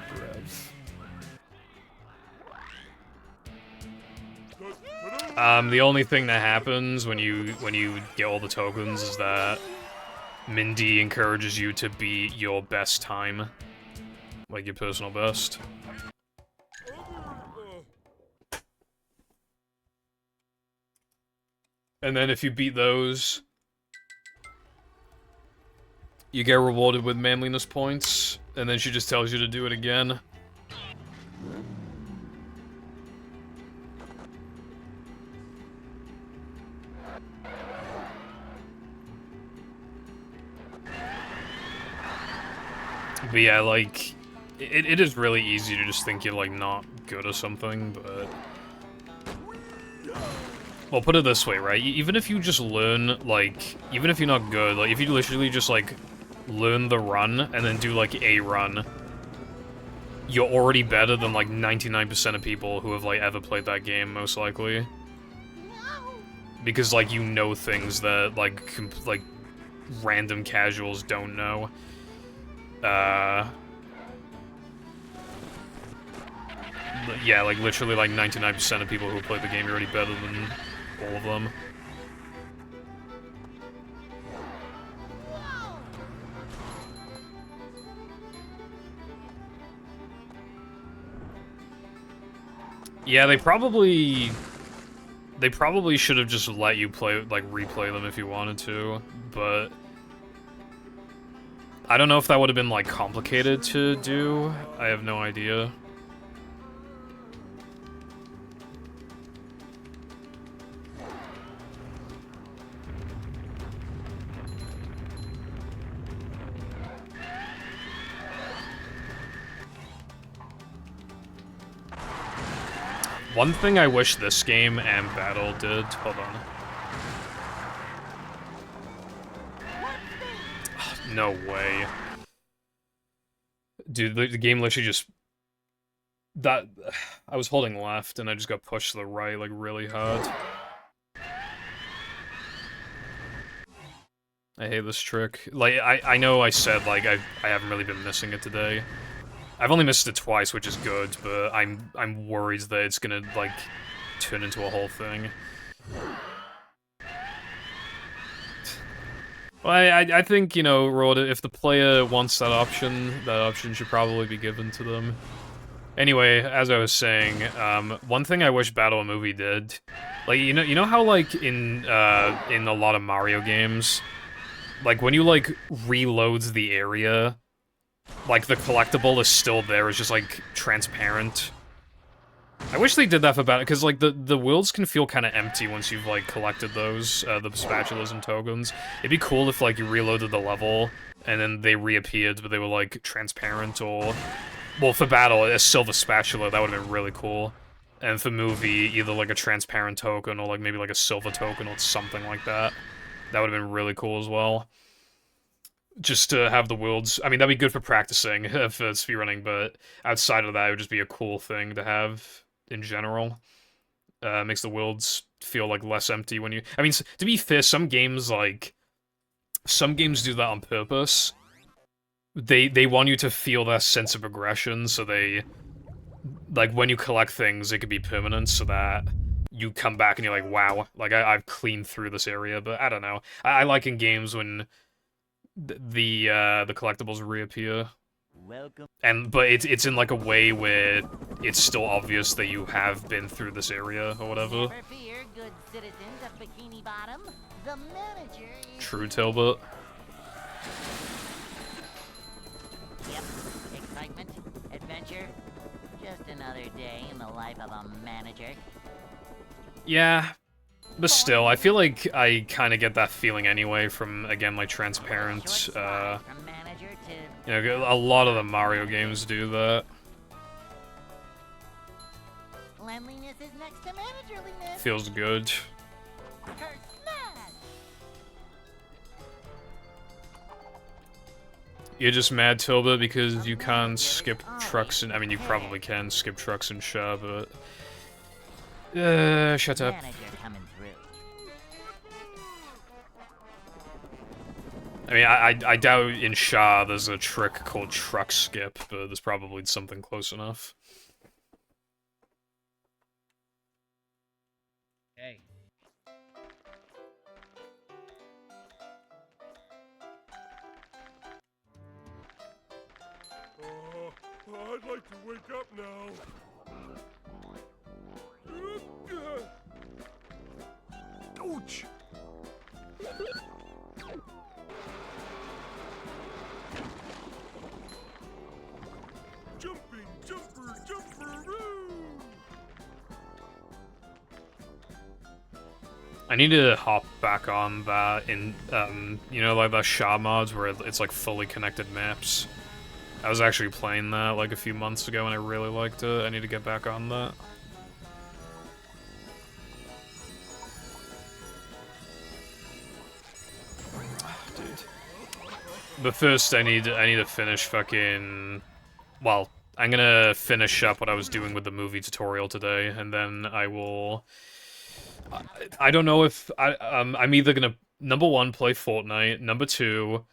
bruv. The only thing that happens when you get all the tokens is that Mindy encourages you to beat your best time. Like your personal best. And then if you beat those, you get rewarded with manliness points, and then she just tells you to do it again. But yeah, like, it is really easy to just think you're, like, not good or something, but... Well, put it this way, right? Even if you just learn, like, even if you're not good, like, if you literally just, like, learn the run, and then do, like, a run, you're already better than, like, 99% of people who have, like, ever played that game, most likely. Because, like, you know things that, like, random casuals don't know. Yeah, like, literally, like, 99% of people who play the game are already better than all of them. Yeah, they probably should have just let you play, like, replay them if you wanted to, but... I don't know if that would have been, like, complicated to do. I have no idea. One thing I wish this game and Battle did... Hold on. No way. Dude, the game literally just... That... I was holding left, and I just got pushed to the right, like, really hard. I hate this trick. Like, I know I said, like, I haven't really been missing it today. I've only missed it twice, which is good, but I'm worried that it's gonna, like, turn into a whole thing. Well, I think, you know, Rhoda, if the player wants that option should probably be given to them. Anyway, as I was saying, one thing I wish Battle Movie did, like, you know how, like, in a lot of Mario games, like, when you, like, reloads the area, like, the collectible is still there, it's just, like, transparent. I wish they did that for Battle, because, like, the worlds can feel kind of empty once you've, like, collected those, the spatulas and tokens. It'd be cool if, like, you reloaded the level, and then they reappeared, but they were, like, transparent, or... Well, for Battle, a silver spatula, that would have been really cool. And for movie, either, like, a transparent token, or, like, maybe, like, a silver token, or something like that. That would have been really cool as well. Just to have the worlds... I mean, that'd be good for practicing, for speedrunning, but outside of that, it would just be a cool thing to have in general. Makes the worlds feel, like, less empty when you... I mean, to be fair, some games, like... Some games do that on purpose. They want you to feel that sense of progression, so they... Like, when you collect things, it could be permanent, so that you come back and you're like, wow, like, I've cleaned through this area, but I don't know. I like in games when the collectibles reappear. Welcome. But it's in, like, a way where it's still obvious that you have been through this area, or whatever. Never fear, good citizens of Bikini Bottom. The manager is... True, Talbot. Yep. Excitement, adventure. Just another day in the life of a manager. Yeah, but still, I feel like I kind of get that feeling anyway from, again, like, transparent, From manager to... you know, a lot of the Mario games do that. Cleanliness is next to managerliness. Feels good. Curse smash! You're just mad, Tilba, because you can't skip trucks and... I mean, you probably can skip trucks and Shaw, but... shut up. Manager coming through. I mean, I doubt in Shaw there's a trick called truck skip, but there's probably something close enough. Hey. I'd like to wake up now. Ouch! Jumping, jumper, jumper-oo! I need to hop back on that in, you know, like the Shaw mods where it's like fully connected maps. I was actually playing that like a few months ago and I really liked it. I need to get back on that. Dude. But first I need to finish fucking... Well, I'm gonna finish up what I was doing with the movie tutorial today, and then I will... I don't know if... I'm either gonna, number one, play Fortnite, number two...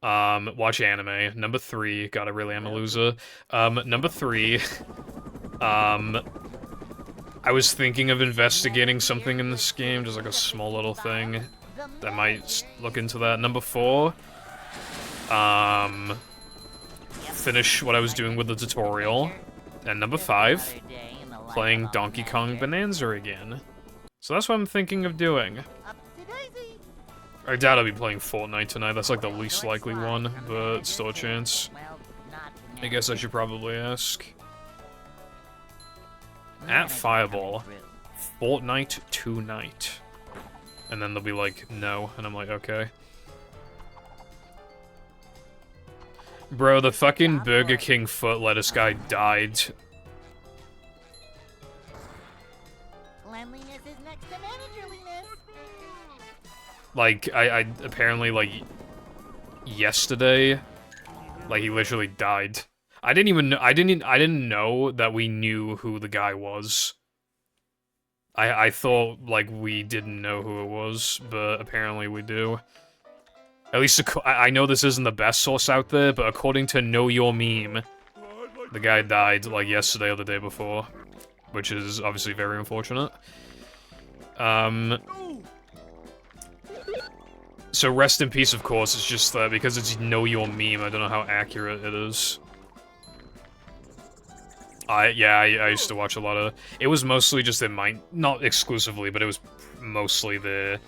watch anime. Number 3, God, I really am a loser. Number 3, I was thinking of investigating something in this game, just like a small little thing. I might look into that. Number 4, finish what I was doing with the tutorial. And number 5, playing Donkey Kong Bonanza again. So that's what I'm thinking of doing. I doubt I'll be playing Fortnite tonight, that's like the least likely one, but still a chance. I guess I should probably ask. At Fireball, Fortnite tonight. And then they'll be like, no, and I'm like, okay. Bro, the fucking Burger King foot lettuce guy died. Cleanliness is next to managerliness. Like, I apparently, like, yesterday, like, he literally died. I didn't know that we knew who the guy was. I thought, like, we didn't know who it was, but apparently we do. At least, I know this isn't the best source out there, but according to Know Your Meme, the guy died, like, yesterday or the day before. Which is obviously very unfortunate. So rest in peace, of course, it's just that because it's Know Your Meme, I don't know how accurate it is. I used to watch a lot of... It was mostly just the not exclusively, but it was mostly the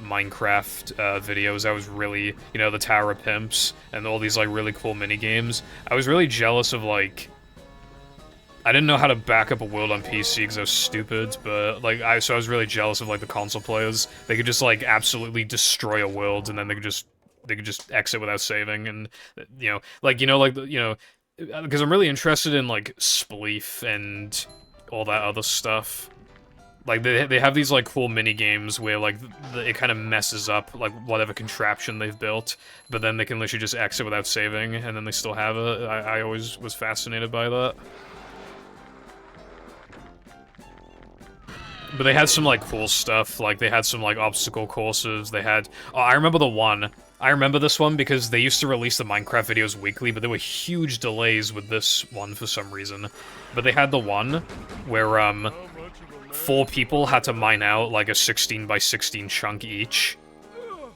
Minecraft videos. I was really, you know, the Tower of Pimps, and all these, like, really cool mini-games. I was really jealous of, like... I didn't know how to back up a world on PC because I was stupid, but like so I was really jealous of like the console players. They could just like absolutely destroy a world and then they could just exit without saving, and because I'm really interested in like Spleef and all that other stuff. Like they have these like cool mini games where like it kind of messes up like whatever contraption they've built, but then they can literally just exit without saving, and then they still have it. I always was fascinated by that. But they had some, like, cool stuff. Like, they had some, like, obstacle courses. They had... Oh, I remember the one. I remember this one because they used to release the Minecraft videos weekly, but there were huge delays with this one for some reason. But they had the one where, 4 people had to mine out, like, a 16 by 16 chunk each.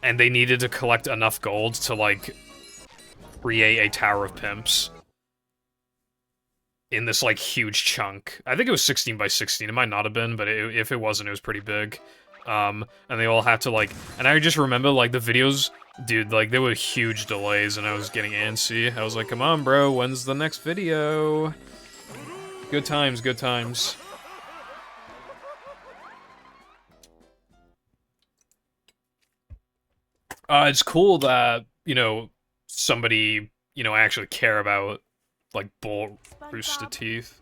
And they needed to collect enough gold to, like, create a Tower of Pimps. In this, like, huge chunk. I think it was 16 by 16, it might not have been, but if it wasn't, it was pretty big. And they all had to, like... And I just remember, like, the videos... Dude, like, there were huge delays, and I was getting antsy. I was like, come on, bro, when's the next video? Good times, good times. It's cool that, you know, somebody, you know, I actually care about, like, bought Rooster Teeth.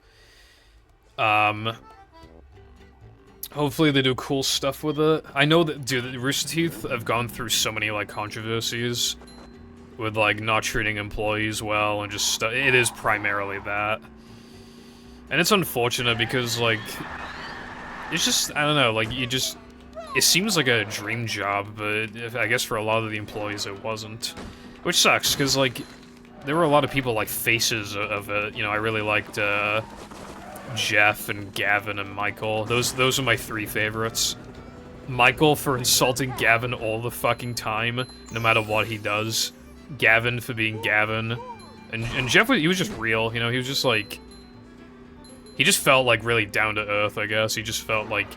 Hopefully they do cool stuff with it. I know that, dude, Rooster Teeth have gone through so many, like, controversies with, like, not treating employees well and just stuff. It is primarily that. And it's unfortunate because, like, it's just, I don't know, like, you just... It seems like a dream job, but I guess for a lot of the employees it wasn't. Which sucks, because, like, there were a lot of people, like, faces of it. You know, I really liked, Jeff and Gavin and Michael. Those are my 3 favorites. Michael for insulting Gavin all the fucking time, no matter what he does. Gavin for being Gavin. And Jeff, he was just real, you know, he was just, like... He just felt, like, really down to earth, I guess. He just felt, like,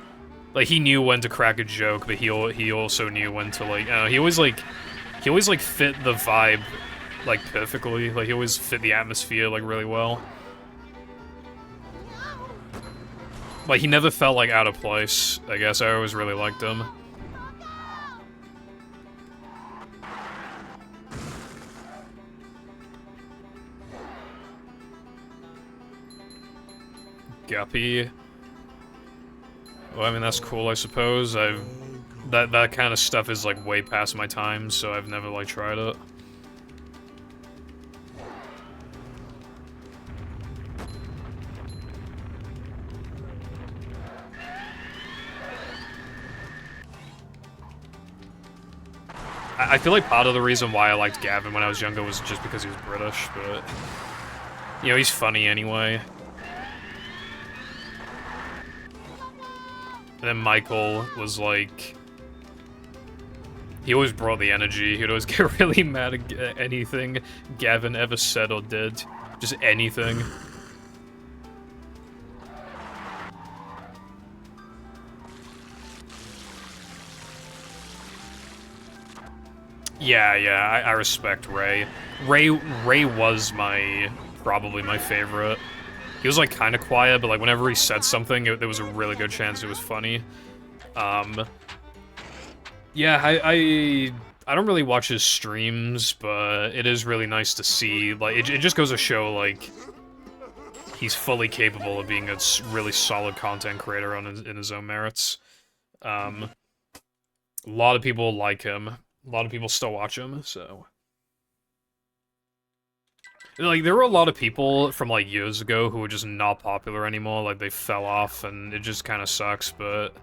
he knew when to crack a joke, but he also knew when to, like, he always, like, fit the vibe, like, perfectly. Like, he always fit the atmosphere, like, really well. Like, he never felt, like, out of place, I guess. I always really liked him. Guppy. Well, I mean, that's cool, I suppose. That kind of stuff is, like, way past my time, so I've never, like, tried it. I feel like part of the reason why I liked Gavin when I was younger was just because he was British, but... You know, he's funny anyway. And then Michael was like... He always brought the energy. He'd always get really mad at anything Gavin ever said or did. Just anything. Yeah, I respect Ray. Ray was probably my favorite. He was, like, kind of quiet, but, like, whenever he said something, there was a really good chance it was funny. Yeah, I don't really watch his streams, but it is really nice to see, like, it just goes to show, like, he's fully capable of being a really solid content creator in his own merits. A lot of people like him. A lot of people still watch him, so... Like, there were a lot of people from, like, years ago who were just not popular anymore, like, they fell off, and it just kind of sucks, but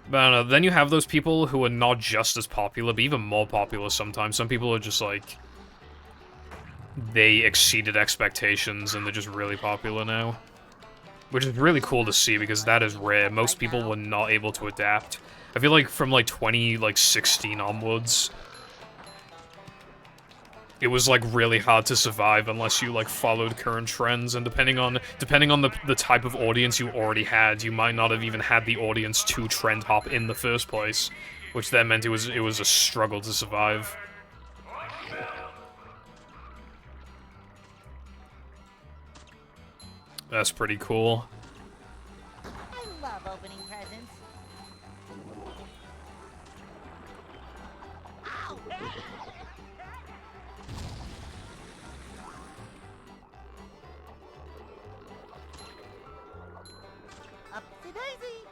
I don't know, then you have those people who are not just as popular, but even more popular sometimes. Some people are just, like... They exceeded expectations, and they're just really popular now. Which is really cool to see, because that is rare. Most people were not able to adapt. I feel like from, like, 2016 onwards, it was, like, really hard to survive unless you, like, followed current trends, and depending on the type of audience you already had, you might not have even had the audience to trend hop in the first place, which then meant it was a struggle to survive. That's pretty cool. I love opening presents. Ow! Upsy daisy!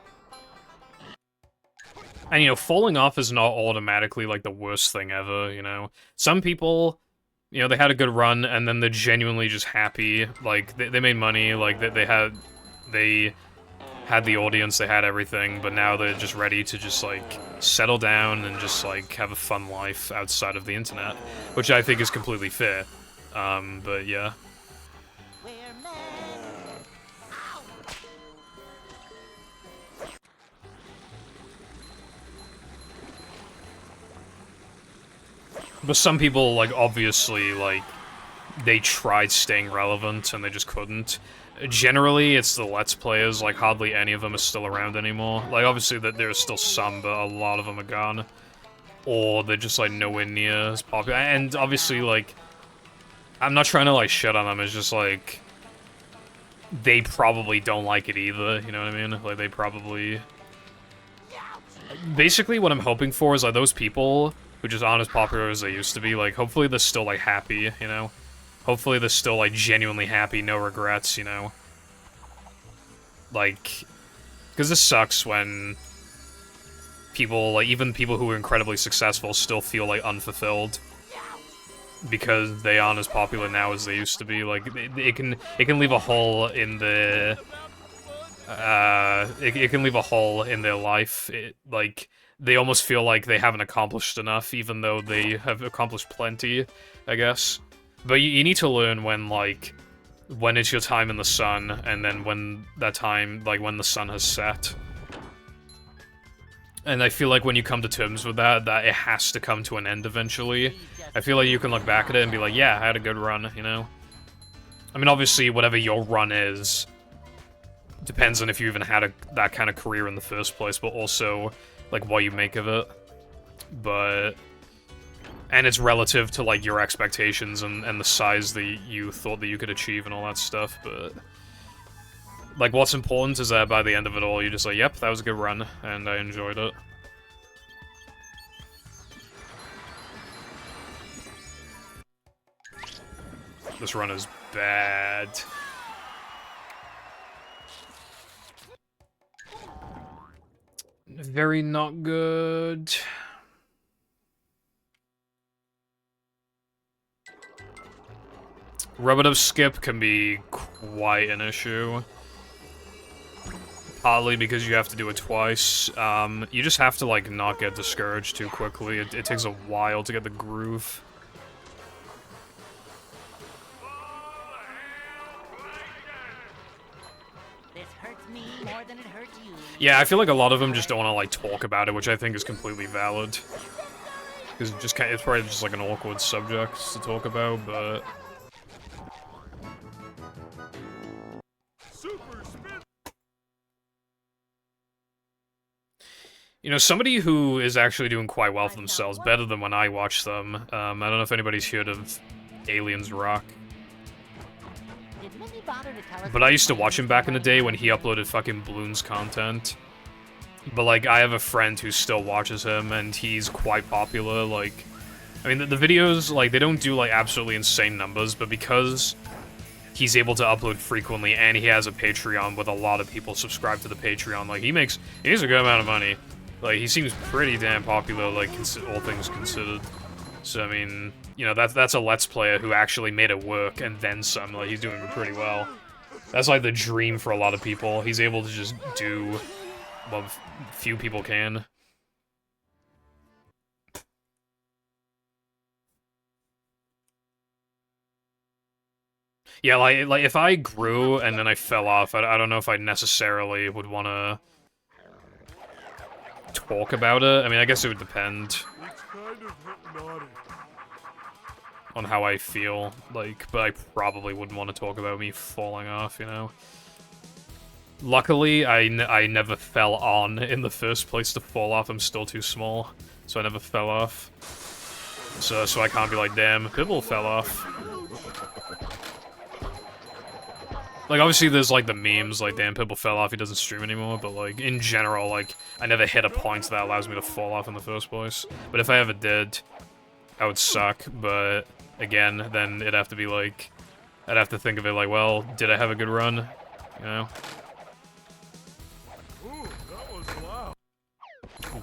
And, you know, falling off is not automatically, like, the worst thing ever, you know? Some people, you know, they had a good run, and then they're genuinely just happy. Like, they made money, like, they had the audience, they had everything, but now they're just ready to just, like, settle down and just, like, have a fun life outside of the internet. Which I think is completely fair. But yeah. We're men! Ow! But some people, like, obviously, like, they tried staying relevant and they just couldn't. Generally, it's the Let's Players, like, hardly any of them are still around anymore. Like, obviously, there are still some, but a lot of them are gone. Or they're just, like, nowhere near as popular. And obviously, like, I'm not trying to, like, shit on them, it's just, like, they probably don't like it either, you know what I mean? Like, they probably... Basically, what I'm hoping for is, like, those people who just aren't as popular as they used to be, like, hopefully they're still, like, happy, you know? Hopefully they're still, like, genuinely happy, no regrets, you know? Like, because this sucks when people, like, even people who are incredibly successful still feel, like, unfulfilled. Because they aren't as popular now as they used to be. Like, it can leave a hole in the... it can leave a hole in their life. Like, they almost feel like they haven't accomplished enough, even though they have accomplished plenty, I guess. But you need to learn when, like, when it's your time in the sun, and then when that time, like, when the sun has set. And I feel like when you come to terms with that it has to come to an end eventually. I feel like you can look back at it and be like, yeah, I had a good run, you know? I mean, obviously, whatever your run is, depends on if you even had that kind of career in the first place, but also, like, what you make of it. But... And it's relative to, like, your expectations and the size that you thought that you could achieve and all that stuff, but... Like, what's important is that by the end of it all, you're just like, yep, that was a good run, and I enjoyed it. This run is bad. Very not good. Rub-a-dub skip can be quite an issue. Partly because you have to do it twice. You just have to, like, not get discouraged too quickly. It takes a while to get the groove. This hurts me more than it hurts you. Yeah, I feel like a lot of them just don't want to, like, talk about it, which I think is completely valid. Because it's probably just, like, an awkward subject to talk about, but... You know, somebody who is actually doing quite well for themselves, better than when I watch them. I don't know if anybody's heard of Aliens Rock. But I used to watch him back in the day when he uploaded fucking Bloons content. But, like, I have a friend who still watches him, and he's quite popular, like... I mean, the videos, like, they don't do, like, absolutely insane numbers, but because he's able to upload frequently, and he has a Patreon with a lot of people subscribed to the Patreon, like, he makes a good amount of money. Like, he seems pretty damn popular, like, all things considered. So, I mean, you know, that's a Let's Player who actually made it work, and then some. Like, he's doing pretty well. That's, like, the dream for a lot of people. He's able to just do what few people can. Yeah, like if I grew and then I fell off, I don't know if I necessarily would want to talk about it. I mean, I guess it would depend It's kind of hypnotic. on how I feel, like, but I probably wouldn't want to talk about me falling off, you know? Luckily, I never fell on in the first place to fall off. I'm still too small, so I never fell off. So I can't be like, damn, Pibble fell off. Like, obviously there's, like, the memes, like, damn, Pibble fell off, he doesn't stream anymore, but, like, in general, like, I never hit a point that allows me to fall off in the first place. But if I ever did, I would suck, but, again, then it'd have to be, like, I'd have to think of it like, well, did I have a good run? You know? Ooh, that was loud.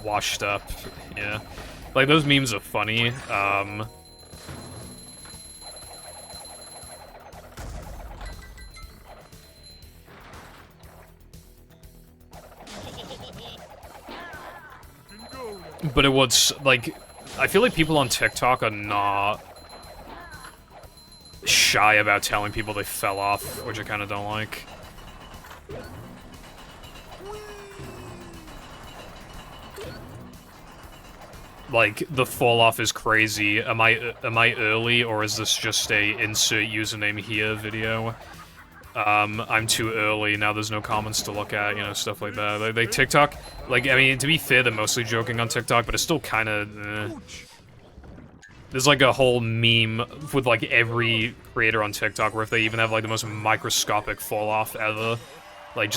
Washed up, yeah. Like, those memes are funny, but it was, like, I feel like people on TikTok are not shy about telling people they fell off, which I kind of don't like. Like, the fall off is crazy. Am I early, or is this just a insert username here video? I'm too early, now there's no comments to look at, you know, stuff like that. Like TikTok, like, I mean, to be fair, they're mostly joking on TikTok, but it's still kind of, There's, like, a whole meme with, like, every creator on TikTok where if they even have, like, the most microscopic fall-off ever, like,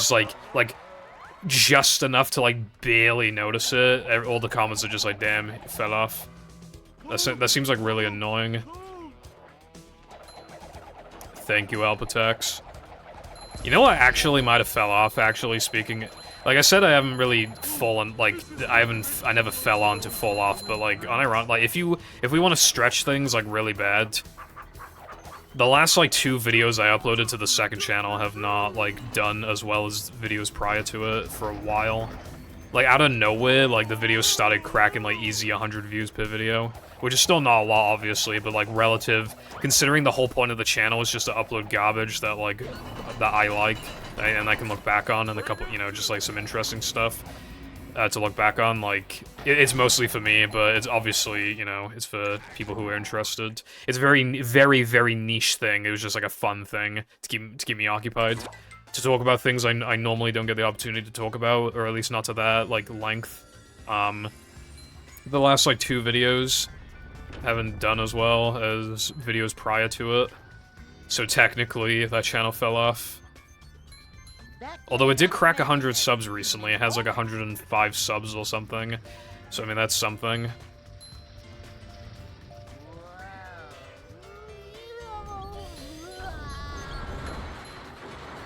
just enough to, like, barely notice it, all the comments are just like, damn, it fell off. That seems, like, really annoying. Thank you, Alpatex. You know what actually might have fell off, actually, speaking... Like I said, I haven't really fallen, like, I never fell on to fall off, but, like, unironic, like, if we want to stretch things, like, really bad, the last, like, 2 videos I uploaded to the second channel have not, like, done as well as videos prior to it for a while. Like, out of nowhere, like, the videos started cracking, like, easy 100 views per video, which is still not a lot, obviously, but, like, relative, considering the whole point of the channel is just to upload garbage that, like, that I like, and I can look back on, and a couple, you know, just, like, some interesting stuff to look back on, like, it's mostly for me, but it's obviously, you know, it's for people who are interested. It's a very, very, very niche thing. It was just, like, a fun thing to keep me occupied. To talk about things I normally don't get the opportunity to talk about, or at least not to that, like, length. The last, like, 2 videos haven't done as well as videos prior to it. So technically, that channel fell off. Although it did crack 100 subs recently. It has like 105 subs or something. So, I mean, that's something.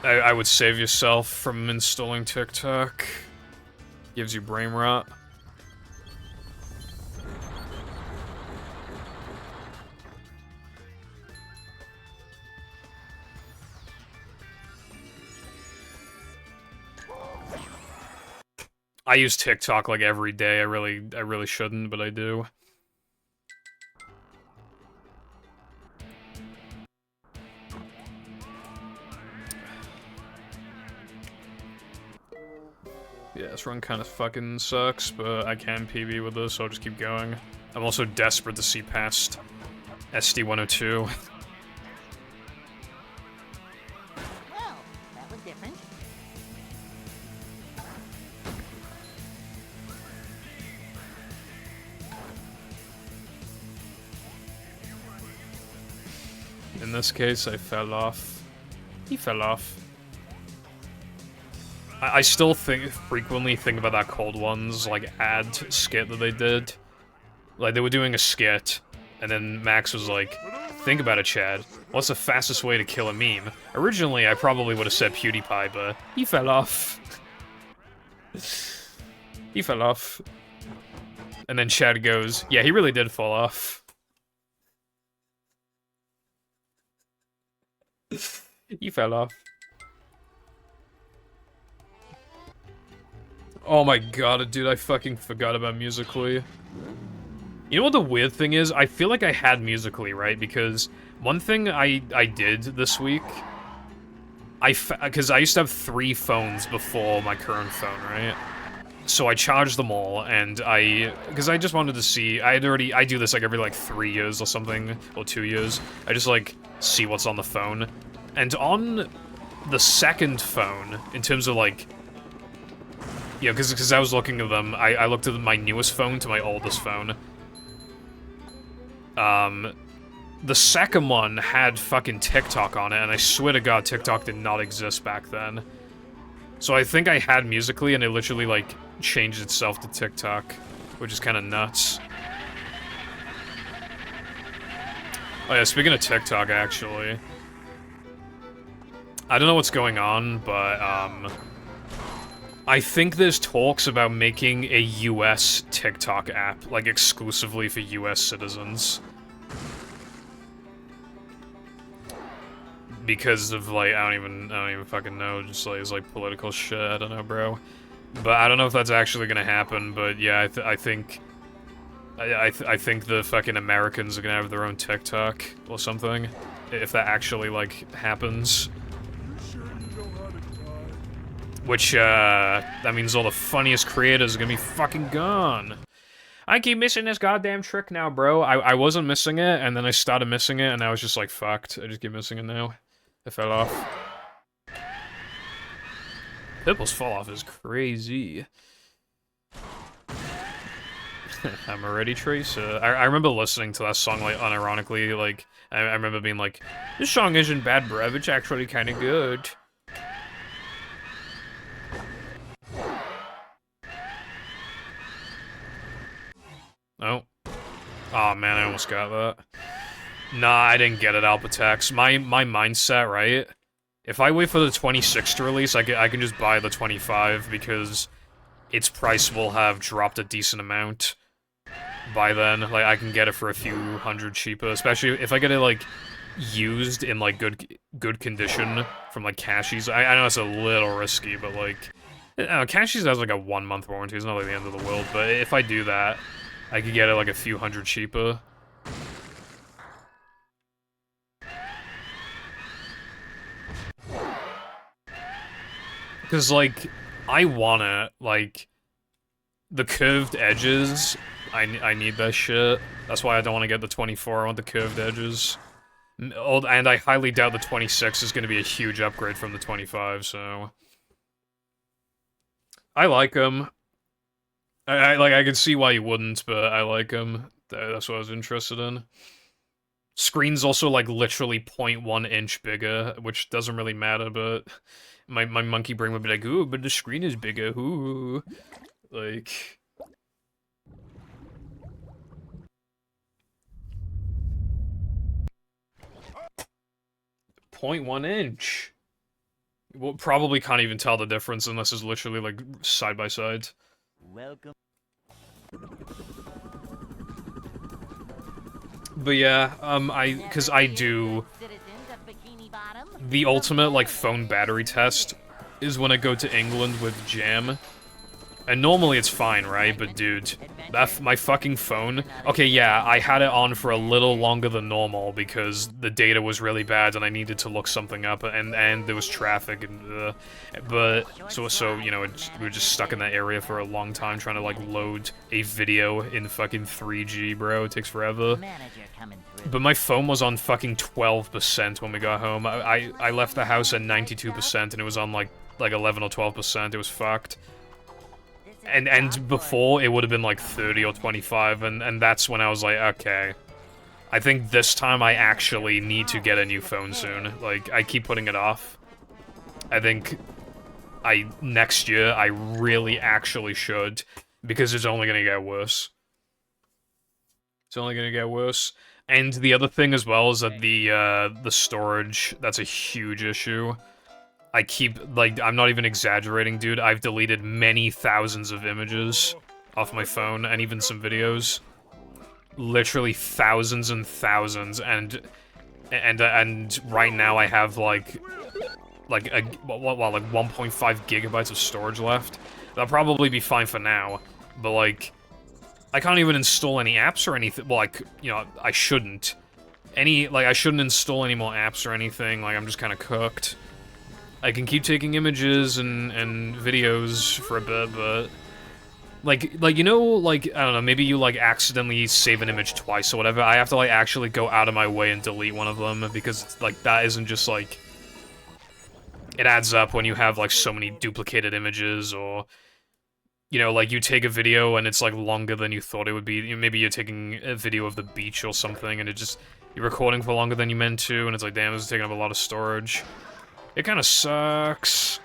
I would save yourself from installing TikTok. Gives you brain rot. I use TikTok like every day. I really shouldn't, but I do. Yeah, this run kind of fucking sucks, but I can PB with this, so I'll just keep going. I'm also desperate to see past SD102. Well, that was different. In this case, I fell off. He fell off. I still frequently think about that Cold Ones, like, ad skit that they did. Like, they were doing a skit, and then Max was like, think about it, Chad. What's the fastest way to kill a meme? Originally, I probably would have said PewDiePie, but he fell off. He fell off. And then Chad goes, yeah, he really did fall off. He fell off. Oh my god, dude, I fucking forgot about Musical.ly. You know what the weird thing is? I feel like I had Musical.ly, right? Because one thing I did this week, because I used to have 3 phones before my current phone, right? So I charged them all, and because I just wanted to see, I do this like every like 3 years or something, or 2 years. I just like see what's on the phone. And on the second phone, in terms of like, yeah, because I was looking at them, I looked at my newest phone to my oldest phone. the second one had fucking TikTok on it, and I swear to God, TikTok did not exist back then. So I think I had Musical.ly, and it literally, like, changed itself to TikTok, which is kind of nuts. Oh yeah, speaking of TikTok, actually, I don't know what's going on, but, I think there's talks about making a US TikTok app, like, exclusively for US citizens. Because of, like, I don't even fucking know, just, like, it's, like, political shit, I don't know, bro. But I don't know if that's actually gonna happen, but yeah, I think the fucking Americans are gonna have their own TikTok or something, if that actually, like, happens. Which, that means all the funniest creators are gonna be fucking gone. I keep missing this goddamn trick now, bro. I wasn't missing it, and then I started missing it, and I was just like, fucked. I just keep missing it now. It fell off. Pipple's fall off is crazy. I'm already Tracer. I remember listening to that song, like, unironically, like, I remember being like, this song isn't bad, bruv, it's actually kinda good. Oh. Oh man, I almost got that. Nah, I didn't get it, Alpatex. My mindset, right? If I wait for the 26 to release, I can just buy the 25, because its price will have dropped a decent amount by then. Like, I can get it for a few hundred cheaper, especially if I get it, like, used in, like, good condition from, like, Cashies. I know it's a little risky, but, like, I don't know, Cashies has, like, a 1-month warranty. It's not, like, the end of the world, but if I do that, I could get it, like, a few hundred cheaper. Because, like, I want it, like, the curved edges, I need that shit. That's why I don't want to get the 24, I want the curved edges. And I highly doubt the 26 is going to be a huge upgrade from the 25, so... I like them. I can see why you wouldn't, but I like them. That's what I was interested in. Screen's also, like, literally 0.1 inch bigger, which doesn't really matter, but... My monkey brain would be like, ooh, but the screen is bigger, ooh. Like... 0.1 inch. Well, probably can't even tell the difference unless it's literally, like, side by side. Welcome. But yeah, cause I do... The ultimate, like, phone battery test is when I go to England with Jam. And normally it's fine, right? But dude, my fucking phone... Okay, yeah, I had it on for a little longer than normal because the data was really bad and I needed to look something up and there was traffic and... but, so you know, we were just stuck in that area for a long time trying to, like, load a video in fucking 3G, bro. It takes forever. But my phone was on fucking 12% when we got home. I left the house at 92% and it was on, like 11 or 12%. It was fucked. And before, it would have been like 30 or 25, and that's when I was like, okay. I think this time I actually need to get a new phone soon. Like, I keep putting it off. I think next year, I really actually should, because it's only gonna get worse. It's only gonna get worse. And the other thing as well is that the storage, that's a huge issue. I keep, like, I'm not even exaggerating, dude. I've deleted many thousands of images off my phone, and even some videos. Literally thousands and thousands, and right now I have, like 1.5 gigabytes of storage left. That'll probably be fine for now, but, like, I can't even install any apps or anything. Well, like, you know, I shouldn't. I shouldn't install any more apps or anything, like, I'm just kind of cooked. I can keep taking images and videos for a bit, but... Like, you know, like, I don't know, maybe you, like, accidentally save an image twice or whatever. I have to, like, actually go out of my way and delete one of them, because, like, that isn't just, like... It adds up when you have, like, so many duplicated images, or... You know, like, you take a video and it's, like, longer than you thought it would be. Maybe you're taking a video of the beach or something, and it you're recording for longer than you meant to, and it's like, damn, this is taking up a lot of storage. It kind of sucks.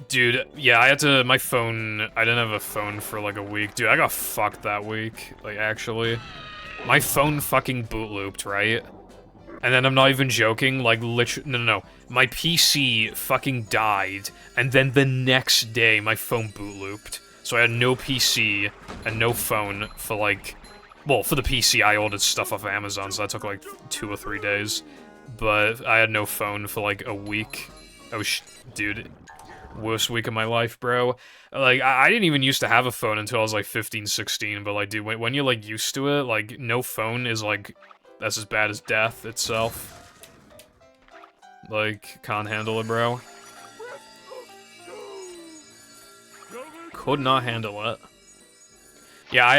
Dude, yeah, I had to, my phone, I didn't have a phone for like a week. Dude, I got fucked that week, like, actually. My phone fucking boot looped, right? And then I'm not even joking, like, literally, no. My PC fucking died, and then the next day, my phone boot looped. So I had no PC and no phone for, like, well, for the PC, I ordered stuff off of Amazon, so that took, like, 2 or 3 days. But I had no phone for, like, a week. Oh, dude. Worst week of my life, bro. Like, I didn't even used to have a phone until I was, like, 15, 16, but, like, dude, when you're, like, used to it, like, no phone is, like, that's as bad as death itself. Like, can't handle it, bro. Could not handle it. Yeah, I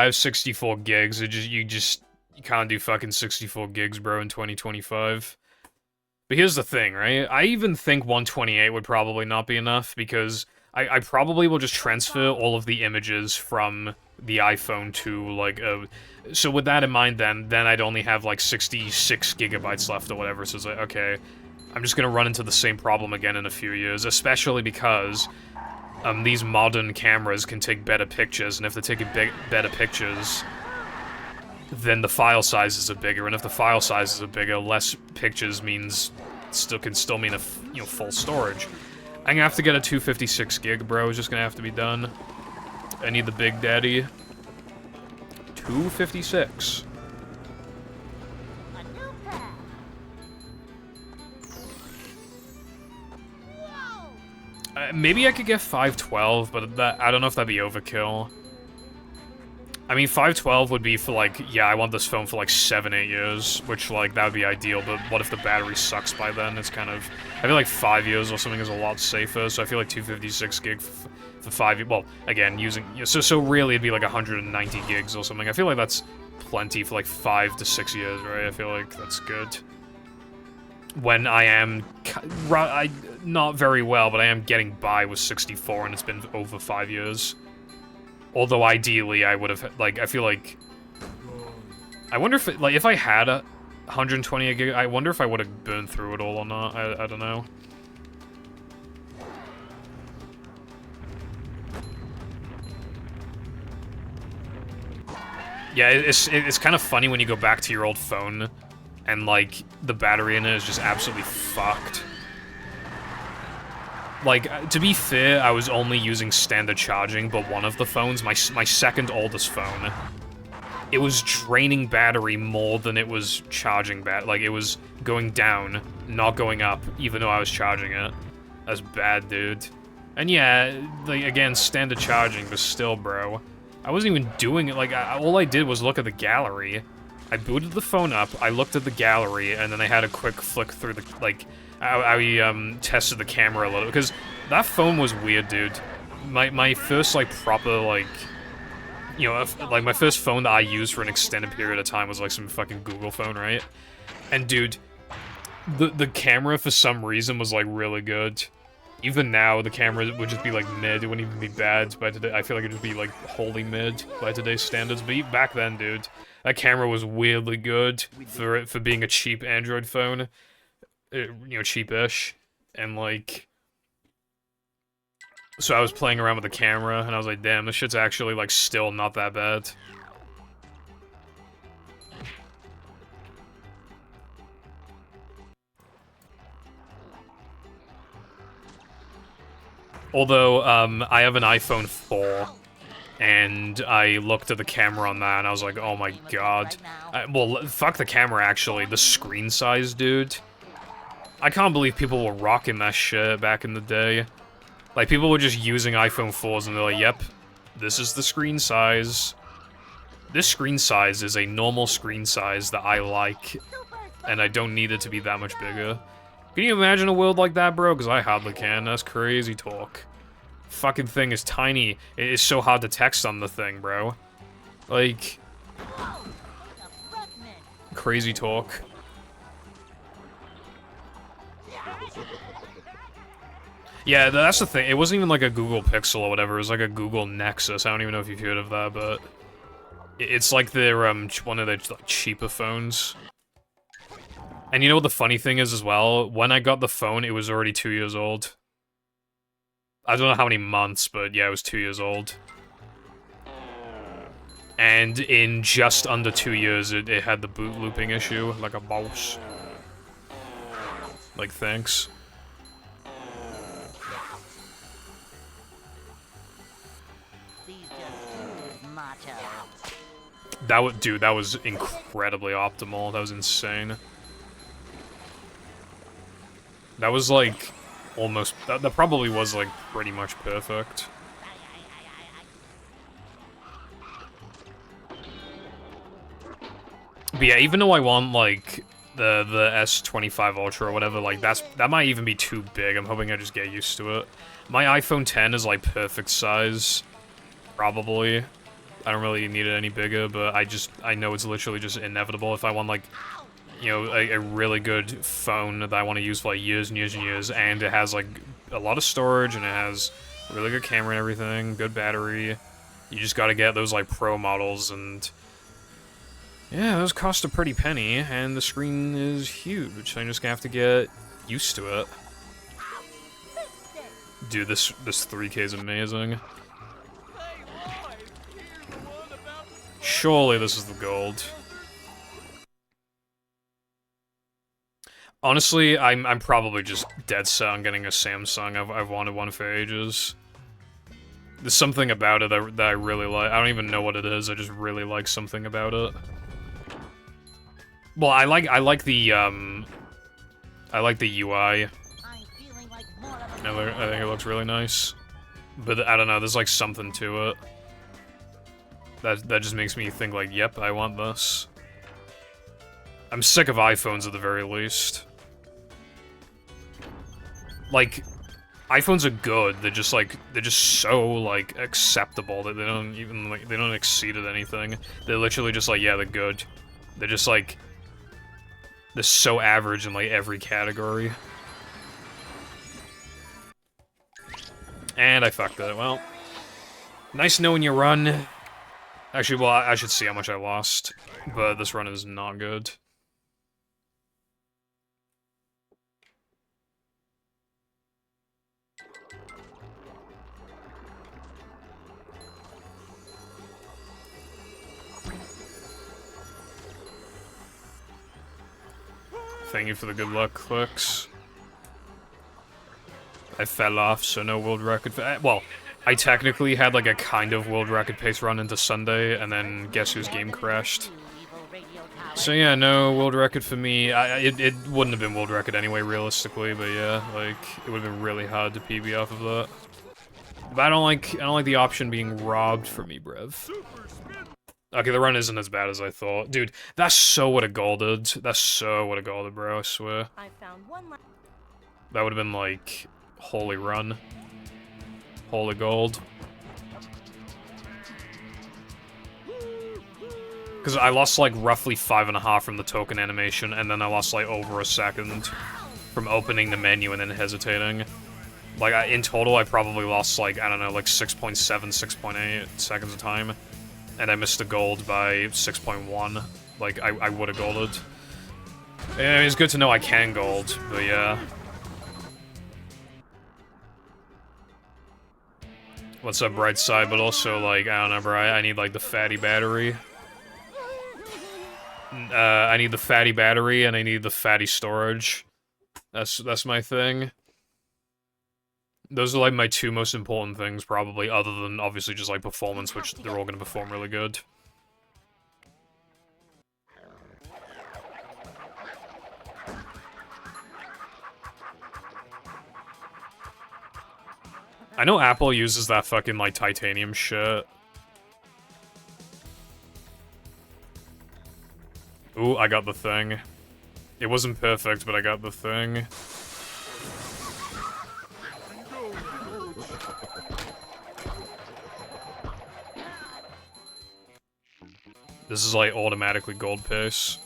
have 64 gigs. You can't do fucking 64 gigs, bro, in 2025. But here's the thing, right? I even think 128 would probably not be enough, because I probably will just transfer all of the images from the iPhone to, like, so with that in mind, then I'd only have, like, 66 gigabytes left or whatever, so it's like, okay, I'm just gonna run into the same problem again in a few years, especially because, these modern cameras can take better pictures, and if they're taking better pictures, then the file sizes are bigger, and if the file sizes are bigger, less pictures means can still mean a full storage. I'm gonna have to get a 256 gig, bro. It's just gonna have to be done. I need the Big Daddy. 256. A new path. Whoa! Maybe I could get 512, but I don't know if that'd be overkill. I mean, 512 would be for, like, yeah, I want this phone for, like, 7, 8 years, which, like, that would be ideal, but what if the battery sucks by then? It's kind of, I feel like 5 years or something is a lot safer, so I feel like 256 gig for 5 years, well, again, so really it'd be, like, 190 gigs or something. I feel like that's plenty for, like, 5 to 6 years, right? I feel like that's good. When I am, not very well, but I am getting by with 64, and it's been over 5 years. Although ideally I would have, like, I feel like, I wonder if, like, if I had a 128 gig, I wonder if I would have burned through it all or not. I don't know. Yeah, it's kind of funny when you go back to your old phone and, like, the battery in it is just absolutely fucked. Like, to be fair, I was only using standard charging, but one of the phones, my second oldest phone, it was draining battery more than it was charging like, it was going down, not going up, even though I was charging it. That's bad, dude. And yeah, like, again, standard charging, but still, bro. I wasn't even doing it, like, all I did was look at the gallery. I booted the phone up, I looked at the gallery, and then I had a quick flick through the, like, I tested the camera a little, because that phone was weird, dude. My first, like, proper, like, you know, like, my first phone that I used for an extended period of time was, like, some fucking Google phone, right? And, dude, the camera, for some reason, was, like, really good. Even now, the camera would just be, like, mid. It wouldn't even be bad by today. I feel like it'd just be, like, wholly mid by today's standards. But even back then, dude, that camera was weirdly good for being a cheap Android phone. You know, cheapish, and, like, so I was playing around with the camera, and I was like, damn, this shit's actually, like, still not that bad. Although, I have an iPhone 4, and I looked at the camera on that, and I was like, oh my god. Well, fuck the camera, actually. The screen size, dude. I can't believe people were rocking that shit back in the day. Like, people were just using iPhone 4s and they're like, yep, this is the screen size. This screen size is a normal screen size that I like, and I don't need it to be that much bigger. Can you imagine a world like that, bro? Because I hardly can. That's crazy talk. Fucking thing is tiny. It is so hard to text on the thing, bro. Like, crazy talk. Yeah, that's the thing. It wasn't even like a Google Pixel or whatever. It was like a Google Nexus. I don't even know if you've heard of that, but It's like their one of their like, cheaper phones. And you know what the funny thing is as well? When I got the phone, it was already 2 years old. I don't know how many months, but yeah, it was 2 years old. And in just under 2 years, it had the boot looping issue, like a boss. Like, thanks. Dude, that was incredibly optimal. That was insane. That was like almost. That probably was like pretty much perfect. But yeah, even though I want like the S25 Ultra or whatever, like that might even be too big. I'm hoping I just get used to it. My iPhone 10 is like perfect size, probably. I don't really need it any bigger, but I know it's literally just inevitable if I want like, you know, a really good phone that I want to use for like years and years and years, and it has like a lot of storage and it has a really good camera and everything, good battery. You just gotta get those like pro models, and yeah, those cost a pretty penny, and the screen is huge, so I'm just gonna have to get used to it. Dude, this 3K is amazing. Surely this is the gold. Honestly, I'm probably just dead set on getting a Samsung. I've wanted one for ages. There's something about it that I really like. I don't even know what it is. I just really like something about it. Well, I like the UI. I think it looks really nice. But I don't know. There's like something to it. That just makes me think like, yep, I want this. I'm sick of iPhones at the very least. Like, iPhones are good. They're just so like acceptable that they don't even like they don't exceed at anything. They're literally just like, yeah, they're good. They're just like they're so average in like every category. And I fucked it. Well, nice knowing you run. Actually, well, I should see how much I lost, but this run is not good. Thank you for the good luck clicks. I fell off, so no world record. Well, I technically had like a kind of world record pace run into Sunday, and then guess whose game crashed? So yeah, no world record for me. It wouldn't have been world record anyway, realistically, but yeah, like it would have been really hard to PB off of that. But I don't like the option being robbed from me, bruv. Okay, the run isn't as bad as I thought. Dude, that's so what a golded. That's so what a golded, bro, I swear. I found one. That would have been like holy run. Holy gold. Because I lost like roughly 5.5 from the token animation, and then I lost like over a second from opening the menu and then hesitating. Like, in total, I probably lost like, I don't know, like 6.7, 6.8 seconds of time. And I missed the gold by 6.1. Like, I would have golded. Yeah, it's good to know I can gold, but yeah. What's up, bright side? But also, like, I don't know, bro. I need, like, the fatty battery. I need the fatty battery, and I need the fatty storage. That's my thing. Those are, like, my two most important things, probably, other than, obviously, just, like, performance, which they're all gonna perform really good. I know Apple uses that fucking, like, titanium shit. Ooh, I got the thing. It wasn't perfect, but I got the thing. This is, like, automatically gold pace.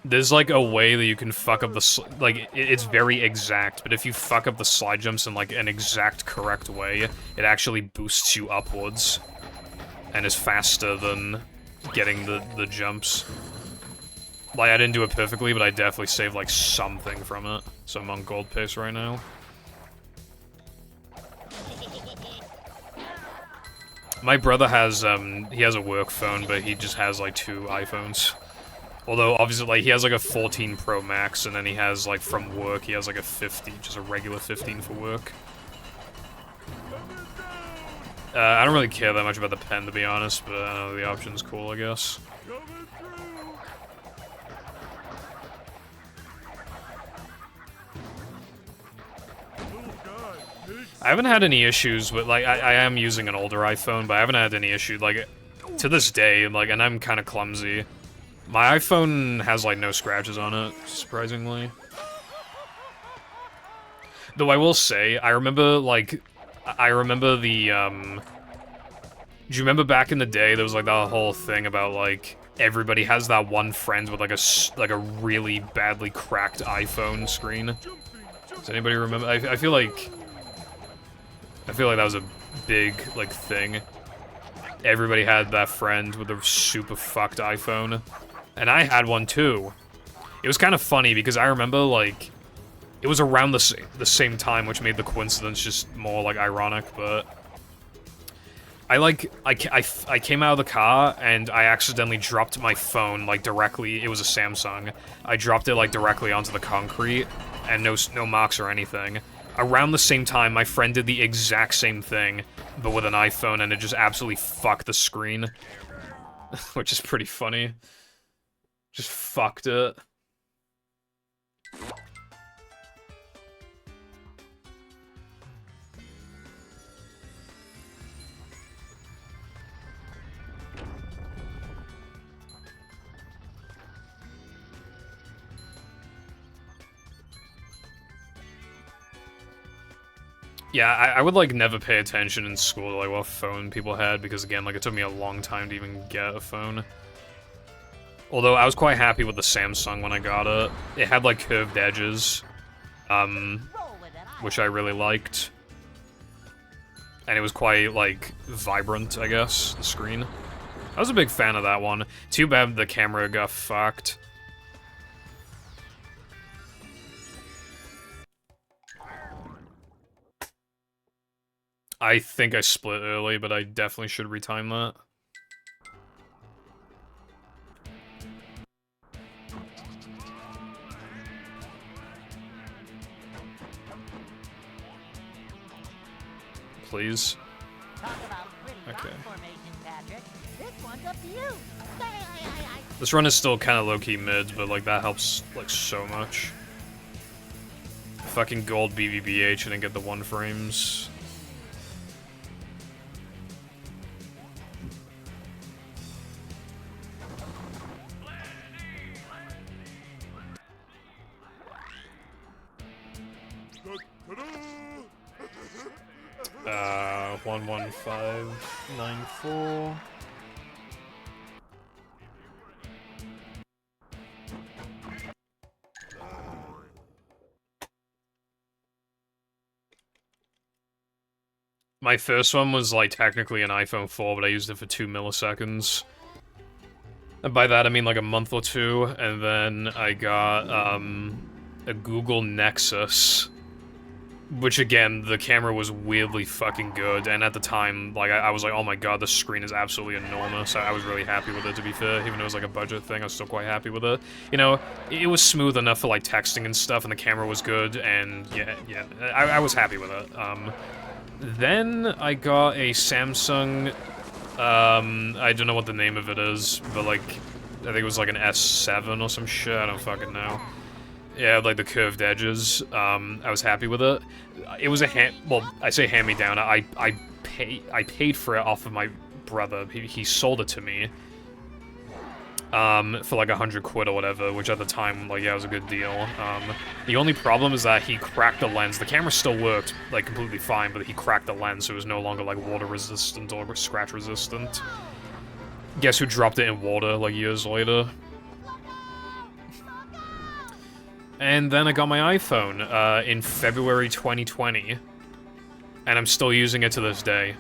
There's like a way that you can fuck up the like it's very exact, but if you fuck up the slide jumps in like an exact correct way, it actually boosts you upwards and is faster than getting the jumps. Like I didn't do it perfectly, but I definitely saved like something from it. So I'm on gold pace right now. My brother has he has a work phone, but he just has like 2 iPhones. Although, obviously, like, he has, like, a 14 Pro Max, and then he has, like, from work, he has, like, a 15, just a regular 15 for work. I don't really care that much about the pen, to be honest, but I know the option's cool, I guess. I haven't had any issues with, like, I am using an older iPhone, but I haven't had any issue, like, to this day, like, and I'm kind of clumsy. My iPhone has, like, no scratches on it, surprisingly. Though I will say, I remember, like, the, do you remember back in the day, there was, like, that whole thing about, like, everybody has that one friend with, like a really badly cracked iPhone screen? Does anybody remember? I feel like that was a big, like, thing. Everybody had that friend with a super fucked iPhone. And I had one too. It was kind of funny because I remember, like, it was around the same time, which made the coincidence just more, like, ironic, but... I came out of the car, and I accidentally dropped my phone, like, directly, it was a Samsung. I dropped it, like, directly onto the concrete, and no marks or anything. Around the same time, my friend did the exact same thing, but with an iPhone, and it just absolutely fucked the screen. Which is pretty funny. Just fucked it. Yeah, I would, like, never pay attention in school to, like, what phone people had, because, again, like, it took me a long time to even get a phone. Although, I was quite happy with the Samsung when I got it. It had, like, curved edges, which I really liked. And it was quite, like, vibrant, I guess, the screen. I was a big fan of that one. Too bad the camera got fucked. I think I split early, but I definitely should retime that. Please. Okay. This one's up to you. This run is still kind of low-key mid, but, like, that helps, like, so much. Fucking gold BBBH and then get the 1 frames. Uh, 11594. My first one was, like, technically an iPhone 4, but I used it for 2 milliseconds. And by that, I mean, like, a month or 2, and then I got, a Google Nexus. Which, again, the camera was weirdly fucking good, and at the time, like, I was like, oh my god, the screen is absolutely enormous. I was really happy with it, to be fair. Even though it was, like, a budget thing, I was still quite happy with it. You know, it was smooth enough for, like, texting and stuff, and the camera was good, and, yeah, I was happy with it. Then I got a Samsung, I don't know what the name of it is, but, like, I think it was, like, an S7 or some shit, I don't fucking know. Yeah, like the curved edges. I was happy with it. It was a well, I say hand-me-down. I paid for it off of my brother. He sold it to me. For like 100 quid or whatever, which at the time, like, yeah, it was a good deal. The only problem is that he cracked the lens. The camera still worked, like, completely fine, but he cracked the lens, so it was no longer, like, water-resistant or scratch-resistant. Guess who dropped it in water, like, years later? And then I got my iPhone in February 2020. And I'm still using it to this day.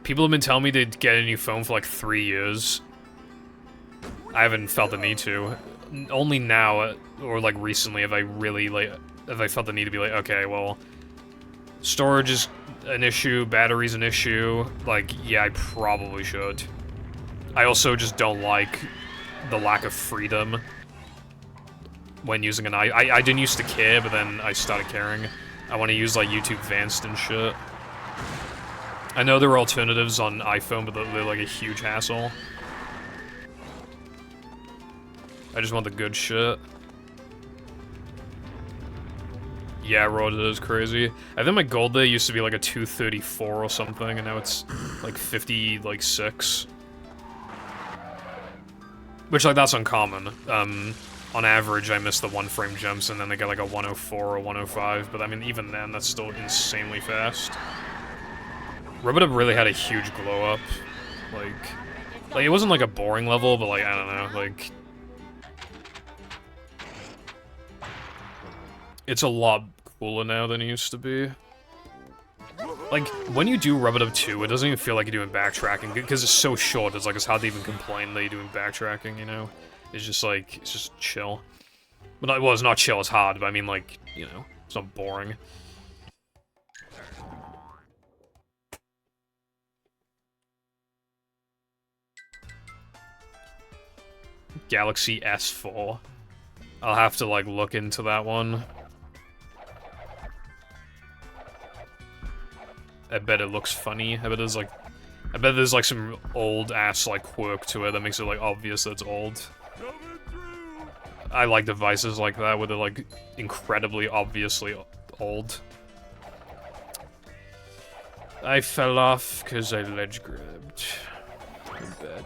People have been telling me to get a new phone for like 3 years. I haven't felt the need to. Only now, or like recently, have I really like, have I felt the need to be like, okay, well, storage is an issue, battery's an issue. Like, yeah, I probably should. I also just don't like the lack of freedom when using an I didn't used to care, but then I started caring. I want to use like YouTube Advanced and shit. I know there are alternatives on iPhone, but they're like a huge hassle. I just want the good shit. Yeah, Rod, it is crazy. I think my gold day used to be like a 234 or something, and now it's like 56. Which, like, that's uncommon. On average, I miss the one-frame jumps, and then they get like a 104 or 105, but I mean, even then, that's still insanely fast. Rub-a-Dub really had a huge glow-up. Like, it wasn't like a boring level, but like, I don't know, like... It's a lot cooler now than it used to be. Like, when you do Rub-a-Dub 2, it doesn't even feel like you're doing backtracking, because it's so short, it's like, it's hard to even complain that you're doing backtracking, you know? It's just like, it's just chill. But not, well, it's not chill, it's hard, but I mean, like, you know, it's not boring. Galaxy S4. I'll have to, like, look into that one. I bet it looks funny. I bet there's like some old ass like quirk to it that makes it like obvious that it's old. I like devices like that where they're like incredibly obviously old. I fell off because I ledge grabbed. In bed.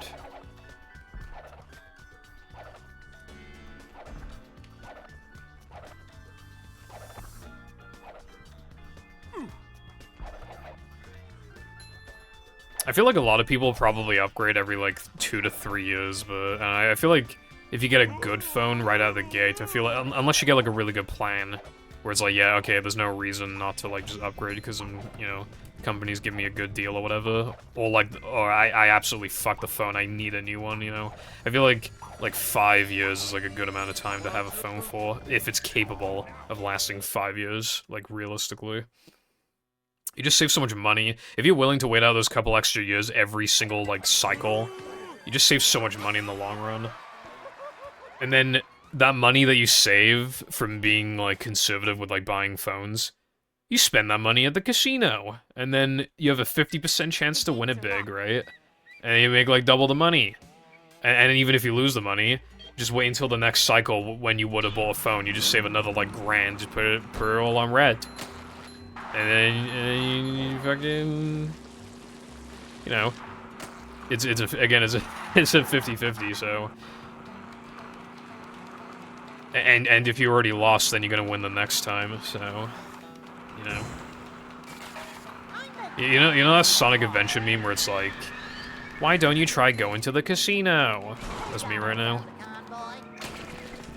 I feel like a lot of people probably upgrade every, like, 2 to 3 years, but I feel like if you get a good phone right out of the gate, I feel like, unless you get, like, a really good plan, where it's like, yeah, okay, there's no reason not to, like, just upgrade because, you know, companies give me a good deal or whatever, or I absolutely fucked the phone, I need a new one, you know? I feel like 5 years is, like, a good amount of time to have a phone for, if it's capable of lasting 5 years, like, realistically. You just save so much money. If you're willing to wait out those couple extra years every single, like, cycle, you just save so much money in the long run. And then, that money that you save from being, like, conservative with, like, buying phones, you spend that money at the casino. And then, you have a 50% chance to win it big, right? And you make, like, double the money. And even if you lose the money, just wait until the next cycle when you would have bought a phone. You just save another, like, grand, just put it all on red. And then you fucking, you know, it's a 50-50, so. And if you already lost, then you're gonna win the next time, so, you know. You know that Sonic Adventure meme where it's like, why don't you try going to the casino? That's me right now.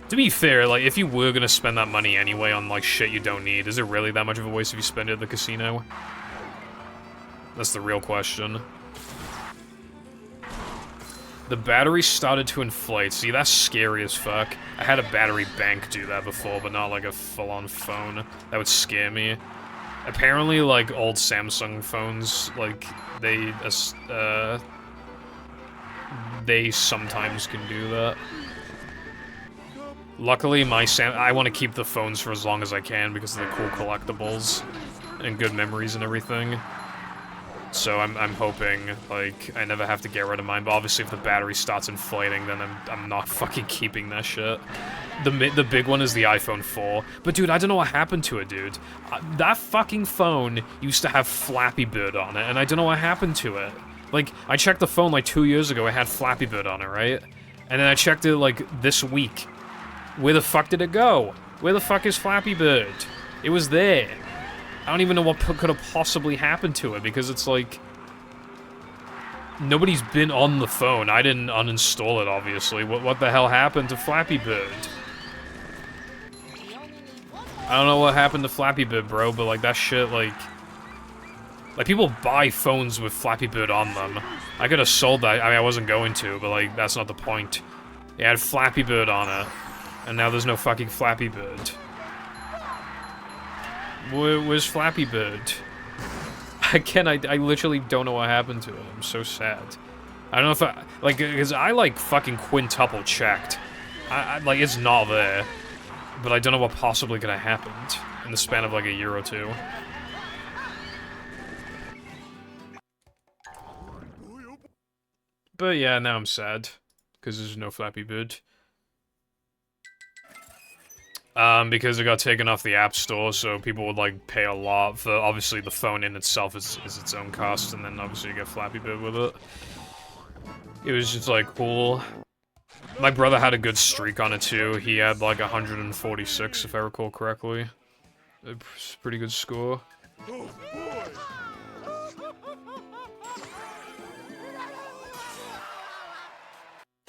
To be fair, like, if you were gonna spend that money anyway on, like, shit you don't need, is it really that much of a waste if you spend it at the casino? That's the real question. The battery started to inflate. See, that's scary as fuck. I had a battery bank do that before, but not, like, a full-on phone. That would scare me. Apparently, like, old Samsung phones, like, they sometimes can do that. Luckily, I want to keep the phones for as long as I can because of the cool collectibles and good memories and everything. So I'm hoping, like, I never have to get rid of mine, but obviously if the battery starts inflating, then I'm not fucking keeping that shit. The big one is the iPhone 4. But dude, I don't know what happened to it, dude. That fucking phone used to have Flappy Bird on it, and I don't know what happened to it. Like, I checked the phone like 2 years ago, it had Flappy Bird on it, right? And then I checked it, like, this week. Where the fuck did it go? Where the fuck is Flappy Bird? It was there. I don't even know what could have possibly happened to it, because it's like... Nobody's been on the phone. I didn't uninstall it, obviously. What the hell happened to Flappy Bird? I don't know what happened to Flappy Bird, bro, but like that shit, like people buy phones with Flappy Bird on them. I could have sold that. I mean, I wasn't going to, but like that's not the point. It had Flappy Bird on it, and now there's no fucking Flappy Bird. Where's Flappy Bird? Again, I literally don't know what happened to it. I'm so sad. I don't know if I, like, because I, like, fucking quintuple checked. Like, it's not there. But I don't know what possibly could have happened in the span of, like, a year or two. But yeah, now I'm sad. Because there's no Flappy Bird. Because it got taken off the App Store, so people would, like, pay a lot for, obviously, the phone in itself is its own cost, and then, obviously, you get Flappy Bird with it. It was just, like, cool. My brother had a good streak on it, too. He had, like, 146, if I recall correctly. It's a pretty good score.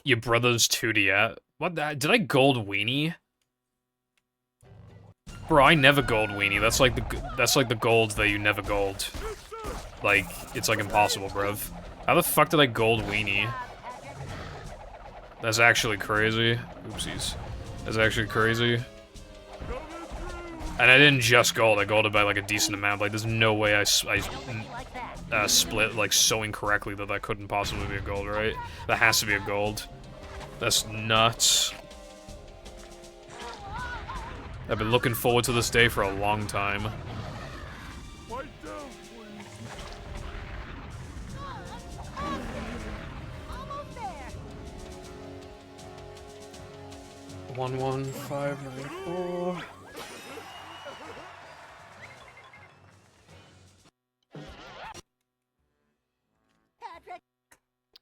Your brother's 2D. What the? Did I gold weenie? Bro, I never gold weenie. That's like the gold that you never gold. Like, it's like impossible, bruv. How the fuck did I gold weenie? That's actually crazy. Oopsies. That's actually crazy. And I didn't just gold, I golded by like a decent amount. Like, there's no way I split like so incorrectly that couldn't possibly be a gold, right? That has to be a gold. That's nuts. I've been looking forward to this day for a long time. Fight down, please. 11594.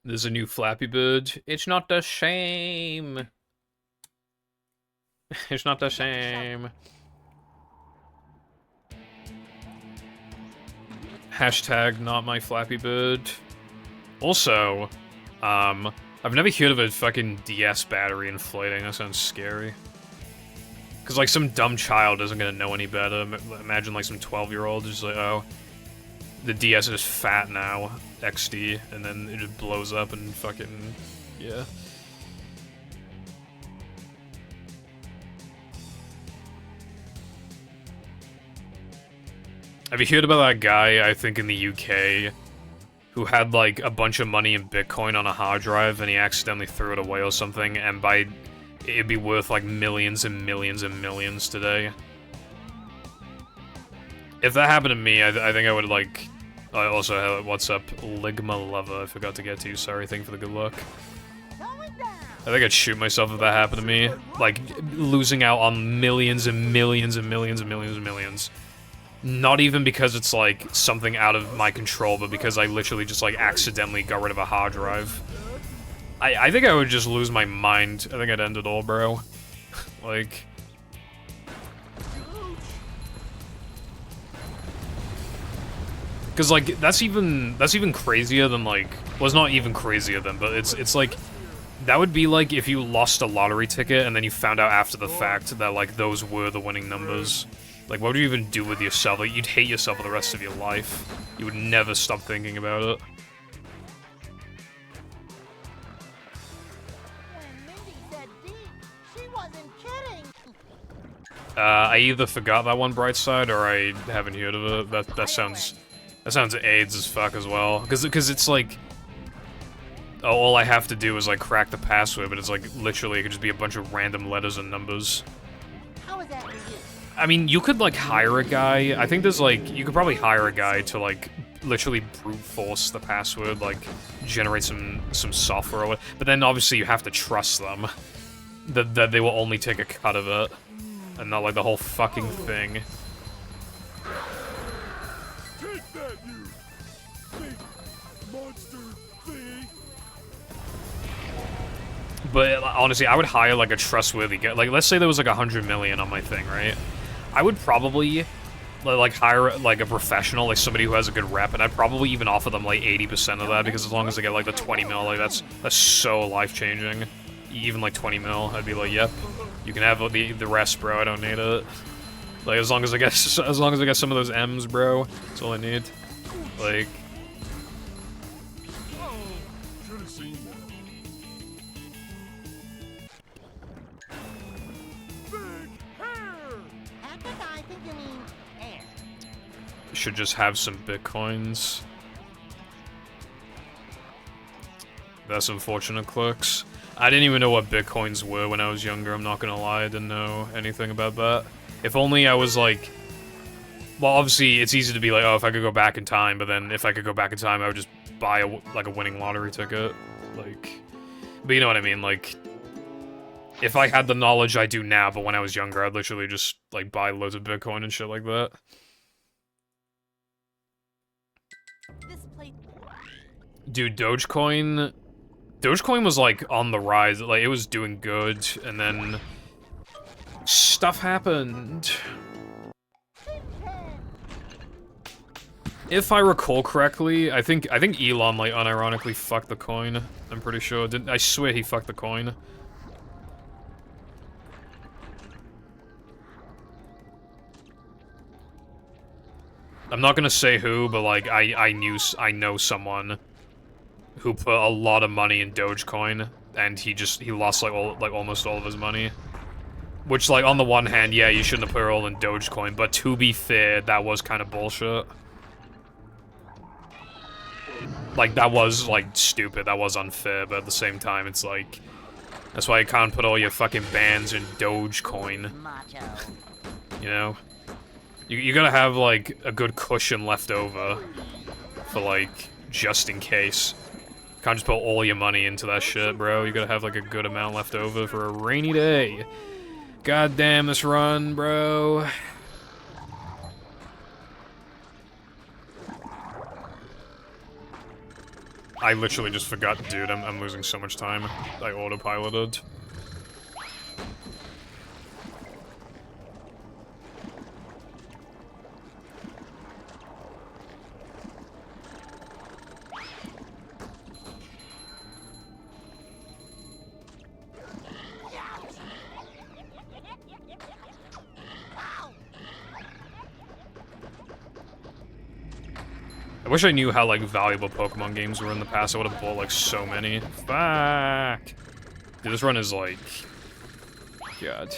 There's a new Flappy Bird. It's not the same. It's not the same. Hashtag not my Flappy Bird. Also, I've never heard of a fucking DS battery inflating. That sounds scary. Cause like some dumb child isn't gonna know any better. Imagine like some 12-year-old just like, oh, the DS is fat now, XD, and then it just blows up and fucking, yeah. Have you heard about that guy, I think in the UK, who had like a bunch of money in Bitcoin on a hard drive and he accidentally threw it away or something, and it'd be worth like millions and millions and millions today? If that happened to me, I think I would like... I also have, what's up, Ligma Lover, I forgot to get to you, sorry, thank you for the good luck. I think I'd shoot myself if that happened to me. Like, losing out on millions and millions and millions and millions and millions. Not even because it's, like, something out of my control, but because I literally just, like, accidentally got rid of a hard drive. I think I would just lose my mind. I think I'd end it all, bro. Like... Cause like that's even crazier than like, well, it's not even crazier than, but it's like that would be like if you lost a lottery ticket and then you found out after the fact that like those were the winning numbers. Like, what would you even do with yourself? Like, you'd hate yourself for the rest of your life. You would never stop thinking about it. When Mindy said deep, she wasn't kidding. I either forgot that one bright side or I haven't heard of it. That sounds AIDS as fuck as well. Because it's like... all I have to do is like crack the password, but it's like literally it could just be a bunch of random letters and numbers. How is that for you? I mean, you could like hire a guy. I think there's like, you could probably hire a guy to like literally brute force the password, like generate some software or whatever. But then obviously you have to trust them. That they will only take a cut of it. And not like the whole fucking thing. Take that, you big monster thing. But honestly, I would hire like a trustworthy guy. Like, let's say there was like 100 million on my thing, right? I would probably like hire like a professional, like somebody who has a good rep, and I'd probably even offer them like 80% of that, because as long as they get like the 20 mil, like that's so life-changing. Even like 20 mil, I'd be like, yep, you can have the rest, bro. I don't need it. Like, as long as I get some of those M's, bro, that's all I need. Like, Should have seen that. Big hair! I think you mean air. should just have some bitcoins. That's unfortunate, Clerks. I didn't even know what bitcoins were when I was younger, I'm not gonna lie, I didn't know anything about that. If only I was like... Well, obviously, it's easy to be like, oh, if I could go back in time, but then if I could go back in time, I would just buy, a winning lottery ticket. Like... But you know what I mean, like... If I had the knowledge I do now, but when I was younger, I'd literally just, like, buy loads of bitcoin and shit like that. This plate. Dude, Dogecoin was, like, on the rise. Like, it was doing good, and then... Stuff happened. If I recall correctly, I think Elon, like, unironically fucked the coin. I'm pretty sure. I swear he fucked the coin. I'm not gonna say who, but, like, I know someone who put a lot of money in Dogecoin, and he lost, like, almost all of his money. Which, like, on the one hand, yeah, you shouldn't have put it all in Dogecoin, but to be fair, that was kind of bullshit. Like, that was, like, stupid, that was unfair, but at the same time, it's like... That's why you can't put all your fucking bands in Dogecoin. Macho. You know? You gotta have, like, a good cushion left over for, like, just in case. Can't just put all your money into that shit, bro. You gotta have, like, a good amount left over for a rainy day. God damn this run, bro. I literally just forgot, dude, I'm losing so much time. I autopiloted. I wish I knew how, like, valuable Pokemon games were in the past. I would have bought, like, so many. Fuck! Dude, this run is, like... God.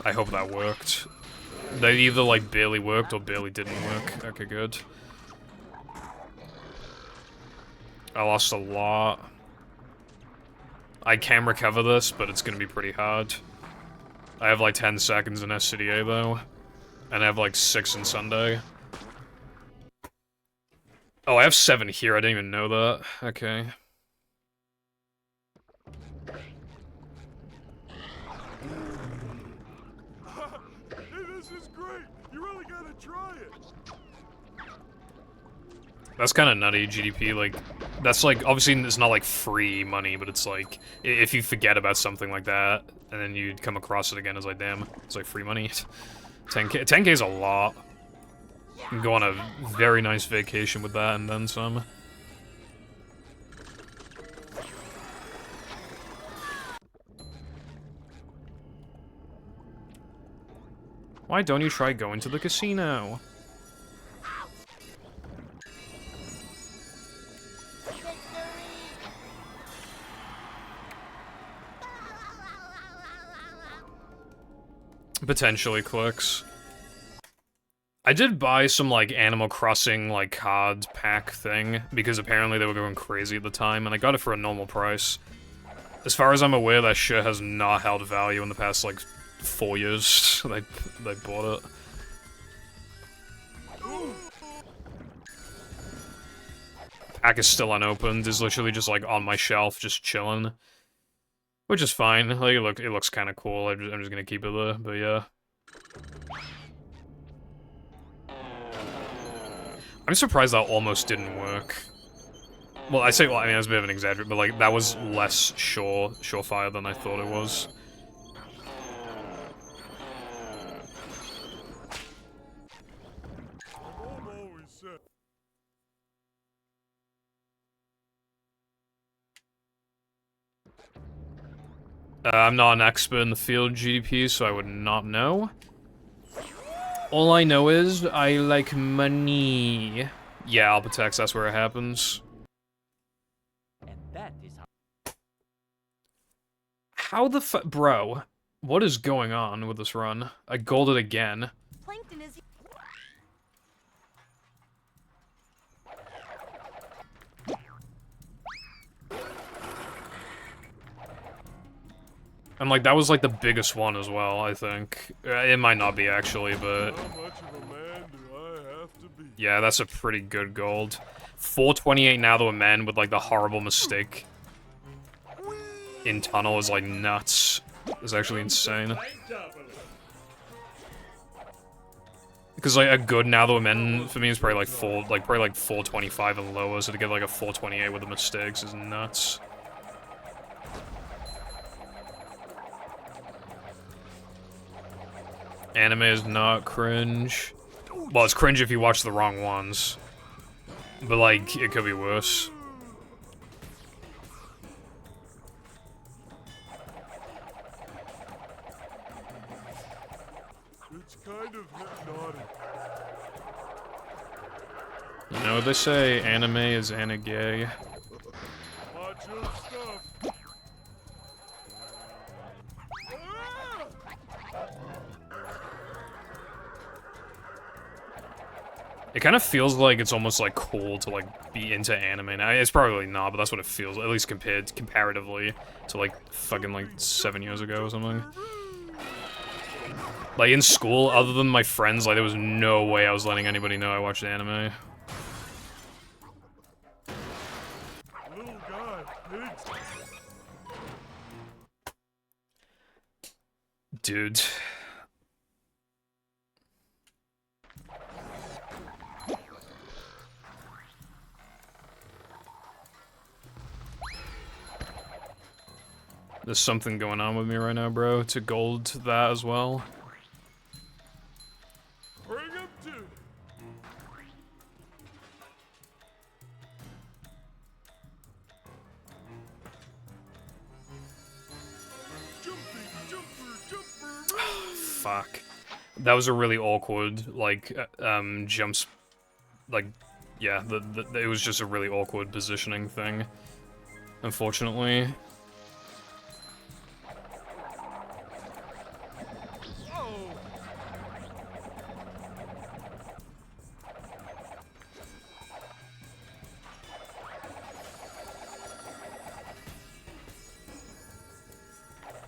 I hope that worked. They either, like, barely worked or barely didn't work. Okay, good. I lost a lot. I can recover this, but it's gonna be pretty hard. I have, like, 10 seconds in SCDA, though. And I have, like, 6 in Sunday. Oh, I have 7 here. I didn't even know that. Okay. Hey, this is great! You really gotta try it! That's kind of nutty, GDP, like... That's, like, obviously it's not, like, free money, but it's, like... If you forget about something like that, and then you come across it again, it's like, damn, it's, like, free money. 10K is a lot. You can go on a very nice vacation with that and then some. Why don't you try going to the casino? Potentially clicks. I did buy some, like, Animal Crossing, like, card pack thing, because apparently they were going crazy at the time, and I got it for a normal price. As far as I'm aware, that shit has not held value in the past, like, 4 years they bought it. Pack is still unopened, is literally just, like, on my shelf, just chilling. Which is fine, like, it looks kind of cool, I'm just gonna keep it there, but yeah. I'm surprised that almost didn't work. Well, I mean, that's a bit of an exaggeration, but, like, that was less surefire than I thought it was. I'm not an expert in the field GDP, so I would not know. All I know is I like money. Yeah, Alphatex, that's where it happens. And that is how. How the bro, what is going on with this run? I golded again. Plankton is. And like, that was like the biggest one as well, I think. It might not be actually, but... How much of a man do I have to be? Yeah, that's a pretty good gold. 428 now to a man with like the horrible mistake in tunnel is like nuts. It's actually insane. Because like a good now to a men for me is probably like probably like 425 and lower, so to get like a 428 with the mistakes is nuts. Anime is not cringe. Well, it's cringe if you watch the wrong ones. But, like, it could be worse. It's kind of hypnotic. You know what they say, anime is anime-gay. Macho stuff. It kind of feels like it's almost like cool to like be into anime now. It's probably not, but that's what it feels, at least comparatively to like fucking like 7 years ago or something. Like in school, other than my friends, like there was no way I was letting anybody know I watched anime. Little guy, pigs. Dude. There's something going on with me right now, bro. To gold that as well. Bring him to. Fuck. That was a really awkward, like, jumps, like, yeah, it was just a really awkward positioning thing, unfortunately.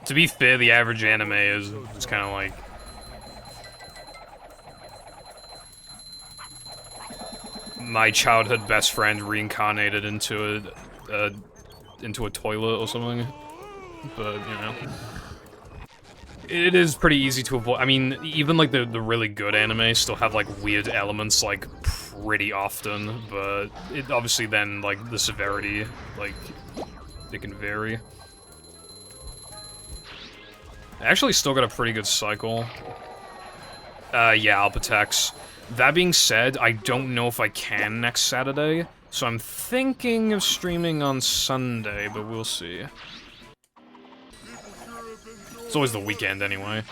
To be fair, the average anime is kind of like... my childhood best friend reincarnated into a toilet or something. But, you know. It is pretty easy to avoid. I mean, even like the really good anime still have like weird elements like pretty often, but it obviously then like the severity, like, it can vary. I actually still got a pretty good cycle. Yeah, Alphatex. That being said, I don't know if I can next Saturday, so I'm thinking of streaming on Sunday, but we'll see. It's always the weekend anyway.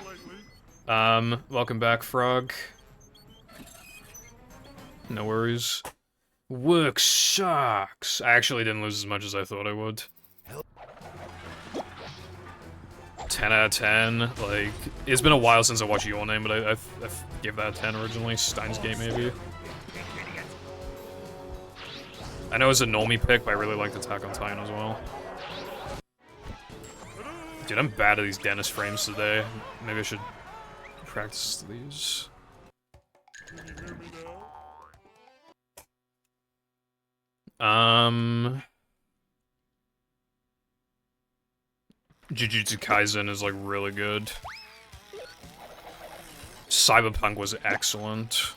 Welcome back, Frog. No worries. Work sucks. I actually didn't lose as much as I thought I would. 10 out of 10, like, it's been a while since I watched Your Name, but I gave that a 10 originally, Steins Gate maybe. I know it's a normie pick, but I really liked Attack on Titan as well. Dude, I'm bad at these Dennis frames today, maybe I should practice these. Jujutsu Kaisen is like really good. Cyberpunk was excellent.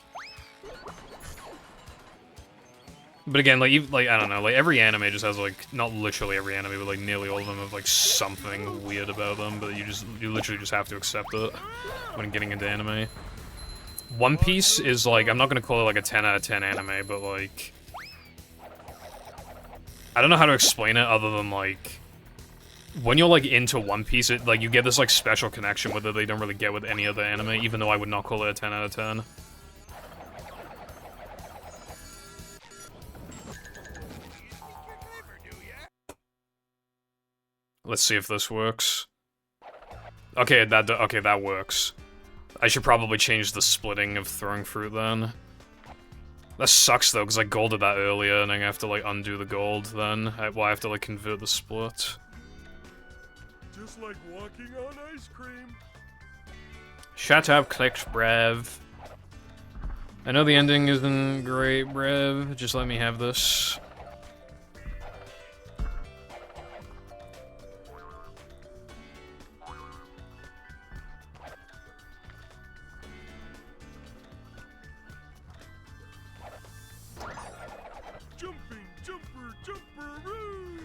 But again, like, I don't know, like every anime just has like, not literally every anime, but like nearly all of them have like something weird about them, but you literally just have to accept it when getting into anime. One Piece is like, I'm not gonna call it like a 10 out of 10 anime, but like, I don't know how to explain it other than like, when you're, like, into One Piece, it, like, you get this, like, special connection with it that you don't really get with any other anime, even though I would not call it a 10 out of 10. Let's see if this works. Okay, that works. I should probably change the splitting of throwing fruit then. That sucks though, because I golded that earlier, and I have to, like, undo the gold then. Well, I have to, like, convert the split. Just like walking on ice cream. Shut up, clicks, Brev. I know the ending isn't great, Brev. Just let me have this. Jumping, jumper, jumperoo!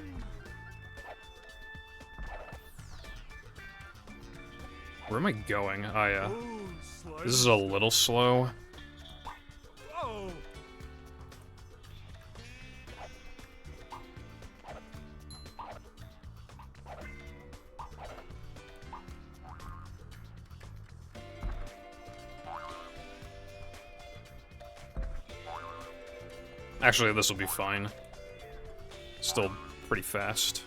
Where am I going? Oh, yeah. Oh, slide. This is a little slow. Oh. Actually, this will be fine. Still pretty fast.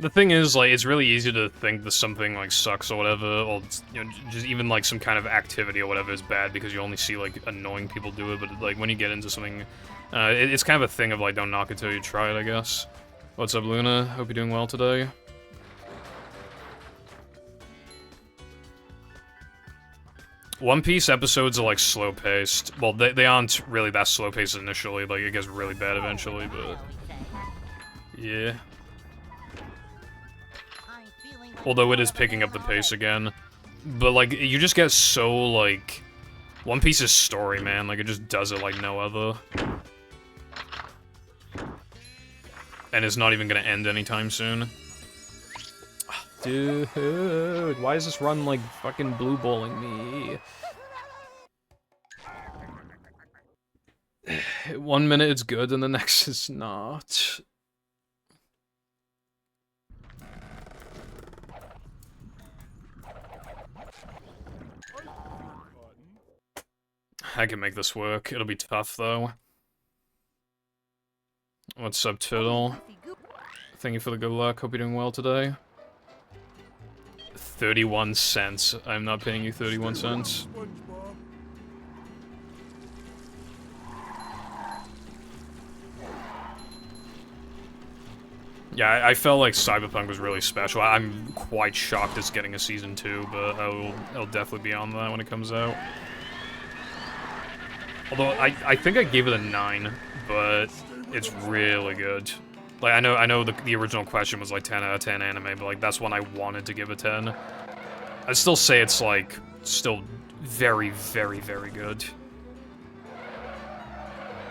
The thing is, like, it's really easy to think that something, like, sucks or whatever, or, you know, just even, like, some kind of activity or whatever is bad because you only see, like, annoying people do it, but, like, when you get into something, it's kind of a thing of, like, don't knock it till you try it, I guess. What's up, Luna? Hope you're doing well today. One Piece episodes are, like, slow-paced. Well, they aren't really that slow-paced initially, like, it gets really bad eventually, but... yeah. Although it is picking up the pace again. But, like, you just get so, like... One Piece's story, man. Like, it just does it like no other. And it's not even gonna end anytime soon. Dude, why is this run, like, fucking blue balling me? 1 minute it's good, and the next is not. I can make this work. It'll be tough, though. What's up, Turtle? Thank you for the good luck. Hope you're doing well today. 31 cents. I'm not paying you 31 cents. SpongeBob. Yeah, I felt like Cyberpunk was really special. I'm quite shocked it's getting a Season 2, but I'll definitely be on that when it comes out. Although, I think I gave it a 9, but it's really good. Like, I know the original question was, like, 10 out of 10 anime, but, like, that's one I wanted to give a 10. I'd still say it's, like, still very, very, very good.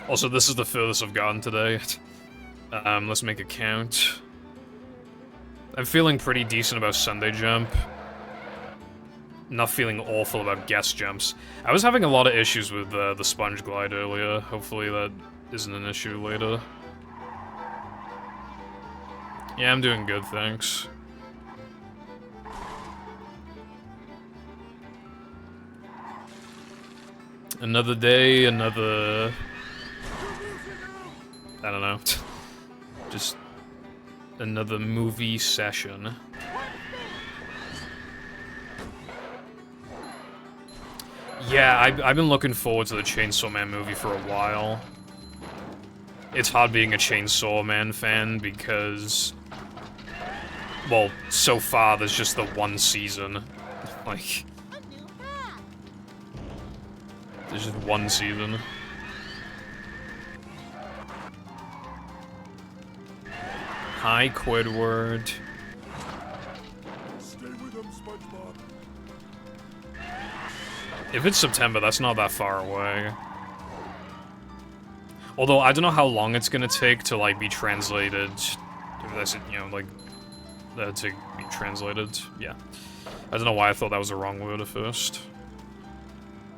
Also, this is the furthest I've gotten today. Let's make a count. I'm feeling pretty decent about Sunday Jump. Not feeling awful about guest jumps. I was having a lot of issues with the sponge glide earlier. Hopefully that isn't an issue later. Yeah, I'm doing good, thanks. Another day, another... I don't know. Just another movie session. Yeah, I've been looking forward to the Chainsaw Man movie for a while. It's hard being a Chainsaw Man fan because... well, so far there's just the one season. Like... there's just one season. Hi, Quidward. Stay with him, SpongeBob. If it's September, that's not that far away. Although, I don't know how long it's gonna take to, like, be translated. If that's, you know, like, to be translated. Yeah. I don't know why I thought that was the wrong word at first.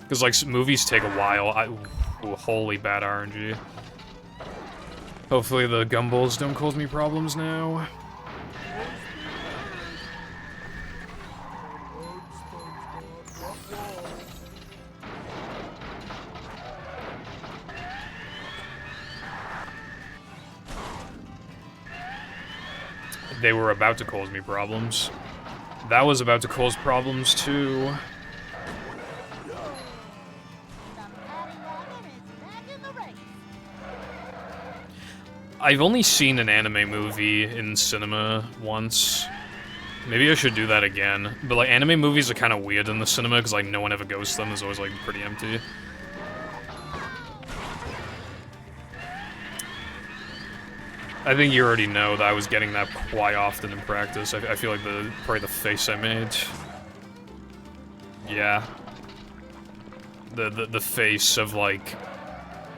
Because, like, movies take a while. Ooh, holy bad RNG. Hopefully the gumballs don't cause me problems now. They were about to cause me problems. That was about to cause problems too. I've only seen an anime movie in cinema once. Maybe I should do that again. But like anime movies are kind of weird in the cinema because like no one ever goes to them. There's always like pretty empty. I think you already know that I was getting that quite often in practice. I feel like probably the face I made. Yeah. The face of like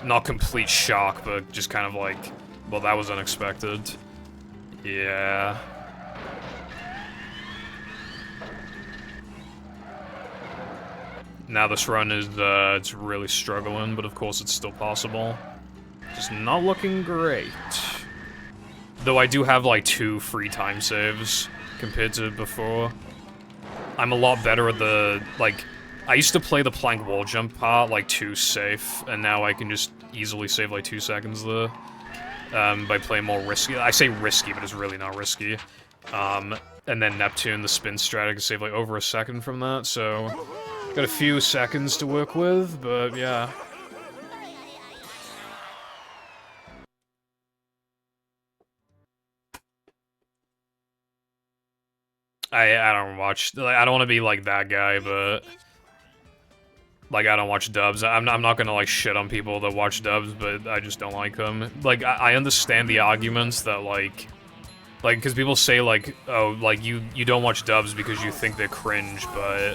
not complete shock, but just kind of like, well, that was unexpected. Yeah. Now this run is, it's really struggling, but of course it's still possible. Just not looking great. Though I do have like 2 free time saves compared to before. I'm a lot better at the, like, I used to play the plank wall jump part like too safe, and now I can just easily save like 2 seconds there. By playing more risky. I say risky, but it's really not risky. And then Neptune, the spin strat, I can save like over a second from that, so got a few seconds to work with, but yeah. I don't watch, like, I don't want to be like that guy, but like, I don't watch dubs. I'm not gonna, like, shit on people that watch dubs, but I just don't like them. Like, I understand the arguments that, like, because people say, like, oh, like, you don't watch dubs because you think they're cringe, but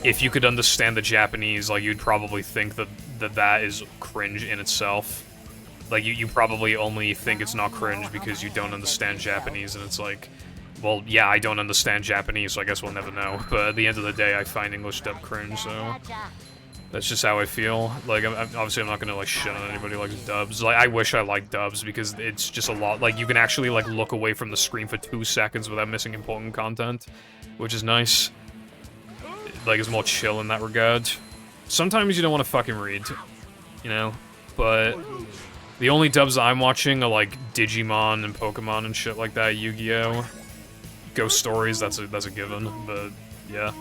if you could understand the Japanese, like, you'd probably think that is cringe in itself. Like, you probably only think it's not cringe because you don't understand Japanese, and it's like, well, yeah, I don't understand Japanese, so I guess we'll never know. But at the end of the day, I find English dub cringe, so that's just how I feel. Like, obviously, I'm not gonna, like, shit on anybody who likes dubs. Like, I wish I liked dubs, because it's just a lot. Like, you can actually, like, look away from the screen for 2 seconds without missing important content, which is nice. Like, it's more chill in that regard. Sometimes you don't want to fucking read, you know? But the only dubs that I'm watching are, like, Digimon and Pokemon and shit like that, Yu-Gi-Oh! Ghost Stories, that's a given, but yeah.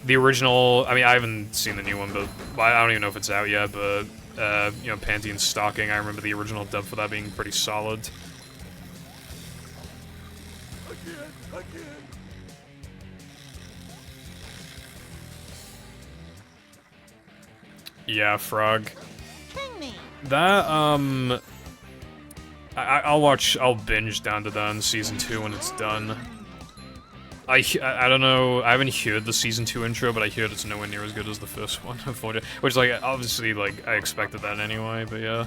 The original, I mean, I haven't seen the new one, but I don't even know if it's out yet, but, you know, Pantheon Stalking, I remember the original dub for that being pretty solid. Yeah, Frog. That, I'll binge Down to Done Season 2 when it's done. I don't know, I haven't heard the Season 2 intro, but I heard it's nowhere near as good as the first one, unfortunately. Which, like, obviously, like, I expected that anyway, but yeah.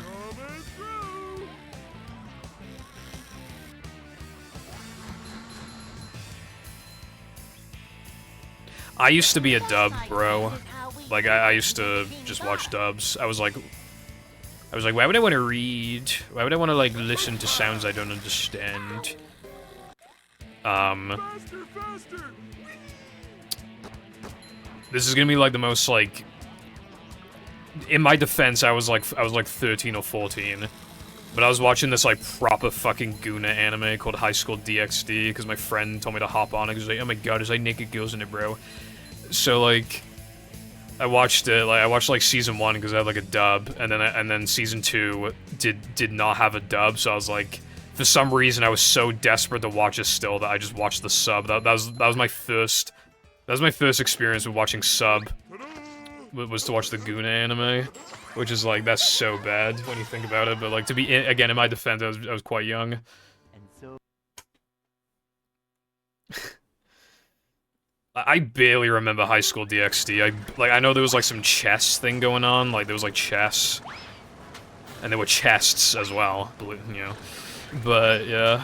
I used to be a dub, bro. Like, I used to just watch dubs. I was like, why would I want to read? Why would I want to, like, listen to sounds I don't understand? This is gonna be, like, the most, like... In my defense, I was like 13 or 14. But I was watching this, like, proper fucking Guna anime called High School DxD, because my friend told me to hop on it, because he was like, oh my god, there's, like, naked girls in it, bro. So, like... I watched it, like, I watched, like, Season 1 because I had, like, a dub, and then Season 2 did not have a dub, so I was like... For some reason, I was so desperate to watch it still that I just watched the sub. That was my first... That was my first experience with watching sub. Was to watch the Guna anime. Which is, like, that's so bad when you think about it, but, like, to be... Again, in my defense, I was quite young. I barely remember High School DxD. I know there was, like, some chess thing going on. Like, there was, like, chess. And there were chests as well, you know. But, yeah.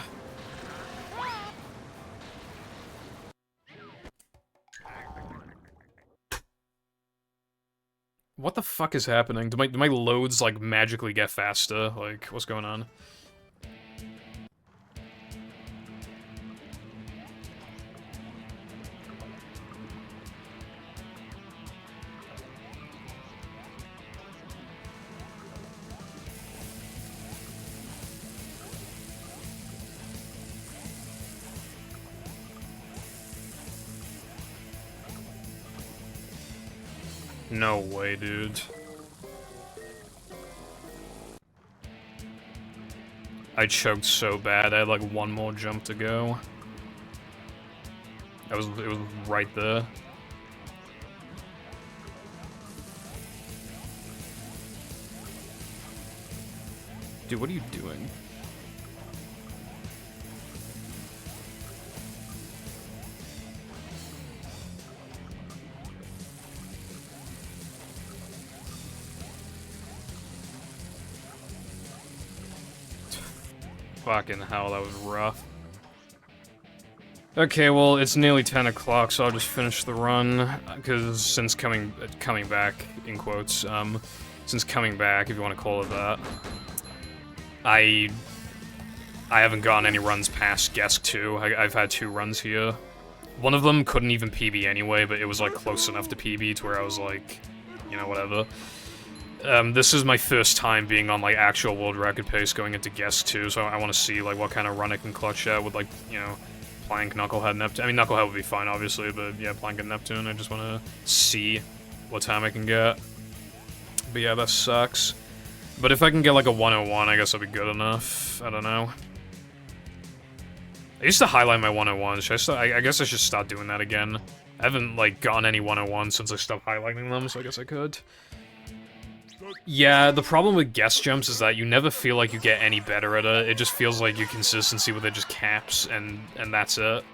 What the fuck is happening? Do my loads, like, magically get faster? Like, what's going on? No way, dude. I choked so bad, I had like one more jump to go. It was right there. Dude, what are you doing? Fucking hell, that was rough. Okay, well, it's nearly 10 o'clock, so I'll just finish the run, because since coming back, in quotes, since coming back, if you want to call it that, I haven't gotten any runs past Gesk 2. I've had 2 runs here. One of them couldn't even PB anyway, but it was, like, close enough to PB to where I was like, you know, whatever. This is my first time being on, like, actual world record pace going into Gesk 2, so I want to see, like, what kind of run I can clutch at with, like, you know, Plank, Knucklehead, Neptune. I mean, Knucklehead would be fine, obviously, but, yeah, Plank and Neptune, I just want to see what time I can get. But, yeah, that sucks. But if I can get, like, a 101, I guess that'll be good enough. I don't know. I used to highlight my 101s. I guess I should start doing that again. I haven't, like, gotten any 101s since I stopped highlighting them, so I guess I could. Yeah, the problem with guest jumps is that you never feel like you get any better at it. It just feels like your consistency with it just caps, and that's it.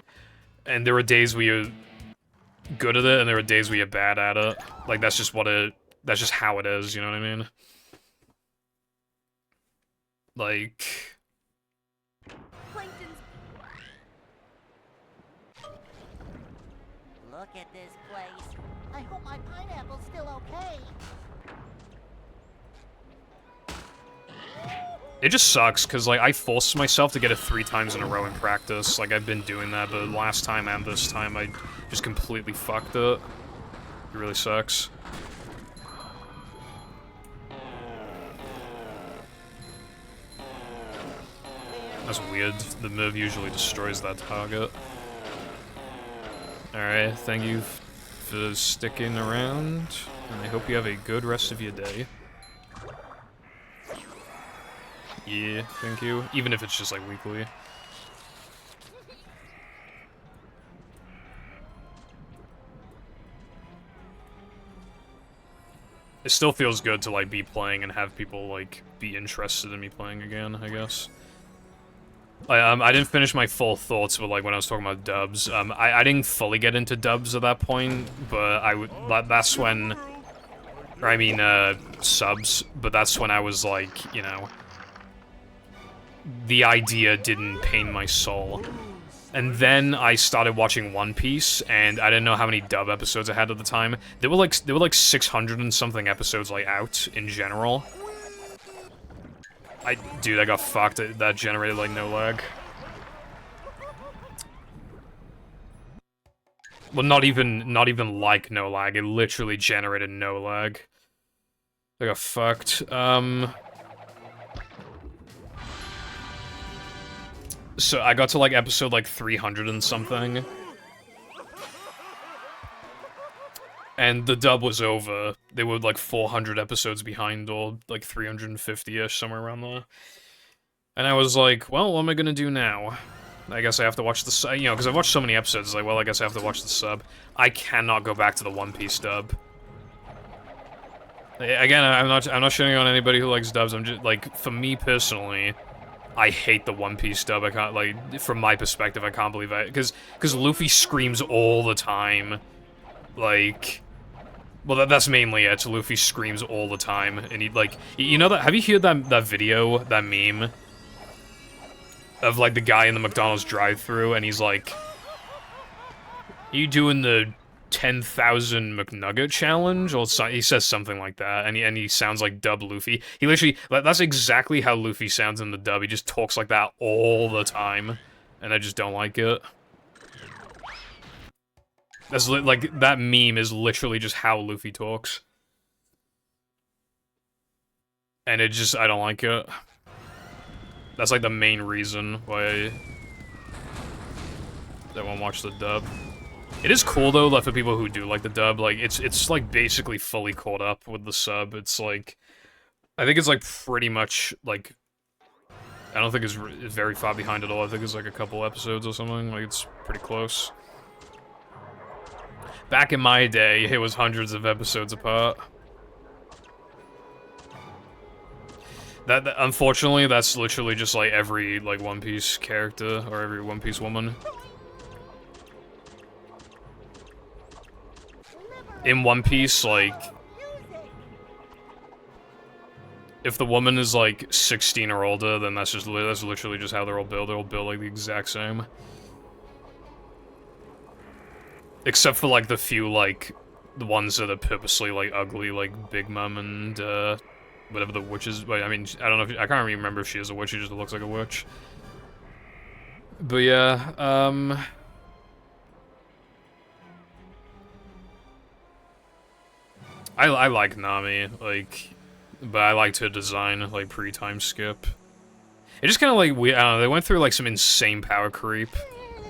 And there are days where you're good at it, and there are days where you're bad at it. Like, that's just how it is, you know what I mean? Like... Plankton's... Look at this place. I hope my pineapple's still okay. It just sucks, because, like, I forced myself to get it 3 times in a row in practice. Like, I've been doing that, but last time and this time, I just completely fucked it. It really sucks. That's weird. The move usually destroys that target. Alright, thank you for sticking around, and I hope you have a good rest of your day. Yeah, thank you. Even if it's just, like, weekly. It still feels good to, like, be playing and have people, like, be interested in me playing again, I guess. I didn't finish my full thoughts, but, like, when I was talking about dubs, I didn't fully get into dubs at that point, but that's when... Or, I mean, subs, but that's when I was, like, you know... The idea didn't pain my soul. And then I started watching One Piece, and I didn't know how many dub episodes I had at the time. There were like 600 and something episodes, like, out in general. Dude, I got fucked. That generated, like, no lag. Well, not even like no lag. It literally generated no lag. I got fucked. So I got to, like, episode, like, 300 and something. And the dub was over. They were, like, 400 episodes behind, or, like, 350-ish, somewhere around there. And I was like, well, what am I gonna do now? I guess I have to watch the sub, you know, because I've watched so many episodes, like, well, I guess I have to watch the sub. I cannot go back to the One Piece dub. Again, I'm not shitting on anybody who likes dubs, I'm just, like, for me personally... I hate the One Piece dub. I can't, like, from my perspective, I can't believe because Luffy screams all the time. Like, Well, that's mainly it. Luffy screams all the time, and he, like... You know that... Have you heard that video, that meme? Of, like, the guy in the McDonald's drive-thru, and he's like... You doing the 10,000 McNugget challenge? Or so, he says something like that, and he sounds like dub Luffy. He literally... That's exactly how Luffy sounds in the dub. He just talks like that all the time, and I just don't like it. That's like, that meme is literally just how Luffy talks. And it just... I don't like it. That's like the main reason why I won't watch the dub. It is cool though, like for people who do like the dub, like it's like basically fully caught up with the sub. It's like, I think it's like pretty much like, I don't think it's very far behind at all. I think it's like a couple episodes or something. Like it's pretty close. Back in my day, it was hundreds of episodes apart. That unfortunately, that's literally just like every like One Piece character or every One Piece woman. In One Piece, like, if the woman is like 16 or older, then that's literally just how they're all built. They're all built like the exact same. Except for like the few like the ones that are purposely like ugly, like Big Mom and whatever the witch is. I mean, I don't know if I can't really remember if she is a witch. She just looks like a witch. But yeah, I like Nami, like, but I liked her design, like, pre-time skip. It just kind of, like, I don't know, they went through, like, some insane power creep,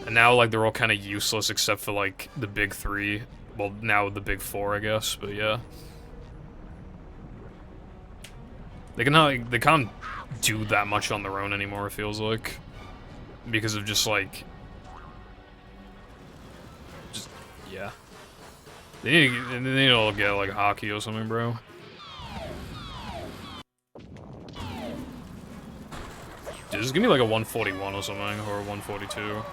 and now, like, they're all kind of useless except for, like, the big three. Well, now the big four, I guess, but yeah. They can't do that much on their own anymore, it feels like. Because of just, like... Just, yeah. They need to all get, like, hockey or something, bro. Dude, just give me, like, a 141 or something, or a 142.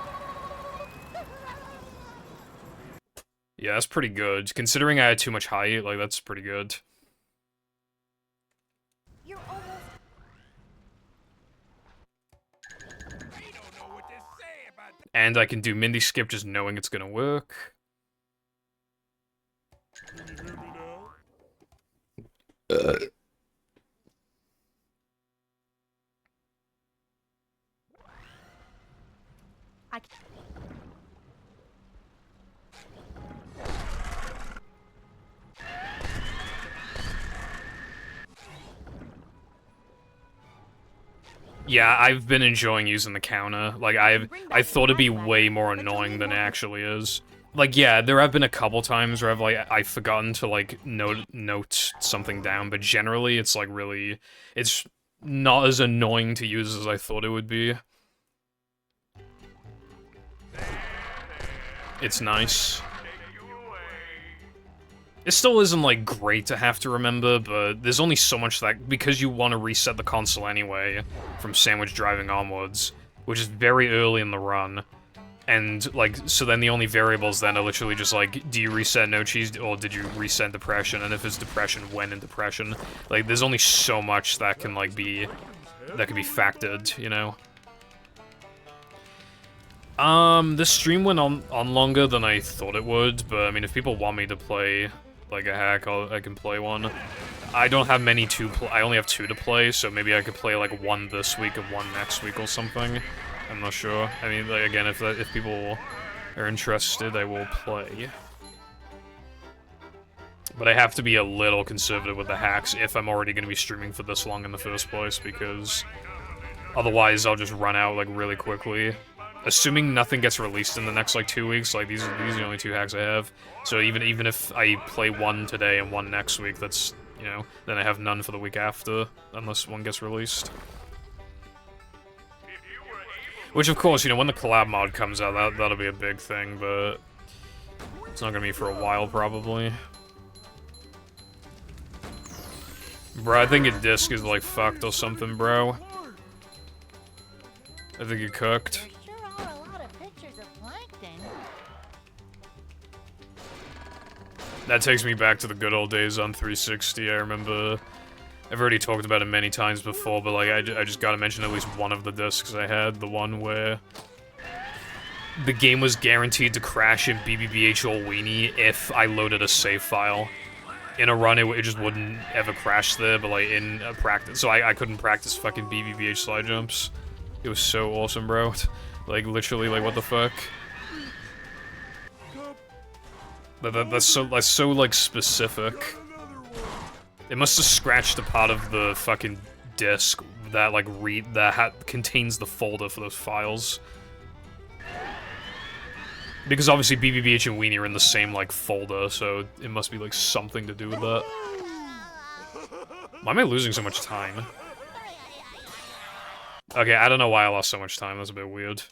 Yeah, that's pretty good. Considering I had too much height, like, that's pretty good. You're almost... And I can do Mindy Skip just knowing it's gonna work. Yeah, I've been enjoying using the counter. Like, I thought it'd be way more annoying than it actually is. Like, yeah, there have been a couple times where I've forgotten to, like, note something down, but generally it's, like, really... It's not as annoying to use as I thought it would be. It's nice. It still isn't, like, great to have to remember, but there's only so much that... Because you want to reset the console anyway, from Sandwich Driving onwards, which is very early in the run. And, like, so then the only variables then are literally just, like, do you reset no cheese, or did you reset depression? And if it's depression, when in depression? Like, there's only so much that can, like, be... That can be factored, you know? This stream went on longer than I thought it would, but, I mean, if people want me to play, like, a hack, I can play one. I don't have many I only have 2 to play, so maybe I could play, like, 1 this week and 1 next week or something. I'm not sure. I mean, like, again, if people are interested, I will play. But I have to be a little conservative with the hacks if I'm already going to be streaming for this long in the first place, because otherwise I'll just run out, like, really quickly. Assuming nothing gets released in the next, like, 2 weeks, like, these are the only 2 hacks I have. So even if I play 1 today and 1 next week, that's, you know, then I have none for the week after, unless one gets released. Which, of course, you know, when the collab mod comes out, that'll be a big thing, but it's not gonna be for a while, probably. Bro, I think a disc is, like, fucked or something, bro. I think it cooked. There sure are a lot of pictures of plankton. That takes me back to the good old days on 360. I remember... I've already talked about it many times before, but like, I just gotta mention at least one of the discs I had. The one where... the game was guaranteed to crash in BBBH or Weenie if I loaded a save file. In a run, it just wouldn't ever crash there, but like in a practice... So I couldn't practice fucking BBBH slide jumps. It was so awesome, bro. Like, literally, like, what the fuck? That's so, like, specific. It must have scratched a part of the fucking disk that, like, contains the folder for those files. Because obviously BBBH and Weenie are in the same, like, folder, so it must be, like, something to do with that. Why am I losing so much time? Okay, I don't know why I lost so much time, that's a bit weird.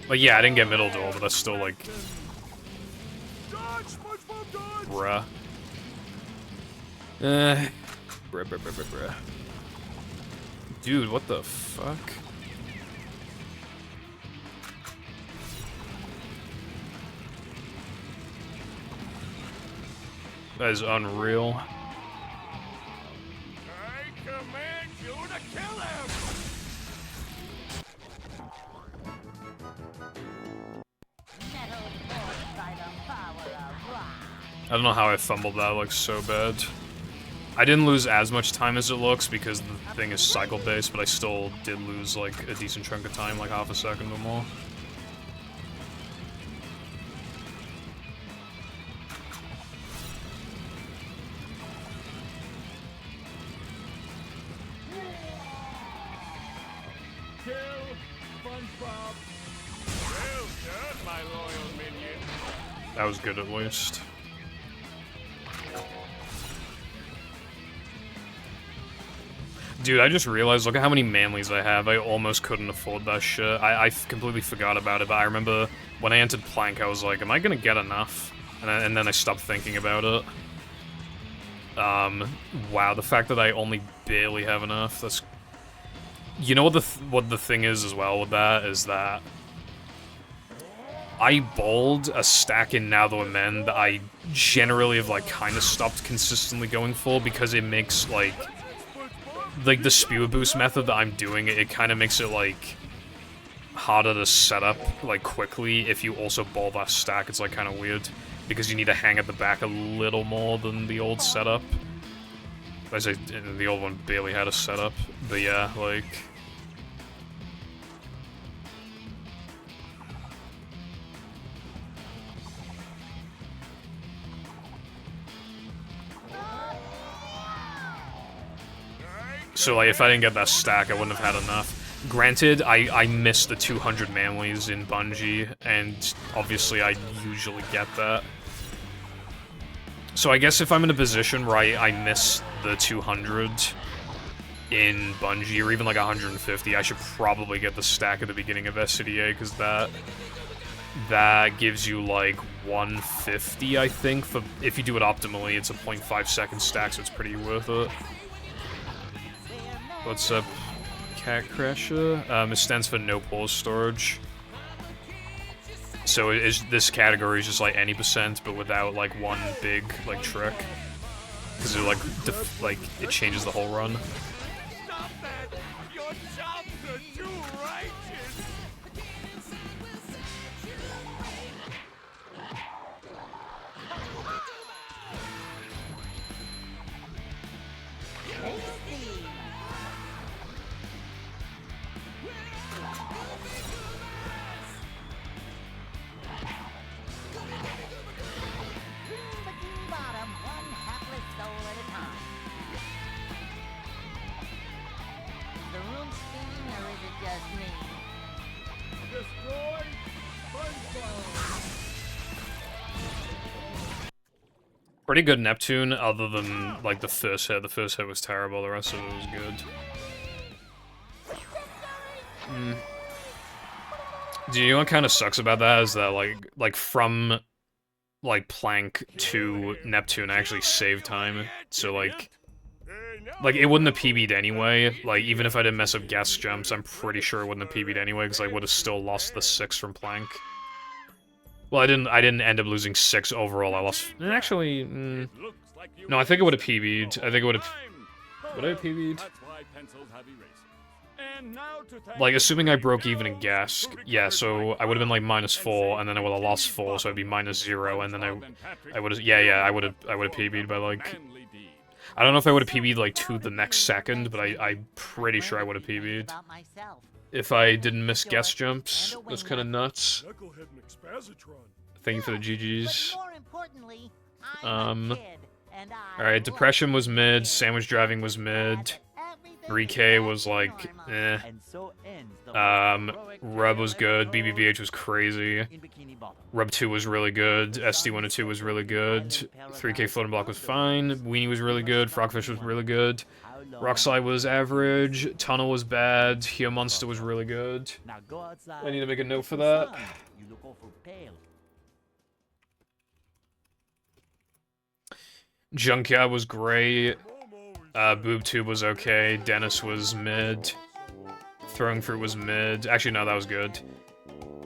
But yeah, I didn't get middle door, but that's still, like... Bruh. Bruh. Dude, what the fuck? That is unreal. I command you to kill him! I don't know how I fumbled that, like, so bad. I didn't lose as much time as it looks because the thing is cycle-based, but I still did lose, like, a decent chunk of time, like half a second or more. Kill SpongeBob! Well done, my loyal minion. That was good, at least. Dude, I just realized, look at how many Manleys I have. I almost couldn't afford that shit. I completely forgot about it, but I remember when I entered Plank, I was like, am I gonna get enough? And then I stopped thinking about it. Wow, the fact that I only barely have enough, that's... You know what the thing is as well with that, is that... I bowled a stack in Now That We're Men that I generally have, like, kind of stopped consistently going for because it makes, like the spewer boost method that I'm doing, it kind of makes it, like, harder to set up, like, quickly if you also bowl that stack. It's, like, kind of weird because you need to hang at the back a little more than the old setup. I say the old one barely had a setup, but yeah, like... So, like, if I didn't get that stack, I wouldn't have had enough. Granted, I missed the 200 Manleys in Bungie, and obviously I usually get that. So I guess if I'm in a position where I miss the 200 in Bungie, or even like 150, I should probably get the stack at the beginning of SCDA, because that gives you like 150, I think. For if you do it optimally, it's a 0.5 second stack, so it's pretty worth it. What's up, Cat Crasher? It stands for no pause storage. So this category is just like any percent, but without like one big like trick, because it it changes the whole run. Stop that! Your jobs are too righteous! Bikini Bottom, one hapless soul at a time. Is the room spinning or is it just me? Destroy SpongeBob! Pretty good Neptune, other than like the first hit. The first hit was terrible. The rest of it was good. Do you know what kind of sucks about that is that like from like Plank to Neptune, I actually saved time. So like it wouldn't have PB'd anyway. Like even if I didn't mess up guest jumps, I'm pretty sure it wouldn't have PB'd anyway because I would have still lost the 6 from Plank. Well, I didn't end up losing 6 overall. I lost. Actually, no, I think I would have PB'd. I think I would have. Would I have PB'd? Like, assuming I broke even in gas, yeah, so I would have been like -4, and then I would have lost 4, so I'd be -0, and then I would have, yeah, I would have PB'd by like, I don't know if I would have PB'd like to the next second, but I'm pretty sure I would have PB'd. If I didn't miss guest jumps, that's kind of nuts. Thank you for the GGs. Alright, Depression was mid, Sandwich Driving was mid, 3K was like, eh. Rub was good, BBBH was crazy, Rub 2 was really good, SD102 was really good, 3K Floating Block was fine, Weenie was really good, Frogfish was really good, Rockslide was average, Tunnel was bad, Here Monster was really good. I need to make a note for that. Junkyard was great, Boob Tube was okay, Dennis was mid, Throwing Fruit was mid, actually no, that was good.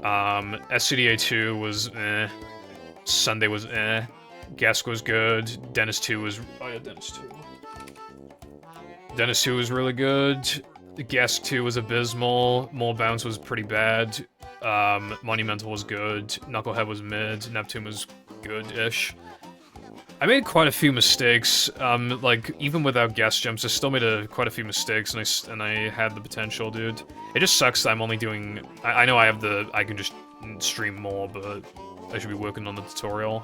SCDA 2 was eh, Sunday was eh, Gesk was good, Dennis 2 was, oh yeah, Dennis 2. Dennis 2 was really good, Gesk 2 was abysmal, More Bounce was pretty bad, Monumental was good, Knucklehead was mid, Neptune was good-ish. I made quite a few mistakes, like, even without guest jumps, I still made quite a few mistakes, and I had the potential, dude. It just sucks that I'm only doing... I know I can just stream more, but I should be working on the tutorial.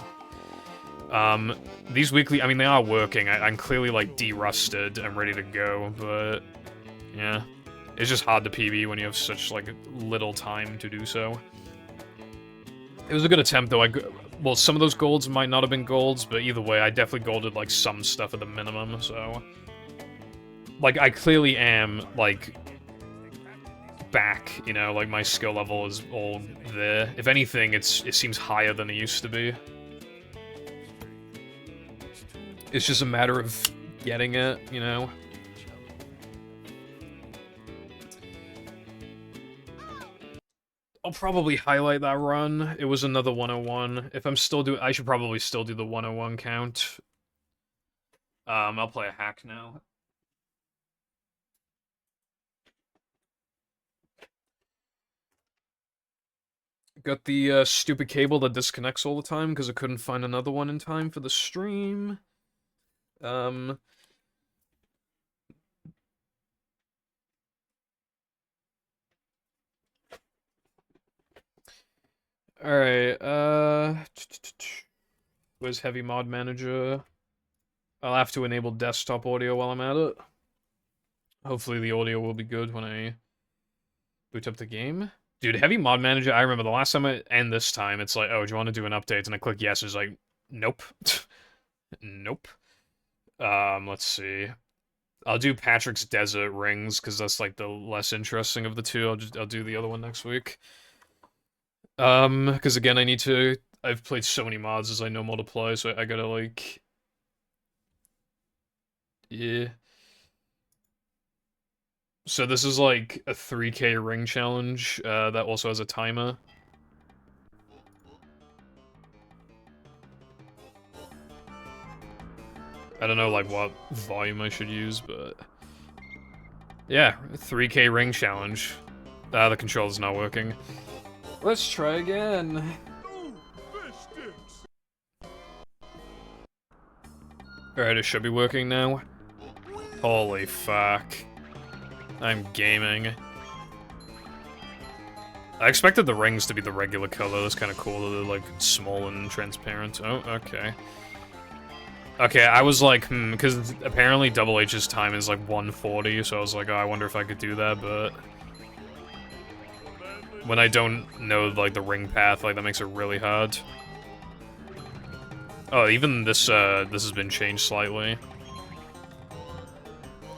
These weekly, I mean, they are working. I'm clearly, like, de-rusted and ready to go, but... yeah. It's just hard to PB when you have such, like, little time to do so. It was a good attempt, though. Well, some of those golds might not have been golds, but either way, I definitely golded, like, some stuff at the minimum, so... Like, I clearly am, like, back, you know? Like, my skill level is all there. If anything, it seems higher than it used to be. It's just a matter of getting it, you know? I'll probably highlight that run. It was another 101. If I'm still doing... I should probably still do the 101 count. I'll play a hack now. Got the stupid cable that disconnects all the time because I couldn't find another one in time for the stream. Alright, where's Heavy Mod Manager? I'll have to enable desktop audio while I'm at it. Hopefully the audio will be good when I boot up the game. Dude, Heavy Mod Manager, I remember the last time and this time, it's like, oh, do you want to do an update? And I click yes, it's like, nope. Nope. Let's see. I'll do Patrick's Desert Rings, because that's, like, the less interesting of the two. I'll do the other one next week. Because again, I've played so many mods as I know multiply, so I gotta, like... yeah. So this is, like, a 3K ring challenge, that also has a timer. I don't know, like, what volume I should use, but... yeah, 3K ring challenge. The controller's not working. Let's try again. Alright, it should be working now. Holy fuck. I'm gaming. I expected the rings to be the regular color. That's kind of cool that they're, like, small and transparent. Oh, okay. Okay, I was like, because apparently Double H's time is, like, 140, so I was like, oh, I wonder if I could do that, but... when I don't know, like, the ring path, like, that makes it really hard. Oh, even this has been changed slightly.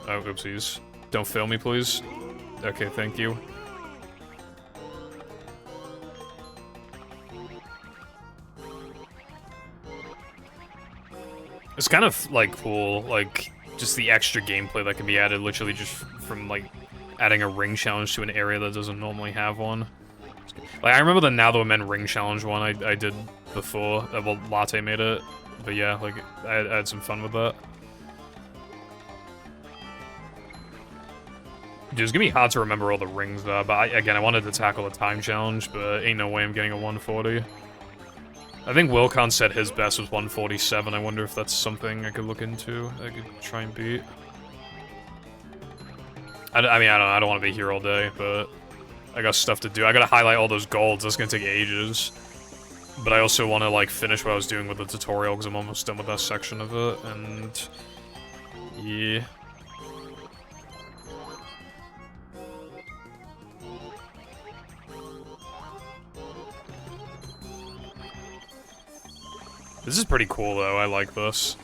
Oh, oopsies. Don't fail me, please. Okay, thank you. It's kind of, like, cool, like, just the extra gameplay that can be added literally just from, like, adding a ring challenge to an area that doesn't normally have one. It's Like, I remember the Now That We're Men ring challenge one I did before. Well, Latte made it. But yeah, like, I had some fun with that. Dude, it's gonna be hard to remember all the rings, though. But, again, I wanted to tackle the time challenge, but ain't no way I'm getting a 140. I think Wilcon said his best was 147. I wonder if that's something I could look into. I could try and beat. I mean, I don't want to be here all day, but I got stuff to do. I gotta highlight all those golds. That's gonna take ages. But I also want to, like, finish what I was doing with the tutorial, because I'm almost done with that section of it, and... yeah. This is pretty cool, though. I like this.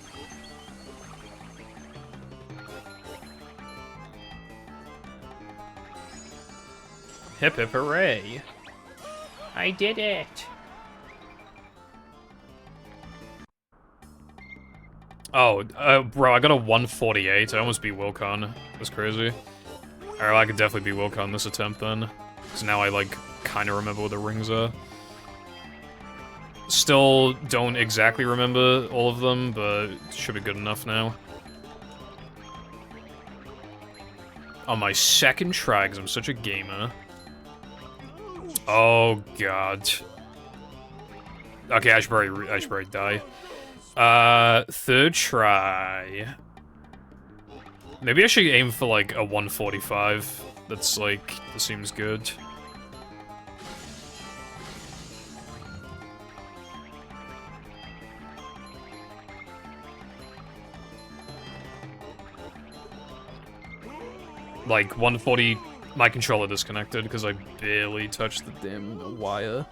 Hip hip hooray. I did it. Oh, bro, I got a 148. I almost beat Wilcon. That's crazy. Alright, I could definitely beat Wilcon this attempt then. Because now I, like, kind of remember where the rings are. Still don't exactly remember all of them, but it should be good enough now. On my second try, because I'm such a gamer. Oh, God. Okay, I should probably die. Third try. Maybe I should aim for, like, a 145. That's, like, that seems good. Like, 140... My controller disconnected because I barely touched the damn wire.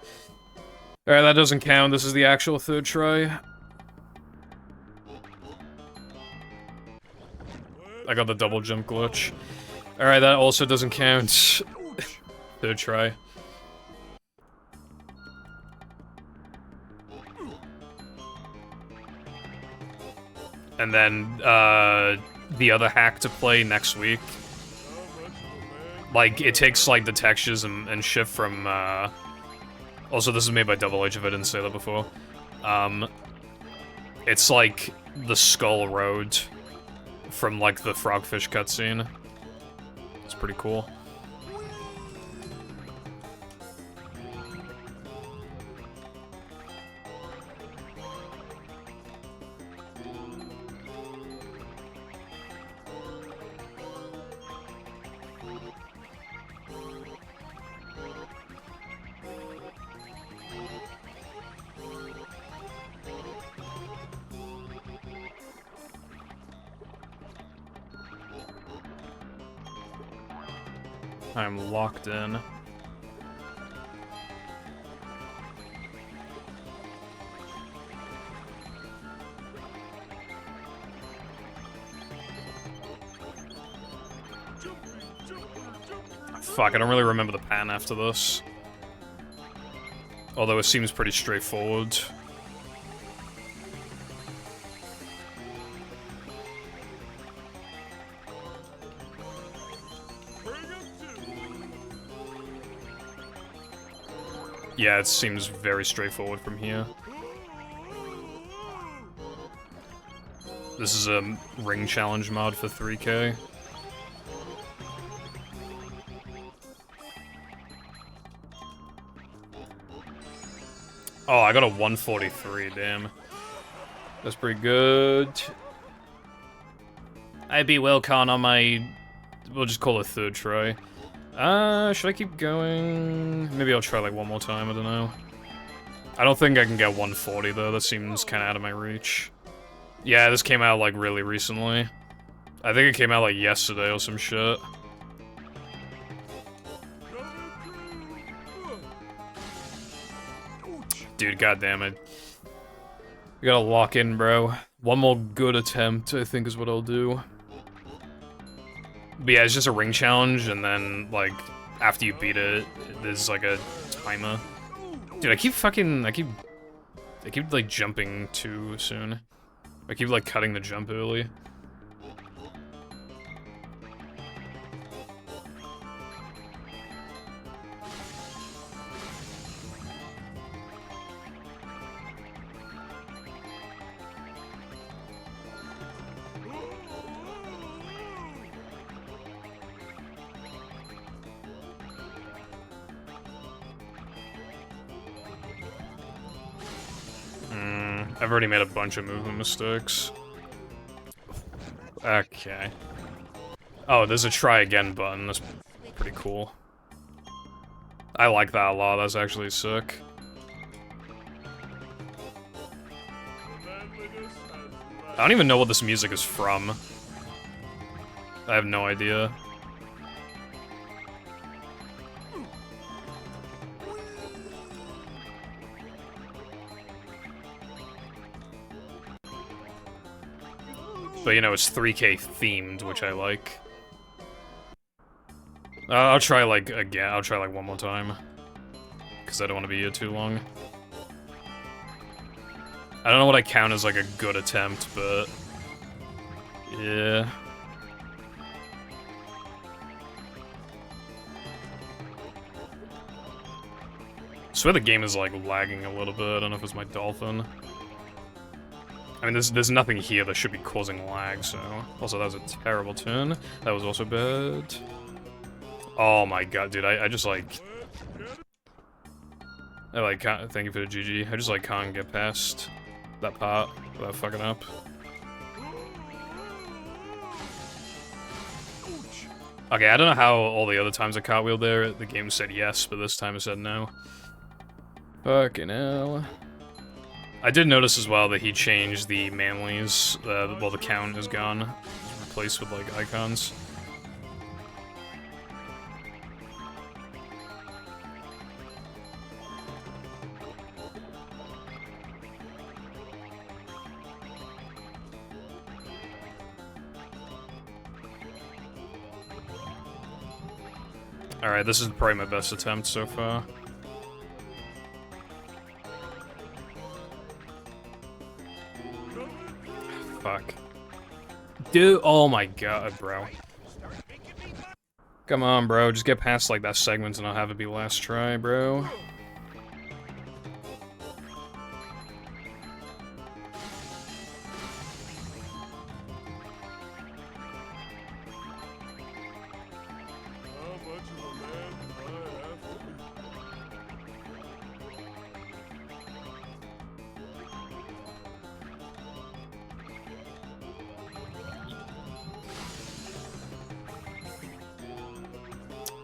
Alright, that doesn't count. This is the actual third try. I got the double jump glitch. Alright, that also doesn't count. Third try. And then, the other hack to play next week. Like, it takes, like, the textures and shit from, Also, this is made by Double H, if I didn't say that before. It's, like, the Skull Road from, like, the Frogfish cutscene. It's pretty cool. I'm locked in. Fuck, I don't really remember the pan after this. Although it seems pretty straightforward. Yeah, it seems very straightforward from here. This is a ring challenge mod for 3K. Oh, I got a 143, damn. That's pretty good. I beat Wilcon on my... We'll just call it third try. Should I keep going? Maybe I'll try like one more time, I don't know. I don't think I can get 140 though, that seems kinda out of my reach. Yeah, this came out like really recently. I think it came out like yesterday or some shit. Dude, goddammit. We gotta lock in, bro. One more good attempt, I think is what I'll do. But yeah, it's just a ring challenge, and then, like, after you beat it, there's, like, a timer. Dude, I keep, like, jumping too soon. I keep, like, cutting the jump early. I've already made a bunch of movement mistakes. Okay. Oh, there's a try again button. That's pretty cool. I like that a lot. That's actually sick. I don't even know what this music is from. I have no idea. But you know, it's 3K themed, which I like. I'll try like again. I'll try like one more time. Because I don't want to be here too long. I don't know what I count as like a good attempt, but yeah. I swear the game is like lagging a little bit. I don't know if it's my dolphin. I mean, there's nothing here that should be causing lag, so... Also, that was a terrible turn. That was also bad. Oh my god, dude, I just like... I like can't... Thank you for the GG. I just like can't get past that part without fucking up. Okay, I don't know how all the other times I cartwheeled there, the game said yes, but this time it said no. Fucking hell. I did notice as well that he changed the manlies, well the count is gone. It's replaced with like icons. Alright, this is probably my best attempt so far. Fuck. Dude, oh my god, bro. Come on, bro, just get past like that segment and I'll have it be last try, bro.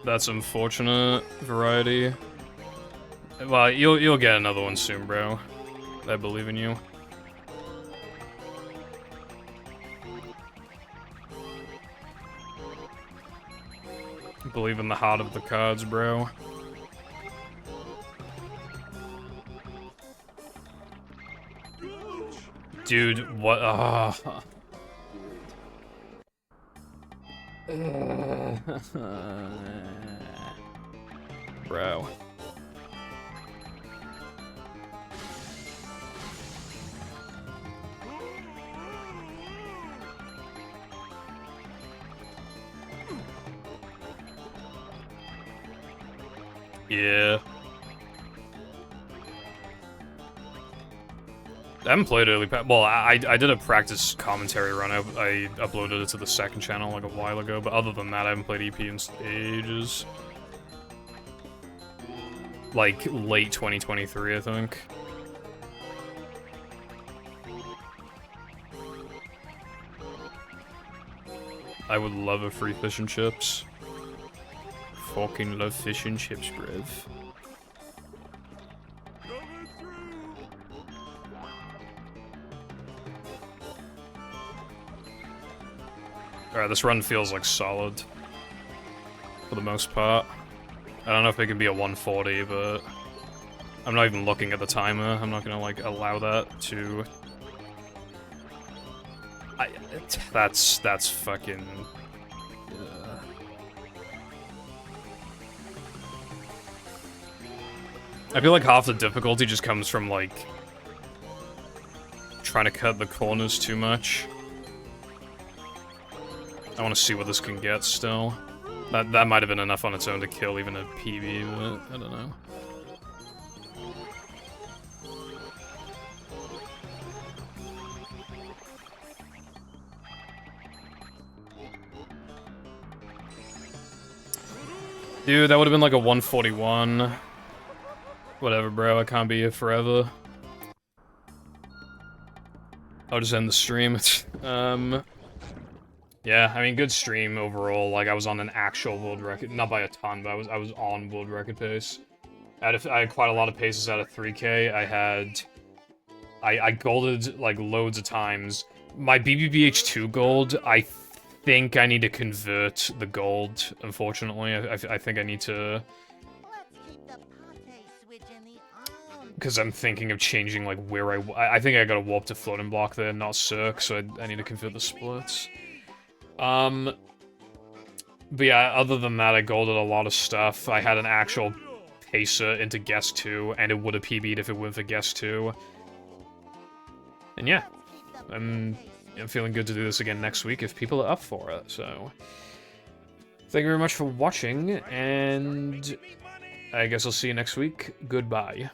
That's unfortunate, Variety. Well, you'll get another one soon, bro. I believe in you. Believe in the heart of the cards, bro. Dude, what? Bro. Yeah. I haven't played early well, I did a practice commentary run. I uploaded it to the second channel like a while ago, but other than that, I haven't played EP in ages. Like, late 2023, I think. I would love a free fish and chips. Fucking love fish and chips, bruv. Alright, this run feels like solid. For the most part. I don't know if it can be a 140, but... I'm not even looking at the timer. I'm not gonna, like, allow that to... That's fucking... I feel like half the difficulty just comes from, like... trying to cut the corners too much. I want to see what this can get still. That might have been enough on its own to kill even a PB, but I don't know. Dude, that would have been like a 141. Whatever, bro. I can't be here forever. I'll just end the stream. Yeah, I mean, good stream overall. Like, I was on an actual world record, not by a ton, but I was on world record pace. I had quite a lot of paces out of 3K. I golded, like, loads of times. My BBBH2 gold, I think I need to convert the gold, unfortunately. I think I need to... Let's keep the Pate switch in the on. Because I'm thinking of changing, like, where I think I gotta warp to floating block there, not Cirque, so I need to convert the splits. But yeah, other than that, I golded a lot of stuff. I had an actual pacer into Guest 2, and it would have PB'd if it weren't for Guest 2. And yeah, I'm feeling good to do this again next week if people are up for it, so... Thank you very much for watching, and I guess I'll see you next week. Goodbye.